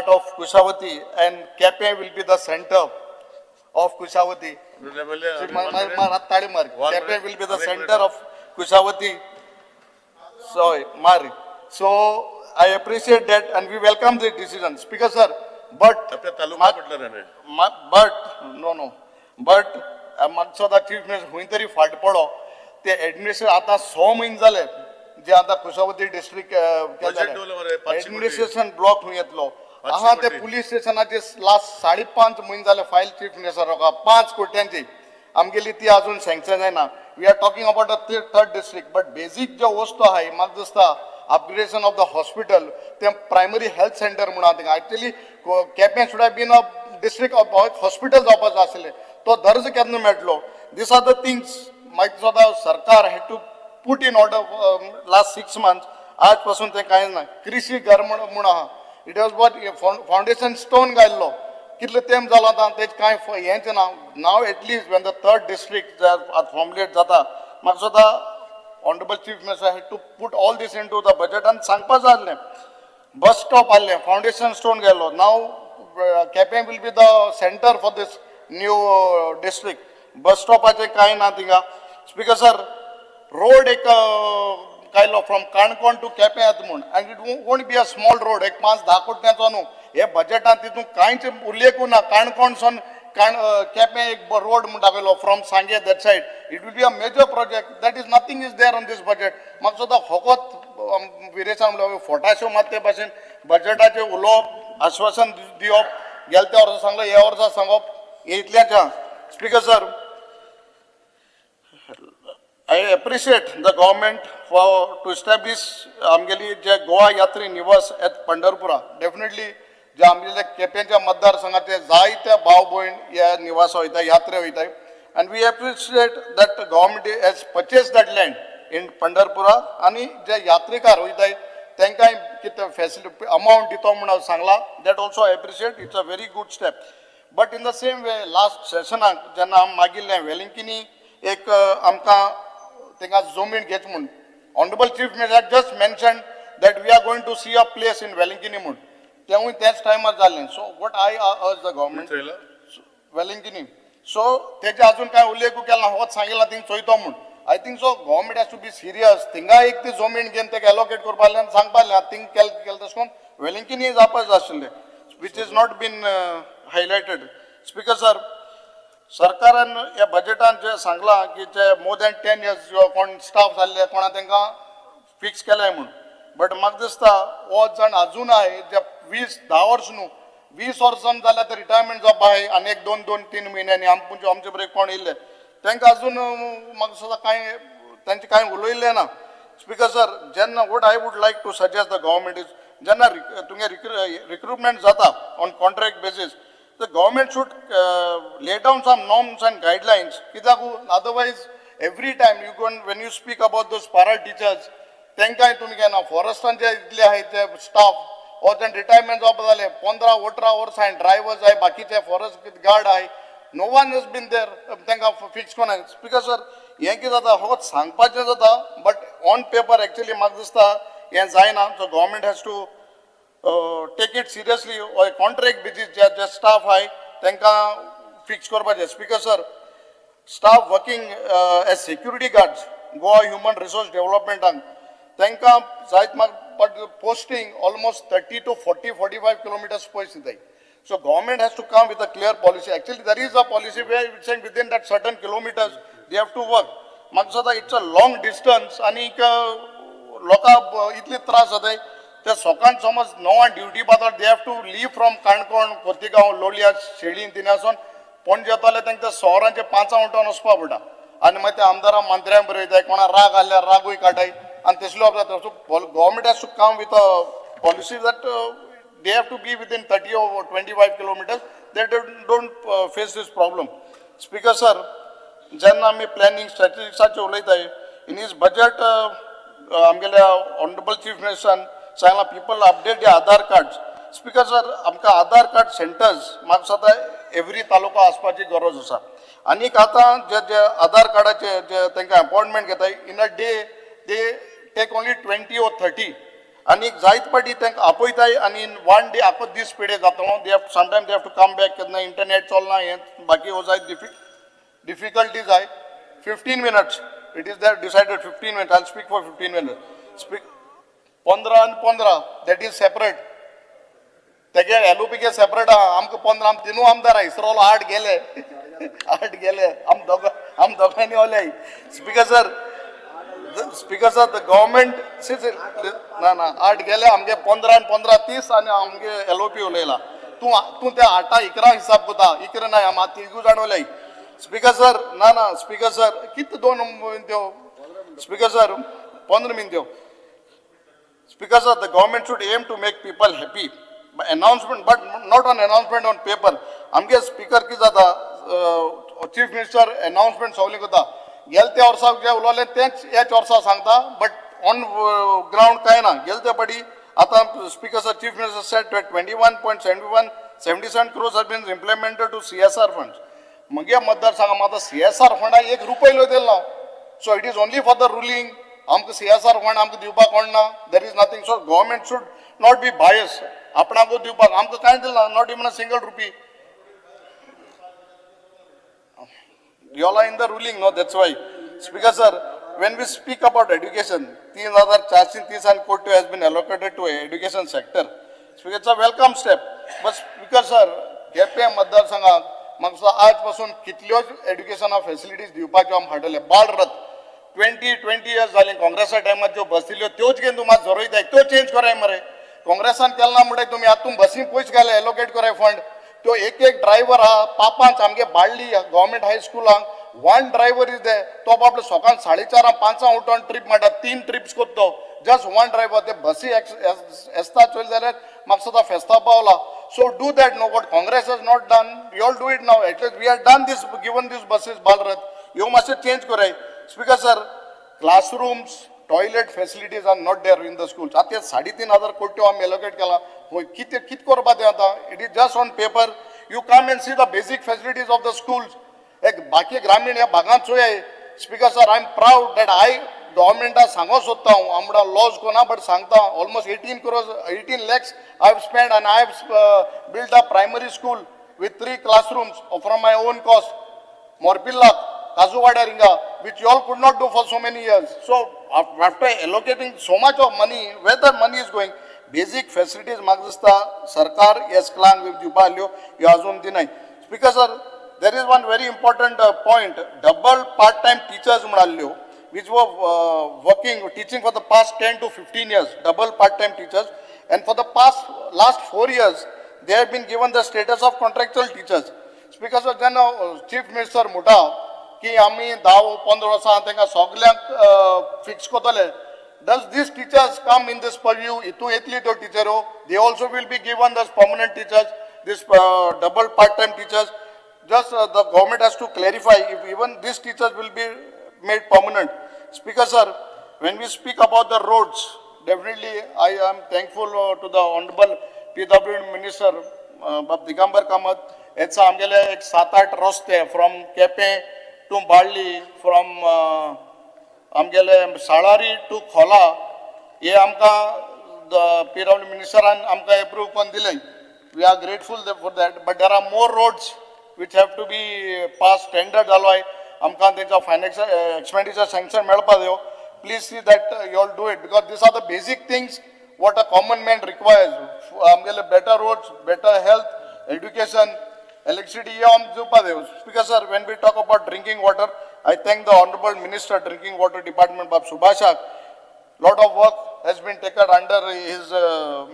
of Kushavati, and Kepe will be the center of Kushavati. Kepe will be the center of Kushavati. Sorry, Mari. So I appreciate that, and we welcome the decision. Speaker sir, but मागचो दा चीफ मिनिस्टर हुई तरी फाट पडो ते एडमिनिस्ट्रेशन आता 6 महिने जाले जे आता कुशावती डिस्ट्रिक्ट एडमिनिस्ट्रेशन ब्लॉक हुई येतलो आहा ते पुलिस स्टेशनाचे लास्ट 5.5 महिने जाले फाईल चीफ मिनिस्टर 5 कोट्यांची आमगेली ती अजून सँक्शन जायना we are talking about the third district but basic जो वस्तू आहे म्हाका दिसता अपग्रेडेशन ऑफ द हॉस्पिटल ते प्रायमरी हेल्थ सेंटर म्हणून आहा actually Quepem should have been a district hospital जावपाचो आसले तो दर्ज केन्ना मेळटलो दिस आर द थिंग्स मागीर सुद्दां सरकार had to put in order last 6 months आज पासून ते कांय ना कृषी घर म्हूण आहा it was what foundation stone घाल्लो कितले तेंप जालो आतां तेच कांय हेंच ना नाव at least when the third district formulate जाता म्हाका सुद्दां honourable chief minister had to put all this in to the budget आनी सांगपा जाय आसलें बस स्टॉप आहलें फावंडेशन स्टोन गेल्लो नाव Quepem will be the centre for this new district bus स्टॉपाचे कांय ना थिंगा स्पीकर सर रोड एक कायलो फ्रॉम काणकोण टू केपें येता म्हूण आनी it won't be a small road एक 5-10 कोट्यांचो न्हू हे बजेटांत तितून कांयच उल्लेखूच ना काणकोणसून केपें एक रोड म्हूण दाखयलो from Sanguem that side it will be a major project that is nothing is there on this budget म्हाका सुद्दां फकत विरेशान म्हणलो फोटाश्यो मात ते भाशेन बजेटाचेर उलोवप आश्वासन दिवप गेल्या त्या वर्सा सांगलो ह्या वर्सा सांगप इतल्याच speaker sir I appreciate the government for to establish आमगेली जे गोवा यात्री निवास at पंढरपुरा definitely जे आमगेले केपेंच्या मतदारसंघाचे जायते भाव भयण ह्या निवास वयता यात्रे वयताय and we appreciate that the government has purchased that land in पंढरपुरा आणि जे यात्रेकार वयताय तांकां कितें फॅसिलिटी अमाउंट दितो म्हणून सांगला that also I appreciate it's a very good step but in the same way last sessionaक जेन्ना मागिल्लें वेलिंकिनी एक आमकां तेंका जमीन घेच म्हूण honourable chief minister just mention that we are going to see a place in Velankanni म्हूण तेवूय त्याच टायमार जाल्लें so what I urge the government Velankanni so तेजे अजून कांय उल्लेखू केला ना होच सांगिल्ला थिंग चोयतो म्हूण I think so government has to be serious थिंगा एक ती जमीन घेवन तेका एलोकेट करपालें आनी सांगपालें थिंग केलें तशें करून वेलिंकिनी जावपाचें आशिल्लें which is not been highlighted speaker sir सरकारान ह्या बजेटान जे सांगलां की जे मोर दॅन 10 years कोण स्टाफ जाल्ले कोणा तांकां फिक्स केलाय म्हूण बट म्हाका दिसता हो जण अजुनय जे 10 वर्स न्हू 20 वर्सां जाल्यार ते रिटायरमेंट जावपा आहाय आनी एक 2-3 म्हयन्यांनी आमचे बरें कोण येयले तांकां अजून म्हाका सुद्दां कांय तांचे कांय उलयल्लें ना स्पीकर सर जेन्ना what I would like to suggest the government is जेन्ना तुमगे रिक्रुटमेंट जाता on contract basis the government should lay down some norms and guidelines otherwise every time you go and when you speak about those para teachers तांकां तुमी केन्ना फॉरेस्टांचे इतले आहाय ते staff or then retirement job जाले 15-18 वर्स आहाय ड्रायव्हर्स आहाय बाकीचे फॉरेस्ट गार्ड आहाय no one has been there तांकां फिक्स कोणाक स्पीकर सर हें कितें जाता फकत सांगपाचें जाता बट ऑन पेपर एक्चुअली म्हाका दिसता हें जायना so government has to take it seriously or contract basis जे staff आहे तांकां fix करपाचें speaker sir staff working as security guards Goa Human Resource Development तांकां जायत म्हाका posting almost 30 to 40-45 kilometers पयस दिताय so government has to come with a clear policy actually there is a policy where it's saying within that certain kilometers they have to work म्हाका दिसता it's a long distance आनी लोकांक इतले त्रास जाताय ते सकाळ समज 9 ड्युटी पावतात they have to leave from Canacona Cotigao Loliem शेळीन तिनासून पणजे येताले तांकां ते शहरांचे 5 उठोन वचपा पडटा आनी मागीर ते आमदारां मंत्र्यां बरयताय कोणा राग आल्यार रागूय काटाय आनी तसलो जाता so government has to come with a policy that they have to be within 30 or 25 kilometers. They don't face this problem. Speaker sir, जेन्ना आमी प्लॅनिंग स्ट्रॅटेजिक्साचें उलयताय इन his budget आमगेल्या ऑनरेबल चीफ मिनिस्टरान सांगला people update the Aadhaar cards. Speaker sir आमकां आधार कार्ड सेंटर्स म्हाका सदां एवरी तालुका आसपाची गरज आसा आनीक आतां जे आधार कार्डाचे जे तांकां अपॉइंटमेंट घेताय in a day they take only 20 or 30 आनीक जायत पाटी तांकां आपयताय आनी इन 1 डे आखो दीस पिडे जातलो they have sometime they have to come back केन्ना इंटरनेट चलना हें बाकी हो जायत difficulties I 15 minutes it is there decided 15 minutes I'll speak for 15 minutes speak 15 and 15 that is separate तेगे LOP के सेपरेट आमकां 15 आम तिनू आमदार इसरोलो 8 गेले 8 गेले आम दोगांनी ओले स्पीकर सर the government ना 8 गेले आमगे 15 and 15 30 आनी आमगे LOP उलयला तूं ते 8 11 हिसाब कोता इकरा ना आम तिगू जाण उलय स्पीकर सर ना स्पीकर सर कित 2 मिनटो स्पीकर सर 15 मिनटो speaker sir the government should aim to make people happy announcement but not an announcement on paper आमगे स्पीकर की जाता चीफ मिनिस्टर अनाउन्समेंट सगळें कोता गेलते वर्सा जे उलयलें तेच ह्याच वर्सा सांगता बट ऑन ग्राउंड कांय ना गेलते पाटी आतां speaker sir chief minister sed 21.77 crores has been implemented to CSR funds मगे मतदारसंघां आतां CSR फंडाक 1 रुपयो दिल ना so it is only for the ruling आमकां CSR फंड आमकां दिवपाक कोणना there is nothing so government should not be bias आपणाकूच दिवपाक आमकां कांय दिलना not even a single rupee you all are in the ruling no that's why speaker sir when we speak about education 3430 crore has been allocated to education sector speaker it's a welcome step but speaker sir केपे मतदारसंघात म्हाका आज पासून कितल्योच एड्युकेशना फॅसिलिटीज दिवपाच्यो आम हाडले बाल रथ 20 years जाली काँग्रेसा टायमार ज्यो बस दिल्यो त्योच घेवन तुमी आज जोरयताय त्यो चेंज कराय मरे काँग्रेसान केलना म्हणटाय तुमी आतां बसीन पयस घाले एलोकेट कराय फंड तो एक ड्रायव्हर हा पापांच आमगे बाळ्ळी गव्हर्मेंट हायस्कुलांक 1 ड्रायव्हर इज दे तो बाबलो सकाळ 4:30 5 उठोन ट्रीप मारता 3 ट्रिप्स करतो जस्ट 1 ड्रायव्हर ते बसी एस्ता चोयल जाल्यार म्हाका सदां फेस्ता पावला so do that no what Congress has not done you all do it now at least we have done this given these buses Balrath ह्यो मातशें चेंज कराय speaker sir classrooms toilet facilities are not there in the schools आतां 3,500 कोटी आमी एलोकेट केला कित करपा ते आतां it is just on paper you come and see the basic facilities of the schools एक बाकी ग्रामीण ह्या भागांत चोय speaker sir I am proud that I गव्हर्मेंटाक सांगो सोदता हांव आमडा लॉज कोना बट सांगता almost 18 lakhs I have spend and I have build a primary school with 3 classrooms from my own cost Morpirla काजुवाड्यार हिंगा which you all could not do for so many years so after allocating so much of money where the money is going basic facilities म्हाका दिसता सरकार येसकलांक दिवपा आल्यो ह्यो अजून दिनाय speaker sir there is one very important point double part time teachers म्हणल्यो which were working teaching for the past 10 to 15 years double part time teachers and for the last 4 years they have been given the status of contractual teachers speaker sir जेन्ना चीफ मिनिस्टर म्हणटा की आमी 10-15 वर्सां तांकां सगल्यांक फिक्स कोतले does these teachers come in this purview इतू येतली त्यो टिचरो they also will be given as permanent teachers this double part time teachers just the government has to clarify if even these teachers will be made permanent speaker sir when we speak about the roads definitely I am thankful to the honorable PWD minister Digambar Kamath it's आमगेले एक 7-8 रस्ते from केपे to बाळ्ळी from आमगेले साळारी टू खोला हे आमकां PWD मिनिस्टरान आमकां एप्रूव करून दिले we are grateful for that but there are more roads which have to be passed standard जालोय आमकां तेंचा फायनान्शियल एक्सपेंडिचर सँक्शन मेळपा दियो please see that you all do it because these are the basic things what a common man requires आमगेले better roads better health education electricity हे आम दिवपा दियो speaker sir when we talk about drinking water I thank the honorable minister drinking water department Bab Subhashak lot of work has been taken under his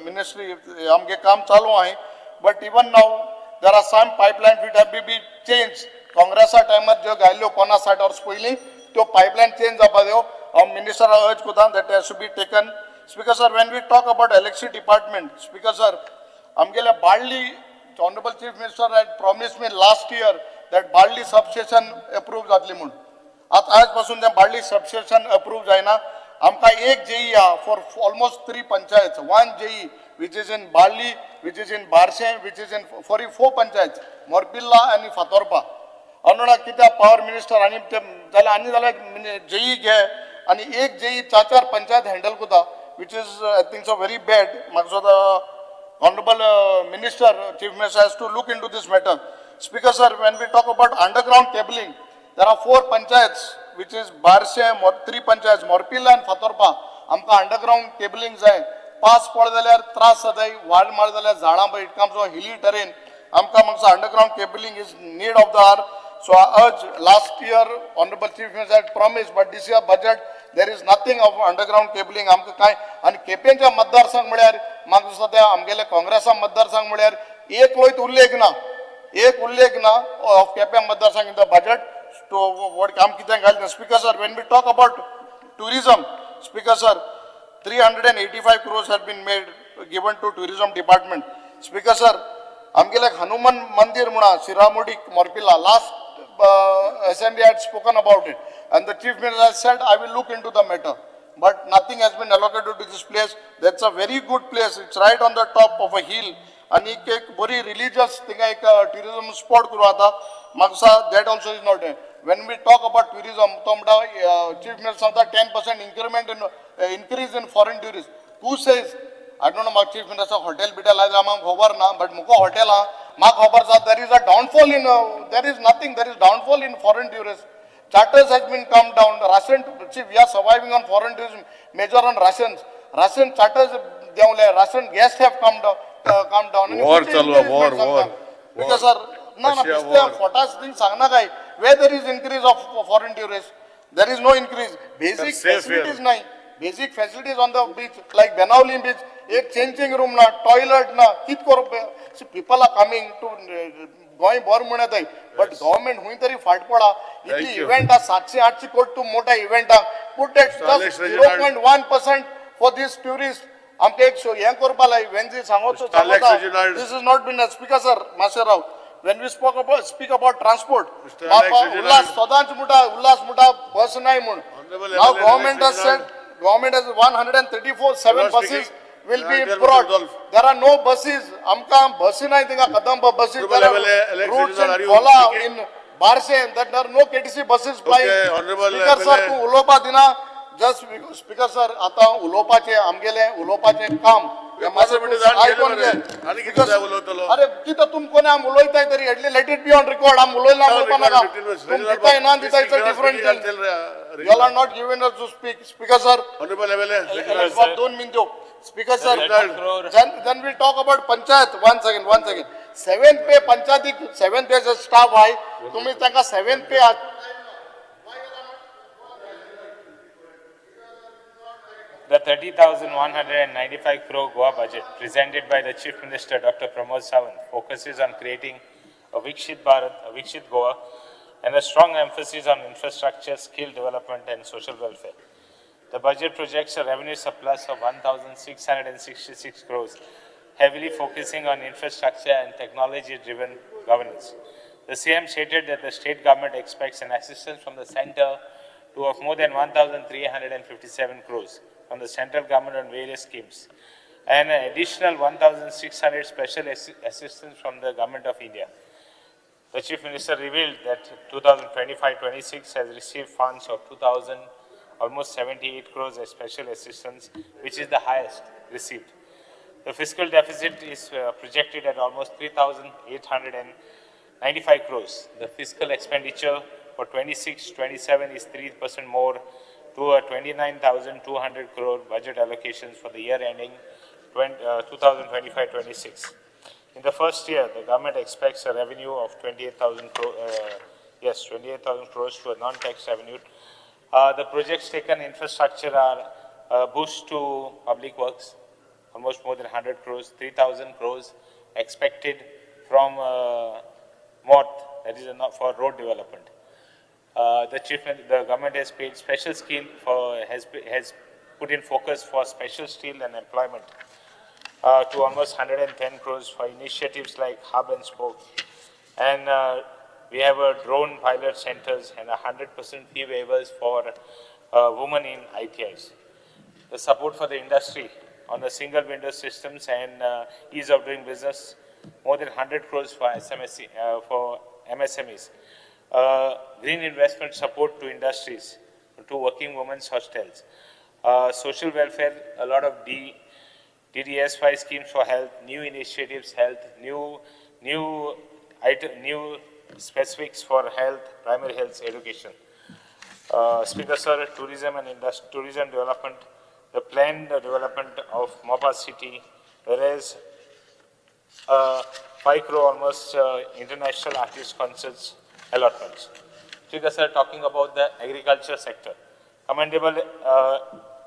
ministry. आमगे काम चालू आहे. But even now, there are some pipelines which have to be changed. काँग्रेसा टायमार ज्यो घाल्यो 50-60 वर्स पयलीं त्यो pipeline change जावपा दियो. Minister urge कोता that has to be taken. Speaker sir, when we talk about electricity department, Speaker sir, आमगेले Balli, Honorable Chief Minister had promised me last year that Balli substation approved जातली म्हणून. आता आजपासून त्या बाळ्ळी substation approved जायना. आमकां एक JE for almost 3 panchayats, one JE which is in Balli, which is in Barshe, which is in 44 panchayats, Morpilla and Fatorpa. अनुना कित्या power minister आणि ते जाल्यार आनी जाल्यार JE घे आणि एक JE 4 पंचायत हँडल कोता, which is I think so very bad. म्हाका the honorable minister, chief minister has to look into this matter. Speaker sir, when we talk about underground cabling, there are 4 panchayats, which is Barshe, 3 panchayats, Morpilla and Fatorpa. आमकां underground cabling जाय. पास पड जाल्यार त्रास जाताय, वाड मार जाल्यार झाडां पळय, it comes from hilly terrain. आमकां मातसो underground cabling is need of the hour. So I urge, last year honorable chief minister had promised, but this year budget there is nothing of underground cabling. आमकां काय आनी केपेंच्या मतदारसंघ म्हळ्यार म्हाका सद्या आमगेले काँग्रेसा मतदारसंघ म्हळ्यार एक लोयत उल्लेख ना of केपें मतदारसंघ in the budget to what काम कितें घालता. Speaker sir, when we talk about tourism, Speaker sir, 385 crores had been made given to tourism department. Speaker sir, आमगेले हनुमान मंदिर म्हणा शिरामुडी मोरपिला last assembly had spoken about it, and the chief minister has said I will look into the matter, but nothing has been allocated to this place. That's a very good place. It's right on the top of a hill, and एक बरी religious thing एक tourism spot करू आता. म्हाका that also is not there. When we talk about tourism, तो म्हणटा chief minister सांगता 10% increment in increase in foreign tourists. Who says? I don't know, my chief minister hotel bitel आयज आमकां खबर ना, but मुको hotel म्हाका खबर आसा there is a downfall in there is downfall in foreign tourists. Charters has been come down. Ration, see, we are surviving on foreign tourism, major on rations. Ration charters, ration guests have come down. War chalu, war. Because sir, no, potash thing sangna kai. Where there is increase of foreign tourists, there is no increase. Basic facilities nahi. Basic facilities on the beach, like Benauli beach, एक changing room na, toilet na, kit koro. See, people are coming to going bor mune dai, but government हुई तरी फाट पडा. इतली event 700-800 कोटी to मोठा event put that just 0.1% for these tourists. आमके एक हे करपा लाय when जी सांगोचो सांगता. This is not been a Speaker sir, Maserao. When we speak about transport, उल्लास सदांच मुठा बस नाही म्हणून. Now government has said. Government has 134 buses will be brought. There are no buses. Amka buses nahi tinga kadam buses. There are routes in Kola, in Barshe, that there are no KTC buses flying. Speaker sir, tu ulopa dina. Just Speaker sir, आता उलोपाचे आमगेले उलोपाचे काम. अरे किती तुम कोणी आम उलोयताय तरी let it be on record. आम उलोयला उलोपा नका. तुम दिताय ना दिताय it's a different thing. You all are not given us to speak. Speaker sir, दोन मिनिटं. Speaker sir, then we talk about panchayat. One second. 7th pay panchayat 7th pay staff आहे. तुम्ही त्यांना 7th pay The 30,195 crore Goa budget presented by the Chief Minister Dr. Pramod Sawant focuses on creating a Vikshit Bharat, a Vikshit Goa, and a strong emphasis on infrastructure, skill development and social welfare. The budget projects a revenue surplus of 1,666 crores, heavily focusing on infrastructure and technology-driven governance. The CM stated that the state government expects an assistance from the centre of more than 1,357 crores from the central government on various schemes, and an additional 1,600 special assistance from the Government of India. The Chief Minister revealed that 2025-26 has received funds of 2,000, almost 78 crores as special assistance, which is the highest received. The fiscal deficit is projected at almost 3,895 crores. The fiscal expenditure for 26-27 is 3% more to a 29,200 crore budget allocations for the year ending 2025-26. In the first year, the government expects a revenue of 28,000 crores to a non-tax revenue. The projects taken infrastructure are boost to public works, almost more than 100 crores, 3,000 crores expected from MORTH, that is not for road development. The government has paid special scheme for, has put in focus for special steel and employment to almost 110 crores for initiatives like hub and spoke. And we have a drone pilot centers and 100% fee waivers for women in ITIs. The support for the industry on the single window systems and ease of doing business, more than 100 crores for for MSMEs. Green investment support to industries, to working women's hostels. Social welfare, a lot of DDSY schemes for health, new initiatives, health, new specifics for health, primary health education. Speaker Sir, tourism and tourism development, the planned development of Mopa city, whereas 5 crore almost international artist concerts allotments. Speaker Sir, talking about the agriculture sector, commendable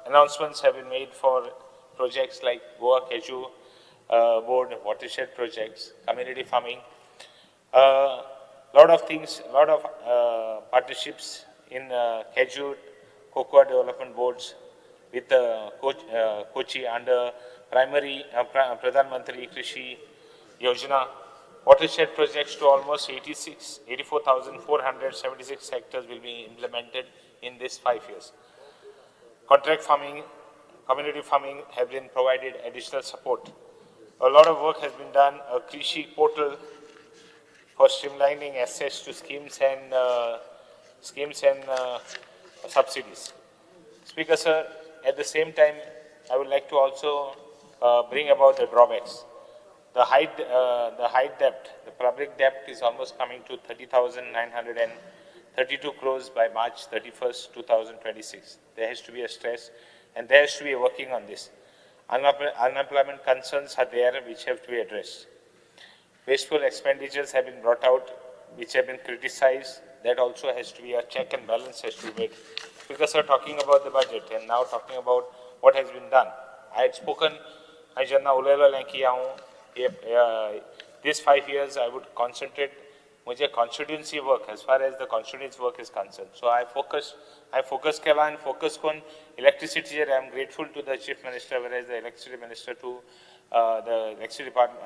announcements have been made for projects like Goa Keju Board, watershed projects, community farming, lot of things, lot of partnerships in Keju Cocoa Development Boards with Kochi under primary Pradhan Mantri Krishi Yojana, watershed projects to almost 84,476 hectares will be implemented in this 5 years. Contract farming, community farming have been provided additional support. A lot of work has been done, a Krishi portal for streamlining access to schemes and subsidies. Speaker Sir, at the same time, I would like to also bring about the drawbacks. The height debt, the public debt is almost coming to 30,932 crores by March 31st, 2026. There has to be a stress and there has to be a working on this. Unemployment concerns are there which have to be addressed. Wasteful expenditures have been brought out which have been criticized. That also has to be a check and balance has to be made. Because we're talking about the budget and now talking about what has been done. I had spoken, these 5 years I would concentrate my constituency work as far as the constituency work is concerned. So I focus kela and focus on electricity. I am grateful to the Chief Minister, whereas the Electricity Minister to the Electricity Department,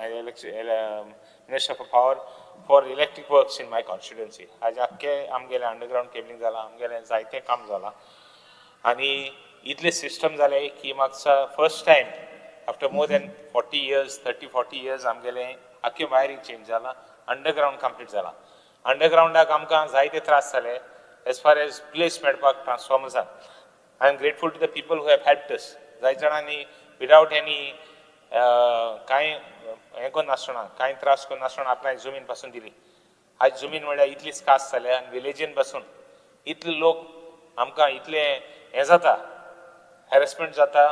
Minister for Power for electric works in my constituency. आज आख्खे आमगेले underground cabling जाला, आमगेले जायते काम जाला, आणि इतले system जाले की मागचा first time after more than 40 years, 30-40 years आमगेले आख्खे wiring change जाला, underground complete जाला. Underground आमकां जायते त्रास जाले as far as place मेळपाक transformers are. I am grateful to the people who have helped us. जाय जाणांनी without any कांय हें कोन्न नासतना, कांय त्रास कोन्न नासतना आपणाक जमीन पासून दिली. आज जमीन म्हळ्यार इतलीच कास जाले आनी विलेजीन पासून इतले लोक आमकां इतले हें जाता, हॅरेसमेंट जाता,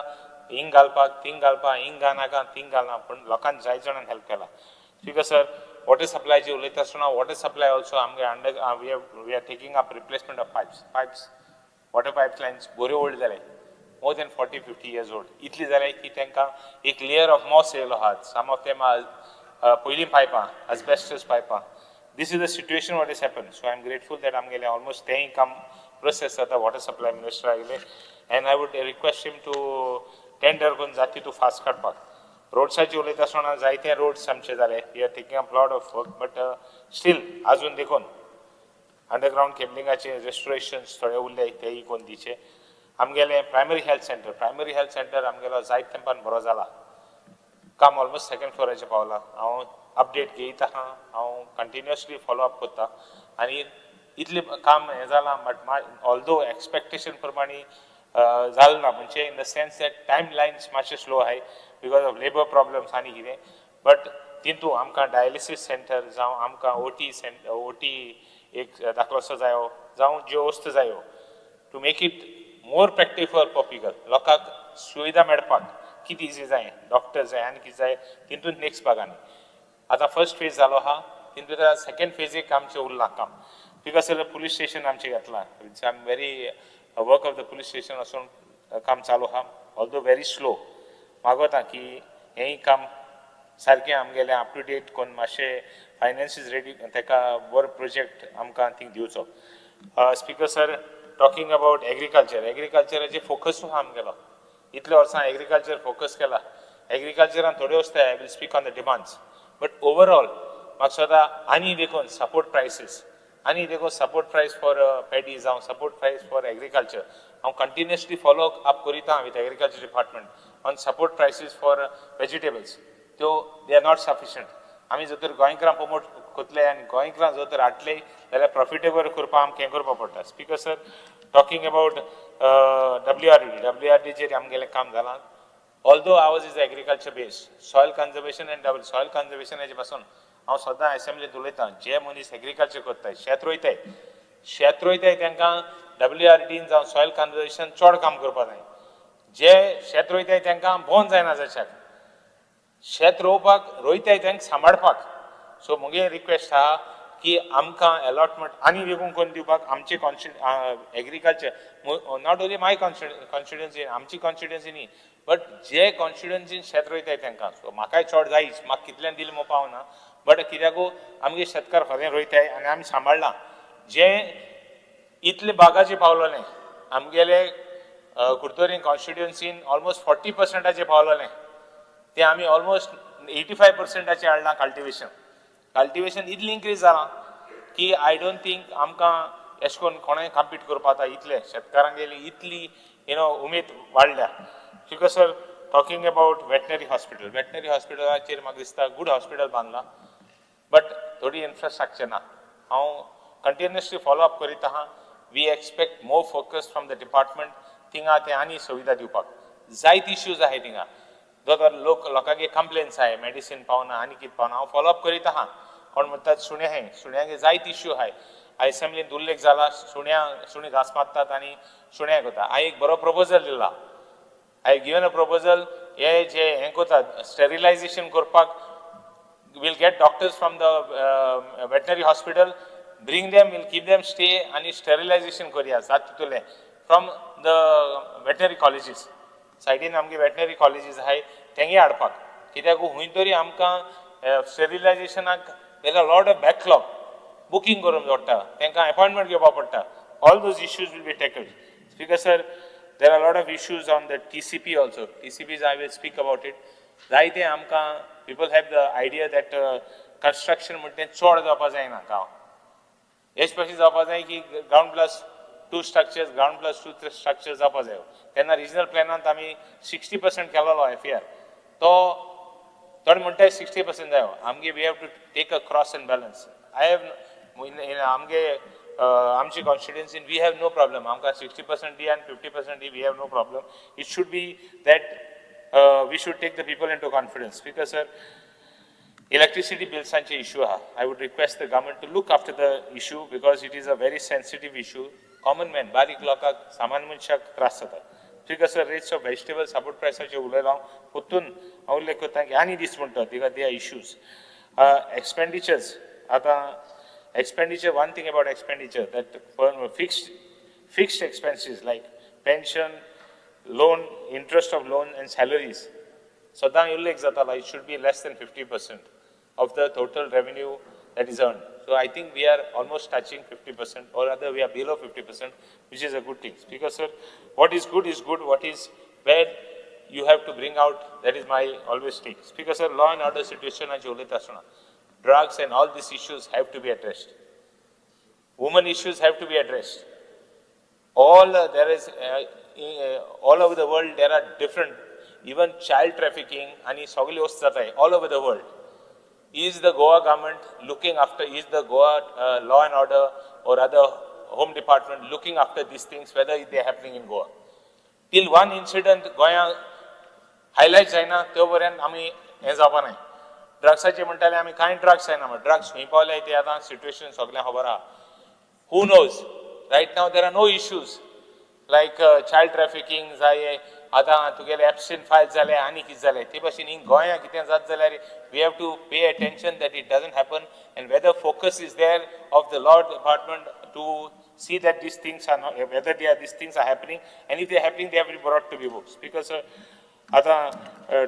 हिंग घालपाक, थिंग घालपाक, हिंग घालनाका, थिंग घालना, पण लोकांनी जाय जाणांनी हेल्प केला. Speaker Sir, water supply जी उलयता आसतना water supply also आमगे we are taking up replacement of pipes, water pipelines बऱ्यो old जाले, more than 40-50 years old. इतली जाले की तांकां एक layer of moss येयलो आहात. Some of them are पयलीं पायपां, asbestos पायपां. This is the situation what has happened. So I am grateful that आमगेले almost तेंय काम process जाता water supply minister आयले, and I would request him to tender करून जाती to fast काडपाक. रोड्साची उलयता आसतना जायते रोड्स आमचे जाले. We are taking up lot of work, but still अजून देखून अंडरग्राउंड केबलिंगाचे रेस्टोरेशन्स थोडे उरले तेय कोण दिचे. आमगेले प्रायमरी हेल्थ सेंटर आमगेलो जायत तेंपान बरो जाला. काम ऑलमोस्ट सेकंड फ्लोराचेर पावला. हांव अपडेट घेयता आहा, हांव कंटिन्युअसली फॉलो अप करता आनी इतले काम हें जाला, बट ऑल्दो एक्सपेक्टेशन प्रमाणे जालें ना, म्हणजे in the sense that timelines मातशे स्लो आहाय बिकॉज ऑफ लेबर प्रॉब्लम्स आनी कितें. बट तितून आमकां डायलिसीस सेंटर जावं आमकां ओटी एक दाखलोसो जायो, जावं ज्यो वस्तू जायो to make it more practical for people, लोकांक सुविधा मेळपाक कितें इजी जाय, डॉक्टर जाय आनी कितें जाय तितून नेक्स्ट भागांनी. आतां फर्स्ट फेज जालो आहा, तितून सेकंड फेजीक आमचें उरलां काम. बिकॉज पुलीस स्टेशन आमचें घेतलां. I am very work of the police station वचून काम चालू आहा, ऑल्दो व्हेरी स्लो. मागोता की हेंय काम सारकें आमगेलें अप टू डेट कोन्न मातशें फायनान्सीस रेडी ताका बरो प्रोजेक्ट आमकां थिंग दिवचो. स्पीकर सर, टॉकिंग अबाउट एग्रीकल्चराचे फोकस आहा आमगेलो. इतले वर्सां एग्रीकल्चर फोकस केला. एग्रीकल्चरान थोडे वस्ते I will speak on the demands. But overall म्हाका सदां आनी देखून सपोर्ट प्रायसीस आनी देखून सपोर्ट प्रायस फॉर पॅडी जावं सपोर्ट प्रायस फॉर एग्रीकल्चर हांव कंटिन्युअसली फॉलो अप करीता with agriculture department on support prices for vegetables. त्यो दे आर नॉट सफिशियंट. आमी जर तर गोंयकारांक प्रमोट कोतले आनी गोंयकारांक जर तर हाडले जाल्यार प्रॉफिटेबल करपाक आमकां हें करपाक पडटा. Speaker sir, talking about WRD आमगेलें काम जालां. Although hours is agriculture based, soil conservation end double soil conservation हेजे पासून हांव सदां असेंब्लीत उलयतां. जे मनीस एग्रीकल्चर करताय, शेत रोयताय तांकां WRDन जावं सॉयल कन्जर्वेशन चड काम करपाक जाय. जे शेत रोयताय तांकां भोंवन जायना जशाक शेत रोयताय तांकां सांबाळपाक. सो म्हगे रिक्वेस्ट आहा की आमकां अलॉटमेंट आनी देखून करून दिवपाक आमचे agriculture not only my constituency आमची कॉन्स्टिट्युएन्सी न्ही बट जे कॉन्स्टिट्युएन्सीन शेत रोयताय तांकां. सो म्हाकाय चड जायच, म्हाका कितल्यान दिलें म्हणून पावना. बट कित्याकू आमगे शेतकार खरें रोयताय आनी आमी सांबाळना. जे इतले बागाचे पावलोलें आमगेले कुडतोरी कॉन्स्टिट्युएन्सीन ऑलमोस्ट 40% पावलोलें ते आमी ऑलमोस्ट 85% हाडलां. कल्टिवेशन इतली इन्क्रीज जालां की आय डोंट थिंक आमकां अशें करून कोणाय कम्पीट करपा जाता. इतले शेतकारांगेली इतली उमेद वाडल्या. Because sir, talking about veterinary हॉस्पिटलाचेर म्हाका दिसता गूड हॉस्पिटल बांदलां बट थोडी इन्फ्रास्ट्रक्चर ना. हांव कंटिन्युअसली फॉलो अप करीत आहा. We expect more focus from the department. थिंगा ते आनी सुविधा दिवपाक जायत इश्यूज आहाय. थिंगा जर लोकांगे कंप्लेन्स आहाय, मेडिसीन पावना आनी कितें पावना. हांव फॉलो अप करीत आहा. कोण म्हणटात सुण्यागे जायत इश्यू आहाय. असेंब्लींत उल्लेख जाला सुणी घास मारतात आनी सुण्या करता. हांवें एक बरो प्रपोजल दिला. आय गिवन अ प्रपोजल हे जे हें करतात स्टेरिलायझेशन करपाक we'll get doctors from the veterinary hospital, bring them, we'll keep them stay and sterilization korea satitule from the veterinary colleges. Sidin amge veterinary colleges hai tengi adpak kityaku huintori amka sterilization there are a lot of backlog booking korum jotta tenka appointment घेवपा पडटा. All those issues will be tackled. Speaker sir, there are a lot of issues on the TCP also. TCPs I will speak about it. जायते आमकां people have the idea that construction म्हणटे चड जावपा जायना गांव. एस्पेशली जावपा जाय की ground plus 2 structures जावपा जाय. तेन्ना रिजनल प्लॅनांत आमी 60% केलोलो FAR. तो थोडे म्हणटाय 60% जायो. आमगे we have to take a cross and balance. I have आमगे आमची कॉन्स्टिट्युएन्सीन वी हॅव नो प्रॉब्लम. आमकां 60% दी आनी 50% दी we have no problem. It should be that we should take the people into confidence. Speaker sir, electricity bills sanche issue ha. I would request the government to look after the issue because it is a very sensitive issue. Common man, barik lokak, saman manshak tras jata. Speaker sir, rates of vegetable support prices ulayla putun avle kota ki ani dis munta diga they are issues. Expenditures ata expenditure, one thing about expenditure that fixed expenses like pension, loan, interest of loan and salaries. Sadan ullekh zatala, it should be less than 50% of the total revenue that is earned. So I think we are almost touching 50% or rather we are below 50%, which is a good thing. Speaker sir, what is good, what is bad, you have to bring out, that is my always take. Speaker sir, law and order situation aje uleta suna. Drugs and all these issues have to be addressed. Women issues have to be addressed. There is all over the world there are different, even child trafficking and sogli ostata all over the world. Is the Goa government looking after, is the Goa law and order or other home department looking after these things, whether they are happening in Goa? Till one incident Goya highlight जायना त्यो पर्यंत आमी हें जावपा नाय. ड्रग्साचे म्हणटाले आमी कांय ड्रग्स जायना, ड्रग्स खंय पावले ते आतां सिट्युएशन सगळ्यांक खबर आहा. Who knows? Right now there are no issues like child trafficking जाय, आतां तुगेले एब्सेंट फायल्स जाले आनी कितें जालें ते भाशेन हीं गोंया कितें जात जाल्यार we have to pay attention that it doesn't happen and whether focus is there of the law department to see that these things are not, whether these things are happening, and if they are happening, they have to be brought to be books. Because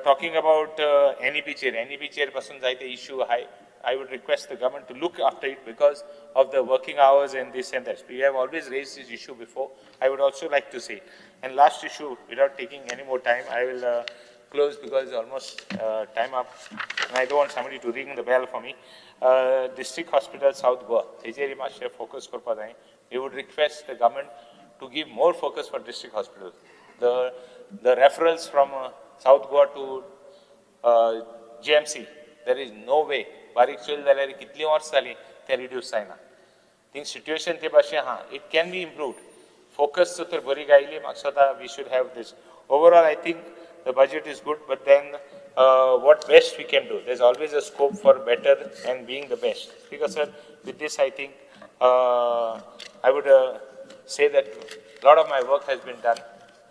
talking about NEP chair pasun jaite issue, I would request the government to look after it because of the working hours and this and that. We have always raised this issue before. I would also like to say, and last issue, without taking any more time, I will close because almost time up, and I don't want somebody to ring the bell for me. District Hospital South Goa, focus korpa jaye. We would request the government to give more focus for district hospitals. The referrals from South Goa to GMC, there is no way. बारीक चल जाल्यार कितली वर्स जाली ते रिड्यूस जायना थिंग सिट्युएशन ते भाशेन it can be improved focus तर बरी गायली म्हाका स्वता we should have this overall I think the budget is good but then what best we can do. There's always a scope for better and being the best. Because sir, with this I think I would say that a lot of my work has been done.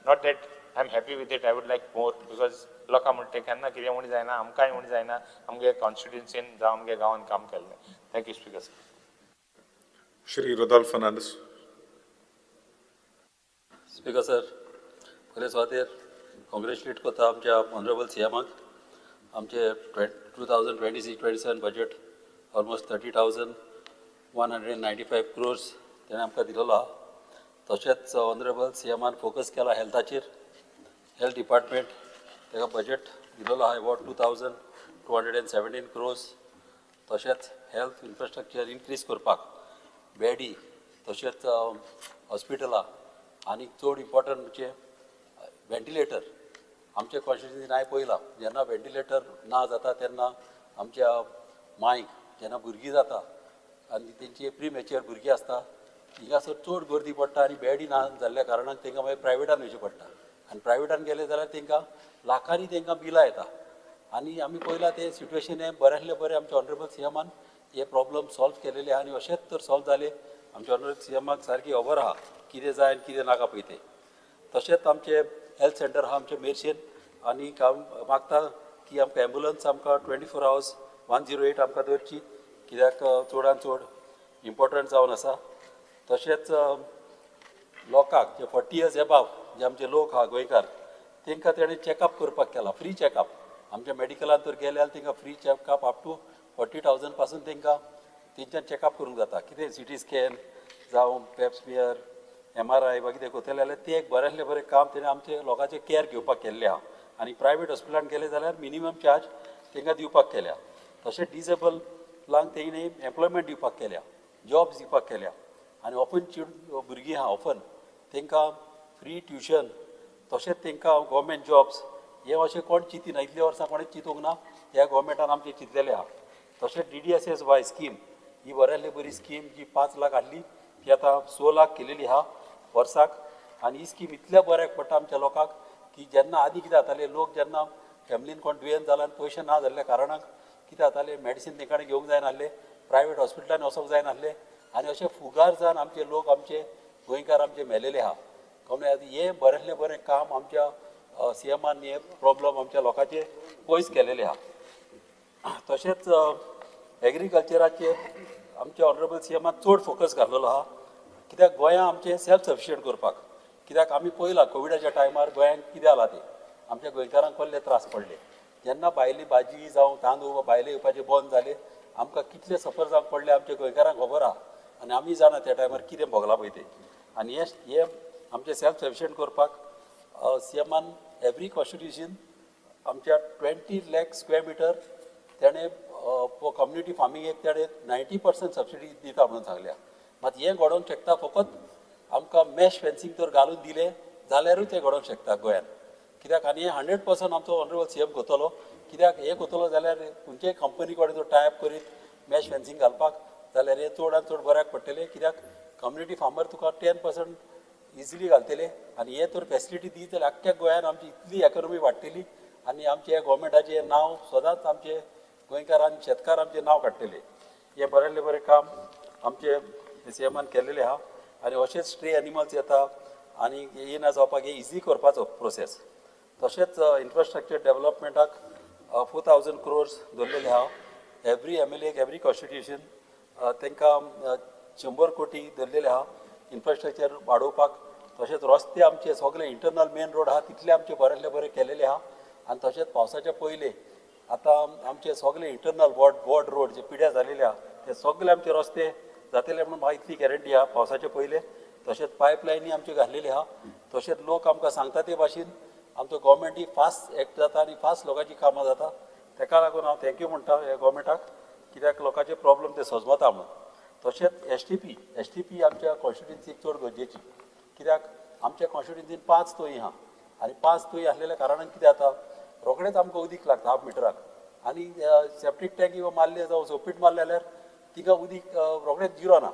Not that I'm happy with it, I would like more because लोकां म्हणटा केन्ना कितें म्हूण जायना आमकांय म्हूण जायना आमगे कॉन्स्टिट्युएन्सीन जावं आमगे गांवांत काम केल्लें. Thank you speaker sir. Shri Rodolfo Fernandez. Speaker sir, पयले सुवातेर कॉंग्रेच्युलेट करता आमच्या ऑनरेबल सीएमाक. आमचे 2026-27 बजेट ऑलमोस्ट 30,195 crores तेणें आमकां दिलेलो आहा. तशेंच ऑनरेबल सीएमान फोकस केला हेल्थाचेर. हेल्थ डिपार्टमेंट ताका बजेट दिलेलो आहा अबावट 2,217 crores. तशेंच हेल्थ इन्फ्रास्ट्रक्चर इनक्रीज करपाक बेडी तशेंच हॉस्पिटलां आनी चड इम्पॉर्टंट म्हणजे वेंटिलेटर आमच्या कॉन्स्टिट्युएन्सीन हांवें पळयलां जेन्ना वेंटिलेटर ना जाता तेन्ना आमच्या मांयक जेन्ना भुरगीं जाता आनी तेंची प्री मॅच्युअर भुरगीं आसता हिंगासर चड गर्दी पडटा आनी बेडी ना जाल्ल्या कारणान तांकां मागीर प्रायवेटान वयचें पडटा आनी प्रायवेटान गेले जाल्यार तांकां लाखांनी तांकां बिलां येता आनी आमी पळयलां तें सिट्युएशन हें बऱ्यांतलें बरें आमच्या ऑनरेबल सीएमान हे प्रॉब्लम सॉल्व केलेले आहा आनी अशेंच तर सॉल्व जाले आमच्या ऑनरेबल सीएमाक सारकी खबर आहा कितें जाय आनी कितें नाका पळय तें. तशेंच आमचे हेल्थ सेंटर आहा आमचे मेर्शेन आनी हांव मागता की आमकां एम्बुलन्स आमकां 24 hours 108 आमकां दवरची कित्याक चडान चड इम्पॉर्टंट जावन आसा. तशेंच लोकांक जे 40 years एबाव जे आमचे लोक आहा गोंयकार तांकां तेणें चॅकअप करपाक केला फ्री चॅकअप. आमच्या मेडिकलान तर गेले जाल्यार तांकां फ्री चॅकअप अप टू 40,000 पासून तांकां तेंच्यान चॅकअप करूंक जाता. कितें सिटी स्कॅन जावं पेप्समियर MRI वा कितें करतले जाल्यार तें एक बऱ्यांतलें बरें काम तेणें आमचे लोकांचे कॅर घेवपाक केल्लें आहा आनी प्रायवेट हॉस्पिटलान गेले जाल्यार मिनिमम चार्ज तांकां दिवपाक केल्या. तशेंच डिसेबलांक तेणें एम्प्लॉयमेंट दिवपाक केल्या जॉब्स दिवपाक केल्या आनी ऑफन भुरगीं आहा ऑफन तांकां फ्री ट्युशन तशेंच तांकां गव्हर्मेंट जॉब्स हे अशें कोण चिंतिना इतल्या वर्सां कोणें चिंतूंक ना ह्या गव्हर्मेंटान आमचे चिंतलेले आहा. तशेंच DDSSY स्कीम ही बऱ्यांतली बरी स्कीम जी 5 लाख हाडली ती आतां 6 लाख केलेली आहा वर्साक आनी ही स्कीम इतल्या बऱ्याक पडटा आमच्या लोकांक की जेन्ना आदीं कितें जातालें लोक जेन्ना फॅमिलीन कोण दुयेंत जाला आनी पयशे ना जाल्ल्या कारणाक कितें जातालें मेडिसीन तेंकां घेवंक जायनासलें प्रायवेट हॉस्पिटलान वचोंक जायनासलें आनी अशें फुगार जावन आमचे लोक आमचे गोंयकार आमचे मेलेले आहा. कळ्ळें हें बऱ्यांतलें बरें काम आमच्या सीएमान हे प्रॉब्लम आमच्या लोकांचे पयस केलेले आहा. तशेंच एग्रीकल्चराचेर आमच्या ऑनरेबल सीएमान चड फोकस घाल्लेलो आहा कित्याक गोंयां आमचें सेल्फ सफिशियंट करपाक. कित्याक आमी पळयलां कोविडाच्या टायमार गोंयांत कितें जालां तें आमच्या गोंयकारांक कसले त्रास पडले जेन्ना भायली भाजी जावं तांदूळ वा भायले येवपाचे बंद जाले आमकां कितले सफर जावंक पडले आमच्या गोंयकारांक खबर आहा आनी आमी जाणा त्या टायमार कितें भोगलां पळय तें. आनी हे आमचें सेल्फ सफिशियंट करपाक सीएमान एवरी कॉन्स्टिट्युएन्सीन आमच्या 20 lakh square meter तेणें कम्युनिटी फार्मिंगेक तेणें 90% सबसिडी दिता म्हणून सांगल्या. मात हें घडोवंक शकता फकत आमकां मॅश फेन्सींग तर घालून दिलें जाल्यारूच तें घडोवंक शकता गोंयांत. कित्याक आनी 100% आमचो ऑनरेबल सीएम करतलो कित्याक हें करतलो जाल्यार खंयचेय कंपनी कडेन जर टायप करीत मॅश फेन्सींग घालपाक जाल्यार हें चडान चड बऱ्याक पडटलें कित्याक कम्युनिटी फार्मर तुका 10% इजिली घालतले आनी हे तर फॅसिलिटी दी जाल्यार आख्ख्या गोंयांत आमची इतली इकॉनॉमी वाडटली आनी आमचे गोवोरमेंटाचें नांव सदांच आमचे गोंयकार आनी शेतकार आमचें नांव काडटले. हें बऱ्यांतलें बरें काम आमचे सीएमान केल्लेलें आहा आनी अशेंच स्ट्रे एनिमल्स येता आनी हे ना जावपाक हे इजी करपाचो प्रोसेस. तशेंच इन्फ्रास्ट्रक्चर डेवलपमेंटाक 4,000 crores दवरलेले आहा एवरी MLA एवरी कॉन्स्टिट्युएन्सीन तांकां 100 कोटी धरलेले आहा इन्फ्रास्ट्रक्चर वाडोवपाक. तशेंच रस्ते आमचे सगळे इंटरनल मेन रोड आहा तितले आमचे बरेंतले बरे केलेले आहा. आनी तशेंच पावसाच्या पयले आतां आमचे सगळे इंटरनल वॉर्ड रोड जे पिड्यार जालेले आहा ते सगळे आमचे रस्ते जातले म्हणून म्हाका इतली गॅरंटी आहा पावसाच्या पयले. तशेंच पायपलायनी आमचे घातलेली आहा. तशेंच लोक आमकां सांगता ते भाशेन आमचो गव्हर्मेंट फास्ट एक्ट जाता आनी फास्ट लोकांची कामां जाता. तेका लागून हांव थँक्यू म्हणटा ह्या गव्हर्मेंटाक कित्याक लोकांचे प्रॉब्लेम ते सजमता म्हणून. तशेंच एस टी पी आमच्या कॉन्स्टिट्युन्सीक चड गरजेची कित्याक आमच्या कॉन्स्टिट्युन्सीन 5 तोंय आहा आनी 5 तोंय आसलेल्या कारणान कितें जाता रोखडेंच आमकां उदीक लागता हाफ मिटराक आनी सेप्टीक टँकी मारले जावं सोपीट मारले जाल्यार तिका उदीक रोखडेंच जिरो ना.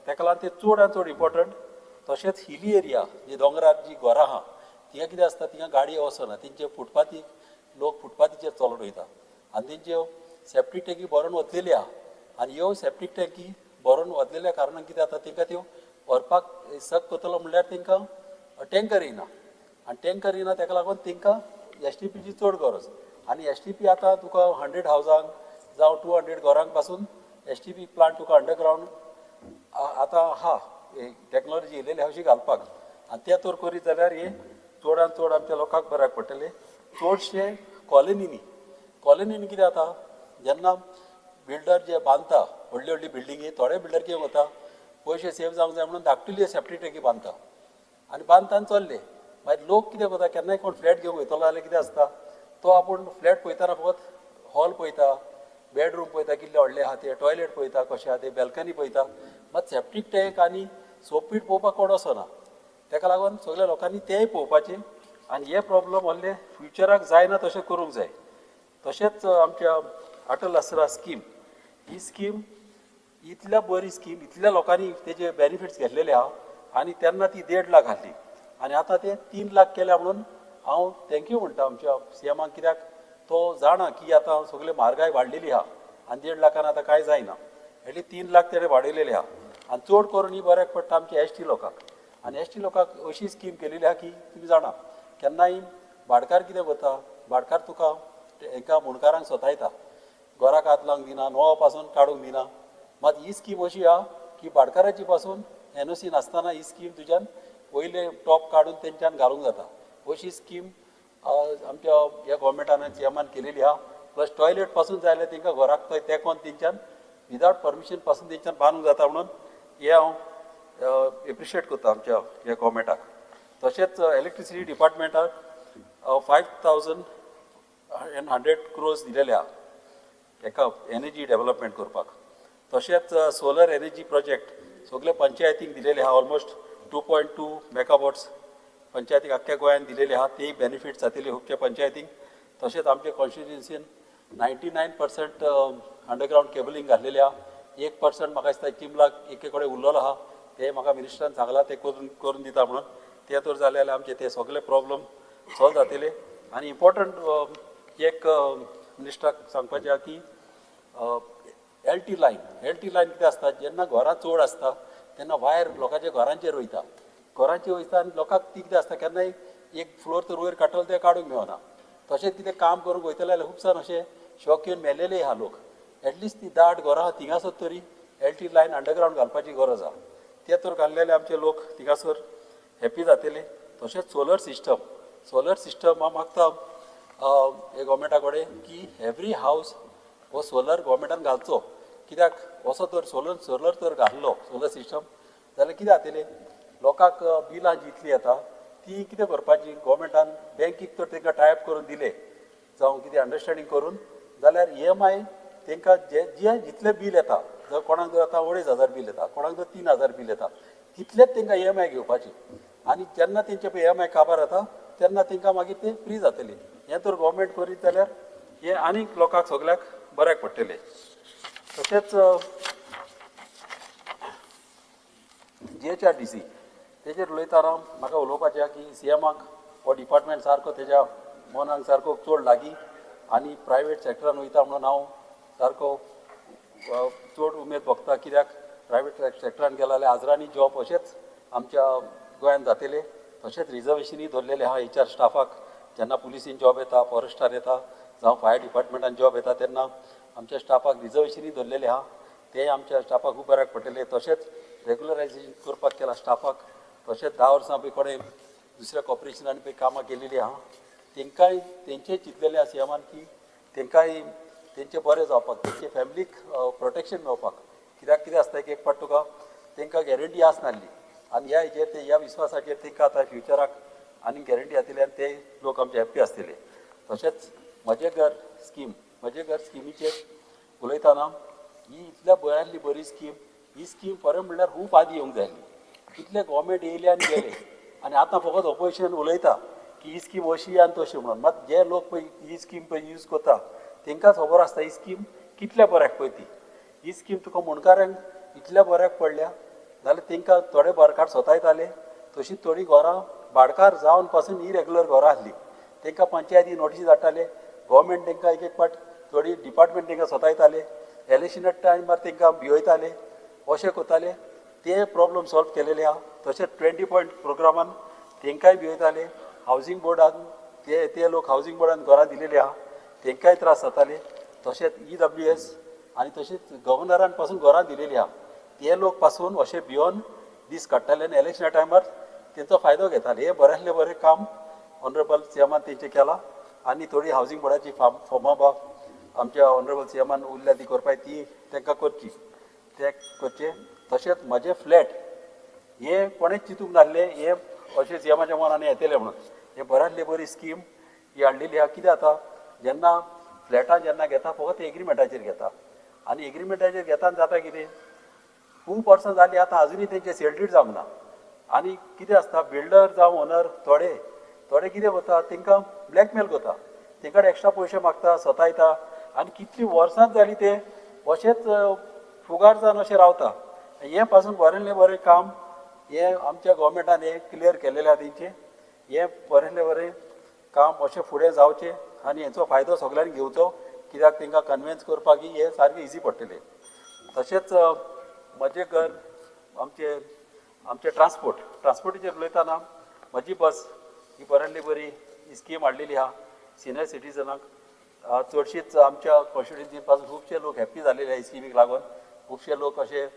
तेका लागून ते चड आनी चड इम्पॉर्टंट. तशेंच हिली एरिया जी दोंगरार जी घरां आहा तिंगा कितें आसता तिंगा गाडी वचना तेंचे फुटपाथीक लोक फुटपाथीचेर चलत वयता आनी तेंच्यो सेप्टीक टँकी भरून वतलेली आहा आनी ह्यो सेप्टीक टँकी भरून वतलेल्या कारणान कितें जाता तेंकां त्यो व्हरपाक सक करतलो म्हणल्यार तेंकां टँकर येयना आनी टँकर येयना तेका लागून तेंकां एस.टी.पीची चड गरज आनी एस.टी.पी आतां तुका 100 हावजांक जावं 200 घरांक पासून एस.टी.पी प्लांट तुका अंडरग्रावंड आतां आहा टॅक्नॉलॉजी येयलेली अशी घालपाक आनी ते तर करीत जाल्यार हे चडांत चड आमच्या लोकांक बऱ्याक पडटले. चडशे कॉलनीनी कितें जाता जेन्ना बिल्डर जे बांदता व्हडली व्हडली बिल्डिंगी थोडे बिल्डर कितें करता पयशे सेव जावंक जाय म्हणून धाकटुली सेप्टीक टँकी बांदता आनी बांदता चल्ले. मागीर लोक कितें करता केन्नाय कोण फ्लॅट घेवंक वयतलो जाल्यार कितें आसता तो आपूण फ्लॅट पळयतना फकत हॉल पळयता बेडरूम पळयता कितले व्हडले आहा ते टॉयलेट पळयता कशें आहा ते बॅल्कनी पळयता मात सेप्टीक टँक आनी सोपीट पळोवपाक कोण वचना. तेका लागून सगळ्या लोकांनी तेंय पळोवपाचें आनी हे प्रॉब्लम व्हडले फ्युचराक जायना तशें करूंक जाय. तशेंच आमच्या अटल आसरा स्कीम ही स्कीम इतल्या बरी स्कीम इतल्या लोकांनी तेजे बेनिफिट्स घेतलेले आहा आनी तेन्ना ती 1.5 लाख आहली आनी आतां ते 3 लाख केल्या म्हणून हांव थँक्यू म्हणटा आमच्या सीएमाक कित्याक तो जाणा की आतां सगळे म्हारगाय वाडलेली आहा आनी 1.5 लाखान आतां कांय जायना एटली 3 लाख तेणें वाडयलेले आहा आनी चड करून ही बऱ्याक पडटा आमच्या एस.टी लोकांक आनी एस.टी लोकांक अशी स्कीम केलेली आहा की तुमी जाणा केन्नाय भाटकार कितें करता भाटकार तुका एका मुणकारांक सतायता घराक हात लावंक दिना नोवा पासून काडूंक दिना मात ही स्कीम अशी आहा की भाटकाराची पासून एनओसी नासतना ही स्कीम तुज्यान पयले टॉप काडून तेंच्यान घालूंक जाता. अशी स्कीम आमच्या ह्या गव्हर्मेंटान सीएमान केलेली आहा. प्लस टॉयलेट पासून जाय जाल्यार तेंकां घराक थंय तेंकोन तेंच्यान विदावट परमिशन पासून तेंच्यान बांदूंक जाता म्हणून हे हांव एप्रिशिएट करता आमच्या ह्या गव्हर्मेंटाक. तशेंच इलेक्ट्रिसिटी डिपार्टमेंटाक 5,100 crores दिलेले आहा एका एनर्जी डेव्हलपमेंट करपाक. तशेंच सोलर एनर्जी प्रोजेक्ट सगळे पंचायतीक दिलेले आहा ऑलमोस्ट 2.2 मेगावॉट्स पंचायतीक आख्ख्या गोंयांत दिलेले आहा तेय बेनिफिट्स जातले खुबशे पंचायतीक. तशेंच आमच्या कॉन्स्टिट्युन्सीन 99% अंडरग्रावंड केबलिंग घातलेले आहा. 1% म्हाका दिसता चिंबलाक एके कडेन उरलेलो आहा ते म्हाका मिनिस्टरान सांगला ते करून दिता म्हणून ते तर जाले जाल्यार आमचे ते सगळे प्रॉब्लेम सॉल्व जातले. आनी इम्पॉर्टंट एक मिनिस्टराक सांगपाचें आहा की एल.टी. लायन कितें आसता जेन्ना घरां चड आसता तेन्ना वायर लोकांच्या घरांचेर वयता आनी लोकांक ती कितें आसता केन्नाय एक फ्लोर तर वयर काडटलो ते काडूंक मेळना. तशेंच कितें काम करूंक वयतले जाल्यार खुबसाण अशें शॉक येवन मेलेले आहा लोक. एटलिस्ट ती दाट घरां आहा थिंगासर तरी एल.टी. लायन अंडरग्रावंड घालपाची गरज आहा. ते तर घाल्लेले आमचे लोक थिंगासर हॅप्पी जातले. तशेंच सोलर सिस्टम हांव मागता हे गव्हर्मेंटा कडेन की एवरी हावस हो सोलर गव्हर्मेंटान घालचो कित्याक असो तर सोलर तर घाल्लो सोलर सिस्टम जाल्यार कितें जातलें लोकांक बिलां जितलीं येता ती कितें करपाची गव्हर्मेंटान बँकीक तर तांकां टायप करून दिले जावं कितें अंडरस्टँडींग करून जाल्यार EMI तांकां जितलें बील येता जर कोणाक जर आतां 2,500 बील येता कोणाक जर 3,000 बील येता तितलेंच तांकां EMI घेवपाची आनी जेन्ना तेंचे पळय EMI काबार जाता तेन्ना तांकां मागीर तें फ्री जातलें. हें तर गव्हर्मेंट करीत जाल्यार हें आनीक लोकांक सगळ्याक बऱ्याक पडटलें. तशेंच GHRDC तेजेर उलयतना म्हाका उलोवपाचें आहा की सीएमाक हो डिपार्टमेंट सारको तेज्या मनाक सारको चड लागीं आनी प्रायवेट सॅक्टरान वयता म्हणून हांव सारको चड उमेद भोगता कित्याक प्रायवेट सॅक्टरान गेला जाल्यार आजरांनी जॉब अशेंच आमच्या गोंयांत जातले. तशेंच रिजर्वेशनूय धरलेले आहा HR स्टाफाक जेन्ना पुलिसीन जॉब येता फॉरेस्टार येता जावं फायर डिपार्टमेंटान जॉब येता तेन्ना आमच्या स्टाफाक रिजर्वेशनूय धरलेले आहा ते आमच्या स्टाफाक खूब बऱ्याक पडटले. तशेंच रेग्युलरायझेशन करपाक केला स्टाफाक. तशेंच 10 वर्सां पळय कोणें दुसऱ्या कॉर्पोरेशनांनी पळय कामां केलेलीं आहा तेंकांय तेंचेय चिंतलेलें आसा सीएमान की तेंकांय तेंचें बरें जावपाक, तेंचे फॅमिलीक प्रोटेक्शन मेळपाक. कित्याक कितें आसता एक पाट तुका तेंकां गॅरंटी आसनासली आनी ह्या हेजेर ते ह्या विश्वासाचेर तेंकां आतां फ्युचराक आनी गॅरंटी आसलेल्यान ते लोक आमचे हॅप्पी आसतले. तशेंच म्हजें घर स्किमीचेर उलयतना ही इतल्या बऱ्यांतली बरी स्कीम. ही स्कीम खरें म्हणल्यार खूब आदी येवंक जाय आसली. कितले गोवमेंट येयले आनी गेले आनी आतां फकत ऑपोजिशन उलयता की ही स्कीम अशी आनी तशी म्हणून. मात जे लोक पळय ही स्कीम पळय यूज करता तेंकां खबर आसता ही स्कीम कितल्या बऱ्याक पळय ती. ही स्कीम तुका मुणकाऱ्यांक इतल्या बऱ्याक पडल्या जाल्यार तेंकां थोडे बरकाड स्वता तशीच थोडी घरां भाडकार जावन पासून इरेग्युलर घरां आसली तेंकां पंचायती नोटीस धाडटाले. गव्हर्मेंट तेंकां एक पाट थोडी डिपार्टमेंट तेंकां स्वता येताले. इलेक्शना टायमार तेंकां भिवयताले अशें करताले. ते प्रॉब्लेम सॉल्व केलेले आहा. तशेंच 20 पॉयंट प्रोग्रामान तेंकांय भिवयताले. हावजींग बोर्डान ते लोक हावजींग बोर्डान घरां दिलेली आहा तेंकांय त्रास जाताले. तशेंच EWS आनी तशेंच गव्हर्नरान पासून घरां दिलेली आहा. ते लोक पासून अशें भिवन दीस काडटाले आनी इलेक्शना टायमार तेंचो फायदो घेताले. हे बऱ्यांतलें बरें काम ऑनरेबल सीएमान तेंचें केलां आनी थोडी हावजींग बोर्डाची फॉर्मां बा आमच्या ऑनरेबल सीएमान उरल्या ती करपाक ती तेंकां करची ते करचें. तशेंच म्हजे फ्लॅट हे कोणेच चिंतूंक नासले हे अशें सीएमाच्या मनान येतले म्हणून. हे बऱ्यांतली बरी स्कीम ही हाडलेली आहा. कितें जाता जेन्ना फ्लॅटां जेन्ना घेता फकत एग्रिमेंटाचेर घेता आनी एग्रिमेंटाचेर घेताना जाता कितें खूब वर्सां जालीं आतां आजुनूय तेंचे सेलडीड जावंक ना. आनी कितें आसता बिल्डर जावं ओनर थोडे कितें करता तेंकां ब्लॅकमेल करता. तेंकां एक्स्ट्रा पयशे मागता स्वता येता आनी कितलीं वर्सांच जालीं ते अशेंच फुगार जावन अशें रावता. हे पासून बरेंतलें बरें काम हे आमच्या गोवोरमेंटान हे क्लियर केलेलें आहा तेंचें. हे बरेंतलें बरें काम अशें फुडें जावचें आनी हेचो फायदो सगळ्यांनी घेवचो कित्याक तेंकां कन्विन्स करपाक हे सारकें इजी पडटलें. तशेंच म्हजें घर आमचे ट्रान्सपोर्टेचेर उलयतना म्हजी बस ही बऱ्यांतली बरी ही स्कीम हाडलेली आहा सिनियर सिटीजनाक. चडशींच आमच्या कॉन्स्टिट्युएन्सी पासून खुबशे लोक हॅप्पी जालेले आहा स्किमीक लागून. खुबशे लोक अशे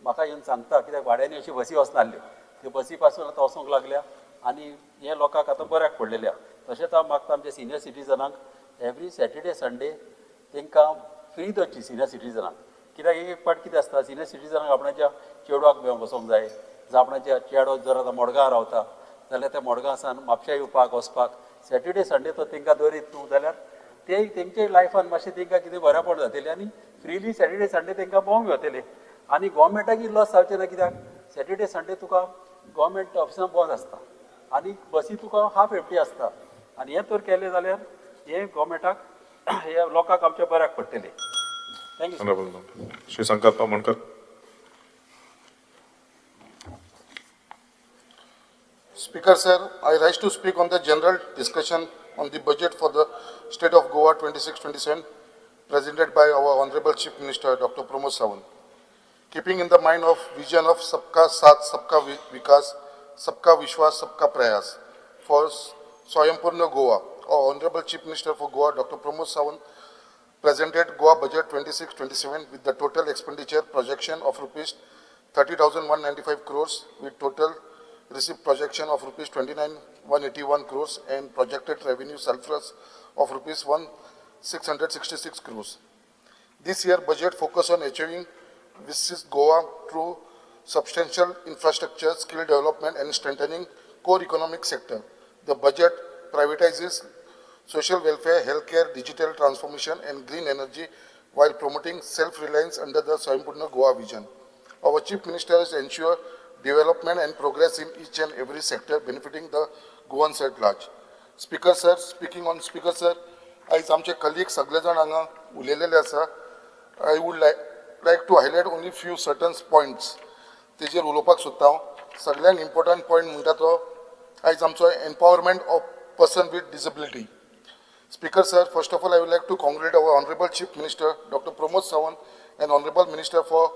म्हाका येवन सांगता कित्याक भाड्यानी अशी बसी वचनासल्यो त्यो बसी पासून आतां वचोंक लागल्या आनी हे लोकांक आतां बऱ्याक पडलेले आहा. तशेंच हांव मागता आमच्या सिनियर सिटीजनाक एवरी सॅटर्डे संडे तेंकां फ्री दवरची सिनियर सिटीजनाक. कित्याक एक पाट कितें आसता सिनियर सिटीजनाक आपणाच्या चेडवाक बेवन वचोंक जाय जावं आपणाच्या चेडो जर आतां मडगांव रावता जाल्यार त्या मडगांवसान म्हापश्यां येवपाक वचपाक सॅटर्डे संडे तो तेंकां दवरीत न्हू जाल्यार ते तेंचे लायफान मातशें तेंकां कितें बऱ्यापण जातलें आनी फ्रीली सॅटर्डे संडे तेंकां भोंवंक मेळटलें. आनी गोवोरमेंटाकय लॉस जावचें ना कित्याक सॅटर्डे संडे तुका गोवोरमेंट ऑफिसां बंद आसता आनी बसी तुका हाफ एम्प्टी आसता आनी हें तर केलें जाल्यार हे गोवोरमेंटाक हे लोकांक आमच्या बऱ्याक पडटलें. थँक्यू. श्री संकल्प मणकर. Speaker sir, I rise to speak on the general discussion on the budget for the state of Goa 26-27 presented by our Honorable Chief Minister Dr. Pramod Sawant. Keeping in the mind of vision of Sabka Saath, Sabka Vikas, Sabka Vishwas, Sabka Prayas for Swayambhurna Goa, our Honorable Chief Minister for Goa Dr. Pramod Sawant presented Goa budget 26-27 with the total expenditure projection of rupees 30,195 crores with total received projection of rupees 29,181 crores and projected revenue surplus of rupees 1,666 crores. This year budget focus on achieving Visit Goa through substantial infrastructure, skill development and strengthening core economic sector. The budget privatizes social welfare, healthcare, digital transformation and green energy while promoting self-reliance under the Swayambhurna Goa vision. Our Chief Minister has ensured development and progress in each and every sector benefiting the Goans at large. Speaker sir, speaking on Speaker sir, आयज आमचे कलीग सगळे जाण हांगा उलयलेले आसा. I would like to highlight only few certain points. तेजेर उलोवपाक सोदता हांव. सगळ्यांत इम्पॉर्टंट पॉयंट म्हणटा तो आयज आमचो empowerment of person with disability. Speaker sir, first of all I would like to congratulate our Honorable Chief Minister Dr. Pramod Sawant and Honorable Minister for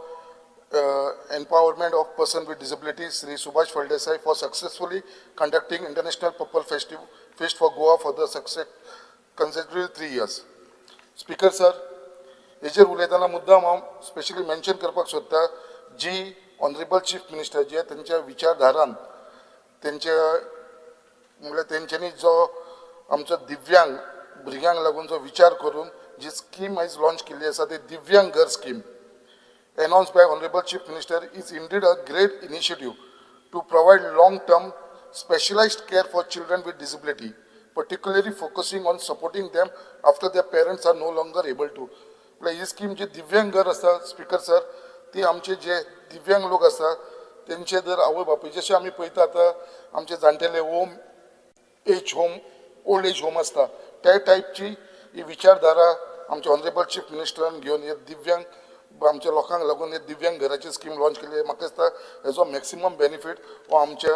Empowerment of Person with Disabilities Sri Subhash Phaldesai for successfully conducting International Purple Fest for Goa for the consecutive 3 years. Speaker sir, हेजेर उलयतना मुद्दाम हांव स्पेशली मेन्शन करपाक सोदता जी ऑनरेबल चीफ मिनिस्टर जे तेंच्या विचारधारान तेंच्या म्हळ्यार तेंच्यांनी जो आमचो दिव्यांग भुरग्यांक लागून जो विचार करून जी स्कीम आयज लॉन्च केल्ली आसा ती दिव्यांग घर scheme announced by Honorable Chief Minister is indeed a great initiative to provide long-term specialized care for children with disability, particularly focusing on supporting them after their parents are no longer able to. ही स्कीम जी दिव्यांग घर आसा स्पीकर सर ती आमचे जे दिव्यांग लोक आसा तेंचे जर आवय बापूय जशें आमी पळयता आतां आमचे जाणटेले ओल्ड एज होम आसता त्या टायपची ही विचारधारा आमचे ऑनरेबल चीफ मिनिस्टरान घेवन हे दिव्यांग आमच्या लोकांक लागून हे दिव्यांग घराची स्कीम लॉन्च केली म्हाका दिसता हेजो मॅक्सिमम बेनिफीट हो आमच्या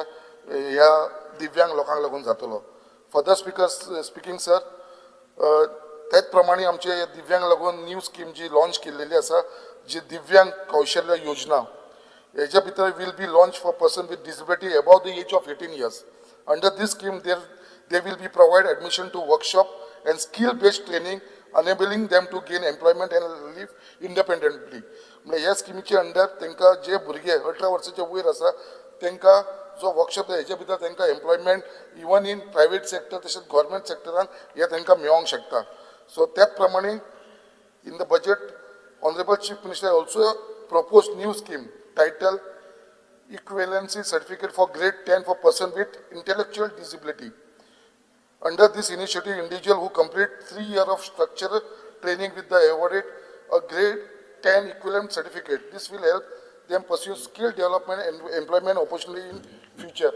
ह्या दिव्यांग लोकांक लागून जातलो. फर्दर स्पीकिंग सर त्याच प्रमाणे आमचे दिव्यांग लागून न्यू स्कीम जी लॉन्च केलेली आसा जी दिव्यांग कौशल्य योजना हेच्या भितर will be launch for person with disability above the age of 18 years. Under this scheme they will be provide admission to workshop and skill based training enabling them to gain employment and live independently. म्हणजे ह्या स्किमीच्या अंडर तांकां जे भुरगे 18 वर्साचे वयर आसा तांकां जो वर्कशॉप हेच्या भितर तांकां employment even in private sector तशेंच गव्हर्मेंट सेक्टरान हे तांकां मेळोंक शकता. सो त्याच प्रमाणे in the budget honourable chief minister also propose new scheme title equivalency certificate for grade 10 for person with intellectual disability. Under this initiative, individual who complete 3 years of structural training with the awarded a grade 10 equivalent certificate. This will help them pursue skill development and employment opportunity in future.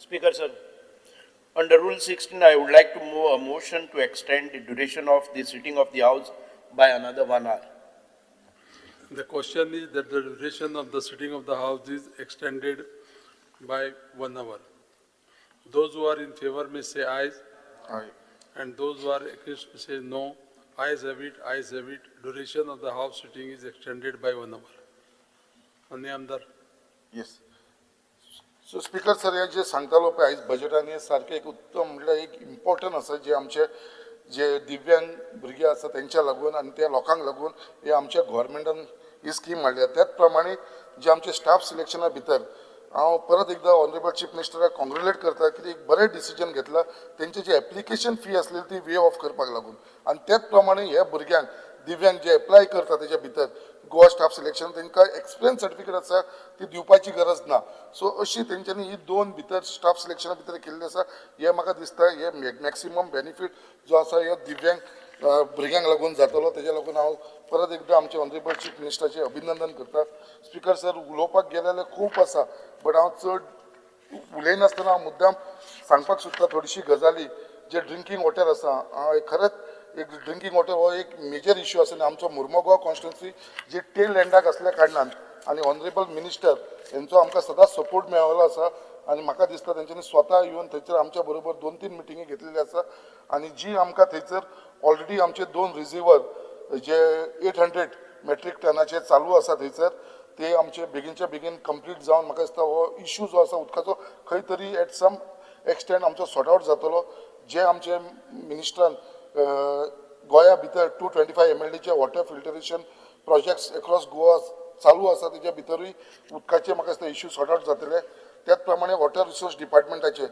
Speaker sir, under Rule 16, I would like to move a motion to extend the duration of the sitting of the House by another 1 hour. The question is that the duration of the sitting of the House is extended by 1 hour. Those who are in favor may say aye. Aye. And those who are against may say no. Ayes have it, ayes have it. Duration of the House sitting is extended by 1 hour. Manya Amdar. Yes. So speaker sir हे जे सांगतालो पळय आयज बजेटान हे सारखे एक उत्तम म्हणल्यार एक इम्पॉर्टंट आसा जे आमचे जे दिव्यांग भुरगे आसा तेंच्या लागून आनी त्या लोकांक लागून हे आमच्या गव्हर्मेंटान ही स्कीम हाडल्या. त्याच प्रमाणे जे आमचे स्टाफ सिलेक्शना भितर हांव परत एकदा ऑनरेबल चीफ मिनिस्टराक कॉंग्रेच्युलेट करता की एक बरें डिसिजन घेतला तेंची जी एप्लिकेशन फी आसलेली ती वे ऑफ करपाक लागून आनी त्याच प्रमाणे हे भुरग्यांक दिव्यांग जे एप्लाय करता तेच्या भितर गोवा स्टाफ सिलेक्शन तांकां एक्सपिरियन्स सर्टिफिकेट आसा ती दिवपाची गरज ना. सो अशी तेंच्यांनी ही 2 भितर स्टाफ सिलेक्शना भितर केल्ली आसा. हे म्हाका दिसता हे मॅक्सिमम बेनिफीट जो आसा हे दिव्यांग भुरग्यांक लागून जातलो. तेज्या लागून हांव परत एकदा आमचे ऑनरेबल चीफ मिनिस्टराचे अभिनंदन करता. स्पीकर सर उलोवपाक गेले जाल्यार खूब आसा बट हांव चड उलयनासतना हांव मुद्दाम सांगपाक सोदता थोडीशी गजाली. जे ड्रिंकींग वॉटर आसा खरेंच एक ड्रिंकींग वॉटर हो एक मेजर इश्यू आसा आनी आमचो मुर्मगांव कॉन्स्टिट्युन्सी जी टेल एंडाक असल्या कारणान आनी ऑनरेबल मिनिस्टर हेंचो आमकां सदांच सपोर्ट मेळ्ळो आसा आनी म्हाका दिसता तेंच्यांनी स्वता येवन थंयसर आमच्या बरोबर 2-3 मिटिंगी घेतलेली आसा आनी जी आमकां थंयसर ऑलरेडी आमचे 2 रिझर्वर जे 800 मेट्रीक टनाचे चालू आसा थंयसर ते आमचे बेगीनच्या बेगीन कंप्लीट जावन म्हाका दिसता हो इश्यू जो आसा उदकाचो खंय तरी एट सम एक्सटेंट आमचो सॉर्ट आउट जातलो. जे आमचे मिनिस्टरान गोंया भितर 225 MLDचे water filtration projects across Goa चालू आसा तेच्या भितरूय उदकाचे म्हाका दिसता इश्यू सॉर्ट आउट जातले. त्याच प्रमाणे वॉटर रिसोर्स डिपार्टमेंटाचे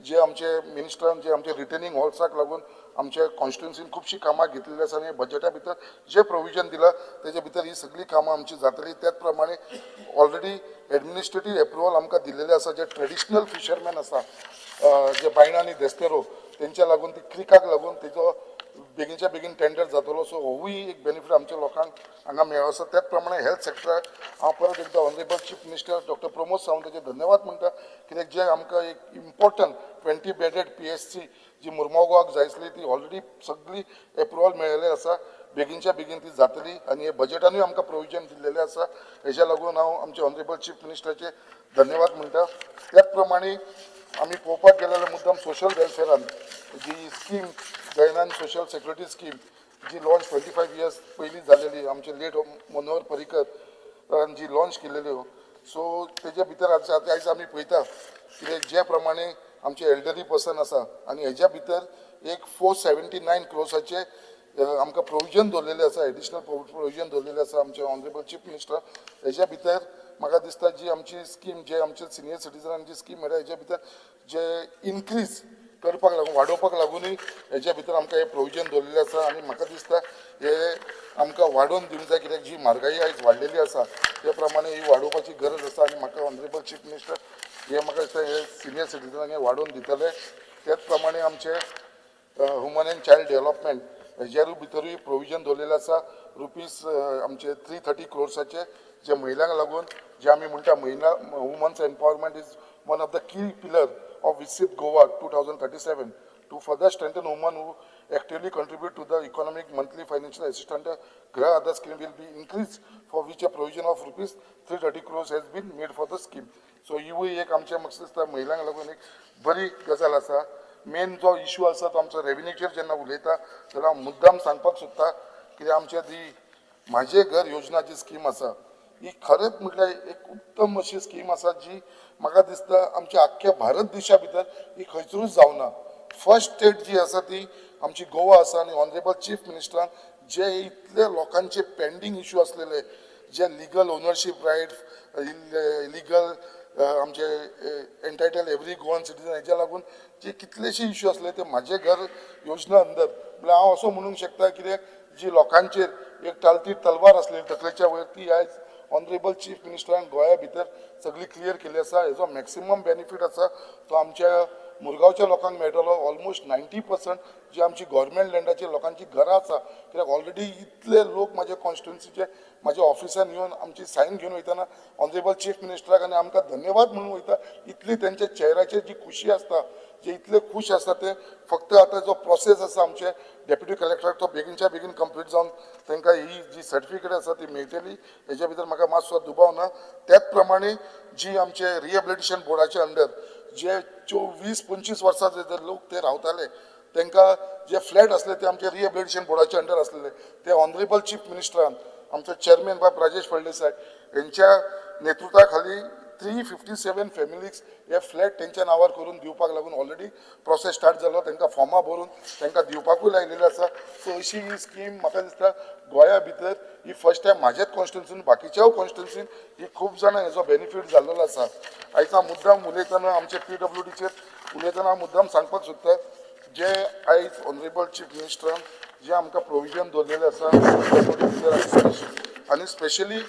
जे आमचे मिनिस्टरान जे आमचे रिटेनिंग हॉल्साक लागून आमच्या कॉन्स्टिट्युन्सीन खुबशीं कामां घेतलेली आसा आनी बजेटा भितर जे प्रोविजन दिला तेच्या भितर ही सगळी कामां आमची जातली. त्याच प्रमाणे ऑलरेडी एडमिनिस्ट्रेटीव एप्रुवल आमकां दिलेले आसा. जे ट्रेडिशनल फिशरमॅन आसा जे बायणा आनी देस्तेरो तेंच्या लागून ती क्रिकाक लागून तेजो बेगीनच्या बेगीन टेंडर जातलो. सो होवूय एक बेनिफीट आमच्या लोकांक हांगा मेळ्ळो आसा. त्याच प्रमाणे हेल्थ सेक्टराक हांव परत एकदा honourable chief minister doctor Pramod सावंताचे धन्यवाद म्हणटा कित्याक जे आमकां एक इम्पॉर्टंट 20 बेडेड PSC जी मुर्मगांवाक जाय आसली ती ऑलरेडी सगळी एप्रुवल मेळिल्ली आसा. बेगीनच्या बेगीन ती जातली आनी हे बजेटानूय आमकां प्रोविजन दिल्लेलें आसा. हेच्या लागून हांव आमचे ऑनरेबल चीफ मिनिस्टराचे धन्यवाद म्हणटा. त्याच प्रमाणे आमी पळोवपाक गेले जाल्यार मुद्दाम सोशल वेलफेरान जी scheme Dayanand social security scheme जी लॉन्च 25 years पयलीं जालेली आमचे लेट मनोहर पर्रीकर जी लॉन्च केलेली. सो तेजे भितर आयज आमी पळयता की जे प्रमाणे आमचे एल्डरी पर्सन आसा आनी हेच्या भितर एक 479 crores आमकां प्रोविजन दवरलेलें आसा, एडिशनल प्रोविजन दवरलेलें आसा आमचे ऑनरेबल चीफ मिनिस्टर. हेच्या भितर म्हाका दिसता जी आमची स्कीम जे आमचे सिनियर सिटीजनांची स्कीम मेळटा हेच्या भितर जे इनक्रीज करपाक लागून वाडोवपाक लागूनय हेच्या भितर आमकां हे प्रोविजन दवरलेलें आसा आनी म्हाका दिसता हे आमकां वाडोवन दिवंक जाय कित्याक जी म्हारगाई आयज वाडलेली आसा त्या प्रमाणे ही वाडोवपाची गरज आसा आनी म्हाका ऑनरेबल चीफ मिनिस्टर हे म्हाका दिसता हे सिनियर सिटीजनांक हे वाडोवन दितले. त्याच प्रमाणे आमचे ह्युमन एंड चायल्ड डेव्हलपमेंट हेजेरूय भितरूय प्रोविजन दवरलेलें आसा रुपीज आमचे 330 crores जे महिलांक लागून जे आमी म्हणटा महिला womens empowerment is one of the key pillar of Visit Goa 2037 to further strengthen women who actively contribute to the economic monthly financial assistance. Graha Aadhar scheme will be increased for which a provision of rupees 330 crores has been made for the scheme. So ही एक आमच्या मकसद महिलांक लागून एक बरी गजाल आसा. मेन जो इश्यू आसा तो आमचो रेव्हेन्यूचेर जेन्ना उलयता जाल्यार हांव मुद्दाम सांगपाक सोदता कित्याक आमच्या ती माझे घर योजना जी स्कीम आसा ही खरेंच म्हटल्यार एक उत्तम अशी स्कीम आसा जी म्हाका दिसता आमच्या आख्ख्या भारत देशा भितर ही खंयसरूच जावना. फर्स्ट स्टेट जी आसा ती आमची गोवा आसा आनी ऑनरेबल चीफ मिनिस्टरान जे इतले लोकांचे पेंडींग इश्यू असलेले जे लिगल ओनरशीप रायट लिगल आमचे एंटायटल एवरी गोवन सिटीजन हेच्या लागून जे कितलेशे इश्यू असले ते माझे घर योजना अंदर म्हळ्यार हांव असो म्हणूंक शकता कित्याक जी लोकांचेर एक टालती तलवार असलेली तकलेच्या वयर ती आयज ऑनरेबल चीफ मिनिस्टरान गोंया भितर सगळी क्लियर केली आसा. हेजो मॅक्सिमम बेनिफीट आसा तो आमच्या मुरगांवच्या लोकांक मेळटलो. ऑलमोस्ट 90% जी आमची गव्हर्मेंट लँडाची लोकांची घरां आसा कित्याक ऑलरेडी इतले लोक म्हाज्या कॉन्स्टिट्युन्सीचे म्हाज्या ऑफिसान येवन आमची सायन घेवन वयताना ऑनरेबल चीफ मिनिस्टराक आनी आमकां धन्यवाद म्हणून वयता. इतली तेंच्या चेहऱ्याचेर जी खुशी आसता जे इतले खुश आसता ते फक्त आतां जो प्रोसेस आसा आमचे डेप्युटी कलेक्टराक तो बेगीनच्या बेगीन कंप्लीट जावन तांकां ही जी सर्टिफिकेट आसा ती मेळटली हेच्या भितर म्हाका मातसो दुबाव ना. त्याच प्रमाणे जी आमचे रिहेबिलिटेशन बोर्डाचे अंडर जे 20-25 वर्सां जे लोक ते रावताले तांकां जे फ्लॅट असले ते आमचे रिहेबिलिटेशन बोर्डाचे अंडर असलेले ते ऑनरेबल चीफ मिनिस्टरान आमचो चेअरमॅन बाब राजेश फळदेसाय यांच्या नेतृत्वा खाली 357 फॅमिलीज हे फ्लॅट तेंच्या नावार करून दिवपाक लागून ऑलरेडी प्रोसेस स्टार्ट जालो. तांकां फॉर्मां भरून तांकां दिवपाकूय लायलेले आसा. सो अशी ही स्कीम म्हाका दिसता गोंया भितर ही फर्स्ट टायम म्हाजेच कॉन्स्टिट्युन्सीन बाकीच्याय कॉन्स्टिट्युन्सीन ही खूब जाणां हेजो बेनिफीट जाल्लो आसा. आयज हांव मुद्दाम उलयतना आमचे PWDचेर उलयतना मुद्दाम सांगपाक सोदता जे आयज ऑनरेबल चीफ मिनिस्टरान जे आमकां प्रोविजन दवरलेलें आसा आनी स्पेशली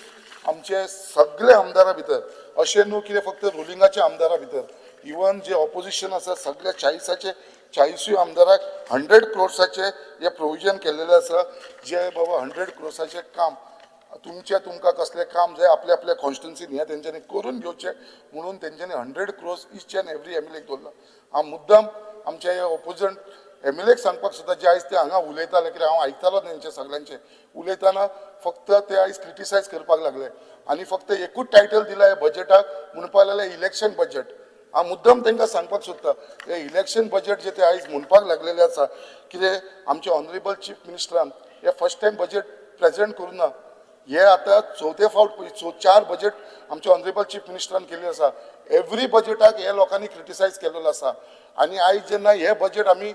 आमचे सगळे आमदारां भितर अशें न्हू कितें फक्त रुलिंगाचे आमदारां भितर इवन जे ऑपोजिशन आसा सगळ्या 40 आमदाराक 100 crores हे प्रोविजन केल्लेले आसा. जे बाबा 100 crores काम तुमकां कसलें काम जाय आपल्या आपल्या कॉन्स्टिट्युन्सीन हें तेंच्यांनी करून घेवचें म्हणून तेंच्यांनी 100 crores ईच एंड एवरी MLAक दवरला. हांव मुद्दाम आमच्या ह्या ऑपोजंट MLAक सांगपाक सोदता जे आयज ते हांगा उलयताले कित्याक हांव आयकतालो तेंचे सगळ्यांचे उलयतना फक्त ते आयज क्रिटिसायज करपाक लागले आनी फक्त एकूच टायटल दिला ह्या बजेटाक म्हणपाक लागले इलेक्शन बजेट. हांव मुद्दाम तांकां सांगपाक सोदता हे इलेक्शन बजेट जे ते आयज म्हणपाक लागलेले आसा कितें आमचे ऑनरेबल चीफ मिनिस्टरान हे फर्स्ट टायम बजेट प्रेजेंट करूं ना. हे आतां चवथे फावट 4 बजेट आमचे ऑनरेबल चीफ मिनिस्टरान केल्ले आसा. एवरी बजेटाक हे लोकांनी क्रिटिसायज केलेलो आसा आनी आयज जेन्ना हे बजेट आमी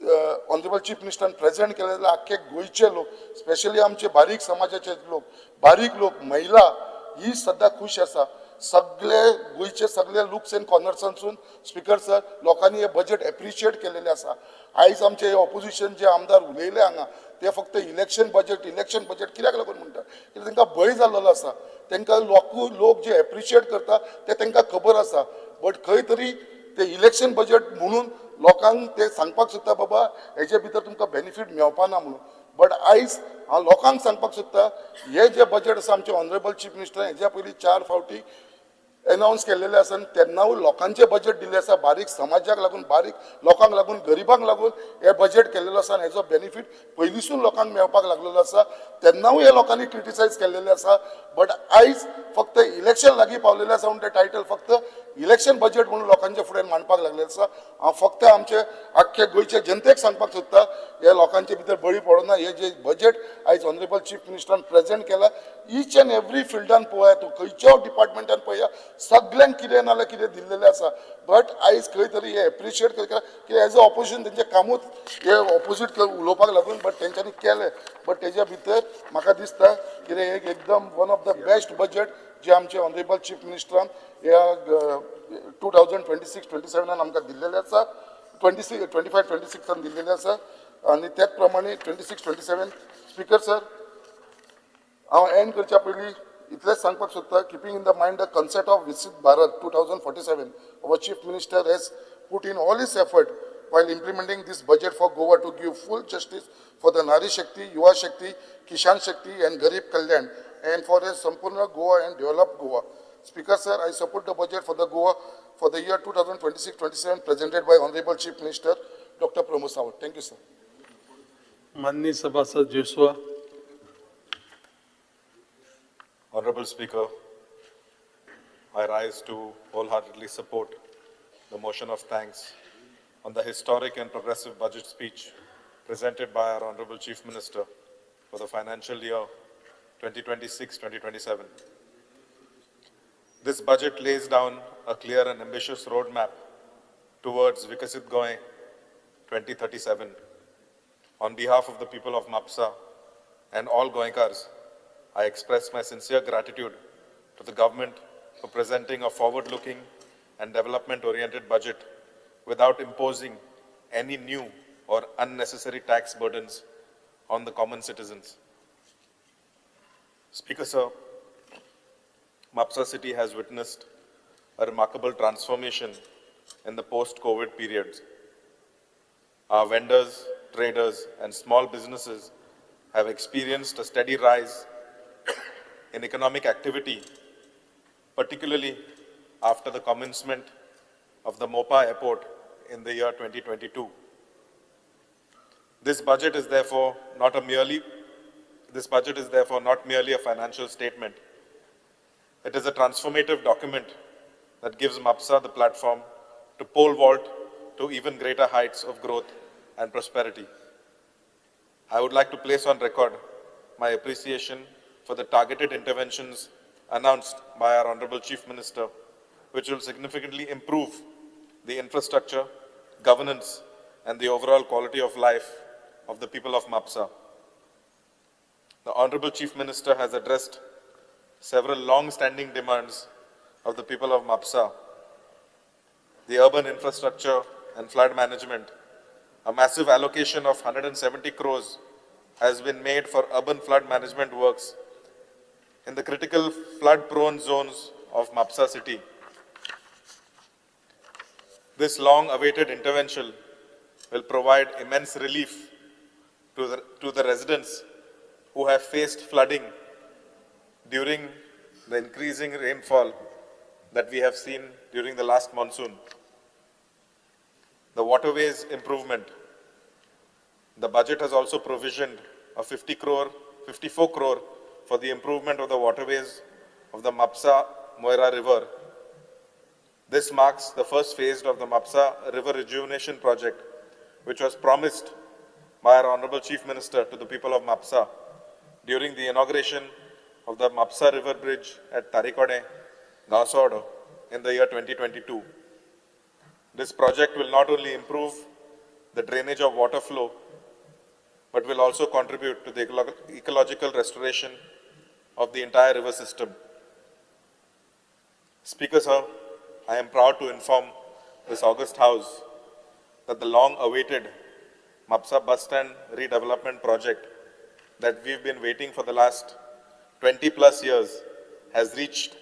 ऑनरेबल चीफ मिनिस्टरान प्रेजेंट केले जाल्यार आख्खे गोंयचे लोक स्पेशली आमचे बारीक समाजाचे लोक महिला ही सद्दां खुश आसा. सगळे गोंयचे सगळे लुक्स एंड कॉर्नर्सांसून स्पीकर सर लोकांनी हे बजेट एप्रिशिएट केलेले आसा. आयज आमचे ऑपोजिशन जे आमदार उलयले हांगा ते फक्त इलेक्शन बजेट कित्याक लागून म्हणटा कित्याक तांकां भंय जाल्लो आसा. तांकां लोक जे एप्रिशिएट करता ते तांकां खबर आसा बट खंय तरी ते इलेक्शन बजेट म्हणून लोकांक ते सांगपाक सोदता बाबा हेजे भितर तुमकां बेनिफीट मेळपाना म्हणून. बट आयज हांव लोकांक सांगपाक सोदता हे जे बजेट आसा आमचे ऑनरेबल चीफ मिनिस्टर हेज्या पयलीं 4 फावटी अनाउन्स केल्लेले आसा आनी तेन्नाय लोकांचे बजेट दिल्ले आसा. बारीक समाजाक लागून बारीक लोकांक लागून गरिबांक लागून हे बजेट केल्लेलो आसा आनी हेजो बेनिफीट पयलींसून लोकांक मेळपाक लागलेलो आसा. तेन्नाय हे लोकांनी क्रिटिसायज केल्लेले आसा. बट आयज फक्त इलेक्शन लागीं पावलेले आसा म्हणून ते टायटल फक्त इलेक्शन बजेट म्हणून लोकांच्या फुडें मांडपाक लागलेले आसा. हांव फक्त आमचे आख्खे गोंयचे जनतेक सांगपाक सोदता हे लोकांचे भितर बळी पडना. हे जे बजेट आयज ऑनरेबल चीफ मिनिस्टरान प्रेजेंट केला ईच एंड एवरी फिल्डान पळया तूं खंयच्याय डिपार्टमेंटान पळया सगळ्यांक कितें नाल्यार कितें दिल्लेलें आसा बट आयज खंय तरी हे एप्रिशिएट करता की एज अ ऑपोजिशन तेंचें कामूच हे ऑपोजीट उलोवपाक लागून बट तेंच्यांनी केलें बट तेज्या भितर म्हाका दिसता की हे एक एकदम one of the best budget जे आमचे ऑनरेबल चीफ मिनिस्टरान ह्या 2026-27 आमकां दिल्लेलें आसा 25-26 दिल्लेलें आसा आनी त्याच प्रमाणे 26-27 स्पीकर सर हांव एंड करच्या पयलीं इतलेंच सांगपाक सोदता keeping in the mind the concept of विकसीत Bharat 2047 our chief minister has put in all his effort while implementing this budget for Goa to give full justice for the Nari Shakti, Yuva Shakti, Kishan Shakti and Garib Kalyan and for a Sampurna Goa and developed Goa. Speaker sir, I support the budget for the Goa for the year 2026-27 presented by Honorable Chief Minister Dr. Pramod Sawant. Thank you sir. माननीय सभासद Joshua. Honorable Speaker, I rise to wholeheartedly support the motion of thanks on the historic and progressive budget speech presented by our Honorable Chief Minister for the financial year 2026-2027. This budget lays down a clear and ambitious roadmap towards Vikasit Goa 2037. On behalf of the people of Mapsa and all Goenkars, I express my sincere gratitude to the government for presenting a forward-looking and development-oriented budget without imposing any new or unnecessary tax burdens on the common citizens. Speaker sir, Mapsa city has witnessed a remarkable transformation in the post-COVID periods. Our vendors, traders, and small businesses have experienced a steady rise in economic activity, particularly after the commencement of the Mopa Airport in the year 2022. This budget is therefore not merely a financial statement. It is a transformative document that gives Mapsa the platform to pole vault to even greater heights of growth and prosperity. I would like to place on record my appreciation for the targeted interventions announced by our Honorable Chief Minister, which will significantly improve the infrastructure, governance, and the overall quality of life of the people of Mapsa. The Honorable Chief Minister has addressed several long-standing demands of the people of Mapsa: the urban infrastructure and flood management. A massive allocation of 170 crores has been made for urban flood management works in the critical flood-prone zones of Mapsa city. This long-awaited intervention will provide immense relief to the residents who have faced flooding during the increasing rainfall that we have seen during the last monsoon. The waterways improvement. The budget has also provisioned a 54 crore for the improvement of the waterways of the Mapsa-Moira River. This marks the first phase of the Mapsa River Rejuvenation Project, which was promised by our Honorable Chief Minister to the people of Mapsa during the inauguration of the Mapsa River Bridge at Tarikode, Gaosodo in the year 2022. This project will not only improve the drainage of water flow, but will also contribute to the ecological restoration of the entire river system. Speaker sir, I am proud to inform this august House that the long-awaited Mapsa bus stand redevelopment project that we've been waiting for the last 20 plus years has reached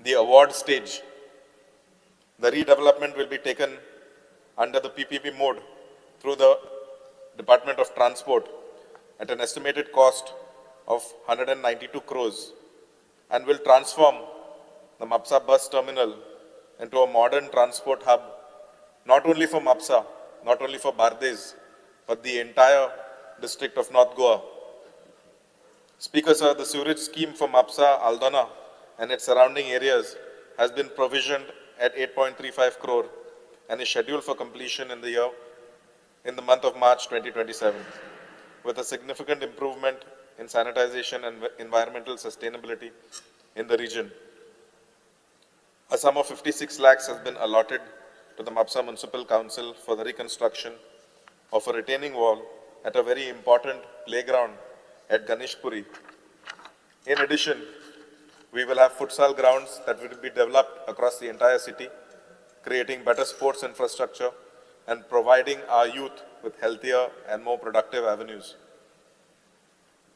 the award stage. The redevelopment will be taken under the PPP mode through the Department of Transport at an estimated cost of 192 crores and will transform the Mapsa bus terminal into a modern transport hub, not only for Mapsa, not only for Bardez, but the entire district of North Goa. Speaker sir, the sewerage scheme for Mapsa, Aldona and its surrounding areas has been provisioned at 8.35 crore and is scheduled for completion in the month of March 2027, with a significant improvement in sanitization and environmental sustainability in the region. sum of 56 lakhs has been allotted to the Mapsa Municipal Council for the reconstruction of a retaining wall at a very important playground at Ganeshpuri. In addition, we will have futsal grounds that will be developed across the entire city, creating better sports infrastructure and providing our youth with healthier and more productive avenues.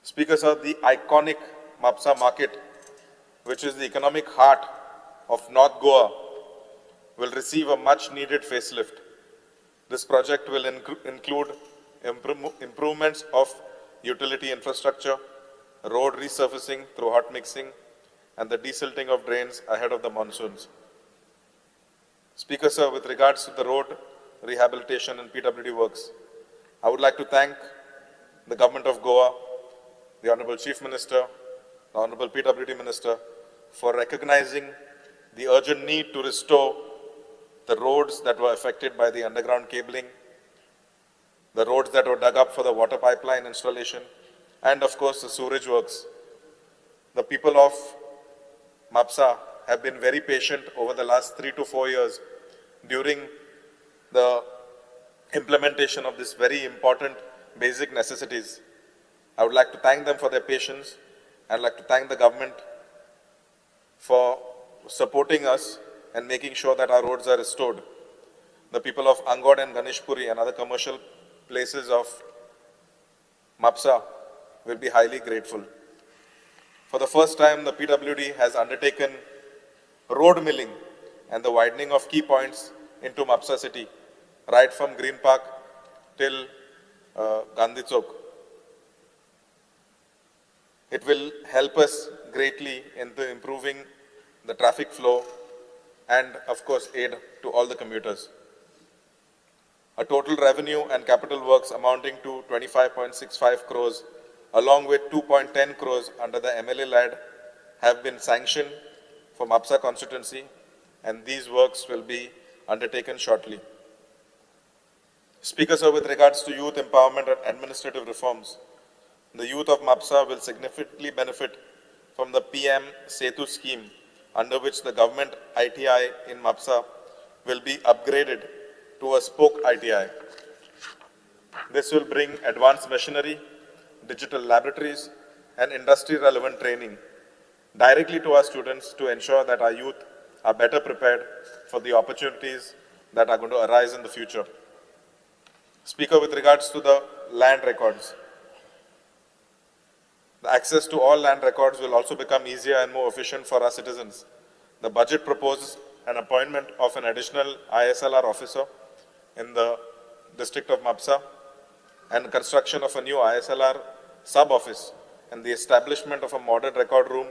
Speaker sir, the iconic Mapsa market, which is the economic heart of North Goa, will receive a much needed facelift. This project will include improvements of utility infrastructure, road resurfacing through hot mixing, and the desilting of drains ahead of the monsoons. Speaker sir, with regards to the road rehabilitation and PWD works, I would like to thank the Government of Goa, the Honorable Chief Minister, the Honorable PWD Minister, for recognizing the urgent need to restore the roads that were affected by the underground cabling, the roads that were dug up for the water pipeline installation, and of course the sewerage works. The people of Mapsa have been very patient over the last 3 to 4 years during the implementation of these very important basic necessities. I would like to thank them for their patience. I'd like to thank the government for supporting us and making sure that our roads are restored. The people of Angod and Ganeshpuri and other commercial places of Mapsa will be highly grateful. For the first time, the PWD has undertaken road milling and the widening of key points into Mapsa city, right from Green Park till Gandhi Chowk. It will help us greatly in improving the traffic flow and of course aid to all the commuters. A total revenue and capital works amounting to 25.65 crores along with 2.10 crores under the MLA-led have been sanctioned for Mapsa constituency, and these works will be undertaken shortly. Speaker sir, with regards to youth empowerment and administrative reforms, the youth of Mapsa will significantly benefit from the PM Setu scheme, under which the government ITI in Mapsa will be upgraded to a spoke ITI. This will bring advanced machinery, digital laboratories, and industry-relevant training directly to our students to ensure that our youth are better prepared for the opportunities that are going to arise in the future. Speaker, with regards to the land records, the access to all land records will also become easier and more efficient for our citizens. The budget proposes an appointment of an additional ISLR officer in the district of Mapsa and construction of a new ISLR sub-office and the establishment of a modern record room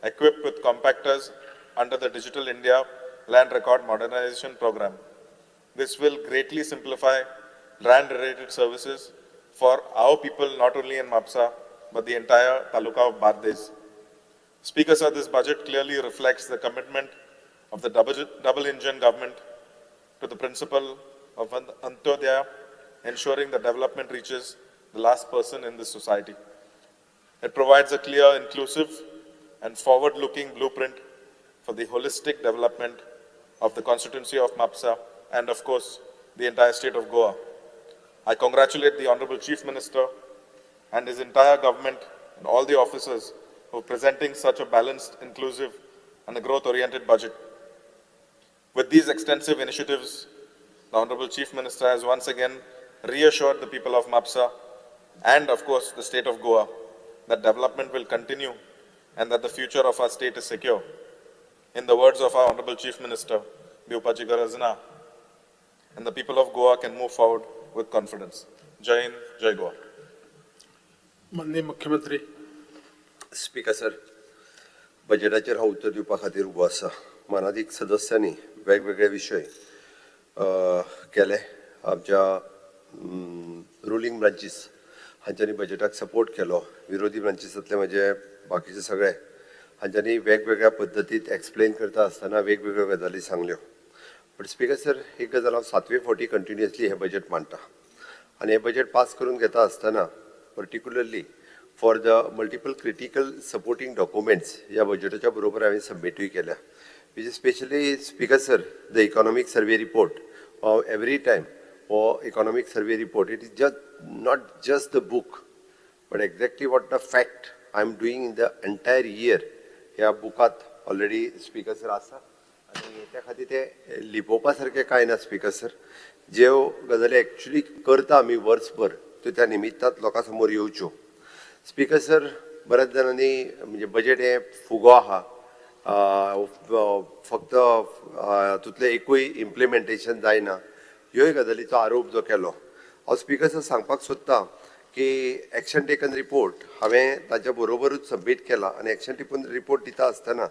equipped with compactors under the Digital India Land Record Modernization Program. This will greatly simplify land-related services for our people, not only in Mapsa, but the entire Taluka of Bardes. Speaker sir, this budget clearly reflects the commitment of the double-engine government to the principle of Antyodaya, ensuring that development reaches the last person in this society. It provides a clear, inclusive, and forward-looking blueprint for the holistic development of the constituency of Mapsa and, of course, the entire state of Goa. I congratulate the Honorable Chief Minister and his entire government and all the officers for presenting such a balanced, inclusive, and a growth-oriented budget. With these extensive initiatives, the Honorable Chief Minister has once again reassured the people of Mapsa and, of course, the state of Goa that development will continue and that the future of our state is secure. In the words of our Honorable Chief Minister, Bhupaji Garazna, and the people of Goa can move forward with confidence. Jai Hind, Jai Goa. माननीय मुख्यमंत्री. स्पीकर सर, बजेटाचेर हांव उत्तर दिवपा खातीर उबो आसा. मनाधीक सदस्यांनी वेगवेगळे विशय केले. आमच्या रुलींग ब्रांचीस हांच्यांनी बजेटाक सपोर्ट केलो. विरोधी ब्रांचीसांतले म्हणजे बाकीचे सगळे हांच्यांनी वेगवेगळ्या पद्दतीत एक्सप्लेन करता आसतना वेगवेगळ्यो गजाली सांगल्यो. बट स्पीकर सर, एक गजाल हांव 7वे फावटी कंटिन्युअसली हे बजेट मांडटा आनी हे बजेट पास करून घेता आसतना particularly for the multiple critical supporting documents या बजेटाच्या बरोबर हांवें सबमिटूय केल्या. which is especially, Speaker Sir, the economic survey report. Every time, economic survey report, it is just not just the book, but exactly what the fact I am doing in the entire year. ह्या बुकात ऑलरेडी स्पीकर सर आसा आणि त्या खातीर ते लिपोवपा सारकें कांय ना स्पीकर सर. ज्यो गजाली एक्चुअली करता आमी वर्सभर त्यो त्या निमित्तांत लोकां समोर येवच्यो. स्पीकर सर, बऱ्याच जाणांनी म्हणजे बजेट हे फुगो आहा, फक्त तुतले एकूय इम्प्लिमेंटेशन जायना, ह्योय गजालीचो आरोप जो केलो. हांव स्पीकर सर सांगपाक सोदतां की एक्शन टेकन रिपोर्ट हांवें ताच्या बरोबरूच सबमीट केला आनी एक्शन टेकन रिपोर्ट दिता आसतना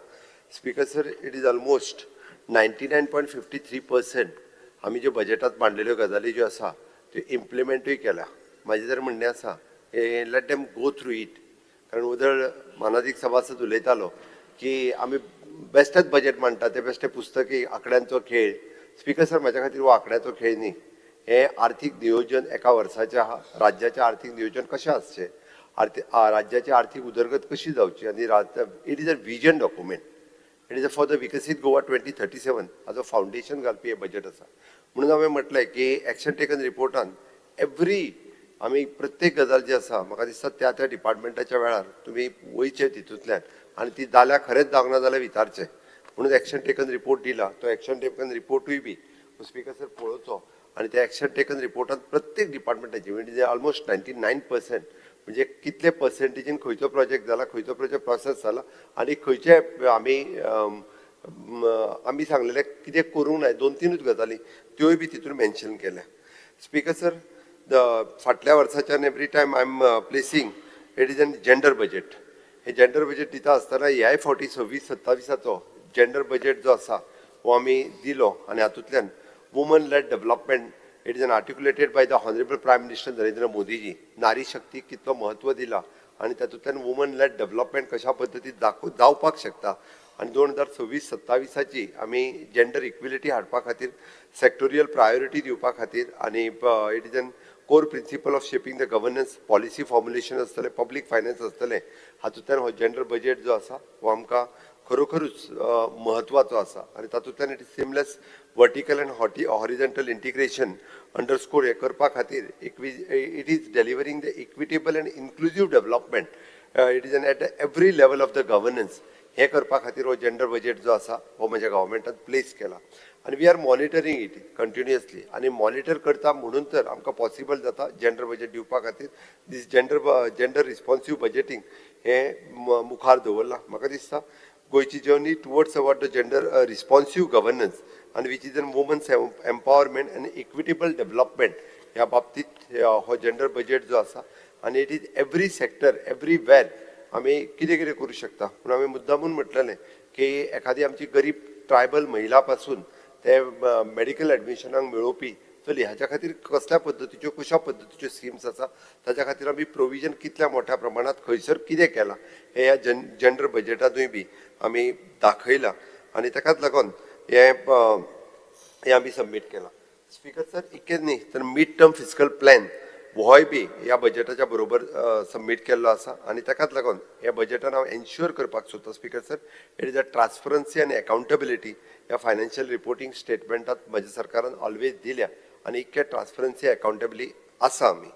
speaker sir, it is almost 99.53% आमी ज्यो बजेटांत मांडलेल्यो गजाली ज्यो आसा त्यो इम्प्लिमेंटूय केल्या. म्हाजें जर म्हणणें आसा let them go through it. कारण उदळ मानादीक सभासद उलयतालो की आमी बेस्टच बजेट मांडटा, ते बेश्टे पुस्तकी आंकड्यांचो खेळ. स्पीकर सर, म्हाज्या खातीर हो आंकड्याचो खेळ न्ही. हे आर्थीक नियोजन एका वर्साचें आहा. राज्याचें आर्थीक नियोजन कशें आसचें, राज्याची आर्थीक उदरगत कशी जावची आनी it is a vision document. It is for the विकसीत गोवा 2037 हाजो फावंडेशन घालपी हे बजेट आसा. म्हणून हांवें म्हटलें की एक्शन टेकन रिपोर्टान एवरी आमी प्रत्येक गजाल जी आसा म्हाका दिसता त्या त्या डिपार्टमेंटाच्या वेळार तुमी वयचे तितूंतल्यान आनी ती जाल्यार खरेंच जावना जाल्यार विचारचें. म्हणून एक्शन टेकन रिपोर्ट दिला. तो एक्शन टेकन रिपोर्टूय बी स्पीकर सर पळोवचो आनी त्या एक्शन टेकन रिपोर्टान प्रत्येक डिपार्टमेंटाची म्हणजे ऑलमोस्ट 99% म्हणजे कितले पर्सेंटेजीन खंयचो प्रोजेक्ट जाला, खंयचो प्रोजेक्ट प्रोसेस जाला आनी खंयचे आमी सांगलेले कितें करूंक जाय, 2-3 गजाली त्योय बी तितून मेन्शन केल्या. स्पीकर सर, फाटल्या वर्साच्यान every time I am placing it is an gender budget. हे जेंडर बजेट दिता आसतना ह्याय फावटी 26-27 जेंडर बजेट जो आसा हो आमी दिलो आनी हातूंतल्यान woman led development it is an articulated by the honourable prime minister Narendra Modiji. नारी शक्तीक कितलो महत्व दिला आनी तातूंतल्यान वुमन लेड डेव्हलपमेंट कशा पद्दतीन जावपाक शकता. आनी 2026-27 आमी जेंडर इक्विलिटी हाडपा खातीर सेक्टोरियल प्रायोरिटी दिवपा खातीर आनी it is N core principle of shaping the governance policy formulation आसतलें, पब्लीक फायनान्स आसतलें. हातूंतल्यान हो जेंडर बजेट जो आसा हो आमकां खरोखरूच महत्वाचो आसा आनी तातूंतल्यान it is seamless vertical and horizontal integration underscore हे करपा खातीर it is delivering the equitable and inclusive development. It is an at every level of the governance. हे करपा खातीर हो जेंडर बजेट जो आसा हो म्हज्या गव्हर्मेंटान प्लेस केला आनी we are monitoring it continuously. आनी मॉनिटर करता म्हणून तर आमकां पॉसिबल जाता जेंडर बजेट दिवपा खातीर. दीस जेंडर रिस्पॉन्सिव्ह बजेटींग हे मुखार दवरला. म्हाका दिसता गोंयची journey towards about the gender responsive governance आनी which is an women's empowerment आनी इक्विटेबल डेव्हलपमेंट ह्या बाबतींत हो जेंडर बजेट जो आसा आनी it is every sector everywhere आमी कितें कितें करूं शकता. पूण हांवें मुद्दामून म्हटलेलें की एखादी आमची गरीब ट्रायबल महिला पासून ते मेडिकल एडमिशनाक मेळोवपी चली हाच्या खातीर कसल्या पद्दतीच्यो कशा पद्दतीच्यो स्किम्स आसा, ताच्या खातीर आमी प्रोविजन कितल्या मोठ्या प्रमाणात खंयसर कितें केलां हें ह्या जेंडर बजेटांतूय बी आमी दाखयलां आनी ताकाच लागून हें आमी सबमीट केलां. स्पीकर सर, इतकेंच न्ही तर मिड टर्म फिस्कल प्लॅन होय बी ह्या बजेटाच्या बरोबर सबमीट केल्लो आसा आनी ताकाच लागून ह्या बजेटान हांव एन्श्युअर करपाक सोदता speaker sir it is a transparency आनी अकाउंटेबिलिटी ह्या फायनान्शियल रिपोर्टिंग स्टेटमेंटांत म्हज्या सरकारान ऑलवेज दिल्या आनी इतके ट्रान्सपरन्सी अकाउंटेबिलिटी आसा आमी.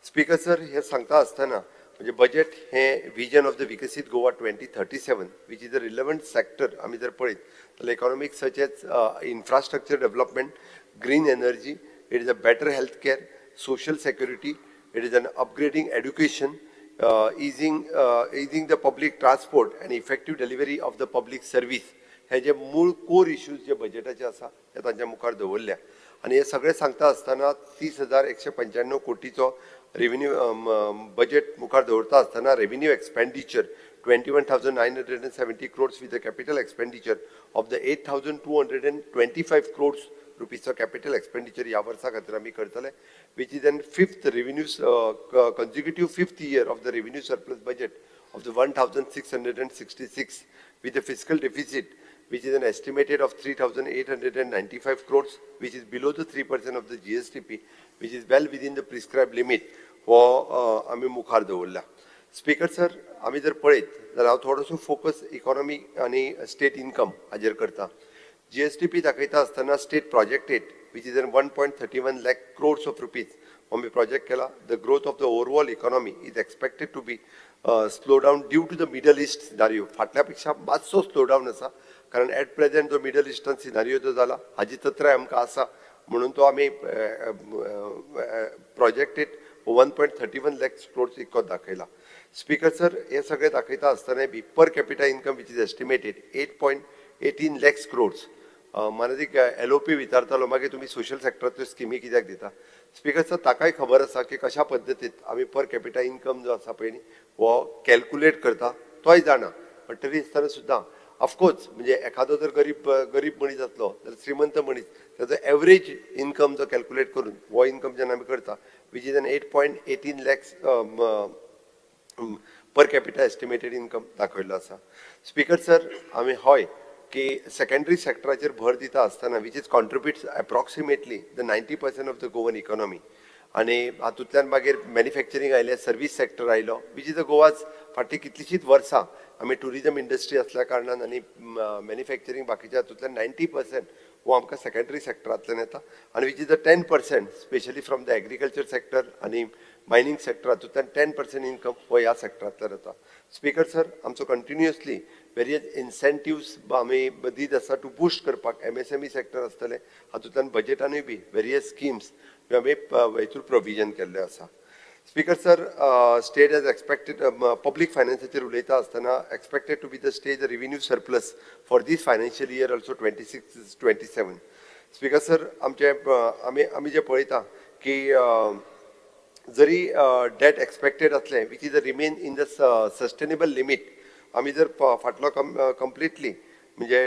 स्पीकर सर, हे सांगता आसतना म्हणजे बजेट हें विजन ऑफ द विकसीत Goa 2037 which is a relevant sector आमी जर पळयत जाल्यार economic such as infrastructure development, green energy, it is a better health care, social security, it is an upgrading education, easing the public transport and effective delivery of the public service. हे जे मूळ कोर इश्यूज जे बजेटाचे आसा ते तांच्या मुखार दवरल्या आनी हे सगळे सांगता आसतना 30,195 कोटीचो रेव्हेन्यू बजेट मुखार दवरता आसतना revenue expenditure 21,970 crores with the capital expenditure of the 8,225 crores रुपीजचो कॅपिटल एक्सपेंडिचर ह्या वर्सा खातीर आमी करतले which is an fifth revenue consecutive fifth year of the revenue surplus budget of the 1,666 with a fiscal deficit which is an estimated of 3,895 crores which is below the 3% of the GSTP which is well within the prescribed limit हो आमी मुखार दवरला. स्पीकर सर, आम्ही जर पळयत जाल्यार हांव थोडोसो फोकस इकॉनॉमी आनी स्टेट इन्कम हाजेर करता. GSDP दाखयता आसतना state projected which is in 1.31 lakh crores of rupees. When we project Kela, the growth of the overall economy is expected to be slowed down due to the Middle East scenario. फाटल्यापेक्षा मातसो स्लो डावन आसा कारण एट प्रेझेंट जो मिडल इस्टर्न सिनारियो जो जाला हाजी तत्राय आमकां आसा म्हणून तो आमी प्रोजेक्टेड 1.31 lakhs crores इतको दाखयला. स्पीकर सर, हे सगळे दाखयता आसतना बी per capita income which is estimated 8.18 lakhs crores. मला एक LOP विचारतालो मागीर तुमी सोशल सेक्टराच्यो स्किमी कित्याक दिता. स्पीकर सर, ताकाय खबर आसा की कशा पद्दतीन आमी पर कॅपिटा इन्कम जो आसा पळय न्ही हो कॅल्क्युलेट करता तोय जाणा. पण तरी आसतना सुद्दां ऑफकोर्स म्हणजे एखादो जर गरीब मनीस आसलो जाल्यार श्रीमंत मनीस ताजो एवरेज इन्कम जो कॅल्क्युलेट करून हो इन्कम जेन्ना आमी करता which is an 8.18 lakhs per capita estimated income दाखयल्लो आसा. स्पीकर सर, आमी हय की सेकंडरी सेक्टराचेर भर दिता आसतना which is contributes approximately the 90% of the Goan economy आनी हातूंतल्यान मागीर मॅन्युफॅक्चरींग आयलें, सर्वीस सेक्टर आयलो विच इज द गोवाज फाटलीं कितलींशींच वर्सां आमी टुरिजम इंडस्ट्री आसल्या कारणान आनी मॅन्युफॅक्चरींग बाकीच्या हातूंतल्यान 90% वो आमकां सेकंडरी सेक्टरांतल्यान येता आनी which is the 10% specially from the agriculture sector आनी मायनींग सेक्टर हातूंतल्यान 10% इन्कम हो ह्या सेक्टरांतल्यान येता. स्पीकर सर, आमचो कंटिन्युअसली वेरियस इन्सेंटिव्स आमी दीत आसा टू बुस्ट करपाक MSME सेक्टर आसतलें हातूंतल्यान बजेटानूय बी वेरियस स्किम्स आमी हेतून प्रोविजन केल्ले आसा. Speaker sir, state as expected public फायनान्साचेर उलयता आसतना expected to be the state revenue surplus for this financial year also 26-27. Speaker sir, आमी जे पळयता की जरी डेट एक्सपेक्टेड असलें which is remain in the sustainable limit, आमी जर फाटलो कंप्लिटली म्हणजे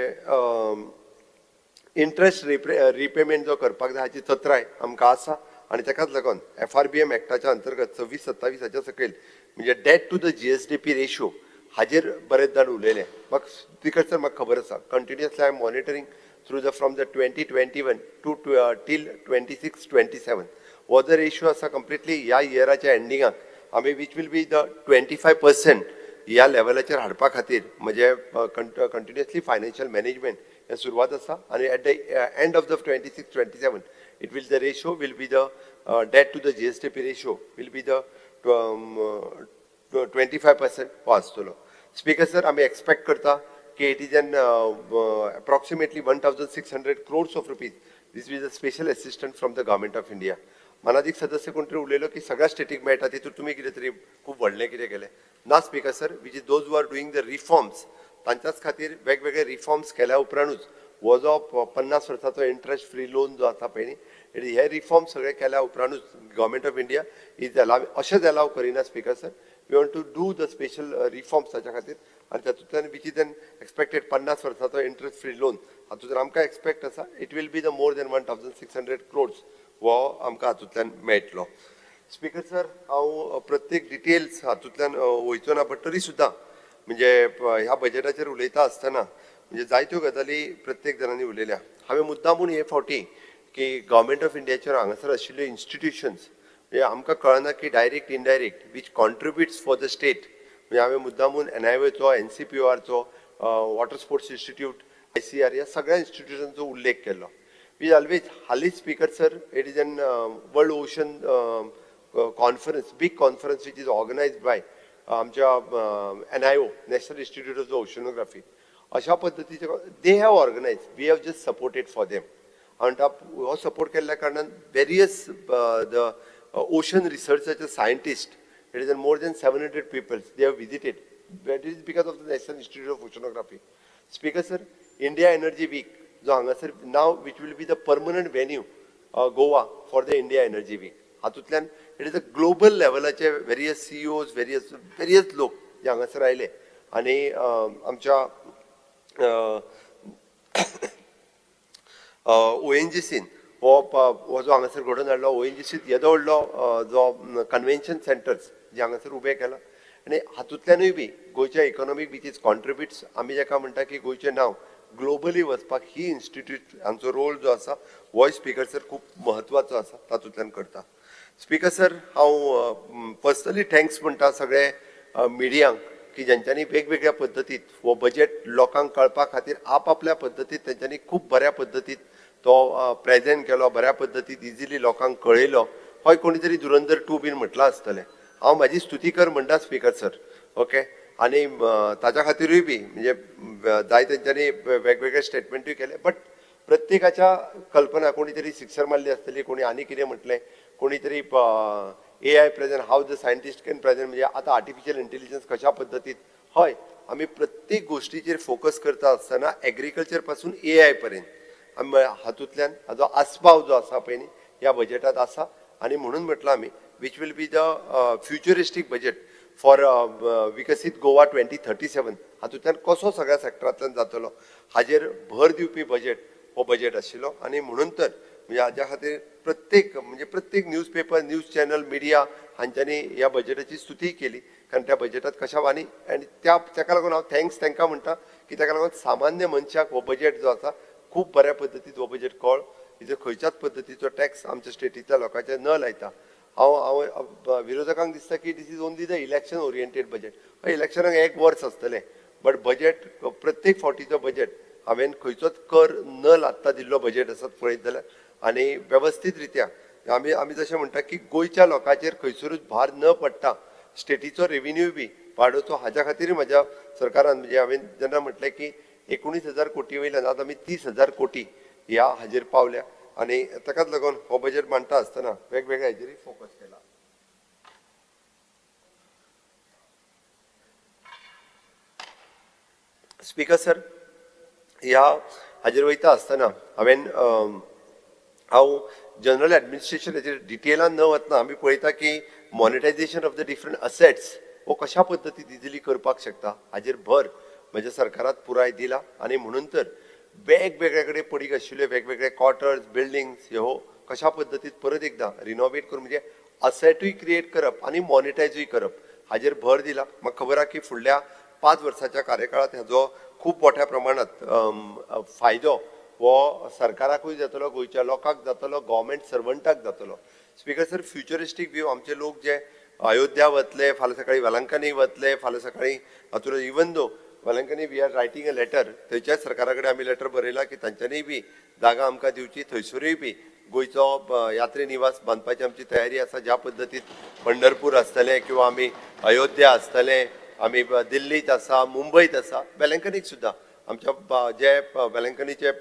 इंट्रस्ट रिपेमेंट जो करपाक जाय हाची तत्राय आमकां आसा आनी ताकाच लागून FRBM एक्टाच्या अंतर्गत 26-27 सकयल म्हणजे debt to the GSDP ratio हाजेर बरेच जाण उलयले. म्हाका स्पीकर सर, म्हाका खबर आसा continuously I am monitoring through the from the 2021 to till 26-27 हो जो रेशियो आसा कंप्लिटली ह्या इयराच्या एंडिंगाक आमी वीच वील बी द 25% ह्या लेवलाचेर हाडपा खातीर म्हणजे कंटिन्युअसली फायनान्शियल मॅनेजमेंट हे सुरवात आसा आनी at the end of the 26-27 it will the ratio will be the debt to the GSDP ratio will be the 25% हो आसतलो. स्पीकर सर, आमी एक्सपेक्ट करता की it is N approximately 1,600 crores of rupees. This is a special assistance from the government of India. मनादीक सदस्य कोण तरी उलयलो की सगळ्या स्टेटीक मेळटा तितून तुमी कितें तरी खूब व्हडलें कितें केलें ना. Speaker sir, which is those who R doing the reforms तांच्याच खातीर वेगवेगळे रिफॉर्म्स केल्या उपरांतूच हो जो 50 वर्साचो इंट्रस्ट फ्री लोन जो आसा पळय न्ही हे रिफॉर्म सगळे केल्या उपरांतूच government of India is allow अशेंच अलाव करिना. Speaker sir, we want to do the special reforms ताच्या खातीर आनी तातूंतल्यान विच इज एन एक्सपेक्टेड 50 वर्साचो इंट्रस्ट फ्री लोन हातूंत आमकां एक्सपेक्ट आसा it will be the more than 1,600 crores हो आमकां हातूंतल्यान मेळटलो. स्पीकर सर, हांव प्रत्येक डिटेल्स हातूंतल्यान वयचो ना बट तरी सुद्दां म्हणजे ह्या बजेटाचेर उलयता आसतना म्हणजे जायत्यो गजाली प्रत्येक जाणांनी उलयल्या. हांवें मुद्दामून हे फावटी की गव्हर्मेंट ऑफ इंडियाचेर हांगासर आशिल्ल्यो इन्स्टिट्युशन्स म्हणजे आमकां कळना की direct indirect which contributes for the state म्हणजे हांवें मुद्दामून NIOचो NCPORचो वॉटर स्पोर्ट्स इन्स्टिट्यूट ICR ह्या सगळ्या इन्स्टिट्युशन्सचो उल्लेख केलो. वी ऑलवेज हालींच speaker sir it is an world ocean conference big conference which is organised by आमच्या NIO national institute of oceanography अशा पद्दतीचे they have organise we have just supported for them and हो सपोर्ट केल्ल्या कारणान वेरियस द ओशन रिसर्चाचे scientist it is more than 700 peoples they have visited that is because of the national institute of oceanography. Speaker sir, India energy week जो हांगासर नाव which will be the permanent venue Goa for the India energy week हातूंतल्यान इट इज अ ग्लोबल लेवलाचे वेरियस CEOs वेरियस लोक जे हांगासर आयले आनी आमच्या ONGCन हो जो हांगासर घडोवन हाडलो ONGCन येदो व्हडलो जो कन्वेन्शन सेंटर्स जे हांगासर उबे केला आनी हातूंतल्यानूय बी गोंयच्या इकॉनॉमीक वीच इज कॉन्ट्रिब्युट्स आमी जाका म्हणटा की गोंयचें नांव ग्लोबली वचपाक ही इन्स्टिट्यूट हांचो रोल जो आसा हो स्पीकर सर खूब म्हत्वाचो आसा तातूंतल्यान करता. स्पीकर सर, हांव पर्सनली थँक्स म्हणटा सगळे मिडियांक की ज्यांच्यांनी वेगवेगळ्या पद्दतीत हो बजेट लोकांक कळपा खातीर आपल्या पद्दतीत तेंच्यांनी खूब बऱ्या पद्दतीत तो प्रेजेंट केलो, बऱ्या पद्दतीत इजिली लोकांक कळयलो. हय कोणी तरी धुरंधर 2 बीन म्हटलां आसतलें. हांव म्हाजी स्तुती कर म्हणटा स्पीकर सर. ओके. आनी ताच्या खातीरूय बी म्हणजे जाय तेंच्यांनी वेगवेगळे स्टेटमेंटूय केले. बट प्रत्येकाच्या कल्पना कोणी तरी सिक्सर मारली आसतली, कोणी आनी कितें म्हटलें, कोणी तरी AI present, how the scientist can present, म्हणजे आतां आर्टिफिशियल इंटेलिजन्स कशा पद्दतीत. हय आमी प्रत्येक गोश्टीचेर फोकस करता आसतना एग्रीकल्चर पासून AI पर्यंत आमी हातूंतल्यान हाजो आस्पाव जो आसा पळय न्ही ह्या बजेटांत आसा. आनी म्हणून म्हटलां आमी which will be the futuristic budget for विकसीत गोवा 2037 हातूंतल्यान कसो सगळ्या सॅक्टरांतल्यान जातलो हाजेर भर दिवपी बजेट हो बजेट आशिल्लो. आनी म्हणून तर म्हणजे हाज्या खातीर प्रत्येक news paper, news channel, media हांच्यांनी ह्या बजेटाची स्तुती केली. कारण त्या बजेटात कशा आनी ताका लागून हांव थँक्स तांकां म्हणटा की ताका लागून सामान्य मनशाक हो बजेट जो आसा खूब बऱ्या पद्दतीन हो बजेट कळ हेजो खंयच्याच पद्दतीचो टॅक्स आमच्या स्टेटीच्या लोकांचेर न लायता. हांव विरोधकांक दिसता की this is only the election oriented budget. इलेक्शनाक 1 वर्स आसतलें बट बजेट प्रत्येक फावटीचो बजेट हांवें खंयचोच कर न लादता दिल्लो बजेट आसा पळयत जाल्यार. आनी वेवस्थीत रित्या आमी जशें म्हणटा की गोंयच्या लोकांचेर खंयसरूच भार न पडटा स्टेटीचो रेव्हेन्यू बी वाडोवचो हाज्या खातीर म्हाज्या सरकारान म्हणजे हांवें जेन्ना म्हटलें की 19,000 कोटी वयल्यान आतां आमी 30,000 कोटी ह्या हाजेर पावल्या. आनी ताकाच लागून हो बजेट मांडटा आसतना वेगवेगळ्या हाजेरूय फोकस केला. स्पीकर सर ह्या हाजेर वयता आसतना हांव जनरल एडमिनिस्ट्रेशन हाजेर डिटेलान न वतना आमी पळयता की monetisation of the different assets हो कशा पद्दतीन इजिली करपाक शकता हाजेर भर म्हज्या सरकारात पुराय दिला. आनी म्हणून तर वेगवेगळे कडेन पडीक आशिल्ले वेगवेगळे क्वार्टर्स, बिल्डिंग्स ह्यो कशा पद्दतीन परत एकदां रिनोवेट करून म्हणजे असेटूय क्रिएट करप आनी मॉनिटायजूय करप हाजेर भर दिला. म्हाका खबर आहा की फुडल्या 5 वर्साच्या कार्यकाळांत हाजो खूब मोठ्या प्रमाणांत फायदो हो सरकाराकूय जातलो, गोंयच्या लोकांक जातलो, गव्हर्मेंट सर्वंटाक जातलो. स्पीकर सर फ्युचरिस्टीक व्यू आमचे लोक जे अयोध्या वतले, फाल्यां सकाळी वेलंकनी वतले, फाल्यां सकाळी हातूंत even though Velankanni we are writing a letter, थंयच्याच सरकारा कडेन आमी लेटर बरयलां की तांच्यांनी बी जागा आमकां दिवची, थंयसरूय बी गोंयचो यात्री निवास बांदपाची आमची तयारी आसा. ज्या पद्दतीन पंढरपूर आसतलें किंवा आमी अयोध्या आसतलें, आमी दिल्लीत आसा, मुंबयत आसा, वेलंकनीक सुद्दां आमच्या जे वेलंकनीचे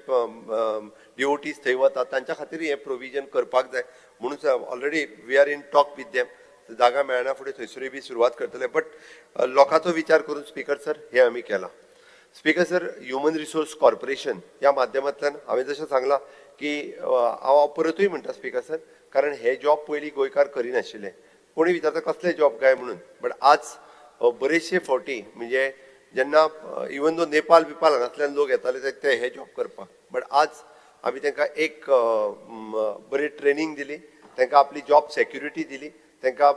डिवोटीज थंय वतात तांच्या खातीर हें प्रोविजन करपाक जाय. म्हणून already we are in talk with them. जागा मेळना फुडें थंयसरूय बी सुरवात करतले. बट लोकांचो विचार करून स्पीकर सर हे आमी केलां. Speaker sir human resource corporation ह्या माध्यमांतल्यान हांवें जशें सांगलां की हांव परतूय म्हणटा स्पीकर सर कारण हे जॉब पयलीं गोंयकार करिनाशिल्ले. कोणी विचारता कसले जॉब काय म्हणून. बट आज बरेचशे फावटी म्हणजे जेन्ना इवन दो नेपाल बिपाल हांगांतल्यान लोक येताले ते हे जॉब करपाक. बट आज आमी तांकां एक बरी ट्रेनींग दिली, तांकां आपली जॉब सेक्युरिटी दिली, तांकां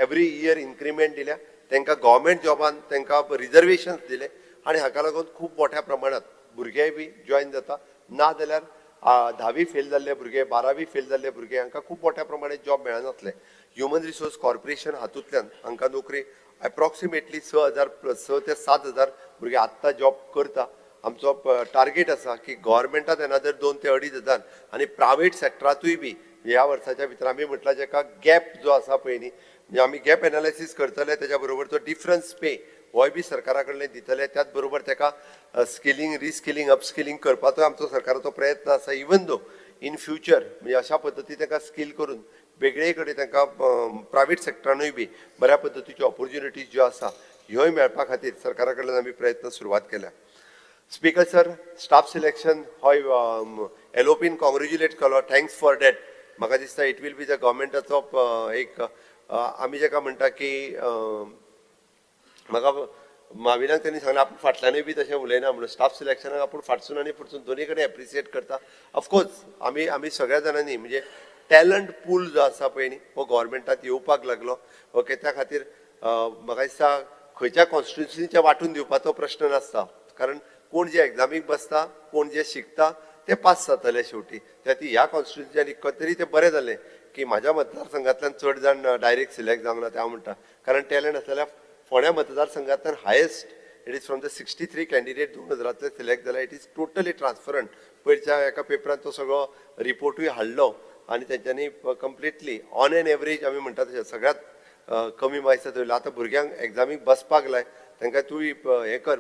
एवरी इयर इन्क्रिमेंट दिल्या, तांकां गव्हर्मेंट जॉबान तांकां रिजर्वेशन्स दिले. आनी हाका लागून खूब मोठ्या प्रमाणांत भुरगेय बी जॉयन जाता. ना जाल्यार 10वी फेल जाल्ले भुरगे, 12वी फेल जाल्ले भुरगे हांकां खूब मोठ्या प्रमाणांत जॉब मेळनासले. ह्युमन रिसोर्स कॉर्पोरेशन हातूंतल्यान हांकां नोकरी एप्रॉक्सिमेटली 6 ते 7,000 भुरगे आत्तां जॉब करता. आमचो टार्गेट आसा की गव्हर्मेंटात एनादर 2 ते 2,500 आनी प्रायवेट सेक्टरांतूय बी ह्या वर्साच्या भितर आमी म्हटलां जाका गॅप जो आसा पळय न्ही म्हणजे आमी गॅप एनालिसीस करतले. तेच्या बरोबर तो डिफरन्स पे होय बी सरकारा कडल्यान दितले. त्याच बरोबर ताका स्किलिंग, रिस्किलिंग, अपस्किलिंग करपाचो आमचो सरकाराचो प्रयत्न आसा. इवन दो इन फ्युचर म्हणजे अशा पद्दतीन ताका स्कील करून वेगळे कडेन तांकां प्रायवेट सेक्टरानूय बी बऱ्या पद्दतीच्यो ऑपॉर्च्युनिटीज ज्यो आसा ह्योय मेळपा खातीर सरकारा कडल्यान आमी प्रयत्न सुरवात केल्या. स्पीकर सर स्टाफ सिलेक्शन हय एलओपीन कॉंग्रेच्युलेट केलो. Thanks for that. म्हाका दिसता इट वील बी द गव्हर्मेंटाचो एक आमी जाका म्हणटा की म्हाका माविनाक त्यांनी सांगलें आपूण फाटल्यानूय बी तशें उलयना म्हणून स्टाफ सिलेक्शनाक आपूण फाटसून आनी फुडसून दोनी कडेन एप्रिसिएट करता. ऑफकोर्स आमी सगळ्या जाणांनी म्हणजे टॅलंट पूल जो आसा पळय न्ही हो गव्हर्मेंटात येवपाक लागलो. ओके त्या खातीर म्हाका दिसता खंयच्या कॉन्स्टिट्युन्सीचे वांटून दिवपाचो प्रश्न नासता. कारण कोण जे एग्जामीक बसता, कोण जे शिकता ते पास जातले शेवटी. त्या खातीर ह्या कॉन्स्टिट्युन्सीनी खंय ते बरें जालें की म्हाज्या मतदारसंघांतल्यान चड जाण डायरेक्ट सिलेक्ट जावंक ना ते हांव म्हणटा. कारण टॅलंट आसलेल्या फोंड्या मतदारसंघांतल्यान highest it is from the 63 candidate 2000 select जाला. It is totally transparent. पयरच्या एका पेपरान तो सगळो रिपोर्टूय हाडलो आनी तेंच्यांनी कंप्लिटली ऑन एन एवरेज आमी म्हणटा तशें सगळ्यात कमी मार्क्स धरला. आतां भुरग्यांक एग्जामीक बसपाक लाय तांकां तूं हें कर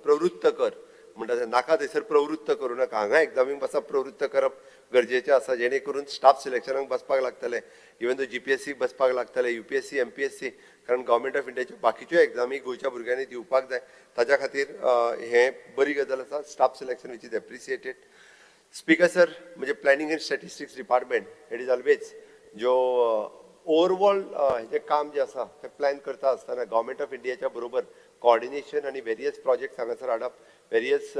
प्रवृत्त कर म्हणटा तशें नाका थंयसर प्रवृत्त करूं नाका. हांगा एग्जामीक बसप प्रवृत्त करप गरजेचें आसा जेणे करून स्टाफ सिलेक्शनाक बसपाक लागतले. इवन दो GPSC बसपाक लागतले, UPSC MPSC कारण गव्हर्मेंट ऑफ इंडियाच्यो बाकीच्यो एग्जामी गोंयच्या भुरग्यांनी दिवपाक जाय. ताच्या खातीर हें बरी गजाल आसा. Staff selection which is appreciated. Speaker sir, म्हणजे planning and statistics department it is always जो ओवरऑल हेजें काम जें आसा तें प्लॅन करता आसतना गव्हर्मेंट ऑफ इंडियाच्या बरोबर कोऑर्डिनेशन आनी वेरियस प्रोजेक्ट्स हांगासर हाडप, वेरियस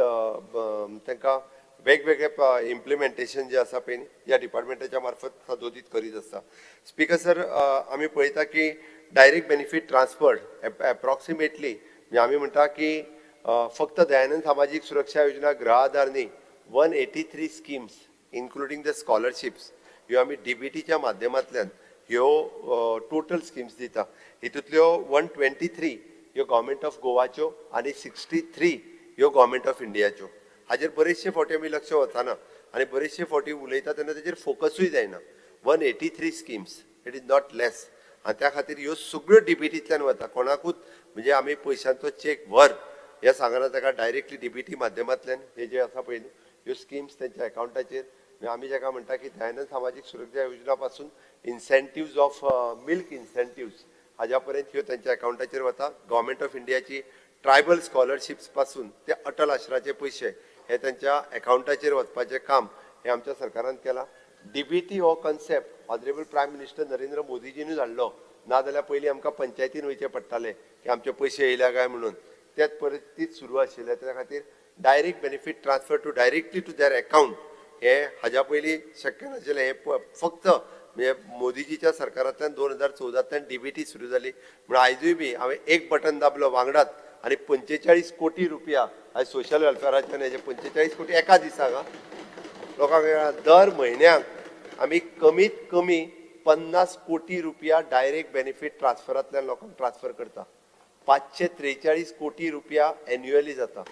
तांकां वेगवेगळे इम्प्लिमेंटेशन जे आसा पळय ह्या डिपार्टमेंटाच्या मार्फत सदोदीत करीत आसता. स्पीकर सर, आमी पळयता की डायरेक्ट बेनिफीट ट्रान्सफर एप्रॉक्सिमेटली म्हणजे आमी म्हणटा की फक्त दयानंद सामाजीक सुरक्षा योजना गृह आधार न्ही 183 स्किम्स इन्क्लुडींग द स्कॉलरशिप्स ह्यो आमी DBTच्या माध्यमांतल्यान ह्यो टोटल स्किम्स दिता. हितूंतल्यो 123 ह्यो गव्हर्मेंट ऑफ गोवाच्यो आनी 63 ह्यो गव्हर्मेंट ऑफ इंडियाच्यो. हाजेर बरेचशे फावटी आमी लक्ष वचना आनी बरेचशे फावटी उलयता तेन्ना तेजेर फोकसूय जायना. 183 स्किम्स इट इज नॉट लेस आनी त्या खातीर ह्यो सगळ्यो DBTंतल्यान वता. कोणाकूच म्हणजे आमी पयशांचो चेक व्हर हे सांगना, ताका डायरेक्टली DBT माध्यमांतल्यान हे जे आसा पळय ह्यो स्किम्स तेंच्या अकाउंटाचेर आमी जाका म्हणटा की दयानंद सामाजीक सुरक्षा योजना पासून इन्सेंटिव्ज ऑफ मिल्क इन्सेंटिव्ज हाज्या पर्यंत ह्यो तेंच्या अकाउंटाचेर वता. गव्हर्मेंट ऑफ इंडियाची ट्रायबल स्कॉलरशिप्स पासून ते अटल आश्राचे पयशे हे त्यांच्या अकाउंटाचेर वचपाचें काम हे आमच्या सरकारान केलां. DBT हो concept honourable prime minister Narendra मोदीजीनूच हाडलो. नाजाल्यार पयलीं आमकां पंचायतीन वयचें पडटालें की आमचे पयशे येयल्या काय म्हणून. तेच परिस्थितीत सुरू आशिल्ले. त्या खातीर direct benefit transfer to directly to their account हे हाज्या पयलीं शक्य नाशिल्लें. हे फक्त म्हणजे मोदीजीच्या सरकारांतल्यान 2014तल्यान DBT सुरू जाली. म्हणून आयजूय बी हांवें एक बटन दाबलो वांगडाच आनी 45 कोटी रुपया आयज सोशल वेलफेअराच्यान हेजे 45 कोटी एका दिसाक लोकांक दर म्हयन्याक आमी कमीत कमी 50 कोटी रुपया डायरेक्ट बेनिफीट ट्रान्सफरांतल्यान लोकांक ट्रान्सफर करता. 543 कोटी रुपया एन्युअली जाता.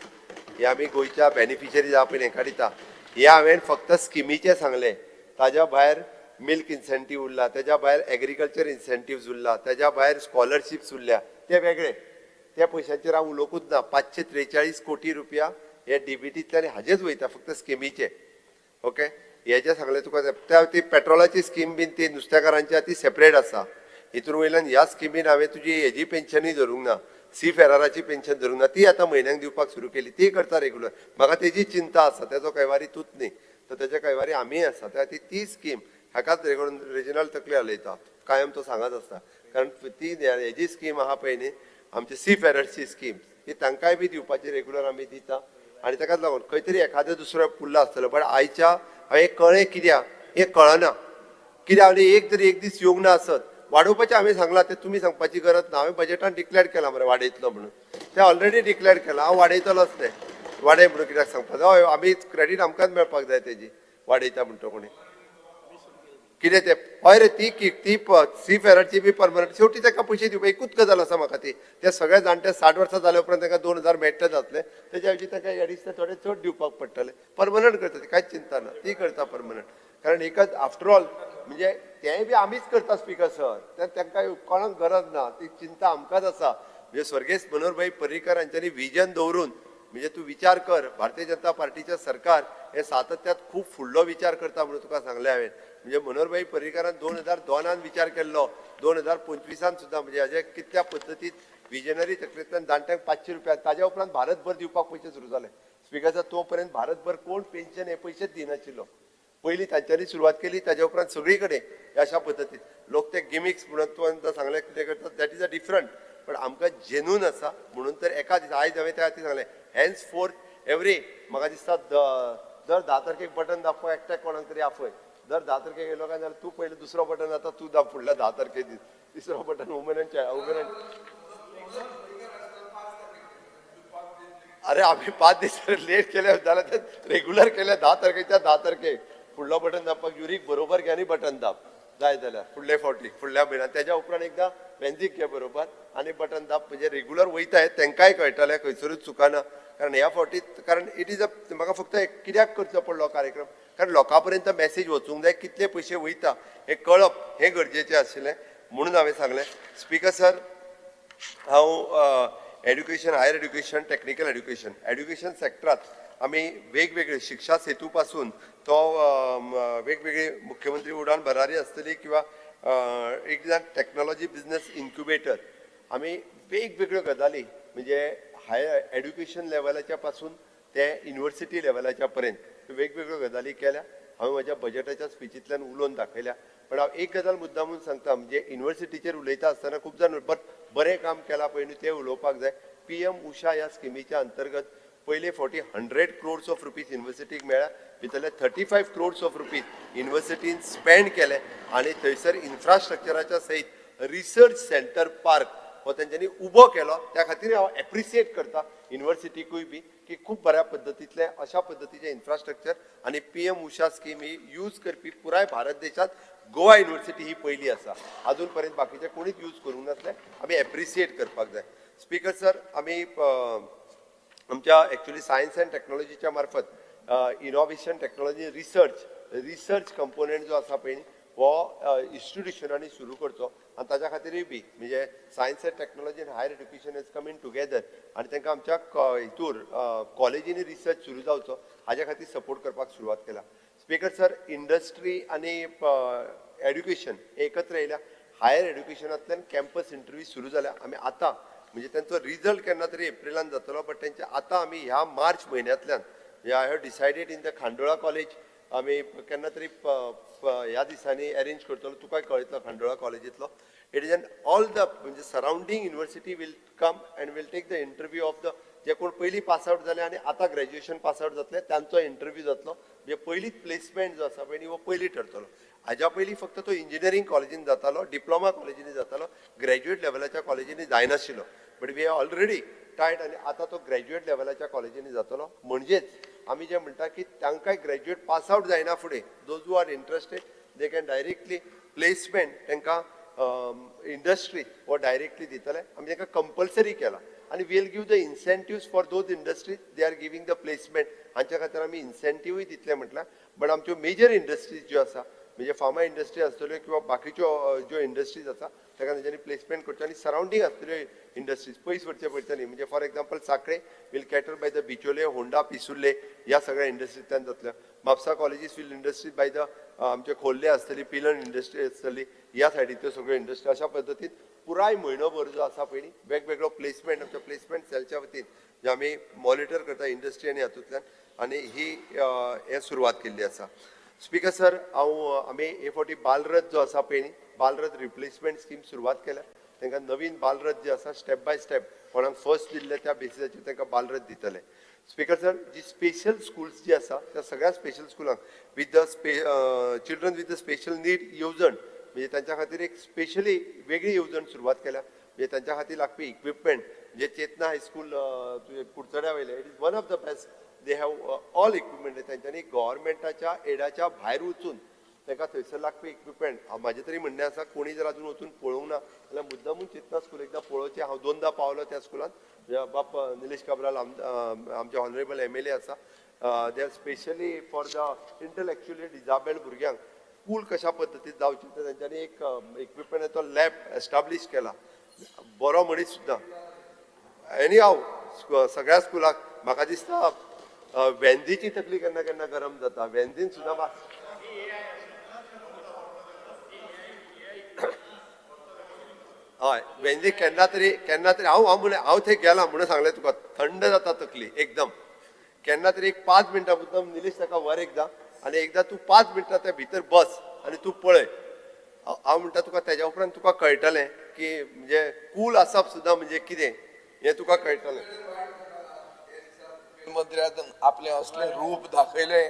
हे आमी गोंयच्या बेनिफिशरी जावपी हेका दिता. हे हांवें फक्त स्किमीचे सांगले. ताज्या भायर मिल्क इन्सेंटीव उरला, तेज्या भायर एग्रीकल्चर इन्सेंटिव्स उरला, तेज्या भायर स्कॉलरशिप्स उरल्या, ते वेगळे. त्या पयशांचेर हांव उलोवंकूच ना. 543 कोटी रुपया हे DBTंतल्यान हाजेच वयता फक्त स्किमीचे. ओके, हे जे सांगले तुका त्या ती पेट्रोलाची स्कीम बीन ती नुस्तेकारांची ती सेपरेट आसा. हितून वयल्यान ह्या स्किमीन हांवें तुजी हेजी पेन्शनूय धरूंक ना, सी फेराराची पेन्शन धरूंक ना. ती आतां म्हयन्याक दिवपाक सुरू केली. ती करता रेग्युलर. म्हाका तेजी चिंता आसा. तेजो कैवारी तूंच न्ही तर तेजे कैवारी आमी आसा. त्या खातीर ती स्कीम हाकाच रिजनल तकले हलयता. कायम तो सांगत आसता. कारण ती हेजी स्कीम आहा पळय न्ही आमची सी फेरर्सची स्कीम ही तांकांय बी दिवपाची रेग्युलर आमी दिता. आनी ताकाच लागून खंय तरी एखादो दुसरो फुडलो आसतलो. बट आयच्या हांवें कळ्ळें कित्याक हें कळना. कित्याक हांवें एक तरी एक दीस येवंक ना आसत. वाडोवपाचें हांवें सांगलां तें तुमी सांगपाची गरज ना. हांवें बजेटान डिक्लेअर केलां मरे वाडयतलो म्हणून. तें ऑलरेडी डिक्लेअर केलां. हांव वाडयतलोच तें. वाडय म्हणून कित्याक सांगपाचें. हय आमी क्रेडीट आमकांच मेळपाक जाय तेजी वाडयता म्हणटा कोणी. कितें तें हय रे ती सी फेराची बी परमनंट शेवटी ताका पयशे दिवप एकूच गजाल आसा म्हाका ती. ते सगळे जाणटे 60 वर्सां जाल्या उपरांत ताका 2000 मेळटे जातले. तेच्या ऐवजी ताका एडिशनल थोडे चड दिवपाक पडटले. परमनंट करता ती कांयच चिंता ना. ती करता परमनंट. कारण एकच आफ्टर ऑल म्हणजे तेंय बी आमीच करता स्पीकर सर. तांकां कोणाक गरज ना. ती चिंता आमकांच आसा. म्हणजे स्वर्गेस मनोहरभाई पर्रीकर हांच्यांनी विजन दवरून म्हणजे तूं विचार कर भारतीय जनता पार्टीचें सरकार हे सातत्यात खूब फुडलो विचार करता म्हणून तुका सांगलें हांवें. म्हणजे मनोहरभाई पर्रीकरान 2002 विचार केल्लो. 2025 सुद्दां म्हणजे हाजे कितल्या पद्दतीन विजनरी तकलेंतल्यान जाणट्यांक 500 रुपया ताज्या उपरांत भारतभर दिवपाक पयशे सुरू जाले. स्पीकर सर तो पर्यंत भारतभर कोण पेन्शन हे पयशेच दिनाशिल्लो. पयलीं तांच्यांनी सुरवात केली. ताज्या उपरांत सगळी कडेन अशा पद्दतीन लोक ते गिमिक्स म्हणून तुवें सांगलें कितें करतात दॅट इज अ डिफरंट. पण आमकां जेन्यून आसा म्हणून तर एका दिसा आयज हांवें त्या खातीर सांगलें हेन्स फोर्थ एवरी म्हाका दिसता दर 10 तारखेक बटन दाखोवप एकट्याक कोणाक तरी आपय. दर 10 तारखेक येयलो काय जाल्यार तूं पयलें दुसरो बटन आतां तूं दाब फुडल्या 10 तारखे दीस. तिसरो बटन वुमन अरे आमी 5 दीस लेट केले जाल्यार ते रेग्युलर केले 10 तारखेच्या 10 तारखेक. फुडलो फुडलो बटन दाबपाक युरीक बरोबर घे आनी बटन दाब जाय जाल्यार फुडले फावटी फुडल्या म्हयन्यात तेज्या उपरांत एकदां वेंदीक घे बरोबर आनी बटन दाब म्हणजे रेग्युलर वयताय तेंकांय कळटलें खंयसरूच चुकाना कारण ह्या फावटी कारण इट इज अ म्हाका फक्त कित्याक करचो पडलो कार्यक्रम कारण लोकां पर्यंत मॅसेज वचूंक जाय कितले पयशे वयता हें कळप हें गरजेचें आशिल्लें म्हणून हांवें सांगलें स्पीकर सर हांव education higher education technical education सेक्टरांत आमी वेगवेगळे शिक्षा सेतू पासून तो वेगवेगळे मुख्यमंत्री उडाण भरारी आसतली किंवा एक टेक्नॉलॉजी बिझनेस इन्क्युबेटर आमी वेगवेगळ्यो गजाली म्हणजे हायर एड्युकेशन लेवलाच्या पासून ते युनिव्हर्सिटी लेवलाच्या पर्यंत वेगवेगळ्यो गजाली केल्या हांवें म्हज्या बजेटाच्या स्पिचींतल्यान उलोवन दाखयल्या पण हांव एक गजाल मुद्दामून सांगता म्हणजे युनिव्हर्सिटीचेर उलयता आसतना खूब जाण बरें काम केलां पळय न्हू तें उलोवपाक जाय PM उषा ह्या स्किमीच्या अंतर्गत पयले फावटी 100 crores ऑफ रुपीज युनिव्हर्सिटीक मेळ्ळ्या भितरले 35 crores ऑफ रुपीज युनिव्हर्सिटीन स्पेंड केले आनी थंयसर इन्फ्रास्ट्रक्चराच्या सयत रिसर्च सेंटर पार्क हो तेंच्यांनी उबो केलो त्या खातीर हांव एप्रिसिएट करता युनिव्हर्सिटीकूय बी की खूब बऱ्या पद्दतींतले अशा पद्दतीचे इन्फ्रास्ट्रक्चर आनी PM उषा स्कीम ही यूज करपी पुराय भारत देशांत गोवा युनिव्हर्सिटी ही पयली आसा अजून पर्यंत बाकीचे कोणीच यूज करूंक नासले आमी एप्रिसिएट करपाक जाय स्पीकर सर आमी आमच्या एक्चुअली सायन्स अँड टेक्नॉलॉजीच्या मार्फत इनोव्हेशन टेक्नॉलॉजी रिसर्च कंपोनंट जो आसा पळय हो इन्स्टिट्युशनांनी सुरू करचो आनी ताच्या खातीरूय बी म्हणजे सायन्स अँड टेक्नॉलॉजी आनी higher education is coming together आनी तांकां आमच्या हितूर कॉलेजींनी रिसर्च सुरू जावचो हाज्या खातीर सपोर्ट करपाक सुरवात केला स्पीकर सर इंडस्ट्री आनी एड्युकेशन एकत्र येयल्या हायर एड्युकेशनांतल्यान कॅम्पस इंटरव्यू सुरू जाल्या आमी आतां म्हणजे त्यांचो रिजल्ट केन्ना तरी एप्रिलान जातलो बट तेंचे आतां आमी ह्या मार्च म्हयन्यांतल्यान I have decided in the Khandola college आमी केन्ना तरी ह्या दिसांनी अरेंज करतलो तुकाय कळयतलो खांडोळा कॉलेजींतलो it is an all the म्हणजे surrounding university will come and will take the interview of the जे कोण पयलीं पास आउट जाले आनी आतां ग्रॅज्युएशन पास आउट जातले तांचो इंटरव्यू जातलो म्हणजे पयलींच प्लेसमेंट जो आसा पळय हो पयलीं ठरतलो हाज्या पयलीं फक्त तो इंजिनियरींग कॉलेजीन जातालो डिप्लोमा कॉलेजींनी जातालो ग्रॅज्युएट लेवलाच्या कॉलेजींनी जायनाशिल्लो but we have already tied आनी आतां तो ग्रॅज्युएट लेवलाच्या कॉलेजींनी जातलो म्हणजेच आमी जे म्हणटा की तांकांय ग्रॅज्युएट पास आउट जायना फुडें those who are interested they can directly placement तांकां इंडस्ट्री वो डायरेक्टली दितले आमी तांकां कंपल्सरी केला आनी will give the incentives for those industries they are giving the placement हांच्या खातीर आमी इन्सेंटिव्हूय दितले म्हटल्यार बट आमच्यो मेजर इंडस्ट्रीज ज्यो आसा म्हणजे फार्मा इंडस्ट्री आसतल्यो किंवा बाकीच्यो ज्यो इंडस्ट्रीज आसा ताका तेंच्यांनी प्लेसमेंट करचें आनी सरावंडींग आसतल्यो इंडस्ट्रीज पयस वचचें पडटली म्हणजे for example Sakhali will cater by the Bicholim Honda Pissurlem ह्या सगळ्या इंडस्ट्रींतल्यान जातल्यो Mapusa colleges will industries by the आमचे खोर्ले आसतली पिलन इंडस्ट्री आसतली ह्या सायडींतल्यो सगळ्यो इंडस्ट्री अशा पद्दतीन पुराय म्हयनोभर जो आसा पयलीं वेगवेगळो प्लेसमेंट आमच्या प्लेसमेंट सेलच्या वतीन जे आमी मॉनिटर करता इंडस्ट्री आनी हातूंतल्यान आनी ही हे सुरवात केल्ली आसा स्पीकर सर आमी हे फावटी बालरथ जो आसा पळय बालरथ रिप्लेसमेंट स्कीम सुरवात केल्या तांकां नवीन बालरथ जे आसा स्टेप बाय स्टेप कोणाक फर्स्ट दिल्ले त्या बेसिसाचेर तांकां बालरथ दितले स्पीकर सर जी स्पेशल स्कूल्स जी आसा त्या सगळ्या स्पेशल स्कुलांक with the children with the special need येवजण म्हणजे तांच्या खातीर एक स्पेशली वेगळी येवजण सुरवात केल्या म्हणजे तांच्या खातीर लागपी इक्विपमेंट जे चेतना हायस्कूल कुडचड्या वयले it is one of the best they have all equipment तांच्यांनी गव्हर्मेंटाच्या एडाच्या भायर वचून तांकां थंयसर लागपी इक्विपमेंट म्हाजें तरी म्हणणें आसा कोणी जर अजून वचून पळोवंक ना जाल्यार मुद्दामून चेतना स्कूल एकदां पळोवचें हांव 2दा पावलो त्या स्कुलांत बाप निलेश काब्राल आमचे ऑनरेबल MLA आसा they are specially for the intellectually disabled भुरग्यांक स्कूल कशा पद्दतीन जावचें तें तांच्यांनी एक इक्विपमेंट तो लॅब एस्टाब्लीश केला बरो मनीस सुद्दां एनी हांव सगळ्या स्कुलाक म्हाका दिसता वेंदीची तकली केन्ना केन्ना गरम जाता वेंदीन सुद्दां हय वेंदीक केन्ना तरी हांव थंय गेलां म्हणून सांगलें तुका थंड जाता तकली एकदम केन्ना तरी एक 5 मिनटां मुद्दम निलेश ताका व्हर एकदां आनी एकदां तूं 5 मिनटां त्या भितर बस आनी तूं पळय हांव म्हणटा तुका तेज्या उपरांत तुका कळटलें की म्हणजे कूल आसप सुद्दां म्हणजे कितें हें तुका कळटलें मंत्र्यान आपले असले रूप दाखयले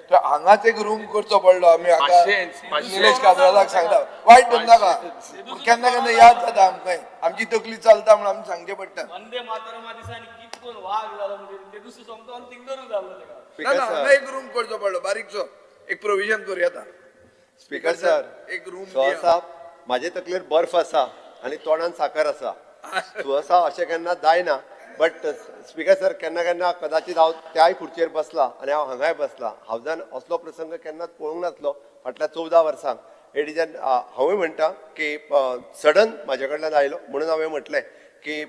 तर हांगाच एक रूम करचो पडलो आमी निलेश काब्रालाक सांगता वायट नाका केन्ना केन्ना याद जाता आमकां आमची तकली चलता म्हणून आमी सांगचें पडटा वंदे मातरम दिसांनी कितकोन वाग जालो म्हणजे ते दुसरो सोमतो थिंगरूच जालो तेका ना एक रूम करचो पडलो बारीकसो एक प्रोविजन करूया आता स्पीकर सर, एक रूम सहसा माझे तकलेर बर्फ आसा आनी तोंडान साकर आसा. सहसा अशें केन्ना जायना. बट स्पीकर सर, केन्ना केन्ना कदाचित हांव त्याय खुर्चेर बसला आनी हांव हांगाय बसला. हांवें असलो प्रसंग केन्नाच पळोवंक नासलो फाटल्या 14 वर्सांक. एडिजन हांवूय म्हणटा की सडन म्हाजे कडल्यान आयलो म्हणून हांवें म्हटलें की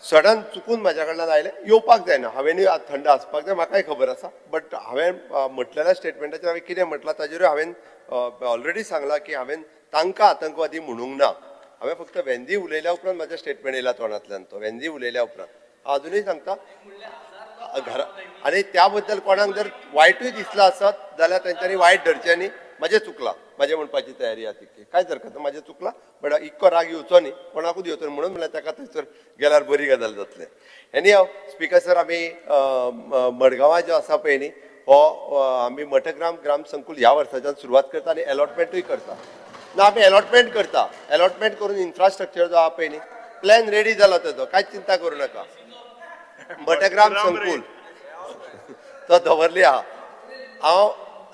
सडन चुकून म्हाज्या कडल्यान आयलें, येवपाक जायना. हांवेंय थंड आसपाक जाय, म्हाकाय खबर आसा. बट हांवें म्हटलेल्या स्टेटमेंटाचेर हांवें कितें म्हटलां ताजेरूय हांवें ऑलरेडी सांगलां की हांवें तांकां आतंकवादी म्हणूंक ना. हांवें फक्त वेंदी उलयल्या उपरांत म्हाजें स्टेटमेंट येयला तोंडांतल्यान. तो वेंदी उलयल्या उपरांत हांव अजुनूय सांगता घरा. आनी त्या बद्दल कोणाक जर वायटूय दिसला आसत जाल्यार तेंच्यांनी वायट धरचें न्ही. म्हाजें चुकलां, म्हाजें म्हणपाची तयारी आहा तितकी, कांयच हरकत ना. म्हाजें चुकलां, बट इतको राग येवचो न्ही, कोणाकूच येवचो न्ही म्हणून म्हणल्यार ताका थंयसर गेल्यार बरी गजाल जातलें. एनी हांव स्पीकर सर, आमी मडगांवां जो आसा पळय न्ही, हो आमी मठग्राम ग्राम संकूल ह्या वर्साच्यान सुरवात करता आनी अलॉटमेंटूय करता. ना, आमी अलॉटमेंट करता. अलॉटमेंट करून इन्फ्रास्ट्रक्चर जो आहा पळय न्ही, प्लॅन रेडी जाला तेजो, कांयच चिंता करूं नाका. मठग्राम संकूल तो दवरली आहा. हांव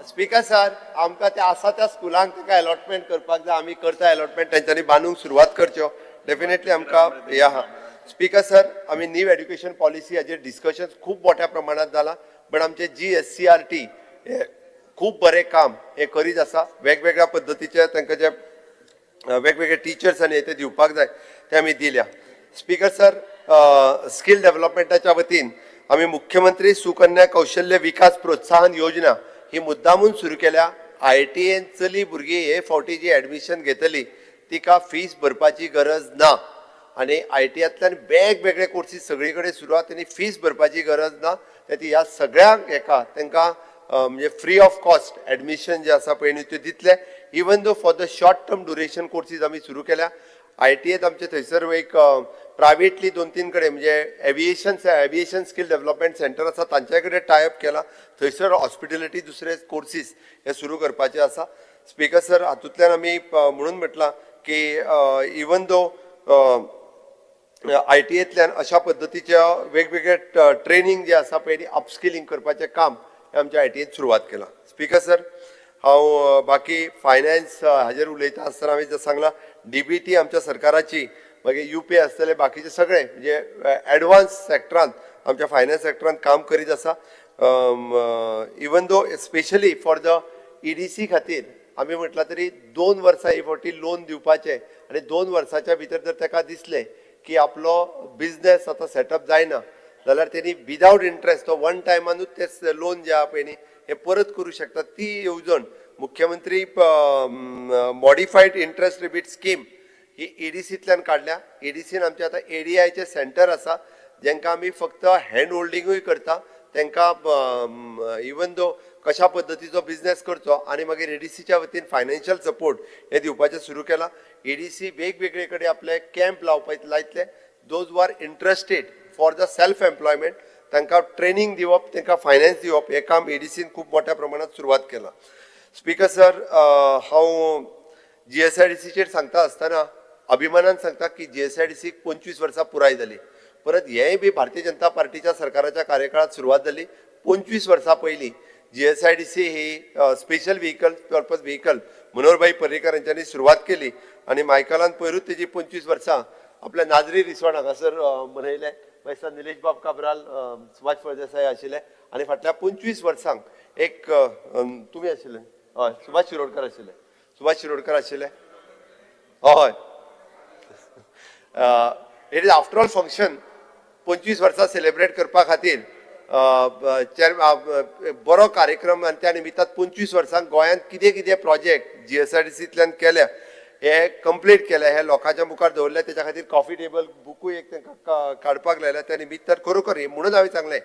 स्पीकर सर, आमकां ते आसा त्या स्कुलांक ताका अलॉटमेंट करपाक जाय. आमी करता अलॉटमेंट, तेंच्यांनी बांदूंक सुरवात करच्यो. डेफिनेटली आमकां हें आहा. स्पीकर सर, आमी न्यू एड्युकेशन पॉलिसी हाजेर डिस्कशन खूब मोठ्या प्रमाणात जाला. बट आमचे GSCRT हे खूब बरें काम हे करीत आसा. वेगवेगळ्या पद्दतीचे तांकां जे वेगवेगळे टिचर्स आनी ते दिवपाक जाय ते आमी दिल्या. स्पीकर सर, स्कील डेव्हलपमेंटाच्या वतीन आमी मुख्यमंत्री सुकन्या कौशल्य विकास प्रोत्साहन योजना ही मुद्दामून सुरू केल्या. IITN चली भुरगीं हे फावटी जी एडमिशन घेतली तिका फीस भरपाची गरज ना. आनी IITयांतल्यान वेगवेगळे कोर्सीस सगळे कडेन सुरू आहा, तेणी फीस भरपाची गरज ना. ती ह्या सगळ्यांक हेका तांकां म्हणजे फ्री ऑफ कॉस्ट एडमिशन जे आसा पळय न्ही ते दितले. Even though for the short term duration courses आमी सुरू केल्या. IITयेत आमचे थंयसर एक प्रायवेटली 2-3 कडेन म्हणजे एविएशन स्कील डेव्हलपमेंट सेंटर आसा तांचे कडेन टायअप केला. थंयसर हॉस्पिटॅलिटी दुसरे कोर्सीस हे सुरू करपाचे आसा. स्पीकर सर, हातूंतल्यान आमी म्हणून म्हटलां की इवन दो IITयेंतल्यान अशा पद्दतीच्या वेगवेगळे ट्रेनिंग जे आसा पळय न्ही, अपस्किलिंग करपाचें काम हे आमच्या IITयेंत सुरवात केलां. स्पीकर सर, हांव बाकी फायनान्स हाजेर उलयता आसतना हांवें जर सांगलां DBT आमच्या सरकाराची, मागीर UPI आसतले बाकीचे सगळे म्हणजे एडवान्स सेक्टरांत आमच्या फायनान्स सेक्टरांत काम करीत आसा. Even though specially for the EDC खातीर आमी म्हटलां तरी 2 वर्सां ही फावटी लोन दिवपाचें आनी 2 वर्साच्या भितर जर ताका दिसलें की आपलो बिझनेस आतां सेटअप जायना जाल्यार तेणी विदाउट इंट्रस्ट तो वन टायमानूच ते लोन जे आहा पळय न्ही हे परत करूं शकता. ती येवजण मुख्यमंत्री मॉडिफायड इंट्रस्ट रिबीट स्कीम ही EDCंतल्यान काडल्या. EDCन आमचे आतां ADIचे सेंटर आसा जेंकां आमी फक्त हँड होल्डिंगूय करता. तांकां इवन दो कशा पद्दतीचो बिझनेस करचो आनी मागीर EDCच्या वतीन फायनान्शियल सपोर्ट हे दिवपाचें सुरू केलां. EDC वेगवेगळे कडेन आपले कॅम्प लायतले. Those who are interested for the self employment तांकां ट्रेनिंग दिवप, तांकां फायनान्स दिवप हें काम EDCन खूब मोठ्या प्रमाणात सुरवात केलां. स्पीकर सर, हांव GSIDCचेर सांगता आसतना अभिमानान सांगता की GSIDCक 25 वर्सां पुराय जाली. परत हेंय बी भारतीय जनता पार्टीच्या सरकाराच्या कार्यकाळात सुरवात जाली. 25 वर्सां पयलीं GSIDC ही special vehicle purpose vehicle Manoharbhai Parrikar यांच्यानी सुरवात केली आणि मायकलान पयरूच तेजी 25 वर्सां आपल्या नाजरी रिसॉर्ट हांगासर मनयले. मागीर निलेश बाब काब्राल, सुभाष फळदेसाय आशिल्ले आनी फाटल्या 25 वर्सांक एक तुमी आशिल्ले, हय सुभाष शिरोडकर आशिल्ले, हय. It is after all function 25 वर्सां सेलिब्रेट करपा खातीर बरो कार्यक्रम आनी त्या निमित्तान 25 वर्सांक गोंयांत कितें कितें प्रोजेक्ट GSIDCंतल्यान केल्या हे कंप्लीट केले, हे लोकांच्या मुखार दवरले. त्याच्या खातीर कॉफी टेबल बुकूय एक तांकां काडपाक लायला. त्या निमित्तान खरोखर म्हणून हांवें सांगलें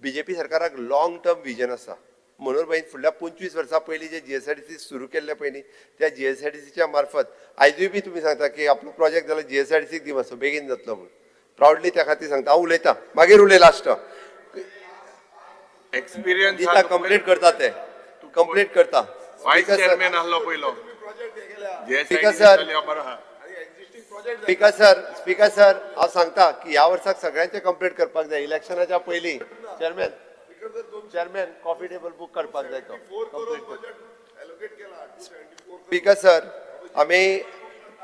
BJP सरकाराक लॉंग टर्म विजन आसा. मनोहरभाईन फुडल्या 25 वर्सां पयलीं जे GSIDC सुरू केल्ले पळय न्ही त्या GSIDCच्या मार्फत आयजूय बी तुमी सांगता की आपलो प्रोजेक्ट जाल्यार GSIDCक दी मातसो बेगीन जातलो म्हणून. प्रावडली त्या खातीर सांगता. हांव उलयतां मागीर उलय लास्ट एक्सपिरियन्स दिता कंप्लीट करता ते कंप्लीट करता. वायस चेअरमॅन आसलो पयलो. स्पीकर सर हांव सांगता की ह्या वर्साक सगळ्यांचे कंप्लीट करपाक जाय इलेक्शनाच्या पयलीं. Chairman chairman coffee table book करपाक जाय तो स्पीकर सर आमी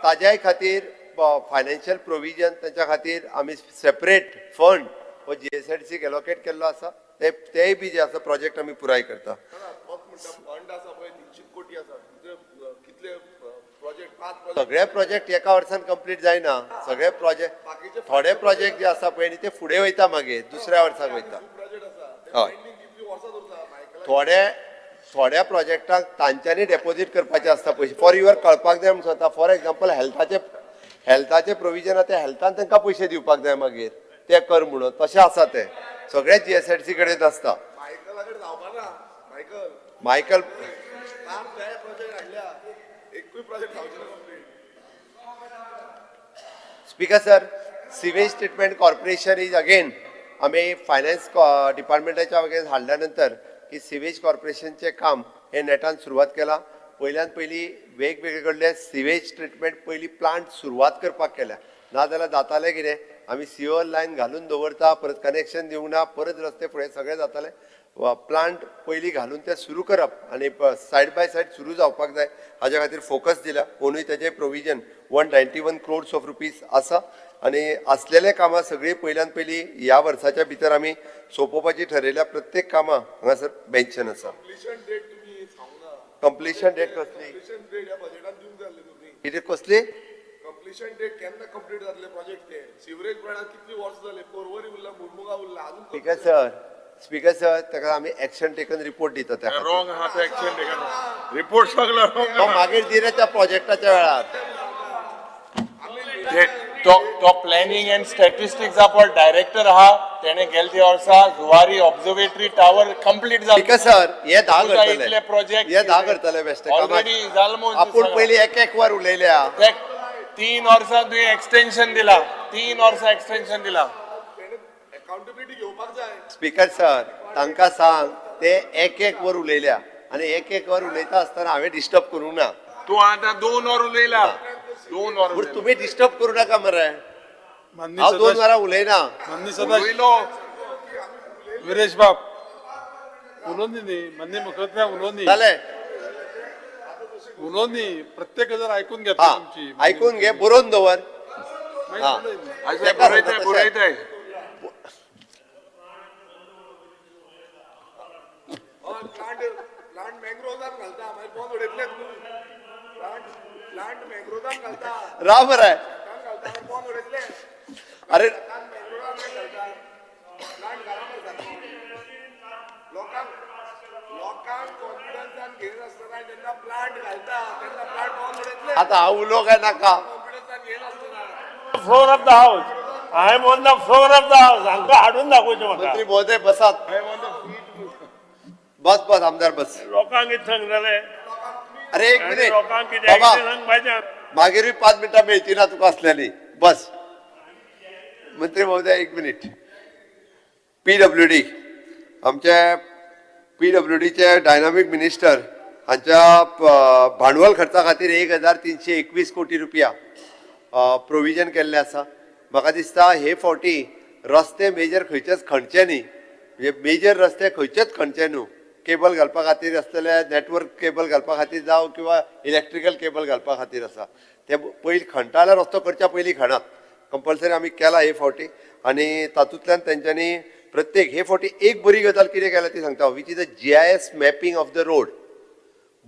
ताज्याय खातीर फायनान्शियल प्रोविजन तांच्या खातीर आमी सेपरेट फंड हो GSDCक एलोकेट केल्लो आसा तेय बी जे आसा प्रोजेक्ट आमी पुराय करता फंड आसा पळय 300 कोटी आसा कितले प्रोजेक्ट 5 सगळे प्रोजेक्ट एका वर्सान कंप्लीट जायना सगळे प्रोजेक्ट थोडे प्रोजेक्ट जे आसा पळय ते फुडें वयता मागीर दुसऱ्या वर्साक वयता हय थोड्या प्रोजेक्टाक तांच्यांनी डेपोजीट करपाचे आसता पयशे फॉर युअर कळपाक जाय म्हणून सांगता फॉर एग्जांपल हेल्थाचे प्रोविजन आहा ते हेल्थान तांकां पयशे दिवपाक जाय मागीर ते कर म्हणून तशें आसा ते सगळे GSDC कडेन आसता Michael speaker sir sewage treatment corporation is again आम्ही फायनान्स डिपार्टमेंटाच्या वगैरे हाडल्या नंतर की सिवेज कॉर्पोरेशनचे काम हे नेटान सुरवात केला पहिल्यान पयली वेगवेगळे कडले सिवेज ट्रीटमेंट पयली प्लांट सुरवात करपाक केल्या नाजाल्यार जातालें कितें आमी सीवर लायन घालून दवरता परत कनेक्शन दिवंक ना परत रस्ते फुडें सगळें जातालें प्लांट पयली घालून ते सुरू करप आनी सायड बाय सायड सुरू जावपाक जाय हाज्या खातीर फोकस दिला म्हणून तेजें प्रोविजन 191 crores of rupees आसा आनी असलेले कामां सगळीं पयल्यान पयली ह्या वर्साच्या भितर आमी सोंपोवपाची ठरयल्या प्रत्येक कामां हांगासर मेन्शन आसा कंप्लिशन डेट कसली कितें कसली कंप्लिशन डेट केन्ना कंप्लीट जातले प्रोजेक्ट ते सिवरेज प्लांटाक कितली वर्सां जाले पर्वरी उरला मुरमुगा उरला अजून स्पीकर सर ताका आमी एक्शन टेकन रिपोर्ट दिता त्या रॉंग आहा तो एक्शन टेकन रिपोर्ट सगळो रॉंग मागीर दिले त्या प्रोजेक्टाच्या वेळार तो प्लॅनिंग अँड स्टॅटिस्टिक्सा पळय डायरेक्टर आहा तेणे गेल्या त्या वर्सा जुवारी ऑब्झर्वेटरी टावर कंप्लीट जालो स्पीकर सर हे 10 करतले इतले प्रोजेक्ट हे 10 करतले बेश्टे ऑलरेडी जाल म्हणून आपूण पयली एक वर उलयल्या 3 वर्सां तुवें एक्सटेन्शन दिला 3 वर्सां एक्सटेन्शन दिला अकाउंटेबिलिटी घेवपाक जाय स्पीकर सर तांकां सांग ते एक वर उलयल्या आनी एक वर उलयता आसतना हांवें डिस्टर्ब करूंक ना तूं आतां 2 वर उलयला 2 वर पूण तुमी डिस्टर्ब करूं नाका मरे हांव 2 वरां उलयना उलयलो विरेश बाब उलोवनी न्ही मन्नी मुखत्या उलोवनी जालें उलोवनी प्रत्येक गजाल आयकून घेता तुमची आयकून घे बरोवन दवर बरयताय प्लांट मॅंग्रोजान घालता मागीर बंद उडयतले प्लांट मॅंग्रोजान घालता राव मरे बंद उडयतले अरे लोकांक कॉन्फिडन्सान घेयन आसतना जेन्ना प्लांट घालता तेन्ना प्लांट बंद उडयतले आतां हांव उलोवंक काय नाका कॉन्फिडन्सान घेयन आसतना floor of the house I am on the floor of the house हांकां हाडून दाखोवचें म्हाका मंत्री महोदय बसात बस आमदार बस लोकांक कितें सांगतले अरे एक मिनिट लोकांक कितें बाबा सांग पाहिजे मागीरूय 5 मिनटां मेळची ना तुका असलेली बस मंत्री महोदय एक मिनिट PWD आमचे PWDचे डायनामीक मिनिस्टर हांच्या भांडवल खर्चा खातीर 1321 कोटी रुपया प्रोविजन केल्ले आसा म्हाका दिसता हे फावटी रस्ते मेजर खंयचेच खणचे न्ही म्हणजे मेजर रस्ते खंयचेच खणचे न्हू केबल घालपा खातीर आसतले नेटवर्क केबल घालपा खातीर जावं किंवा इलेक्ट्रिकल केबल घालपा खातीर आसा ते पयलीं खणटा जाल्यार रस्तो करच्या पयलीं खणात कंपल्सरी आमी केला हे फावटी आनी तातूंतल्यान तेंच्यांनी प्रत्येक हे फावटी एक बरी गजाल कितें केल्या ती सांगता which is the GIS mapping of the road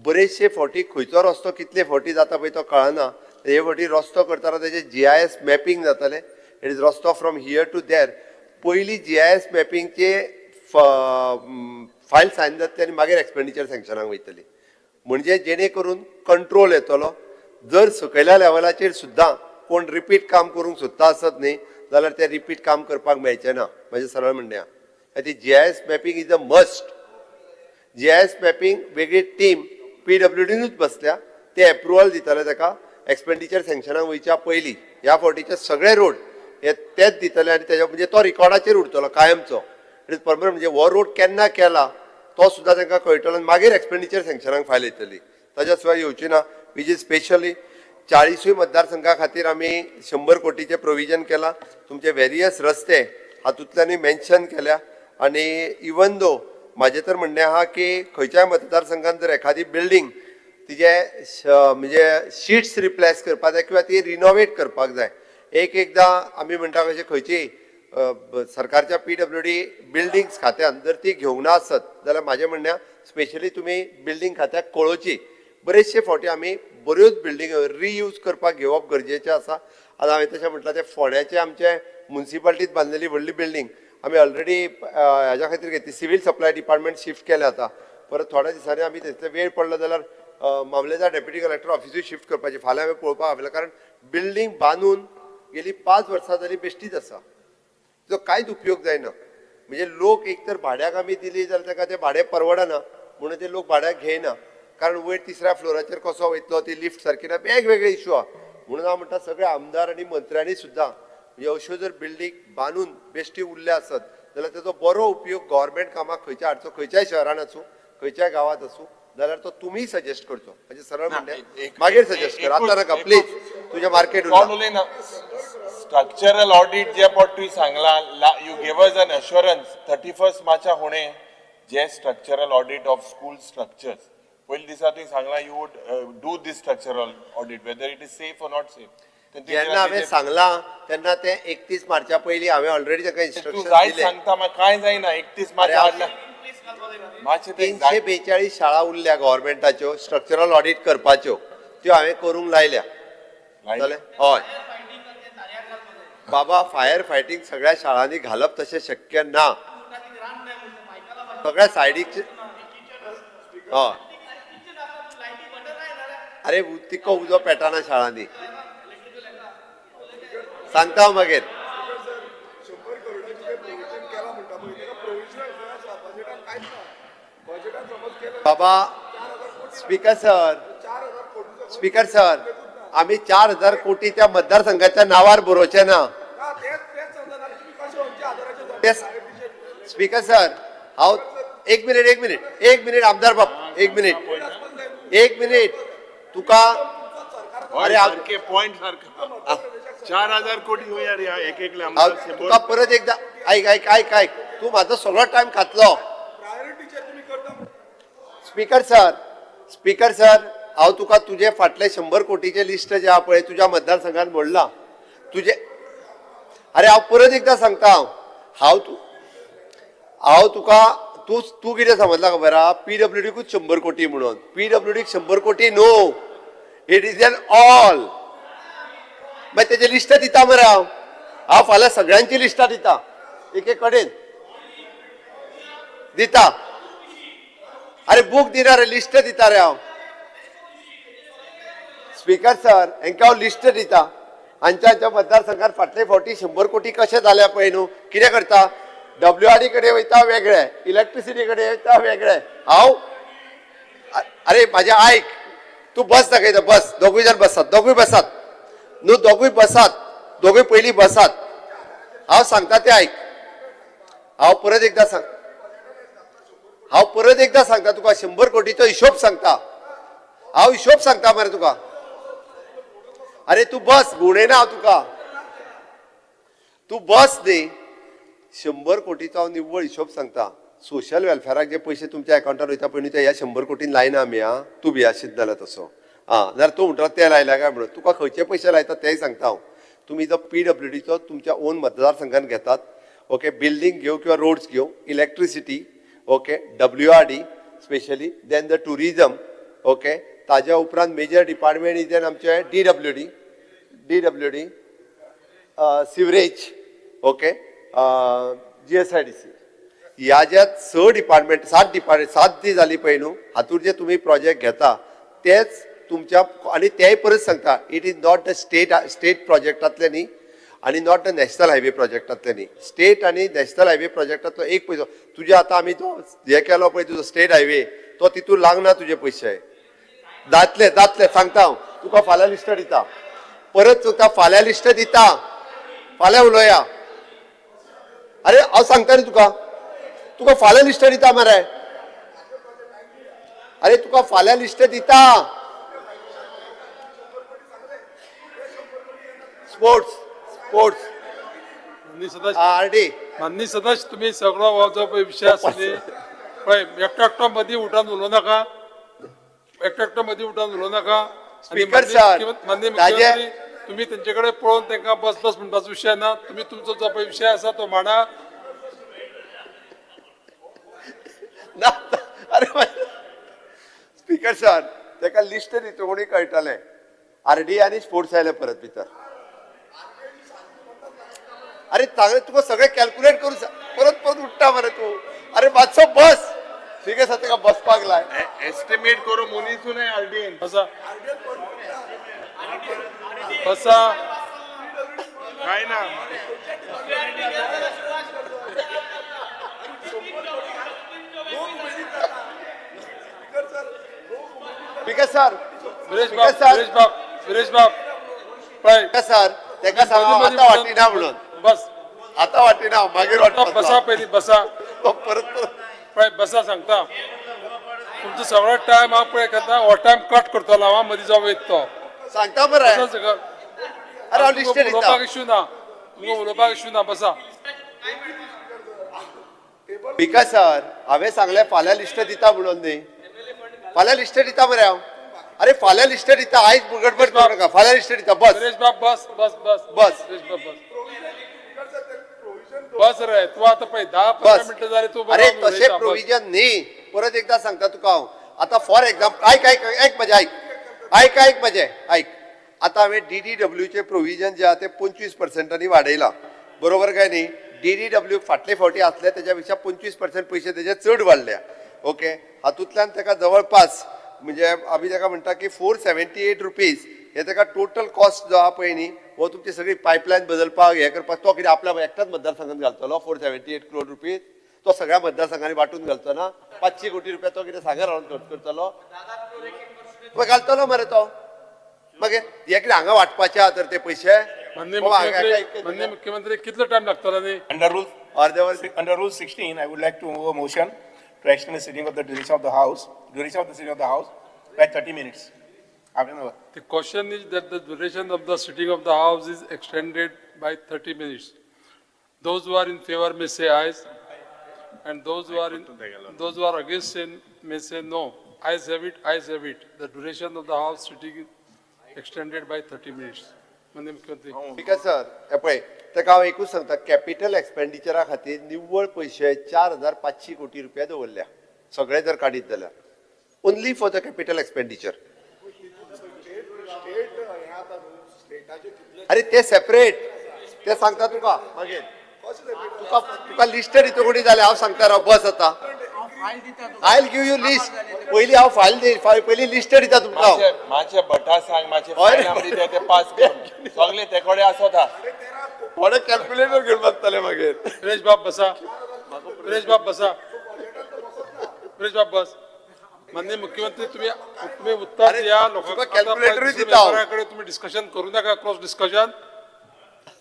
बरेचशे फावटी खंयचो रस्तो कितले फावटी जाता पळय तो कळना हे फावटी रस्तो करतना तेजे GIS मॅपींग जातालें इट इज रस्तो फ्रॉम हियर टू देर पयलीं GIS मॅपींगचे फायल सायन जातली आनी मागीर एक्सपेंडिचर सँक्शनाक वयतली म्हणजे जेणे करून कंट्रोल येतलो जर सकयल्या लेवलाचेर सुद्दां कोण रिपीट काम करूंक सोदता आसत न्ही जाल्यार ते रिपीट काम करपाक मेळचें ना म्हजें सरळ म्हणणें आहा ती GIS mapping is a must GIS mapping वेगळी टीम PWDनूच बसल्या ते एप्रुवल दितले ताका एक्सपेंडिचर सँक्शनाक वयच्या पयलीं ह्या फावटीचे सगळे रोड हे तेच दितले आनी तेज्या म्हणजे तो रिकॉर्डाचेर उरतलो कायमचो इट इज परमनंट म्हणजे हो रोड केन्ना केला तो सुद्दां तांकां कळटलो आनी मागीर एक्सपेंडिचर सँक्शनाक फायल येतली ताच्या शिवाय येवची ना वीच इज स्पेशली 40 मतदारसंघा खातीर आमी 100 कोटीचे प्रोविजन केला तुमचे वेरियस रस्ते हातूंतल्यानूय मेन्शन केल्या आणि इवन दो माझे तर म्हणणें आहा की खंयच्याय मतदारसंघात जर एखादी बिल्डींग तिचे म्हणजे शीट्स रिप्लेस करपाक जाय किंवा ती रिनोवेट करपाक जाय. एकदां आमी म्हणटा कशें खंयची सरकारच्या PWD बिल्डिंग्स खात्यान जर ती घेवंक ना आसत जाल्यार म्हाजें म्हणणें स्पेशली तुमी बिल्डिंग खात्याक कळोवची. बरेचशे फावटी आमी बऱ्योच बिल्डिंग रियूज करपाक घेवप गरजेचें आसा. आतां हांवें तशें म्हटलां तें फोंड्याचें आमचें म्युन्सिपाल्टीत बांदलेली व्हडली बिल्डींग आमी ऑलरेडी हेज्या खातीर घेतली. सिवील सप्लाय डिपार्टमेंट शिफ्ट केलें आतां. परत थोड्या दिसांनी आमी थंयसर वेळ पडलो जाल्यार मामलेदार डेप्युटी कलेक्टर ऑफिसूय शिफ्ट करपाचें फाल्यां हांवें पळोवपाक आयलें. कारण बिल्डींग बांदून गेली 5 वर्सां जाली बेश्टीच आसा. तिचो कांयच उपयोग जायना. म्हणजे लोक एक तर भाड्याक आमी दिली जाल्यार ताका तें भाडें परवडना म्हणून ते लोक भाड्याक घेयना. कारण वयर 3ऱ्या फ्लोराचेर कसो वयतलो ती लिफ्ट सारकी ना वेगवेगळे इशू आहा. म्हणून हांव म्हणटा सगळे आमदार आनी मंत्र्यांनी सुद्दां म्हणजे अश्यो जर बिल्डींग बांदून बेश्टी उरल्या आसत जाल्यार ताचो बरो उपयोग गव्हर्मेंट कामाक खंयच्या हाडचो, खंयच्याय शहरान आसूं खंयच्याय गांवांत आसूं जाल्यार तो तुमी सजेस्ट करचो. म्हणजे सरळ म्हणलें मागीर सजेस्ट कर, आतां नाका प्लीज. तुजें मार्केट उलयना. स्ट्रक्चरल ऑडिट जे पट तुवें सांगलां, you give us an assurance 31 मार्चा होणे जे structural audit of school structures पयले दिसा तुवें सांगलां you would do this structural audit whether it is safe or not safe. जेन्ना हांवें सांगलां तेन्ना ते 31 मार्चा पयलीं हांवें ऑलरेडी ताका इन्स्ट्रक्शन जायत सांगता म्हाका कांय जायना. 31 मार्चा 342 शाळा उरल्या गव्हर्मेंटाच्यो स्ट्रक्चरल ऑडिट करपाच्यो. त्यो हांवें करूंक लायल्या. जालें? हय बाबा, फायर फायटींग सगळ्या शाळांनी घालप तशें शक्य ना. सगळ्या सायडीक हय अरे तिको उजो पेटना शाळांनी. सांगता हांव मागीर. बाबा स्पीकर सर आम्ही 4,000 कोटी त्या मतदारसंघाच्या नावार बरोवचे ना. स्पीकर सर हांव एक मिनिट आमदार बाब एक मिनिट तुका अरे सारके पॉइंट सारका 4,000 कोटी होया रे एक तुका परत एकदा ऐक तू माझा सगळो टाइम खातलो. स्पीकर सर हांव तुका तुझे फाटले 100 कोटीचे लिस्ट जे आहा पळय तुज्या मतदारसंघात मोडला तुझे. अरे हांव परत एकदा सांगता हांव तुका तू कितें समजला खबर आहा PWDकूच 100 कोटी म्हणून. PWDक 100 crore no, it is an all. मागीर तेजे लिस्ट दिता मरे हांव फाल्यां सगळ्यांची लिस्टां दिता एक कडेन दिता. अरे बूक दिना रे लिस्ट दिता रे हांव. स्पीकर सर हांकां हांव लिस्ट दिता हांच्या मतदारसंघात फाटले फावटी 100 कोटी कशे जाल्या पळय न्हू. कितें करता WRD कडेन वयता वेगळे, इलेक्ट्रिसिटी कडेन वयता वेगळे. हांव अरे म्हाजें आयक तू बस दाखयता बस. दोगूय जाण बसात दोगूय पयलीं बसात. हांव सांगता तें आयक. हांव परत एकदा सांगता तुका 100 कोटीचो हिशोब सांगता. हांव हिशोब सांगता मरे तुका. अरे तू बस गुणयना हांव तुका. तू बस न्ही. 100 कोटीचो हांव निव्वळ हिशोब सांगता. सोशल वेलफेअराक जे पयशे तुमच्या अकाउंटार वयता पळय न्ही ते ह्या 100 कोटीन लायना आमी. तू बी आशीत जाल्यार तसो जाल्यार तूं म्हणटा ते लायला काय म्हणून. तुका खंयचे पयशे लायता तेय सांगता हांव. तुमी जो PWDचो तुमच्या ओन मतदारसंघान घेतात ओके, बिल्डींग घेव किंवा रोड्स घेव, electricity okay, WRD specially, then the tourism okay, ताज्या उपरांत मेजर डिपार्टमेंट इज एन आमचे DWD सिवरेज ओके, GSIDC. ह्या ज्या 7 ती जाली पळय न्हू हातूंत जे तुमी प्रोजेक्ट घेता तेच तुमच्या आनी तेय परत सांगता it is not the state प्रोजेक्टांतले न्ही आनी नॉट द नॅशनल हायवे प्रोजेक्टांतले न्ही. स्टेट आनी नॅशनल हायवे प्रोजेक्टांतलो एक पयसो तुजे आतां आमी तो हे केलो पळय तुजो स्टेट हायवे तो तितून लागना तुजे पयशे. जातले सांगता हांव तुका फाल्यां लिस्ट दिता. परत तुका फाल्यां लिस्ट दिता. फाल्यां उलोवया. अरे हांव सांगता न्ही तुका फाल्यां लिस्ट दिता मरे. अरे तुका फाल्यां लिस्ट दिता. स्पोर्ट्स RD माननीय सदस्य तुम्ही सगळो हो जो पळय विषय आसा न्ही पळय एकटो मदीं उठान उलोव नाका एकटो मदीं उठान उलोव नाका आनी माननीय मुख्यमंत्री तुम्ही तेंचे कडेन पळोवन तांकां बस बस म्हणपाचो विशय ना तुम्ही तुमचो जो पळय विशय आसा तो मांडा अरे स्पीकर सर ताका लिस्ट दिता कोणी कळटलें आरडी आनी स्पोर्ट्स आयले परत भितर अरे चांगले तुका सगळे कॅल्क्युलेट करू परत परत उठटा मरे तू अरे मातसो बस स्पीकर सर ताका बसपाक लाय एस्टिमेट करू मुनीसून आरडीएन बसा बसा काय ना स्पीकर सर सुरेश बाब पळय सर ताका सांगा आता वाटिना म्हणून बस आता वाटिना मागीर बसा पयलीं बसा परत पळय बसा सांगता तुमचो सगळो टायम हांव पळय करता हो टायम कट करतलो हांव मदीं जो वयता तो सांगता मरे अरे हांव लिस्ट उलोवपाक इश्यू ना तुमकां उलोवपाक इश्यू ना बसा स्पीकर सर हांवें सांगलें फाल्यां लिस्ट दिता म्हणून न्ही फाल्यां लिस्ट दिता मरे हांव अरे फाल्यां लिस्ट दिता आयज गडबड करूं नाका फाल्यां लिस्ट दिता बस सुरेश बाब बस बस बस बस सुरेश बाब बस रे तू आता पळय 10-15 मिनिटं जाली तू अरे तशें प्रोविजन न्ही परत एकदा सांगता तुका हांव आतां फॉर एग्जाम्पल ऐक म्हजें ऐक आतां हांवें DDW प्रोविजन जे आहा ते 25% वाडयलां बरोबर काय न्ही DDW फाटले फावटी आसले तेच्या पेक्षा 25% पयशे तेजे चड वाडल्या ओके हातूंतल्यान ताका जवळपास म्हणजे आमी ताका म्हणटा की 478 रुपीज हे ताका टोटल कॉस्ट जो आहा पळय न्ही हो तुमची सगळी पायपलायन बदलपाक हे करपाक तो कितें आपल्या एकटाच मतदारसंघात घालतलो 478 करोड रुपीज तो सगळ्या मतदारसंघांनी वांटून घालचो ना 500 कोटी रुपया तो कितें सागर रावन खर्च करतलो घालतलो मरे तो मागीर हे कितें हांगा वाटपाचे आहा तर ते पयशे माननीय मुख्यमंत्री कितलो टायम लागतलो न्ही अर्दे वर Under Rule 16, I would like to move a motion to extend the sitting of the duration of the House by 30 minutes. The question is that the duration of the sitting of the House is extended by 30 minutes. Those who are in favor may say ayes, and those who are against may say no. Ayes have it, ayes have it. The duration of the House sitting is extended by 30 minutes. माननीय मुख्यमंत्री स्पीकर सर हे पळय ताका हांव एकूच सांगता कॅपिटल एक्सपेंडिचरा खातीर निव्वळ पयशे 4500 कोटी रुपया दवरल्या सगळे जर काडीत जाल्यार only for the capital expenditure अरे ते सेपरेट ते सांगता तुका मागीर तुका लिस्ट दिता कोणी जाल्यार हांव सांगता राव बस आता I will give you list पयली हांव फायल पयली लिस्ट दिता तुमकां माझे भटा सांग माझे फायल आमदी ते पास कर सगळे ते कोडे आसोता थोडे कॅल्क्युलेटर घेवन बसतले मागीर सुरेश बाब बसा सुरेश बाब बसा सुरेश बाब बस माननीय मुख्यमंत्री तुम्ही उत्तर द्या कॅल्क्युलेटर दिता लोकांकडे तुम्ही डिस्कशन करू नका क्रॉस डिस्कशन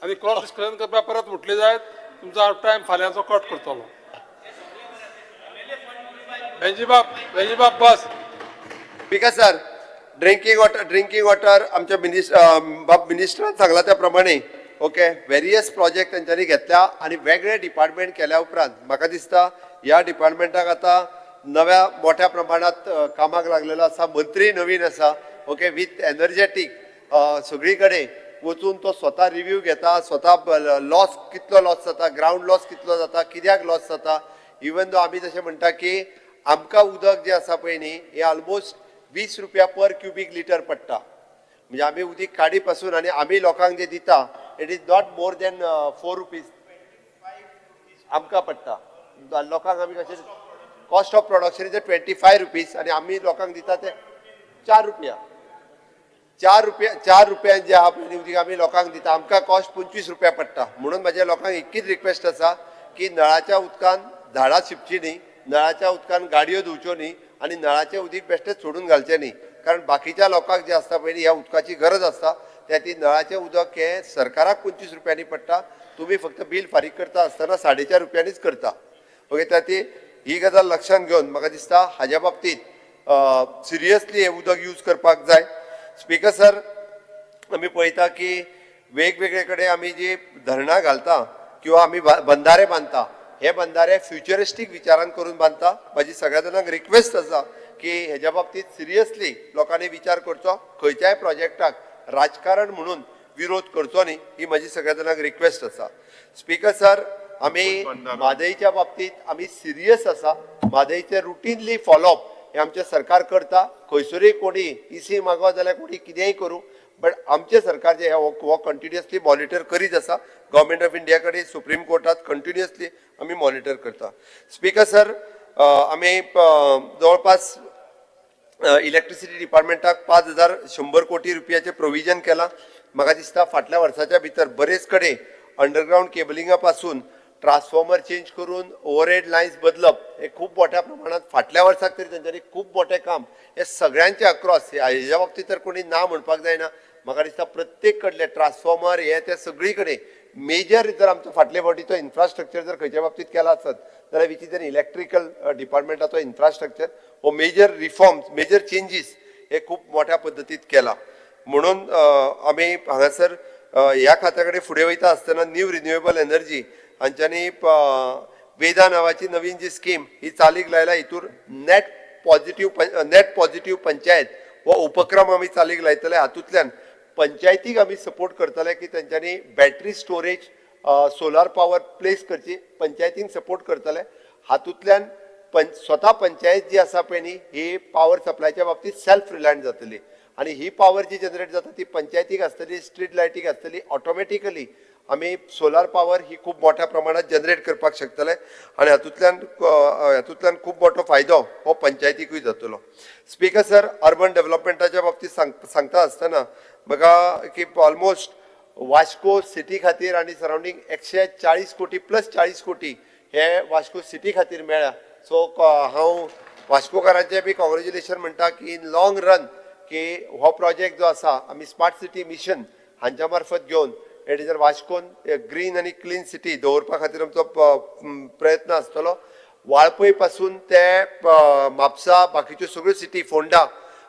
आणि क्रॉस डिस्कशन करपाक परत उठले जायत तुमचा टायम फाल्यांचो कट करतलो वेंजी बाब बस स्पीकर सर ड्रिंकिंग वॉटर आमच्या मिनिस्टरान सांगला त्या प्रमाणे ओके वेरियस प्रोजेक्ट तेंच्यांनी घेतल्या आणि वेगळे डिपार्टमेंट केल्या उपरांत म्हाका दिसता ह्या डिपार्टमेंटाक आतां नव्या मोठ्या प्रमाणात कामाक लागलेलो आसा मंत्री नवीन आसा ओके विथ एनर्जेटीक सगळी कडेन वचून तो स्वता रिव्ह्यू घेता स्वता लॉस कितलो लॉस जाता ग्राउंड लॉस कितलो जाता कित्याक लॉस जाता इवन दो आमी जशें म्हणटा की आमकां उदक जें आसा पळय न्ही हें ऑलमोस्ट 20 रुपया पर क्युबिक लिटर पडटा म्हणजे आमी उदीक काडी पासून आनी आमी लोकांक जें दिता it is not more than 4 rupees आमकां पडटा लोकांक आमी कशें cost of production is 25 rupees आनी आमी लोकांक दिता ते 4 रुपया 4 रुपयान जे आहा पळय उदीक आमी लोकांक दिता आमकां कॉस्ट 25 रुपया पडटा म्हणून म्हाज्या लोकांक एकच रिक्वेस्ट आसा की नळाच्या उदकान झाडां शिंपची न्ही नळाच्या उदकान गाडयो धुवच्यो न्ही आनी नळाचें उदीक बेश्टें सोडून घालचें न्ही कारण बाकीच्या लोकांक जे आसता पळय ह्या उदकाची गरज आसता त्या ती नळाचें उदक हें सरकाराक 25 रुपयांनी पडटा तुमी फक्त बील फारीक करता आसतना 4.5 रुपयांनीच करता ओके त्या ती ही गजाल लक्षांत घेवन म्हाका दिसता हाज्या बाबतींत सिरियसली हें उदक यूज करपाक जाय स्पीकर सर आमी पळयता की वेगवेगळे कडेन आमी जी धरणां घालता किंवा आम्ही बंधारे बांधता हे बंधारे फ्युचरिस्टीक विचारान करून बांधता. माझी सगळ्या जाणांक रिक्वेस्ट आसा की हेच्या बाबतीत सिरियसली लोकांनी विचार करचो. खंयच्याय प्रोजेक्टाक राजकारण म्हणून विरोध करचो न्ही ही माझी सगळ्या जाणांक रिक्वेस्ट आसा. स्पीकर सर, आम्ही म्हादईच्या बाबतीत आम्ही सिरियस आसा. म्हादईचे रुटीनली फॉलोअप हे आमचे सरकार करता. खंयसरूय कोणी इसी मागो जाल्यार कोणी कितेंय करूं, बट आमचे सरकार जे हो कंटिन्युअसली मॉनिटर करीत आसा. गव्हर्मेंट ऑफ इंडिया कडेन सुप्रीम कोर्टात कंटिन्युअसली आमी मॉनिटर करता. स्पीकर सर, आमी जवळपास इलेक्ट्रिसिटी डिपार्टमेंटाक 5,100 कोटी रुपयाचे प्रोविजन केला. म्हाका दिसता फाटल्या वर्साच्या भितर बरेच कडेन अंडरग्राउंड केबलिंगा पासून ट्रान्सफॉर्मर चेंज करून ओव्हरहेड लायन्स बदलप हे खूप मोठ्या प्रमाणात फाटल्या वर्साक तरी तांच्यांनी खूप मोठें काम हे सगळ्यांचे अक्रॉस हेच्या बाबतीत तर कोणी ना म्हणपाक जायना. म्हाका दिसता प्रत्येक कडले ट्रान्सफॉर्मर हे ते सगळी कडेन मेजर जर आमचो फाटले फावटीचो इन्फ्रास्ट्रक्चर जर खंयच्या बाबतीत केला आसत जाल्यार विच इज एन इलेक्ट्रिकल डिपार्टमेंटाचो इन्फ्रास्ट्रक्चर हो मेजर रिफॉर्म्स मेजर चेंजीस हे खूप मोठ्या पद्दतीत केला. म्हणून आमी हांगासर ह्या खात्या कडेन फुडें वयता आसतना न्यू रिन्युएबल एनर्जी हांच्यांनी वेदा नांवाची नवीन जी स्कीम ही चालीक लायला. हितूर नेट पॉझिटिव्ह पंचायत हो उपक्रम आमी चालीक लायतले. हातूंतल्यान पंचायतीक आमी सपोर्ट करतले की तेंच्यांनी battery storage solar power place करची. पंचायतींक सपोर्ट करतले. हातूंतल्यान स्वता पंचायत जी आसा पळय न्ही ही पावर सप्लायच्या बाबतीत सेल्फ रिलायंट जातली आणि ही पावर जी जनरेट जाता ती पंचायतीक आसतली, स्ट्रीट लायटीक आसतली. ऑटोमॅटिकली आमी सोलार पावर ही खूप मोठ्या प्रमाणात जनरेट करपाक शकतले आणि हातूंतल्यान खूप मोठो फायदो हो पंचायतीकूय जातलो. स्पीकर सर, अर्बन डेव्हलपमेंटाच्या बाबतीत सांगता आसतना म्हाका की ऑलमोस्ट वास्को सिटी खातीर आणि सराउंडींग 140 कोटी प्लस 40 कोटी हे वास्को सिटी खातीर मेळ्ळा. सो हांव वास्कोकारांचे बी कॉंग्रॅच्युलेशन म्हणटा की इन लॉंग रन की हो प्रोजेक्ट जो आसा आमी स्मार्ट सिटी मिशन हांच्या मार्फत घेवन एट इज वास्कोन ग्रीन आणि क्लीन सिटी दवरपा खातीर आमचो प्रयत्न आसतलो. वाळपय पासून ते म्हापसा बाकीच्यो सगळ्यो सिटी फोंडा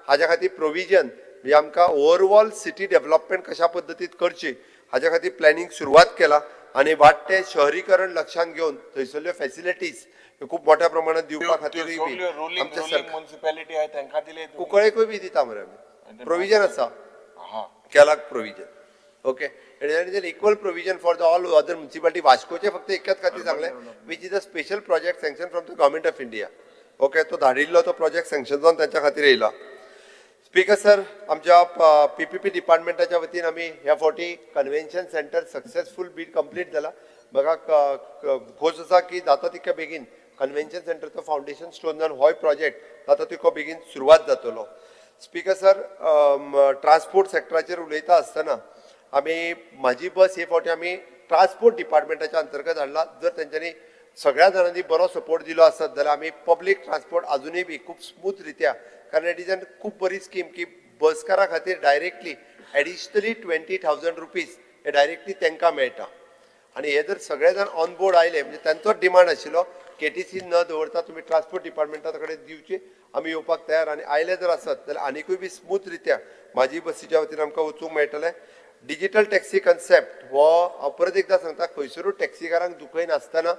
हाज्या खातीर प्रोविजन म्हणजे आमकां ओवरऑल सिटी डेव्हलपमेंट कशा पद्दतीत करची हाज्या खातीर प्लॅनिंग सुरवात केला आणि वाडटे शहरीकरण लक्षांत घेवन थंयसरल्यो फॅसिलिटीज खूप मोठ्या प्रमाणात दिवपा खातीर म्युनिसिपॅलिटी आहे तांकां दिले. कुंकळेकूय बी दिता मरे आमी. प्रोविजन आसा केला provision. Okay, equal provision for the all other municipality. वास्कोचे फक्त एकच खातीर सांगले which is a special project sanction from the government of India. Okay, तो धाडिल्लो तो प्रोजेक्ट सँक्शन जावन तांच्या खातीर येयला. स्पीकर सर, आमच्या PPP डिपार्टमेंटाच्या वतीन आमी ह्या फावटी convention centre successful bid complete जाला. म्हाका खोस आसा की जाता तितके बेगीन कन्व्हेन्शन सेंटरचो फावंडेशन स्टोन जावन होय प्रोजेक्ट जाता तितको बेगीन सुरवात जातलो. स्पीकर सर, ट्रान्सपोर्ट सेक्टराचेर उलयता आसतना आमी म्हाजी बस हे फावटी आमी ट्रान्सपोर्ट डिपार्टमेंटाच्या अंतर्गत हाडला. जर तेंच्यांनी सगळ्या जाणांनी बरो सपोर्ट दिलो आसत जाल्यार आमी पब्लीक ट्रान्सपोर्ट अजुनूय बी खूप स्मूथ रित्या, कारण इट इज अन खूप बरी स्कीम की बसकारा खातीर डायरेक्टली एडिशनली 20,000 रुपीज हे डायरेक्टली तांकां मेळटा. आणि हे जर सगळे जाण ऑन बोर्ड आयले म्हणजे तांचोच डिमांड आशिल्लो KTC न दवरता तुमी ट्रान्सपोर्ट डिपार्टमेंटा कडेन दिवचे, आमी येवपाक तयार. आणि आयले जर आसत जाल्यार आनिकूय बी स्मूथ रित्या म्हाजी बसीच्या वतीन आमकां वचूंक मेळटलें. डिजिटल टॅक्सी कन्सेप्ट हो हांव परत एकदां सांगता, खंयसरूय टॅक्सीकारांक दुखय नासतना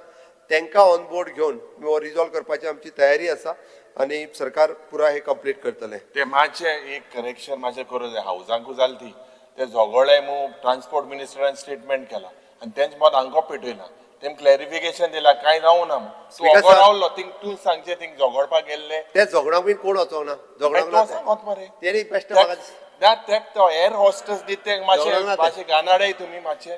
तांकां ऑन बोर्ड घेवन हो रिजॉल्व करपाची आमची तयारी आसा आणि सरकार पुरा हे कंप्लीट करतले. ते मातशे एक करेक्शन मातशें करूं जाय. हावजांकू जाल ती ते झगडले मू ट्रान्सपोर्ट मिनिस्टरान स्टेटमेंट केला आणि तेंच मत हांगा पेटयला. तेम क्लॅरिफिकेशन दिला काय जावं ना. तूं रावलो थिंग तूं सांगचे थिंग झगडपाक गेल्ले ते झगडाक बीन कोण वचोंक ना. झगडाक सांगत मरे तेणी बेश्ट म्हाका तो एअर हॉस्टेस दिते मातशे गानाडे तुमी मातशे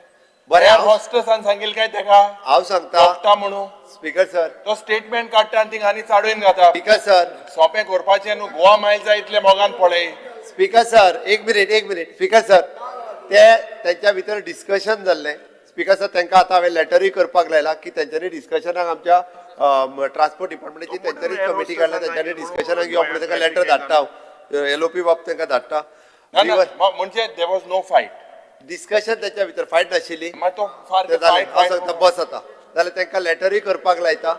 बरें. एअर हॉस्टेसान सांगिल काय तेका हांव सांगता म्हणून. स्पीकर सर, तो स्टेटमेंट काडटा आनी थिंग आनी चाडून घाता. स्पीकर सर, सोंपें करपाचें न्हू. गोवा मायल जाय इतले मोगान पळय. स्पीकर सर, एक मिनिट. स्पीकर सर, ते त्यांच्या भितर डिस्कशन जाल्लें. स्पीकर सर, तांकां आतां हांवें लेटरूय करपाक लायला की तेंच्यांनी डिस्कशनाक आमच्या ट्रान्सपोर्ट डिपार्टमेंटाची तेंच्यांनी कमिटी काडल्या तेंच्यांनी डिस्कशनाक घेवप म्हणून तांकां लेटर धाडटा. LOP बाब तांकां धाडटा. म्हणजे there was no fight. Discussion तेंच्या भितर फायट नाशिल्ली. तो बस आतां जाल्यार तांकां लेटरूय करपाक लायता.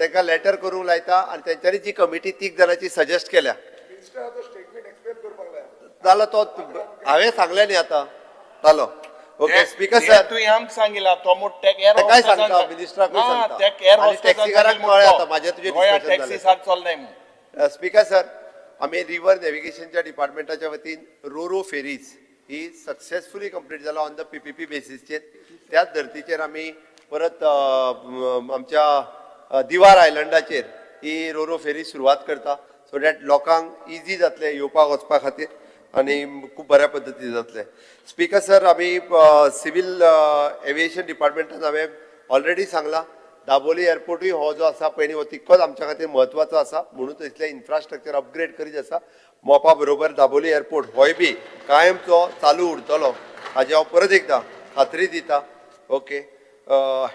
तांकां लेटर करूंक लायता आणि तेंच्यांनी जी कमिटी 3 जाणांची सजेस्ट केल्या जालो तो हांवें सांगलें न्ही आतां जालो. ओके स्पीकर सर तू आमक सांगिला तो मोठ्या एअर काय सांगता मिनिस्टराकूय सांगता एअर आणि टॅक्सीकारांक कळ्ळें आता माझे तुझे टॅक्सी साथ चलनाय म्हणून स्पीकर सर आम्ही रिव्हर नॅव्हिगेशनच्या डिपार्टमेंटाच्या वतीन रो फेरीज ही सक्सेसफुली कंप्लीट जाला ऑन द PPP बेसिसचेर त्याच धर्तीचेर आम्ही परत आमच्या दिवार आयलंडाचेर ही रो फेरी सुरवात करता सो दॅट लोकांक इजी जातले येवपाक वचपा खातीर आणि खूप बऱ्या पद्धतीन जातले स्पीकर सर आम्ही सिव्हिल एव्हिएशन डिपार्टमेंटान हांवें ऑलरेडी सांगला दाबोली एअरपोर्टूय हो जो आसा पयलीं हो तितकोच आमच्या खातीर म्हत्वाचो आसा म्हणून थंयसलें इन्फ्रास्ट्रक्चर अपग्रेड करीत आसा मोपा बरोबर दाबोली एअरपोर्ट होय बी कायमचो चालू उरतलो हाजी हांव परत एकदां खात्री दिता ओके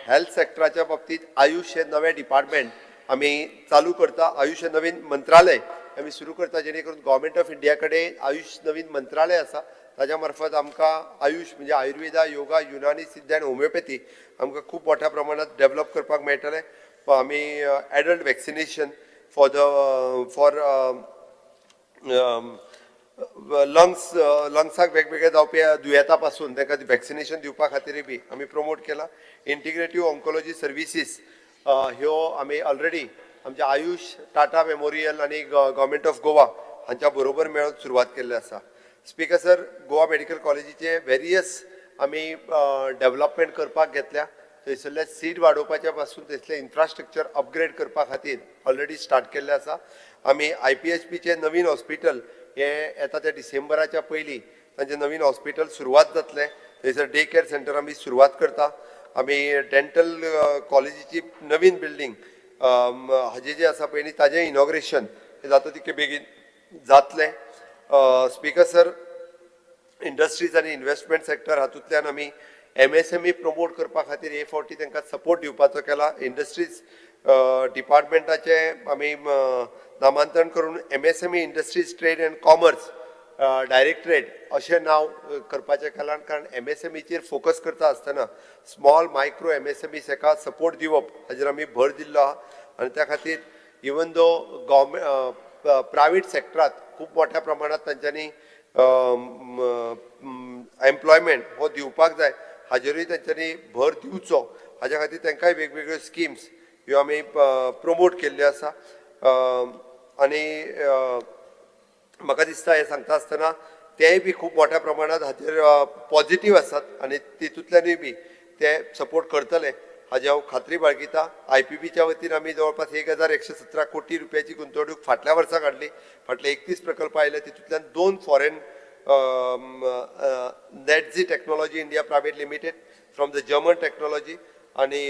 हेल्थ सेक्टराच्या बाबतींत आयुष हे नवें डिपार्टमेंट आमी चालू करता आयुष हे नवीन मंत्रालय आमी सुरू करता जेणे करून गव्हर्मेंट ऑफ इंडिया कडेन आयुष नवीन मंत्रालय आसा ताज्या मार्फत आमकां आयुष म्हणजे आयुर्वेदा योगा युनानी सिद्ध आनी होमिओपॅथी आमकां खूब मोठ्या प्रमाणात डेव्हलप करपाक मेळटलें आमी एडल्ट वॅक्सिनेशन फॉर लंग्साक वेगवेगळे जावपी दुयेंतां पासून तांकां वॅक्सिनेशन दिवपा खातीर बी आमी प्रमोट केला इंटिग्रेटीव ऑन्कोलॉजी सर्विसीस ह्यो आमी ऑलरेडी आमच्या आयुष टाटा मेमोरियल आनी गव्हर्मेंट ऑफ गोवा हांच्या बरोबर मेळून सुरवात केल्ली आसा स्पीकर सर गोवा मेडिकल कॉलेजीचे वेरियस आमी डेव्हलपमेंट करपाक घेतल्या थंयसरले सीट वाडोवपाच्या पासून थंयसले इन्फ्रास्ट्रक्चर अपग्रेड करपा खातीर ऑलरेडी स्टार्ट केल्ले आसा आमी IPHPचे नवीन हॉस्पिटल हे येता त्या डिसेंबराच्या पयलीं तांचें नवीन हॉस्पिटल सुरवात जातलें थंयसर डे केअर सेंटर आमी सुरवात करता आमी डेंटल कॉलेजीची नवीन बिल्डींग हाजें जें आसा पयलीं ताजें इनॉग्रेशन हें जाता तितकें बेगीन जातलें स्पीकर सर इंडस्ट्रीज आनी इन्व्हेस्टमेंट सेक्टर हातूंतल्यान आमी MSME प्रमोट करपा खातीर हे फावटी तांकां सपोर्ट दिवपाचो केला इंडस्ट्रीज डिपार्टमेंटाचे आमी नामांतरण करून MSME industries trade end commerce directorate अशें नांव करपाचें केलां कारण MSMEचेर फोकस करता आसतना स्मॉल मायक्रो MSMEs हाका सपोर्ट दिवप हाजेर आमी भर दिल्लो आहा आनी त्या खातीर इवन दो गव्हर्मेंट प्रायवेट सेक्टरांत खूब मोठ्या प्रमाणात तांच्यांनी एम्प्लॉयमेंट हो दिवपाक जाय हाजेरूय तांच्यांनी भर दिवचो हाज्या खातीर तांकांय वेगवेगळ्यो स्किम्स ह्यो आमी प्रमोट केल्ल्यो आसा आनी म्हाका दिसता हे सांगता आसतना तेय बी खूब मोठ्या प्रमाणात हाचेर पॉझिटिव्ह आसात आनी तितूंतल्यानूय बी ते सपोर्ट करतले हाजी हांव खात्री बाळगिता IPBच्या वतीन आमी जवळपास 1117 कोटी रुपयाची गुंतवणूक फाटल्या वर्सा काडली फाटले 31 प्रकल्प आयले तितूंतल्यान 2 foreign Netzsch technology India private limited from the German technology आनी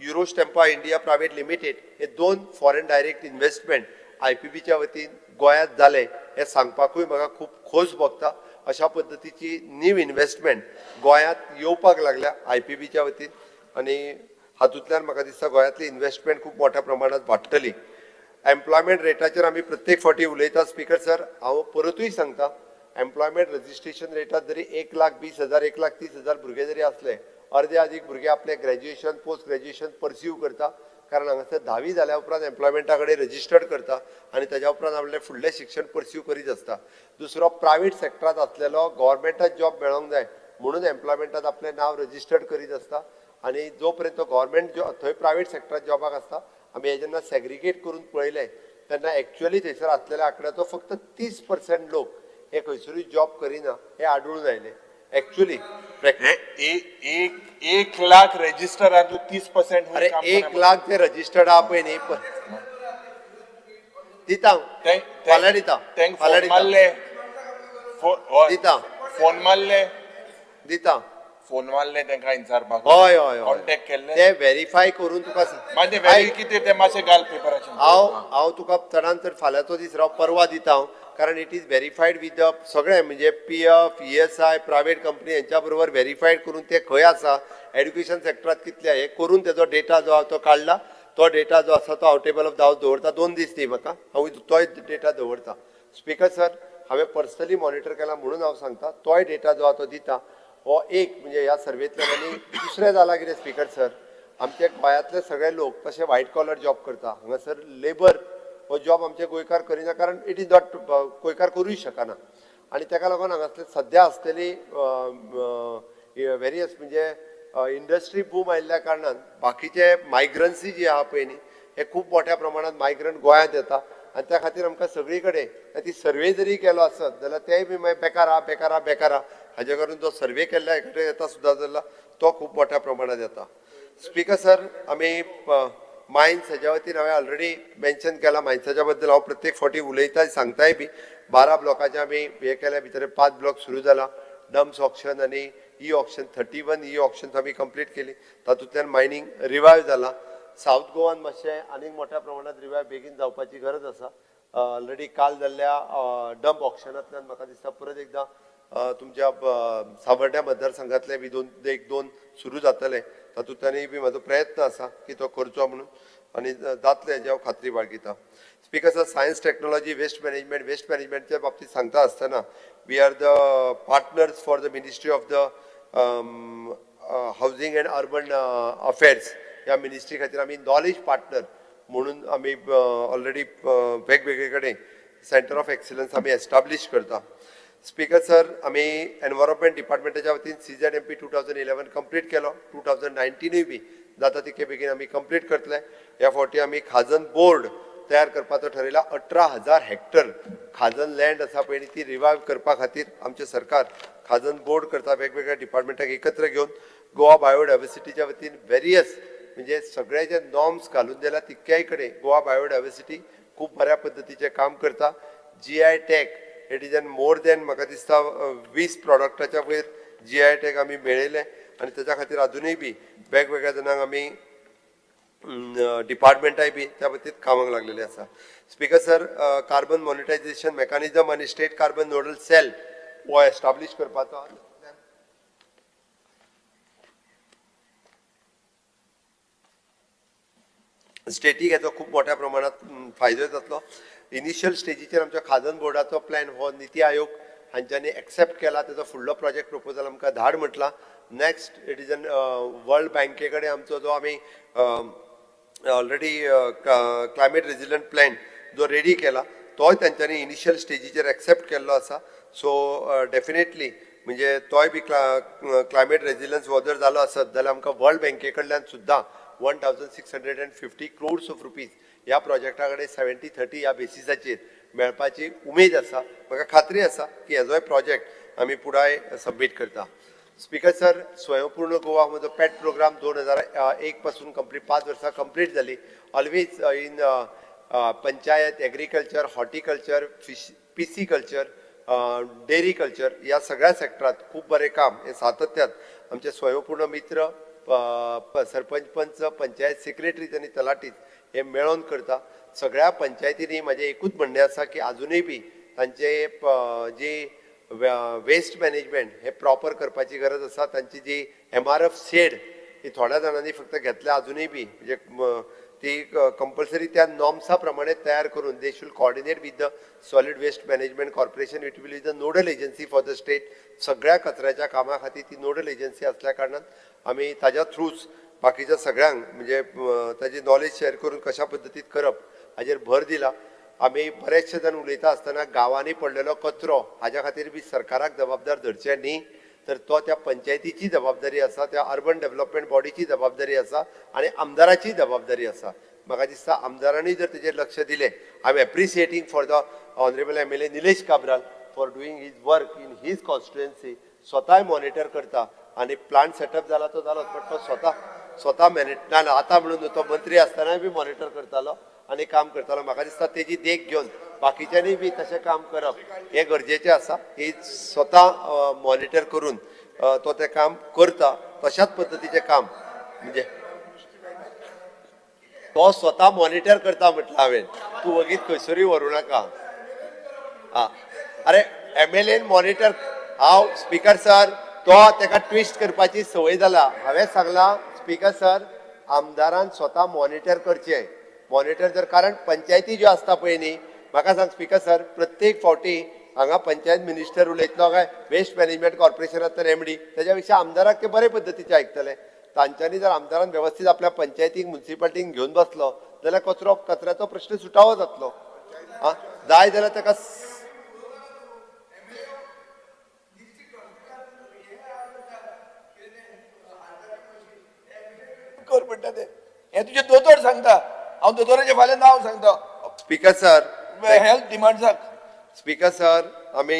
युरोस्टेम्पा इंडिया प्रायवेट लिमिटेड हे 2 फॉरेन डायरेक्ट इन्व्हेस्टमेंट IPBच्या वतीन गोंयांत जाले हे सांगपाकूय म्हाका खूब खोस भोगता अशा पद्दतीची नीव इन्व्हेस्टमेंट गोंयांत येवपाक लागल्या IPBच्या वतीन आनी हातूंतल्यान म्हाका दिसता गोंयांतली इन्व्हेस्टमेंट खूब मोठ्या प्रमाणात वाडटली एम्प्लॉयमेंट रेटाचेर आमी प्रत्येक फावटी उलयता स्पीकर सर हांव परतूय सांगता एम्प्लॉयमेंट रजिस्ट्रेशन रेटात जरी 1,20,000 1,30,000 भुरगे जरी असले अर्दे अदीक भुरगे आपले ग्रॅज्युएशन पोस्ट ग्रॅज्युएशन परस्यू करता कारण हांगासर 10वी जाल्या उपरांत एम्प्लॉयमेंटा कडेन रजिस्टर्ड करता आनी ताज्या उपरांत आपलें फुडलें शिक्षण परस्यू करीत आसता दुसरो प्रायवेट सेक्टरांत असलेलो गव्हर्मेंटात जॉब मेळोंक जाय म्हणून एम्प्लॉयमेंटात आपलें नांव रजिस्टर्ड करीत आसता आनी जो पर्यंत गव्हर्मेंट थंय प्रायवेट सेक्टरांत जॉबाक आसता आमी हे जेन्ना सेग्रिगेट करून पळयलें तेन्ना एक्चुअली थंयसर आसलेल्या आंकड्याचो फक्त 30% लोक हे खंयसरूय जॉब करिना हे आढळून आयले एक्चुअली 1 लाख रजिस्टरांतलो 30% अरे 1 लाख ते रजिस्टर्ड आहा पळय न्ही दिता फाल्यां दिता फाल्यां मारले दिता फोन मारले दिता फोन मारले तांकां विचारपाक हय हय कॉन्टॅक्ट केल्ले ते व्हेरीफाय करून तुका मागीर व्हेरी कितें ते मातशें घाल पेपराचेर हांव तुका चडांत चड फाल्यांचो दीस राव परवा दिता हांव कारण it is verified with the सगळे म्हणजे PF ESI प्रायवेट कंपनी हेंच्या बरोबर व्हेरीफायड करून ते खंय आसा एड्युकेशन सेक्टरांत कितले हे करून तेजो डेटा जो आहा तो काडला तो डेटा जो आसा तो हांव टेबल ऑफ हांव दवरता 2 दीस दी म्हाका हांव तोय डेटा दवरता स्पीकर सर हांवें पर्सनली मॉनिटर केला म्हणून हांव सांगता तोय डेटा जो आहा तो दिता हो एक म्हणजे ह्या सर्वेंतल्यान आनी दुसरें जाला कितें स्पीकर सर आमचे गोंयांतले सगळे लोक तशे व्हायट कॉलर जॉब करता हांगासर लेबर हो जॉब आमचे गोंयकार करिना कारण इट इज नॉट गोंयकार करूंक शकना आनी ताका लागून हांगासले सद्या आसलेली वेरियस म्हणजे इंडस्ट्री बूम आयिल्ल्या कारणान बाकीचे मायग्रन्सी जी आहा पळय न्ही हे खूब मोठ्या प्रमाणात मायग्रंट गोंयांत येता आनी त्या खातीर आमकां सगळी कडेन ती सर्वे जरी केलो आसत जाल्यार तेय बी मागीर बेकार आहा हाजे करून जो सर्वे केल्ल्या कडेन येता सुद्दां जाल्यार तो खूब मोठ्या प्रमाणात येता. स्पीकर सर, आमी मायन्स हेज्या वतीन हांवें ऑलरेडी मेन्शन केला. मायन्साच्या बद्दल हांव प्रत्येक फावटी उलयता सांगताय बी. 12 ब्लॉकाचे आमी हे केल्या भितर 5 ब्लॉक सुरू जाला. डम्प्स ऑक्शन आनी ई ऑक्शन 31 ई ऑक्शन्स आमी कंप्लीट केली. तातूंतल्यान मायनींग रिवायव जाला. साऊथ गोवान मातशें आनीक मोठ्या प्रमाणात रिवायव बेगीन जावपाची गरज आसा. ऑलरेडी काल जाल्ल्या डम्प ऑक्शनांतल्यान म्हाका दिसता परत एकदां तुमच्या सावर्ड्या मतदारसंघातले बी दोन सुरू जातले. तातूंतल्यानय बी म्हाजो प्रयत्न आसा की तो करचो म्हणून आनी जातले हेजी हांव खात्री बाळगितां. Speaker sir, science technology waste मॅनेजमेंटच्या बाबतीत सांगता आसतना we are the partners for the ministry of the housing and urban affairs. ह्या मिनिस्ट्री खातीर आमी नॉलेज पार्टनर म्हणून आमी ऑलरेडी वेगवेगळे कडेन सेंटर ऑफ एक्सलन्स आमी एस्टाब्लीश करता. स्पीकर सर, आमी एनवायरमेंट डिपार्टमेंटाच्या वतीन CZMP 2011 कंप्लीट केलो. 2019 बी जाता तितके बेगीन आमी कंप्लीट करतले. ह्या फावटी आमी खाजन बोर्ड तयार करपाचो ठरयला. 18,000 हेक्टर खाजन लँड आसा पळय ती रिवायव करपा खातीर आमचे सरकार खाजन बोर्ड करता. वेगवेगळ्या डिपार्टमेंटाक एकत्र घेवन गोवा बायोडायवर्सिटीच्या वतीन वेरियस म्हणजे सगळे जे नॉर्म्स घालून दिल्या तितक्याय कडेन गोवा बायोडायवर्सिटी खूब बऱ्या पद्दतीचें काम करता. GI tag it is N more than म्हाका दिसता 20 प्रॉडक्टाच्या वयर GI टॅग आमी मेळयले आनी तेच्या खातीर अजुनूय बी वेगवेगळ्या जाणांक आमी डिपार्टमेंटाय बी त्या बाबतींत कामाक लागलेले आसा. स्पीकर सर, कार्बन मॉनिटायझेशन मेकानिझम आनी स्टेट कार्बन नोडल सेल हो एस्टाब्लीश करपाचो. स्टेटीक हेचो खूब मोठ्या प्रमाणात फायदो जातलो. इनिशियल स्टेजीचेर आमच्या खाजन बोर्डाचो प्लॅन हो निती आयोग हांच्यांनी एक्सेप्ट केला. तेजो फुडलो प्रोजेक्ट प्रपोजल आमकां धाड म्हटला. Next it is an world बँके कडेन आमचो जो आमी ऑलरेडी क्लायमेट रेजिलंट प्लॅन जो रेडी केला तोय तांच्यांनी इनिशियल स्टेजीचेर एक्सेप्ट केल्लो आसा. सो डेफिनेटली म्हणजे तोय बी क्लायमेट रेजिलन्स हो जर जालो आसत जाल्यार आमकां वर्ल्ड बँके कडल्यान सुद्दां 1650 crores of rupees ह्या प्रोजेक्टा कडेन 70-30 ह्या बेसिसाचेर मेळपाची उमेद आसा. म्हाका खात्री आसा की हेजोय प्रोजेक्ट आमी पुराय सबमीट करता. स्पीकर सर, स्वयंपूर्ण गोवा म्हजो पॅट प्रोग्राम 2001 पासून कंप्लीट 5 वर्सां कंप्लीट जाली. Always in panchayat, agriculture, horticulture, PC culture, dairy culture ह्या सगळ्या सेक्टरात खूब बरें काम हे सातत्यान आमचे स्वयंपूर्ण मित्र सरपंच, पंच, पंचायत सेक्रेटरी आनी तलाटीच हे मेळोन करता. सगळ्या पंचायतींनी म्हाजें एकूच म्हणणें आसा की अजुनूय बी तांचे जी वेस्ट मॅनेजमेंट हे प्रॉपर करपाची गरज आसा. तांची जी MRF सेड ही थोड्या जाणांनी फक्त घेतल्या अजुनूय बी म्हणजे ती कंपल्सरी त्या नॉर्म्सा प्रमाणे तयार करून they should coordinate with the solid waste management corporation. It will is the nodal agency for the state. सगळ्या कचऱ्याच्या कामा खातीर ती नोडल एजन्सी असल्या कारणान आमी ताज्या थ्रूच बाकीच्या सगळ्यांक म्हणजे ताजी नॉलेज शेअर करून कशा पद्दतीन करप हाजेर भर दिला. आमी बरेचशे जाण उलयता आसतना गांवांनी पडलेलो कचरो हाज्या खातीर बी सरकाराक जबाबदार धरचें न्ही, तर तो त्या पंचायतीची जबाबदारी आसा, त्या अर्बन डेव्हलपमेंट बॉडीची जबाबदारी आसा आनी आमदाराची जबाबदारी आसा. म्हाका दिसता आमदारांनी जर तेजेर लक्ष दिलें. I am appreciating for the honourable MLA Nilesh Cabral for doing his work in his constituency. स्वताय मॉनिटर करता आनी प्लांट सेटअप जाला तो जालोच, बट तो स्वता मॅनेज ना आता म्हणून तो मंत्री आसतना बी मॉनिटर करतालो आनी काम करतालो. म्हाका दिसता तेजी देख घेवन बाकीच्यांनी बी तशें काम करप हे गरजेचें आसा. ही स्वता मॉनिटर करून तो तें काम करता. तशाच पद्दतीचें काम म्हणजे तो स्वता मॉनिटर करता म्हटलं हांवें. तूं वगीत खंयसरूय व्हरूं नाका. अरे MLA मॉनिटर हांव स्पीकर सर तो तेका ट्विस्ट करपाची संवय जाला. हांवें सांगलां स्पीकर सर आमदारान स्वता मॉनिटर करचें. मॉनिटर जर कारण पंचायती ज्यो आसता पळय न्ही, म्हाका सांग स्पीकर सर प्रत्येक फावटी हांगा पंचायत मिनिस्टर उलयतलो काय वेस्ट मॅनेजमेंट कॉर्पोरेशनांतलो MD तेज्या पेक्षा आमदाराक ते बरे पद्दतीचे आयकतले. तांच्यांनी जर आमदारान वेवस्थीत आपल्या पंचायतीक म्युन्सिपाल्टीक घेवन बसलो जाल्यार कचऱ्याचो प्रश्न सुटावो जातलो. जाय जाल्यार ताका हे तुझे दोतोर सांगता, हांव दोतोराचे फाल्यां नांव सांगता स्पीकर सर, हेल्थ डिमांड्साक. स्पीकर सर, आमी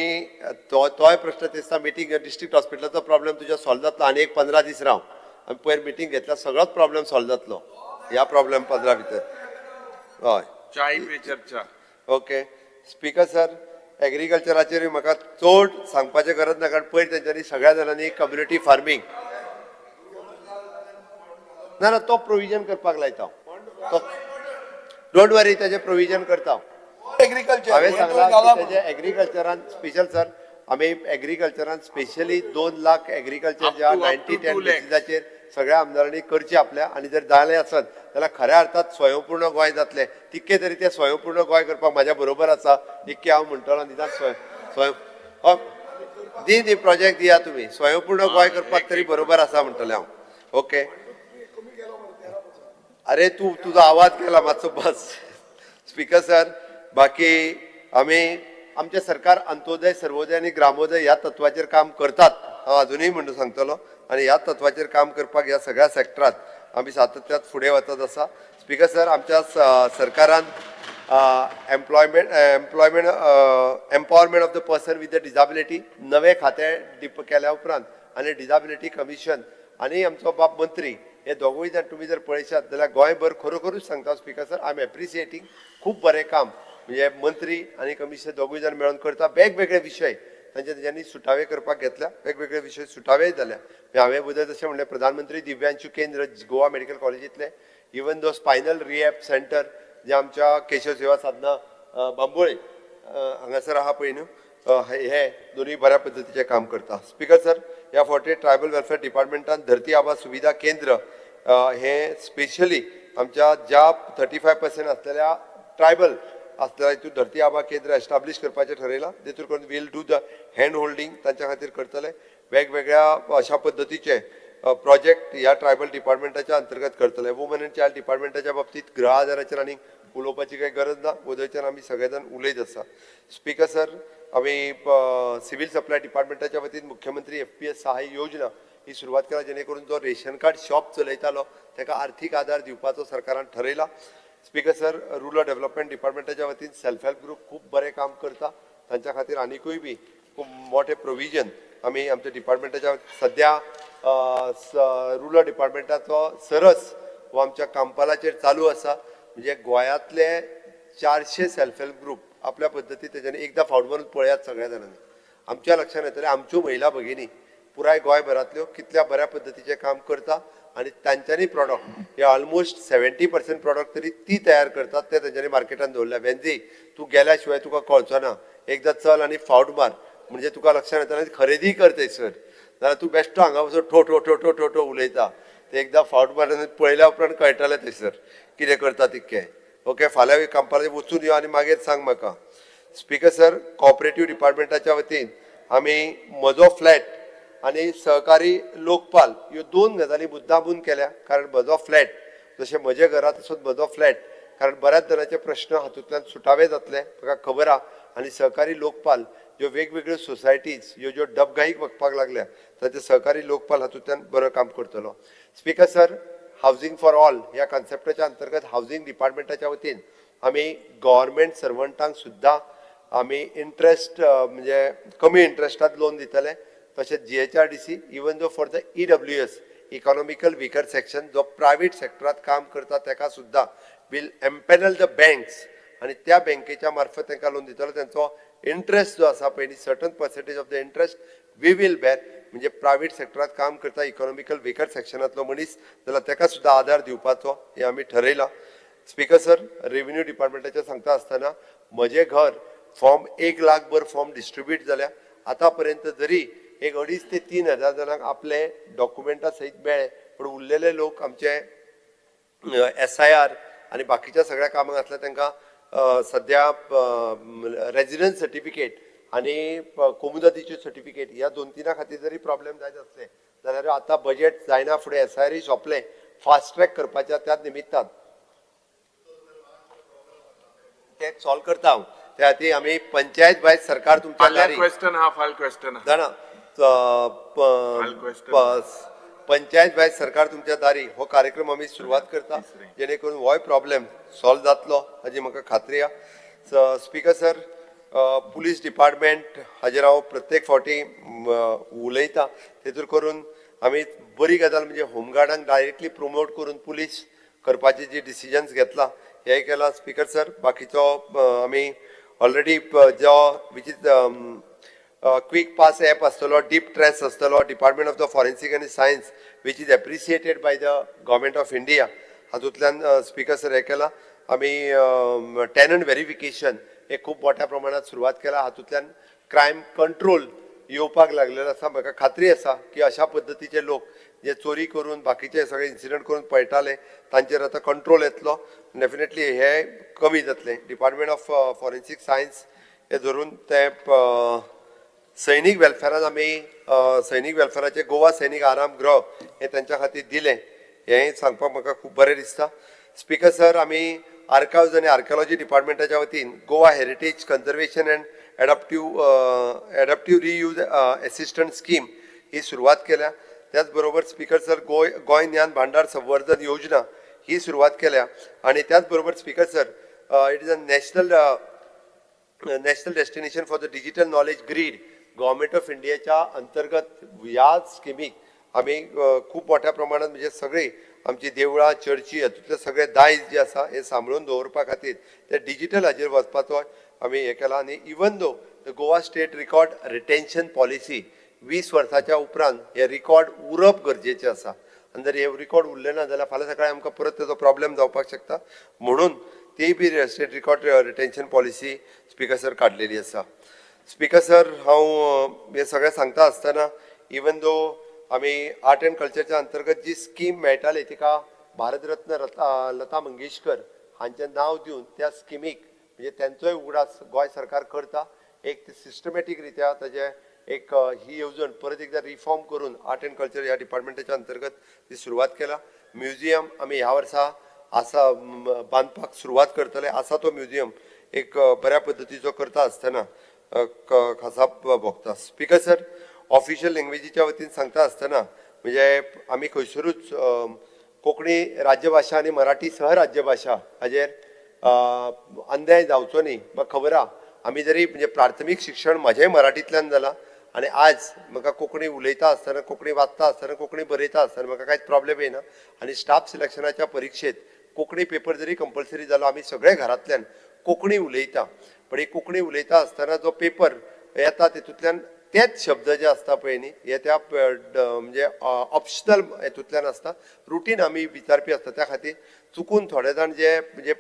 तोय प्रश्न दिसता मिटींग डिस्ट्रिक्ट हॉस्पिटलाचो प्रॉब्लेम तुझ्या सॉल्व जातलो आनी एक 15 दीस राव. आमी पयर मिटींग घेतल्या सगळोच प्रॉब्लेम सॉल्व जातलो ह्या प्रॉब्लेम 15 भितर. हय चाय पे चर्चा. ओके. स्पीकर सर, एग्रीकल्चराचेर म्हाका चड सांगपाचें गरज ना, कारण पयर तेंच्यांनी सगळ्या जाणांनी कम्युनिटी फार्मींग ना तो प्रोविजन करपाक लायता. डोंट वरी, तेजें प्रोविजन करता. एग्रीकल्चर हांवें सांगलां की तेजे एग्रीकल्चरान स्पेशल सर, आमी एग्रीकल्चरान स्पेशली 2 लाख एग्रीकल्चर ज्या 90-10 बेसिसाचेर सगळ्या आमदारांनी करचे आपल्या, आनी जर जालें आसत जाल्यार खऱ्या अर्थात स्वयंपूर्ण गोंय जातलें. तितके तरी ते स्वयंपूर्ण गोंय करपाक म्हाज्या बरोबर आसा. इतके हांव म्हणटलो निदान स्वयं दी प्रोजेक्ट दिया तुमी, स्वयंपूर्ण गोंय करपाक तरी बरोबर आसा म्हणटलें हांव. ओके. अरे तुजो आवाज केला मातसो बस. स्पीकर सर, बाकी आमी आमचे सरकार अंत्योदय, सर्वोदय आणि ग्रामोदय ह्या तत्वाचेर काम करतात. हांव अजुनूय म्हणून सांगतलो, आणि ह्या तत्वाचेर काम करपाक ह्या सगळ्या सेक्टरात आमी सातत्यात फुडें वचत आसा. स्पीकर सर, आमच्या सरकारान empowerment of the person with the disability नवे खातें केल्या उपरांत आनी डिजाबिलिटी कमिशन आनी आमचो बाब मंत्री हे दोगूय जाण तुमी जर पळयशात जाल्यार गोंयभर खरोखरूच सांगता स्पीकर सर, आय एम एप्रिसिएटींग खूब बरें काम म्हणजे मंत्री आनी कमिशनर दोगूय जाण मेळून करता. वेगवेगळे विशय तेंच्यांनी सुटावे करपाक घेतल्या, वेगवेगळे विशय सुटावे जाल्या. हांवें बद्दल जशें म्हणलें प्रधानमंत्री दिव्यांशू केंद्र गोवा मेडिकल कॉलेजींतले, even though spinal rehab centre जे आमच्या केशव सेवा साधना बांबोळे हांगासर आहा पळय न्हू, हे दोनूय बऱ्या पद्दतीचें काम करता. स्पीकर सर, ह्या फावटी ट्रायबल वेलफेअर डिपार्टमेंटान धरती आबा सुविधा केंद्र हे स्पेशली आमच्या ज्या 35% असलेल्या ट्रायबल असलेल्या हितून धरती आबा केंद्र एस्टाब्लिश करपाचें ठरयलां. जेतून करून will do the hand holding तांच्या खातीर करतले. वेगवेगळ्या अशा पद्दतीचे प्रोजेक्ट ह्या ट्रायबल डिपार्टमेंटाच्या अंतर्गत करतले. वुमन अँड चायल्ड डिपार्टमेंटाच्या बाबतीत गृह आदाराचेर आनी उलोवपाची काही गरज ना, उदयच्यान आमी सगळे जाण उलयत आसा. स्पीकर सर, आमी सिव्हिल सप्लाय डिपार्टमेंटाच्या वतीन मुख्यमंत्री FPS सहाय्य योजना ही सुरवात केला, जेणे करून जो रेशन कार्ड शॉप चलयतालो ताका आर्थीक आदार दिवपाचो सरकारान ठरयला. स्पीकर सर, रुरल डेव्हलपमेंट डिपार्टमेंटाच्या वतीन सेल्फ हेल्प ग्रुप खूब बरें काम करता. तांच्या खातीर आनीकूय बी खूब मोठे प्रोविजन आमी आमच्या डिपार्टमेंटाच्या सद्या रुरल डिपार्टमेंटाचो सरस हो आमच्या कामपालाचेर चालू आसा. म्हणजे गोंयांतले 400 सेल्फ हेल्प ग्रुप आपल्या पद्दती तेच्यानी एकदां फावट मारून पळयात सगळ्या जाणांनी. आमच्या लक्षांत येतलें आमच्यो महिला भगिनी पुराय गोंयभरांतल्यो कितल्या बऱ्या पद्दतीचें काम करता, आणि तांच्यांनी प्रॉडक्ट हे ऑलमोस्ट 70% प्रॉडक्ट तरी ती तयार करतात, ते तेंच्यांनी मार्केटान दवरल्या. वेंजी तूं गेल्या शिवाय तुका कळचो ना, एकदां चल आनी फावट मार, म्हणजे तुका लक्षांत येतलें खरेदी कर थंयसर. जाल्यार तूं बेश्टो हांगा वचून ठो ठो ठो ठो ठो ठो उलयता, ते एकदां फावट मारून पळयल्या उपरांत कळटलें थंयसर कितें करता तितकें. ओके, फाल्यां कामपाला वचून यो आनी मागीर सांग म्हाका. स्पीकर सर, कॉपरेटीव डिपार्टमेंटाच्या वतीन आमी म्हजो फ्लॅट आणि सहकारी लोकपाल ह्यो 2 गजाली मुद्दामून केल्या. कारण म्हजो फ्लॅट जशें म्हजे घरा तसोच म्हजो फ्लॅट, कारण बऱ्याच जणांचे प्रश्न हातूंतल्यान सुटावे जातले म्हाका खबर आहा. आनी सहकारी लोकपाल ज्यो वेगवेगळ्यो सोसायटीज ह्यो ज्यो डबघाईक वचपाक लागल्या ताचे सहकारी लोकपाल हातूंतल्यान बरो काम करतलो. Speaker sir, housing for all ह्या कॉन्सेप्टाच्या अंतर्गत हावजिंग डिपार्टमेंटाच्या वतीन आमी गव्हर्मेंट सर्वंटांक सुद्दां आमी इंट्रस्ट म्हणजे कमी इंट्रस्टात लोन दितले. तशेंच GHRDC even though for the EWS economical weaker section जो प्रायव्हेट सेक्टरात काम करता ताका सुद्दां विल एम्पॅनल द बँक्स, आणि त्या बँकेच्या मार्फत तांकां लोन दितलो. तांचो इंट्रस्ट जो आसा पळय certain percentage of the interest we will bear. म्हणजे प्रायव्हेट सेक्टरात काम करता इकॉनॉमिकल विकर सेक्शनातलो मनीस जाल्यार ताका सुद्दां आदार दिवपाचो हे आमी ठरयलां. स्पीकर सर, रेव्हेन्यू डिपार्टमेंटाचें सांगता आसतना म्हजें घर फॉर्म 1 लाख भर फॉर्म डिस्ट्रीब्यूट जाल्या. आतां पर्यंत जरी एक 2,500 ते 3,000 जणांक आपले डॉक्युमेंटा सहित मेळ्ळे, पण उरलेले लोक आमचे SIR आणि बाकीच्या सगळ्या कामाक आसल्या तांकां सद्या रेजिडन्स सर्टिफिकेट आणि कोमुदतीचे सर्टिफिकेट ह्या 2-3 खातीर जरी प्रॉब्लेम जायत असले जाल्यार आतां बजेट जायना फुडें SIR सोंपलें, फास्ट ट्रॅक करपाच्या त्या निमित्तान ते सॉल्व करता हांव. त्या खातीर आमी पंचायत वायज सरकार तुमच्या क्वेश्चन हा फायल क्वेश्चन जाणा पंचायत वायज सरकार तुमच्या दारी हो कार्यक्रम आमी सुरवात करता जेणे करून हो प्रॉब्लेम सॉल्व जातलो हाजी म्हाका खात्री आहा. स्पीकर सर, पुलीस डिपार्टमेंट हाजेर हांव प्रत्येक फावटी उलयता, तेतूर करून आमी बरी गजाल म्हणजे होमगार्डांक डायरेक्टली प्रमोट करून पुलीस करपाचे जे डिसिजन्स घेतला हेय केला. स्पीकर सर, बाकीचो आमी ऑलरेडी जो which is quick pass app आसतलो, डीप ट्रेस आसतलो, डिपार्टमेंट ऑफ द फॉरेन्सिक आनी science which is appreciated by the government of India, हातूंतल्यान स्पीकर सर हे केला. आमी टेनंट व्हेरिफिकेशन हे खूब मोठ्या प्रमाणात सुरवात केला, हातूंतल्यान क्रायम कंट्रोल येवपाक लागलेलो आसा. म्हाका खात्री आसा की अशा पद्दतीचे लोक जे चोरी करून बाकीचे सगळे इन्सिडंट करून पळटाले तांचेर आतां कंट्रोल येतलो. डेफिनेटली हे कमी जातले. डिपार्टमेंट ऑफ फॉरेन्सिक सायन्स हे धरून ते सैनीक वेलफेरान आमी सैनीक वेलफेराचे गोवा सैनीक आराम गृह हे तांच्या खातीर दिलें हें सांगपाक म्हाका खूब बरें दिसता. स्पीकर सर, आमी आर्काव्ज आनी आर्किओलॉजी डिपार्टमेंटाच्या वतीन Goa heritage conservation and adaptive reuse assistant scheme ही सुरवात केल्या. त्याच बरोबर स्पीकर सर, गोंय ज्ञान भांडार संवर्धन योजना ही सुरवात केल्या. आणि त्याच बरोबर speaker sir, it is a national destination for the digital knowledge grid government of इंडियाच्या अंतर्गत ह्या स्किमीक आमी खूब मोठ्या प्रमाणात म्हणजे सगळी आमची देवळां, चर्ची हातूंतले सगळे दायज जे आसा हे सांबाळून दवरपा खातीर ते डिजिटल हाजेर वचपाचो आमी हे केला. आनी even though the Goa state record retention policy 20 वर्साच्या उपरांत हे रिकॉर्ड उरप गरजेचें आसा. आनी जर हे रिकॉर्ड उरले ना जाल्यार फाल्यां सकाळीं आमकां परत तेजो प्रॉब्लेम जावपाक शकता. म्हणून ती बी state record retention policy speaker sir काडलेली आसा. स्पीकर सर, हांव हे सगळें सांगता आसतना इवन दो आमी आर्ट एंड कल्चरच्या अंतर्गत जी स्कीम मेळटाली तिका भारतरत्न लता मंगेशकर हांचें नांव दिवन त्या स्किमीक म्हणजे तांचोय उगडास गोंय सरकार करता. एक सिस्टमॅटीक रित्या ताजे एक ही येवजण परत एकदा रिफॉर्म करून आर्ट एंड कल्चर ह्या डिपार्टमेंटाच्या अंतर्गत ती सुरवात केला. म्युझियम आमी ह्या वर्सा आसा बांदपाक सुरवात करतले. आसा तो म्युझियम एक बऱ्या पद्दतीचो करता आसतना खासा भोगता. स्पीकर सर, ऑफिशियल लँग्वेजीच्या वतीन सांगता आसतना म्हणजे आमी खंयसरूच कोंकणी राज्यभाशा आनी मराठी सहराज्यभाशा हाजेर अन्याय जावचो न्ही. म्हाका खबर आहा आमी जरी म्हणजे प्राथमीक शिक्षण म्हाजेंय मराठींतल्यान जालां आनी आज म्हाका कोंकणी उलयता आसतना, कोंकणी वाचता आसतना, कोंकणी बरयता आसतना म्हाका कांयच प्रॉब्लेम येना. आनी स्टाफ सिलेक्शनाच्या परीक्षेत कोंकणी पेपर जरी कंपल्सरी जालो आमी सगळे घरांतल्यान कोंकणी उलयता. पण ही कोंकणी उलयता आसतना जो पेपर येता तितूंतल्यान तेच शब्द जे आसता पळय न्ही हे त्या म्हणजे ऑप्शनल हेतूंतल्यान आसता. रुटीन आमी विचारपी आसता त्या खातीर चुकून थोडे जाण जे म्हणजे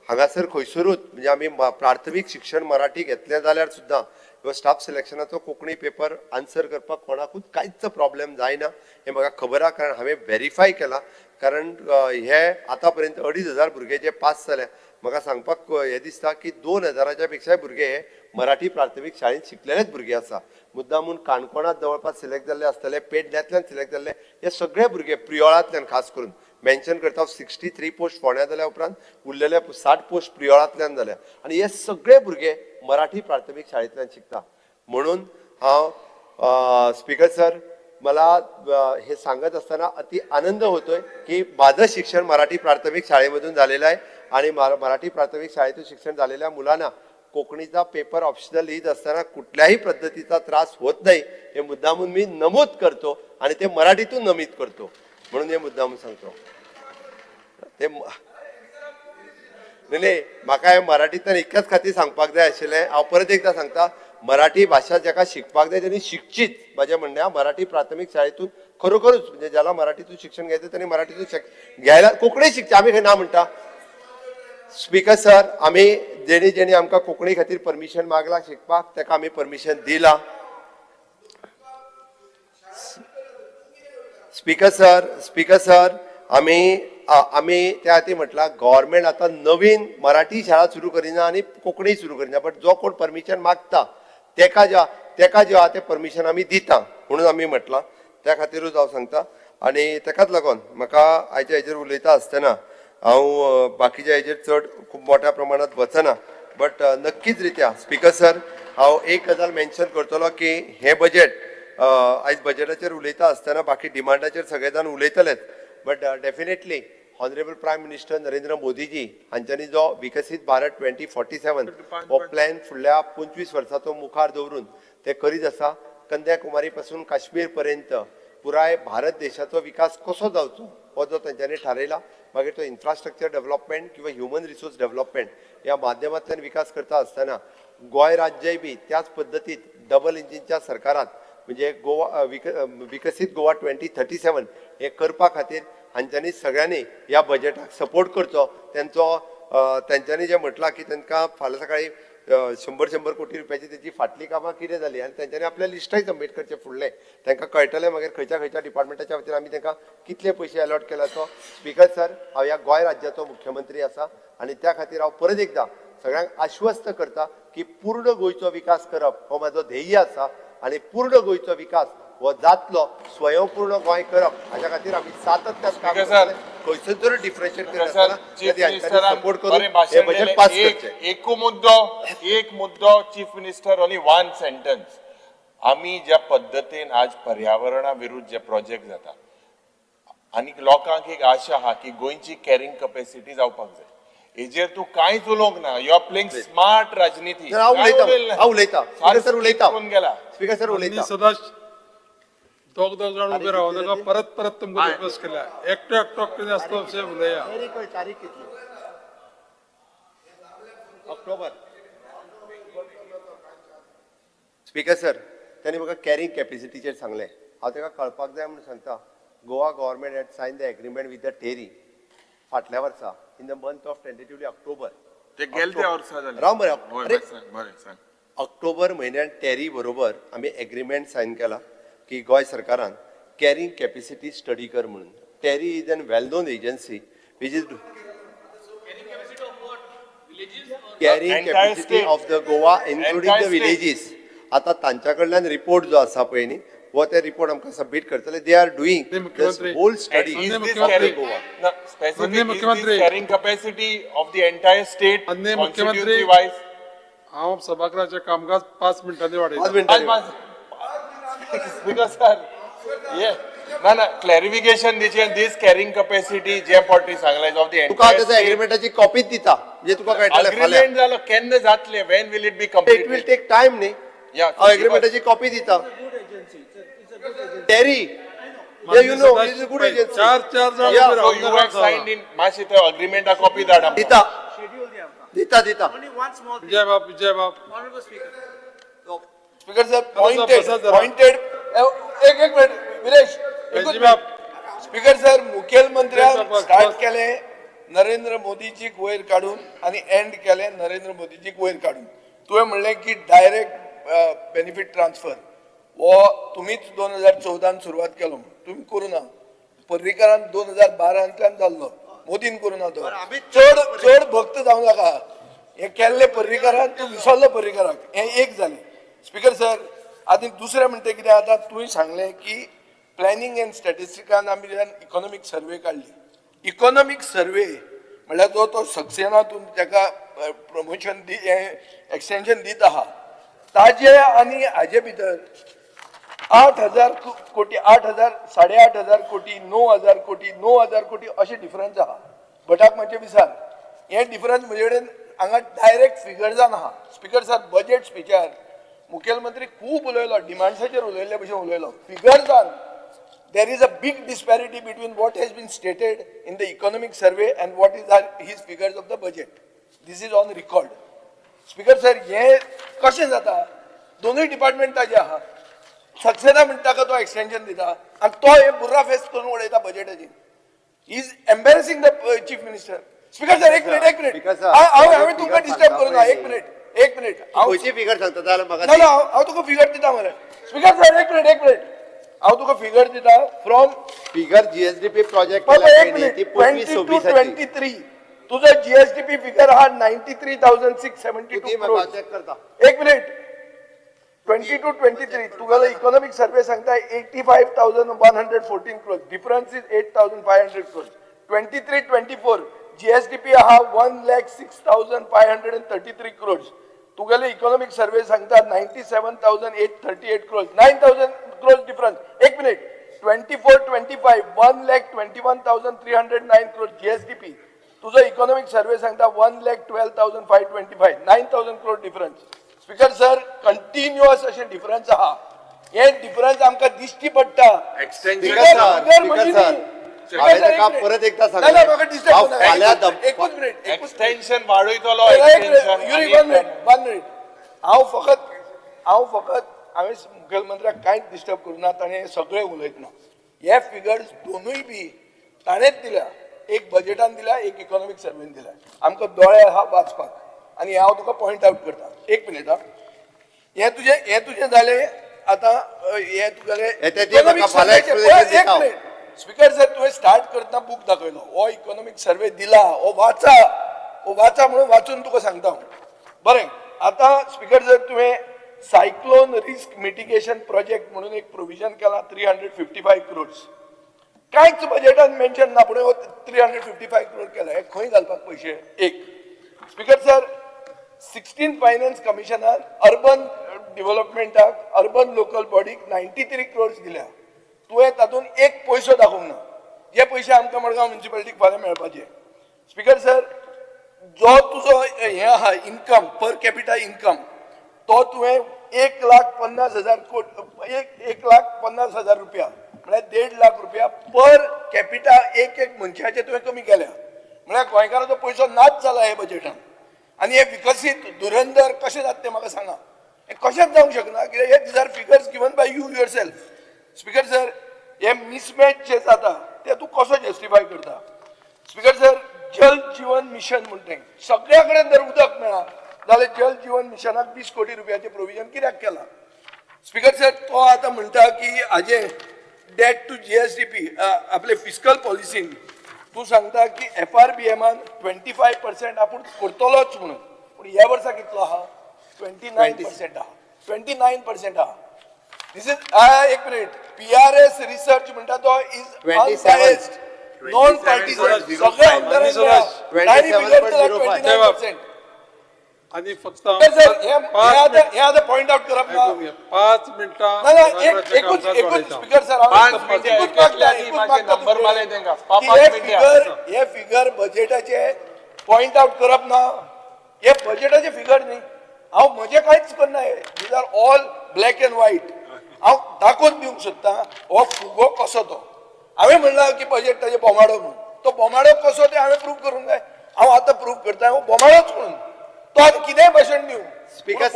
हांगासर खंयसरूच म्हणजे आमी प्राथमीक शिक्षण मराठी घेतलें जाल्यार सुद्दां ह्यो स्टाफ सिलेक्शनाचो कोंकणी पेपर आन्सर करपाक कोणाकूच कांयच प्रॉब्लेम जायना हें म्हाका खबर आहा. कारण हांवें व्हेरीफाय केलां. कारण हे आतां पर्यंत 2,500 भुरगे जे पास जाल्या. म्हाका सांगपाक हे दिसता की 2,000च्या पेक्षाय भुरगे हे मराठी प्राथमीक शाळेंत शिकलेलेच भुरगे आसा. मुद्दामून काणकोणांत जवळपास सिलेक्ट जाल्ले आसतले, पेडण्यातल्यान सिलेक्ट जाल्ले हे सगळे भुरगे प्रियोळांतल्यान खास करून मेन्शन करता 63 पोस्ट फोंड्या जाल्या उपरांत उरलेले 60 पोस्ट प्रियोळांतल्यान जाल्या. आनी हे सगळे भुरगे मराठी प्राथमीक शाळेंतल्यान शिकता. म्हणून हांव स्पीकर सर मला हे सांगत असताना अति आनंद होतोय की माझं शिक्षण मराठी प्राथमिक शाळेमधून झालेलं आहे आणि मराठी प्राथमिक शाळेतून शिक्षण झालेल्या मुलांना कोकणीचा पेपर ऑप्शनल लिहित असताना कुठल्याही पद्धतीचा त्रास होत नाही हे मुद्दामून मी नमूद करतो आणि ते मराठीतून नमूद करतो म्हणून हे मुद्दामून सांगतो. ते नाही म्हाका हे मराठीतल्यान इतक्याच खातीर सांगपाक जाय आशिल्लें. हांव परत एकदा सांगता मराठी भाषा जाका शिकपाक जाय त्यांनी शिकचीच. माझ्या म्हणण्या मराठी प्राथमिक शाळेतून खरोखरच म्हणजे ज्याला मराठीतून शिक्षण घ्यायचं त्यांनी मराठीतून घ्यायला कोंकणी शिकचे आम्ही खंय ना म्हणटा. स्पीकर सर आम्ही जेणी जेणी आमकां कोंकणी खातीर परमिशन मागला शिकपाक ताका आम्ही परमिशन दिला. स्पीकर सर आम्ही त्या खातीर म्हटला गव्हर्मेंट आता नवीन मराठी शाळा सुरू करिना आणि कोंकणी सुरू करिना बट जो कोण परमिशन मागता तेका जे आहा ते परमिशन आम्ही दिता म्हणून आम्ही म्हटला. त्या खातीरूच हांव सांगता आनी ताकाच लागून म्हाका आयच्या हेजेर उलयता आसतना हांव बाकीच्या हेजेर चड खूब मोठ्या प्रमाणात वचना बट नक्कीच रित्या स्पीकर सर हांव एक गजाल मेन्शन करतलो की हे बजेट आयज बजेटाचेर उलयता आसतना बाकी डिमांडाचेर सगळे जाण उलयतलेच but definitely honourable prime minister Narendra Modiji हांच्यांनी जो विकसीत भारत 2047 हो प्लॅन फुडल्या 25 वर्सांचो मुखार दवरून ते करीत आसा. कन्याकुमारी पासून काश्मीर पर्यंत पुराय भारत देशाचो विकास कसो जावचो हो जो तांच्यांनी थारयला. मागीर तो इन्फ्रास्ट्रक्चर डेव्हलपमेंट किंवा ह्युमन रिसोर्स डेव्हलपमेंट ह्या माध्यमांतल्यान विकास करता आसतना गोंय राज्यय बी त्याच पद्दतीत डबल इंजिनच्या सरकारात म्हणजे गोवा विकसीत गोवा 2037 हे करपा खातीर हांच्यांनी सगळ्यांनी ह्या बजेटाक सपोर्ट करचो. त्यांच्यांनी जे म्हटलां की तांकां फाल्यां सकाळी 100 कोटी रुपयाची त्याची फाटली कामां कितें जाली आनी तांच्यांनी आपल्या लिस्टय सबमीट करचे फुडले. तांकां कळटलें मागीर खंयच्या डिपार्टमेंटाच्या वतीन आमी तांकां कितले पयशे अलॉट केला तो. स्पीकर सर, हांव ह्या गोंय राज्याचो मुख्यमंत्री आसा आनी त्या खातीर हांव परत एकदां सगळ्यांक आश्वस्त करता की पूर्ण गोंयचो विकास करप हो म्हाजो ध्येय आसा आनी पूर्ण गोंयचो विकास हो जातलो. स्वयंपूर्ण गोंय करप हाच्या खातीर आमी सातत्यान काम करतले. खंयचो जर डिफरन्शिएट करता सपोर्ट करून हे बजेट पास करचे. एक मुद्दो chief minister only one sentence. आमी ज्या पद्दतीन आज पर्यावरणा विरुद्ध जे प्रोजेक्ट जाता आनी लोकांक एक आशा आहा की गोंयची कॅरिंग कॅपॅसिटी जावपाक जाय. हेजेर तूं कांयच उलोवंक ना. यू आर प्लेइंग स्मार्ट राजनीती. हांव उलयतां. स्पीकर सर उलयता. सदांच दोग जाण उबे राव नाका. परत तुमकां रिक्वेस्ट केल्या एकटो कितें आसता तशें उलया. ऑक्टोबर. स्पीकर सर, त्यांनी म्हाका कॅरिंग कॅपॅसिटीचेर सांगलें. हांव ताका कळपाक जाय म्हणून सांगता. Goa government had sign the agreement with the TERI फाटल्या वर्सा in the month of tentatively October. ते गेले वर्सा जाले. राव मरे. ऑक्टोबर म्हयन्यात टेरी बरोबर आमी एग्रीमेंट सायन केला की गोंय सरकारान कॅरिंग कॅपॅसिटी स्टडी कर म्हणून. TERI is an well known agency which is carrying capacity of the Goa including the villages. आता तांच्या कडल्यान रिपोर्ट जो आसा पळय न्ही वो ते रिपोर्ट आमकां सबमीट करतले. They are doing this whole study Goa. Specific carrying capacity of the entire state constituency wise. हांव सभागृहाचे कामकाज 5 मिनटांनी वाडयता. Speaker sir, ना clarification दिचे this carrying capacity जे पॉटी सांगले of the तुका entire त्याच्या एग्रीमेंटाची कॉपी दिता म्हणजे तुका कळटले. agreement जालो केन्ना जातले when will it be completed? It will take time न्ही. हांव एग्रीमेंटाची कॉपी दिता. TERI you know it is a good agency. चार जाण So you have signed in मातशी ते agreement a copy धाड. दिता. विजय बाब. स्पीकर सर पॉइंटेड एक मिनिट विरेश. स्पीकर सर, मुखेलमंत्र्यान स्टार्ट केले नरेंद्र मोदीजीक वयर काढून आणि एंड केले नरेंद्र मोदीजीक वयर काढून. तुवें म्हणलें की डायरेक्ट बेनिफीट ट्रान्सफर हो तुम्हीच 2014 सुरवात केलो. तुम्ही करू ना. पर्रीकारान 2012 जाल्लो. मोदीन करू ना. तो चड भक्त जावं नाका. हे केल्ले पर्रीकारान तूं विसरलो पर्रीकाराक. हे एक जालें. स्पीकर सर, आनी दुसरें म्हणटा कितें आतां तुवें सांगलें की प्लॅनिंग एंड स्टॅटिस्टिकान आमी इकॉनॉमीक सर्वे काडली. इकॉनॉमीक सर्वे म्हळ्यार जो तो सक्सेनातून ताका प्रमोशन एक्सटेंशन दीत आहा ताजे आनी हाजे भितर 8,000 कोटी 8,000 8,500 कोटी 9,000 कोटी 9,000 कोटी अशे डिफरन्स आहा. भटाक मातशें विचार. हे डिफरन्स म्हजे कडेन हांगा डायरेक्ट फिगर्जान आहा. स्पीकर सर, बजेट स्पिचार मुखेलमंत्री खूब उलयलो, डिमांड्साचेर उलयल्ले भशेन उलयलो. फिगर्जान there is a big disparity between what has been stated in the economic survey and what is his figures of the budget. This is on record. Speaker sir, हे कशें जाता? दोनूय डिपार्टमेंट ताजे आहा. सक्सेना म्हणटा का तो एक्सटेंशन दिता आनी तो हे बुर्रा फेस करून उडयता बजेटाचेर. He is embarrassing the chief minister. Speaker sir, एक मिनिट हांवें तुमकां डिस्टर्ब करूं ना. एक मिनिट खंयची फिगर सांगता जाल्यार म्हाका ना हांव तुका फिगर दिता मरे. स्पीकर सर, एक मिनिट हांव तुका फिगर दिता फ्रॉम फिगर जीएसडीपी प्रोजेक्ट 22-23 तुझो जीएसडीपी फिगर आहा 93,672 crores. चेक करता. एक मिनिट 22-23 तुगेलो इकॉनॉमिक सर्वे सांगता 85,114 crores. Difference is 8,500 crores. 23-24 GSDP आहा 1,06,533 crores. तुगेले इकॉनॉमिक सर्वे सांगता 97,838 crores, 9,000 crores difference. एक मिनिट, 24-25, 1,21,309 crores GSDP. तुझं इकॉनॉमिक सर्वे सांगता 1,12,525, 9,000 crores difference. Speaker sir, continuous असे डिफरन्स आहा. हे डिफरन्स आमकां दिश्टी पडटा. परत एकदा सांगा एक्सटेन्शन वाडयतलो हांव फकत हांवें मुखेलमंत्र्याक कांयच डिस्टर्ब करूना, ताणें सगळे उलयतना हे फिगर्स दोनूय बी ताणेंच दिल्या. एक बजेटान दिल्या, एक इकॉनॉमिक सर्वेन दिल्या. आमकां दोळे आहा वाचपाक आनी हांव तुका पॉयंट आउट करता. एक मिनिट, हे तुजें जालें. आतां हे तुगेलें स्पीकर सर, तुवें स्टार्ट करतना बूक दाखयलो, हो इकॉनॉमिक सर्वे दिला, हो वाचा म्हणून वाचून तुका सांगता हांव. बरें, आतां स्पीकर सर, तुवें सायक्लोन रिस्क मिटिगेशन प्रोजेक्ट म्हणून एक प्रोविजन केला 355 crores. कांयच बजेटान मेन्शन ना, पूण 355 crores केला. हे खंय घालपाक पयशे? एक स्पीकर सर, 16 फायनान्स कमिशनान अर्बन डेव्हलपमेंटाक, अर्बन लोकल बॉडीक 93 crores दिल्या. तुवें तातून एक पयसो दाखोवंक ना. जे पयशे आमकां मडगांव म्युनिसिपालिटीक फाल्यां मेळपाचे. स्पीकर सर, जो तुजो हे आहा इन्कम, पर कॅपिटा इन्कम, तो तुवें 1,50,000 रुपया म्हळ्यार 1.5 लाख रुपया पर कॅपिटा एक मनशाचे तुवें कमी केल्या. म्हळ्यार गोंयकाराचो पयसो नाच जाला हे बजेटान. आनी हे विकसीत धुरंधर कशें जाता तें म्हाका सांगा. हे कशेंच जावंक शकना, कित्याक हे these are figures given by you yourself. Speaker sir, हे मिसमॅच जे जाता ते तूं कसो जस्टिफाय करता? स्पीकर सर, जल जीवन मिशन म्हणटा सगळ्या कडेन जर उदक मेळ्ळा जाल्यार जल जीवन मिशनाक 20 कोटी रुपयाचें प्रोविजन कित्याक केलां? स्पीकर सर, तो आतां म्हणटा की हाजे डेट टू GSDP आपले फिस्कल पॉलिसीन तूं सांगता की FRBMान 25% आपूण करतलोच म्हणून, पूण ह्या वर्सा कितलो आहा? 29% आहा. 29% आहा. दिस इज एक मिनिट, PRS रिसर्च म्हणटा तो इज अनबायस्ड, नॉन पार्टिसन, सगळ्या आमदारांक 29%. आणि फक्त हे आता पॉइंट आउट करप ना. 5 मिनिटां एकूच स्पीकर सर, हे फिगर बजेटाचे पॉइंट आउट करप ना. हे बजेटाचे फिगर न्ही. हांव म्हजें कांयच करना. हे these are all black and white. हांव दाखोवन दिवंक सोदता हो फुगो कसो तो. हांवें म्हणला की बजेट ताजे बोमाडो म्हणून. तो बोमाडो कसो ते हांवें प्रूव करूंक जाय. हांव आतां प्रूव करता हो बोमाडोच म्हणून. तो आतां कितेंय भाशण दिवं. स्पीकर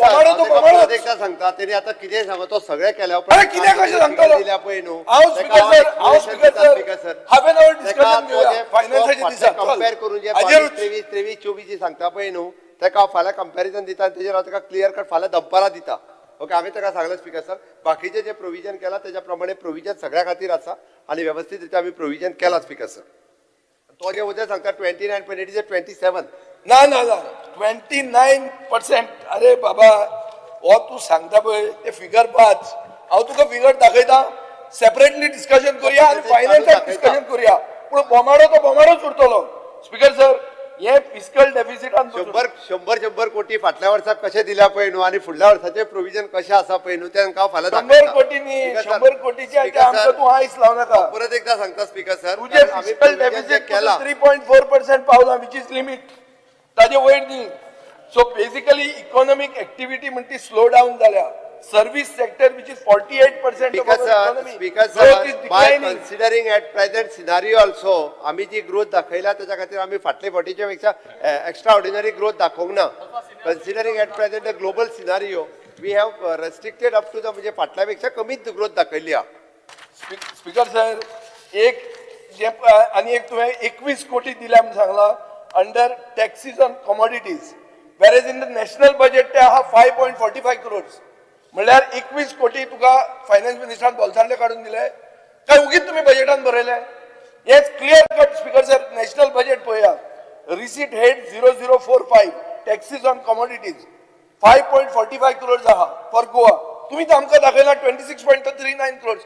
एकदा सांगता तेणी आता कितें सांगो तो सगळे केल्या अरे कितें कशें सांगतलो? दिल्या पळय न्हू. हांव speaker sir half an hour discussion घेवया फायनान्साच्या दिसा. कंपेर करून जे 23, 24 सांगता पळय न्हू, तेका हांव फाल्यां कंपॅरिजन दिता आनी तेजेर हांव ताका क्लियर कट फाल्यां दनपारां दिता. ओके, हांवें ताका सांगलें स्पीकर सर, बाकीचे जे प्रोविजन केला तेज्या प्रमाणे प्रोविजन सगळ्या खातीर आसा आनी व्यवस्थीत रित्या आमी प्रोविजन केला स्पीकर सर. तो जे उद्या सांगता 29 पण इट इज 27. ना 29%. अरे बाबा, हो तू सांगता पळय ते फिगर वाच. हांव तुका फिगर दाखयता. सेपरेटली डिस्कशन करूया आनी फायनान्साक डिस्कशन करूया. पूण बोमाडो तो बोमाडोच उरतलो. स्पीकर सर, हे फिस्कल डेफिसिटान 100 कोटी फाटल्या वर्साक कशें दिल्या पळय न्हू आनी फुडल्या वर्साचें प्रोविजन कशें आसा पळय न्हू तें हांव फाल्यां 100 कोटी न्ही, 100 कोटीचे आमकां तूं आयस लावं नाका. परत एकदा सांगता स्पीकर सर, तुजें फिस्कल डेफिसिट केला 3.4% पावला, विच इज लिमिट. ताजे वयर न्ही. सो बेसिकली इकॉनॉमिक एक्टिविटी म्हणटा ती स्लो डावन जाल्या. Service sector which is 48% of our economy. Growth is declining. Considering at present scenario also, आम्ही जी ग्रोथ दाखयल्या त्याच्या खातीर आम्ही फाटले फाटीच्या पेक्षा एक्स्ट्रा ऑर्डिनरी ग्रोथ दाखोवंक ना. Considering at present the global scenario, we have restricted up to the म्हणजे फाटल्या पेक्षा कमीच ग्रोथ दाखयली हा. स्पीकर सर, एक जे आणि एक तुवें 21 कोटी दिल्या म्हणून सांगला under taxis on commodities, whereas in the national budget ते आहा 5.45 crores. म्हणल्यार 21 कोटी तुका फायनान्स मिनिस्टरान बोल्सांतले काडून दिले काय उगीच तुम्ही बजेटान बरयले? हेच clear cut speaker sir. National budget पळया. Receipt head 0045 taxes on commodities 5.45 crores आहा फॉर गोवा. तुम्ही तर आमकां दाखयला 26.39 crores.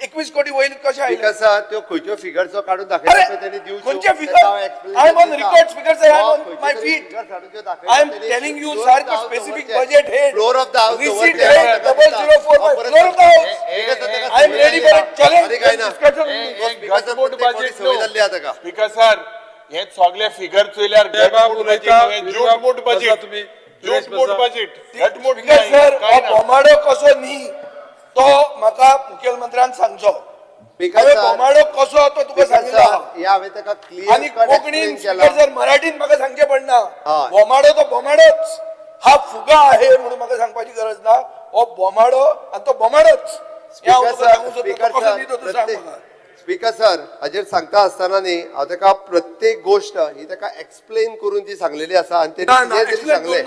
21 कोटी वयली कशें आयले स्पीकर सर त्यो खंयच्यो फिगर्सो काढून अरे दाखयता त्यांनी दिवच्यो खंयचे figure I am on record speaker sir I am on my feet I am telling you, sir, the specific budget head. Floor of the house. Receipt head 0045. Floor of the house. I am ready for a challenge. Speaker sir हे सगळे फिगर चोयल्यार घटमूट बजेट नव्हे, जूटमूट बजेट जूटमूट बजेट घटमूट Speaker sir, हो बोमाडो कसो न्ही तो म्हाका मुखेलमंत्र्यान सांगचो. हांवें बोमाडो कसो तो तुका सांगितला. हांवें ताका क्लियर आणि कोंकणीन स्पीकर सर मराठीन म्हाका सांगचें पडना. बोमाडो तो बोमाडोच. हा फुगा आहे म्हणून म्हाका सांगपाची गरज ना. हो बोमाडो आणि तो बोमाडोच. स्पीकर सर हाजेर सांगता आसतना न्ही हांव ताका प्रत्येक गोष्ट ही ताका एक्सप्लेन करून ती सांगलेली आसा आनी तेणी सांगले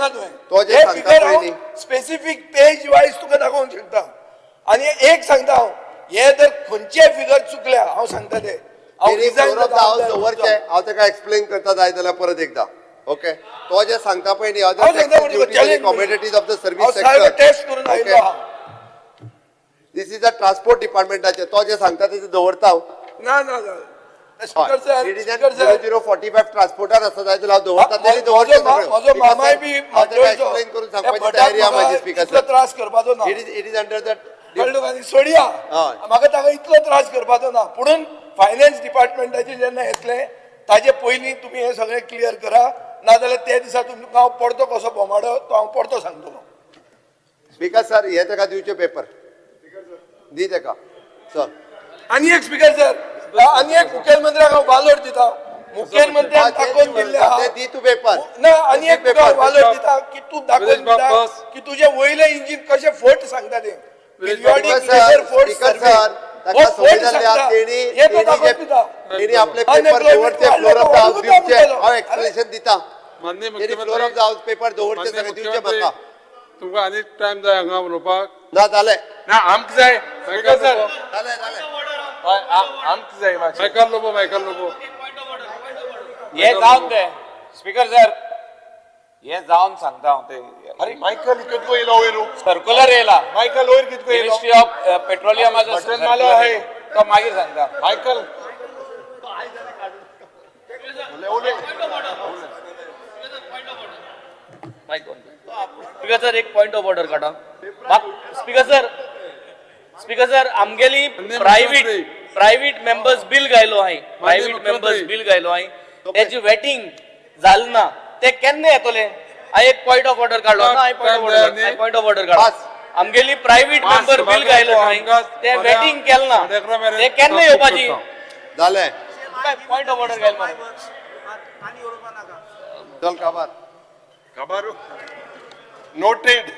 तो जे सांगता पळय स्पेसिफिक पेज वायज तुका दाखोवंक शकता. आणि एक सांगता हांव हे जर खंयचे फिगर चुकल्या हांव सांगता ते दवरचे हांव ताका एक्सप्लेन करता जाय जाल्यार परत एकदा ओके तो जे सांगता पळय न्ही other commodities of the service sector test करून आयलो हांव. दिस इज अ ट्रान्सपोर्ट डिपार्टमेंटाचे तो जे सांगता ते दवरता हांव. ना ना स्पीकर सर 0045 ट्रान्सपोर्टर आसा जाय जाल्यार हांव दवरता तेणी दवरचे म्हजो मामाय बी एक्सप्लेन करून सांगपाची तयारी आहा म्हाजी स्पीकर सर त्रास करपाचो ना. इट इज अंडर द कळ्ळो आनी सोडया म्हाका ताका इतलो त्रास करपाचो ना. पुणून फायनान्स डिपार्टमेंटाचे जेन्ना येतले ताजे पयलीं तुमी हे सगळें क्लियर करा नाजाल्यार ते दिसा तुमकां हांव पडतो कसो बोमाडो तो हांव पडतो सांगतलो. स्पीकर सर हे ताका दिवचे पेपर दी ताका चल. आनी एक स्पीकर सर आनी एक मुखेलमंत्र्याक हांव वालोर दिता. मुखेलमंत्र्यान दाखोवन दिल्ले आहा दी तू पेपर ना आनी एक तुका वालोर दिता की तू दाखोवन दिता की तुजे वयले इंजिन कशे फट सांगता ते आपले पेपर दवरचे फ्लोर ऑफ द हाऊस दिवचे हांव एक्सप्लेनेशन दिता माननीय floor of the house paper दवरचे सगळे दिवचे म्हाका. तुमकां आनी टायम जाय हांगा उलोवपाक ना जालें ना आमकां जाय स्पीकर सर जालें जालें आमकां जाय मायकल लोबो हे जावन दे स्पीकर सर हे जावन सांगता हांव ते अरे मायकल कितको येयलो वयर सर्क्युलर येयला मायकल वयर कितको येयलो मिनिस्ट्री ऑफ पेट्रोलियमाचो बटन मारलो आहे तो मागीर सांगता मायकल स्पीकर सर एक पॉइंट ऑफ ऑर्डर काढा स्पीकर सर आमगेली प्रायव्हेट मेंबर्स बिल गायलो हाय प्रायव्हेट मेंबर्स बिल गायलो हाय त्याची वेटिंग जालें ना ते केन्ना येतले हांव एक पॉइंट ऑफ ऑर्डर काढलो ना पॉइंट ऑफ ऑर्डर काढा आमगेली प्रायव्हेट मेंबर बिल गायलो हाय ते वेटिंग केलें ना ते केन्ना येवपाची जालें पॉइंट ऑफ ऑर्डर गायल मरे चल काबार खबर नोटेड